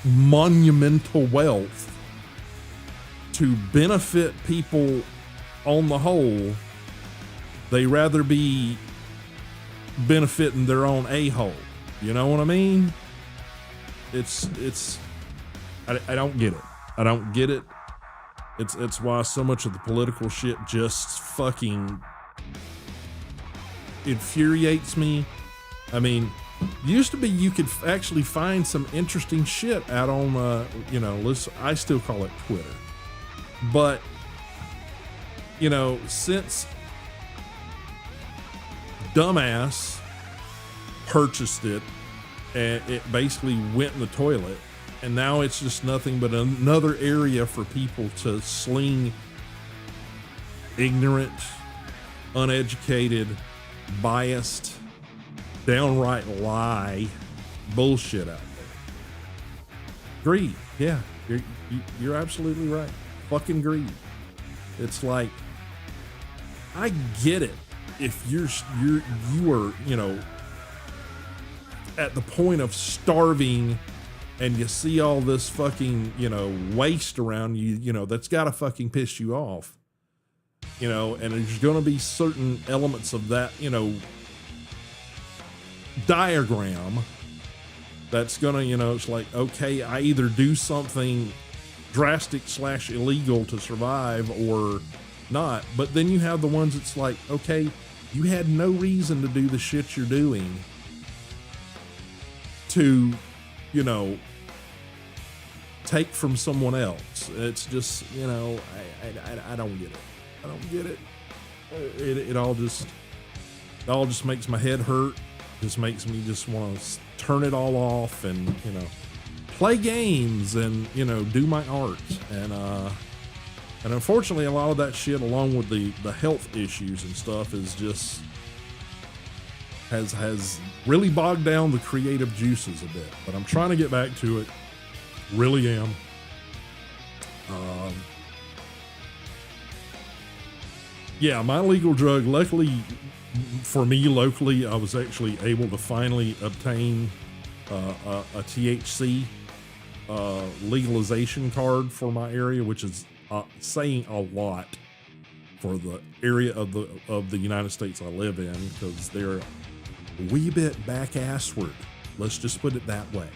monumental wealth to benefit people on the whole, they rather be benefiting their own a-hole. You know what I mean? I don't get it. I don't get it. It's why so much of the political shit just fucking infuriates me. I mean, used to be you could actually find some interesting shit out on, you know, I still call it Twitter. But, you know, since dumbass purchased it, and it basically went in the toilet, and now it's just nothing but another area for people to sling ignorant, uneducated, biased, downright lie bullshit out there. Greed. Yeah, you're absolutely right. Fucking greed. It's like, I get it. If you are, you know, at the point of starving and you see all this fucking, you know, waste around you, you know, that's gotta fucking piss you off. You know, and there's gonna be certain elements of that, you know, diagram that's gonna, you know, it's like, okay, I either do something drastic / illegal to survive or not. But then you have the ones that's like, okay, you had no reason to do the shit you're doing to, you know, take from someone else. It's just, you know, I don't get it. I don't get it. It all just makes my head hurt. Just makes me just want to turn it all off and, you know, play games and, you know, do my art. And unfortunately, a lot of that shit, along with the health issues and stuff, is just has really bogged down the creative juices a bit. But I'm trying to get back to it. Really am. Yeah, my legal drug, luckily for me locally, I was actually able to finally obtain a THC legalization card for my area, which is saying a lot for the area of the United States I live in, because they're a wee bit back-assward. Let's just put it that way.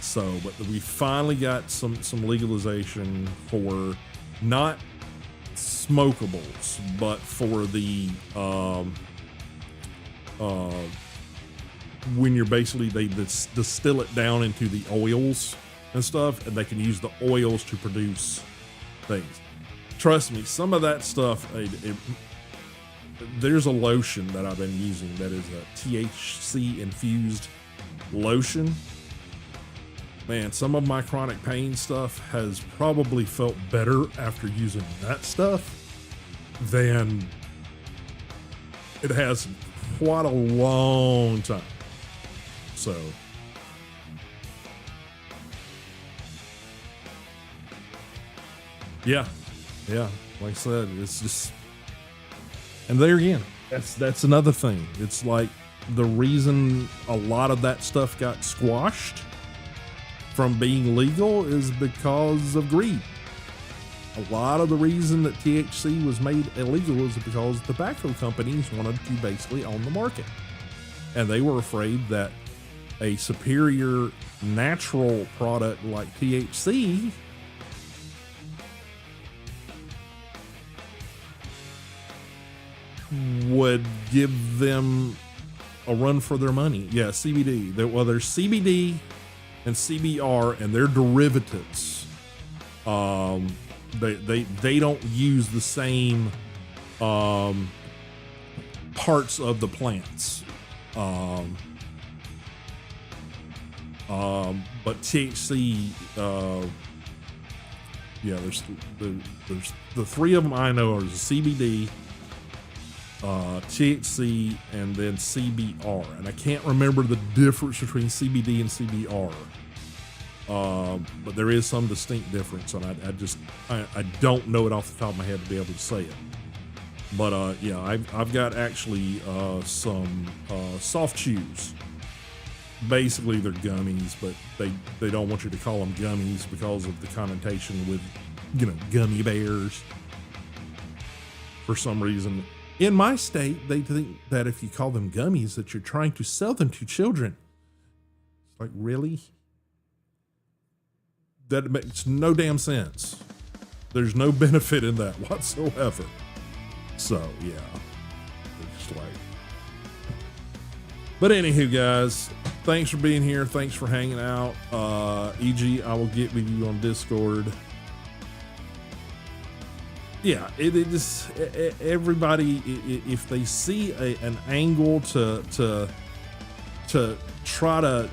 So, but we finally got some legalization for not smokables, but for the when you're basically, they distill it down into the oils and stuff, and they can use the oils to produce things. Trust me, some of that stuff, there's a lotion that I've been using that is a THC infused lotion. Man, some of my chronic pain stuff has probably felt better after using that stuff than it has in quite a long time. So, yeah, like I said, it's just, And there again, that's another thing. It's like the reason a lot of that stuff got squashed from being legal is because of greed. A lot of the reason that THC was made illegal is because tobacco companies wanted to basically own the market. And they were afraid that a superior natural product like THC would give them a run for their money. Yeah, CBD. Well, there's CBD and CBR, and they're derivatives. They don't use the same parts of the plants. But THC, yeah, there's the three of them I know are CBD, THC, and then CBR, and I can't remember the difference between CBD and CBR. But there is some distinct difference, and I don't know it off the top of my head to be able to say it. But yeah, I've got actually some soft chews. Basically, they're gummies, but they don't want you to call them gummies because of the connotation with, you know, gummy bears. For some reason, in my state, they think that if you call them gummies, that you're trying to sell them to children. It's like, really? That makes no damn sense. There's no benefit in that whatsoever. So yeah, it's like. But anywho, guys, thanks for being here. Thanks for hanging out. EG, I will get with you on Discord. Yeah, it just everybody, if they see an angle to try to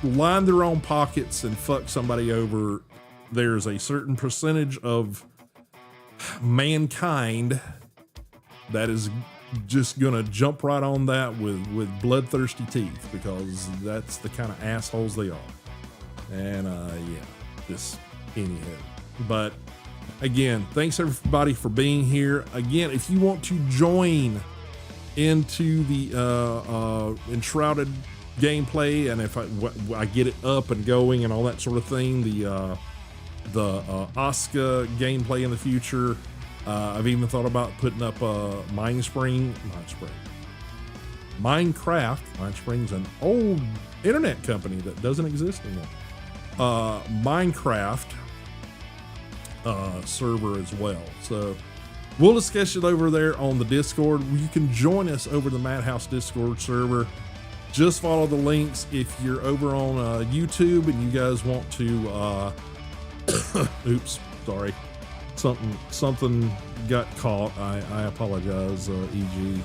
line their own pockets and fuck somebody over, there's a certain percentage of mankind that is just gonna jump right on that with bloodthirsty teeth, because that's the kind of assholes they are. And yeah, just anyhow. But again, thanks everybody for being here. Again, if you want to join into the Enshrouded gameplay, and if I get it up and going and all that sort of thing, the Oscar gameplay in the future, I've even thought about putting up Minecraft. Mindspring's an old internet company that doesn't exist anymore. Minecraft server as well. So we'll discuss it over there on the Discord. You can join us over the Madhouse Discord server. Just follow the links. If you're over on YouTube and you guys want to oops, sorry, something got caught. I apologize, EG.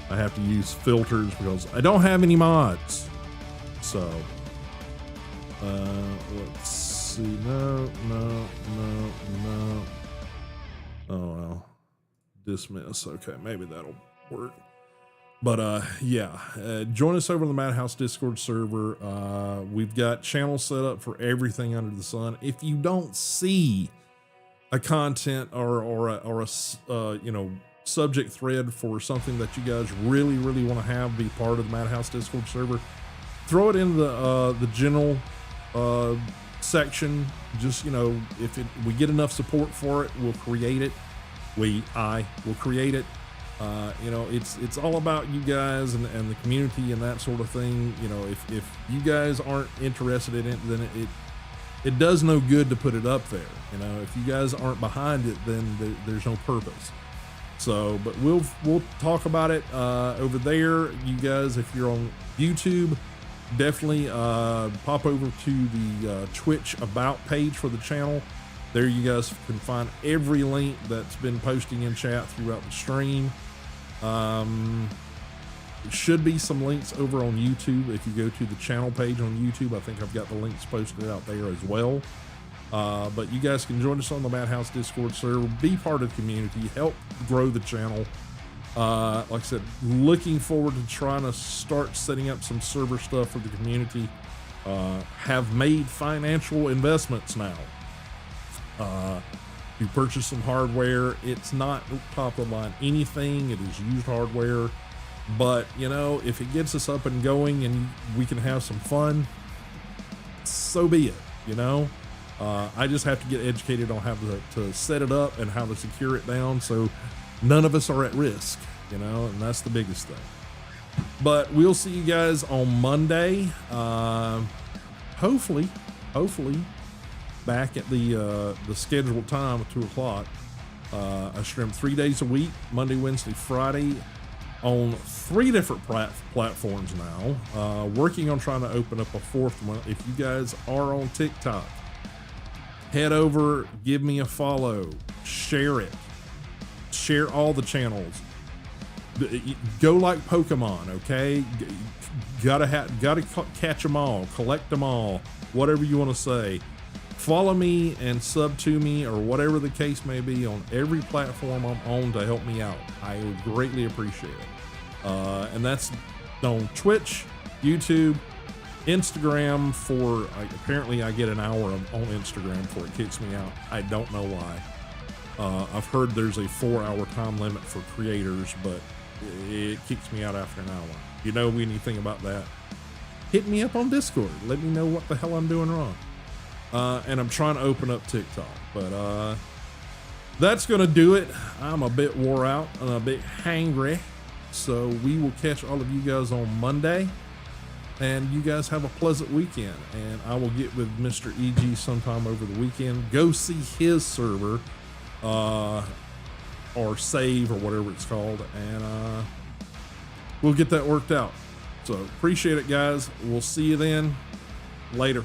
I have to use filters because I don't have any mods. So let's see. No. Oh well, dismiss. Okay, maybe that'll work. But yeah, join us over on the Madhouse Discord server. We've got channels set up for everything under the sun. If you don't see a content or a you know, subject thread for something that you guys really want to have be part of the Madhouse Discord server, throw it in the general section. Just, you know, if we get enough support for it, we'll create it. I will create it. You know, it's all about you guys and the community and that sort of thing. You know, if you guys aren't interested in it, then it does no good to put it up there. You know, if you guys aren't behind it, then there's no purpose. So, but we'll talk about it over there. You guys, if you're on YouTube, definitely pop over to the Twitch about page for the channel. There you guys can find every link that's been posting in chat throughout the stream. There should be some links over on YouTube. If you go to the channel page on YouTube, I think I've got the links posted out there as well. But you guys can join us on the Madhouse Discord server, be part of the community, help grow the channel. Like I said, looking forward to trying to start setting up some server stuff for the community. Have made financial investments now. to purchase some hardware. It's not top of the line anything. It is used hardware. But, you know, if it gets us up and going and we can have some fun, so be it, you know? I just have to get educated on how to set it up and how to secure it down so none of us are at risk, you know, and that's the biggest thing. But we'll see you guys on Monday. Hopefully back at the scheduled time of 2 o'clock. I stream 3 days a week, Monday, Wednesday, Friday, on 3 different platforms now. Working on trying to open up a 4th one. If you guys are on TikTok, head over, give me a follow, share it, share all the channels. Go like Pokemon, okay? Gotta catch them all, collect them all, whatever you want to say. Follow me and sub to me, or whatever the case may be, on every platform I'm on to help me out. I would greatly appreciate it. And that's on Twitch, YouTube, Instagram. Apparently I get an hour on Instagram before it kicks me out. I don't know why. I've heard there's a 4-hour time limit for creators, but it kicks me out after an hour. If you know anything about that, hit me up on Discord. Let me know what the hell I'm doing wrong. And I'm trying to open up TikTok, but that's gonna do it. I'm a bit wore out and a bit hangry, so we will catch all of you guys on Monday, and you guys have a pleasant weekend. And I will get with Mr. EG sometime over the weekend, go see his server, or save, or whatever it's called, and we'll get that worked out. So appreciate it, guys. We'll see you then. Later.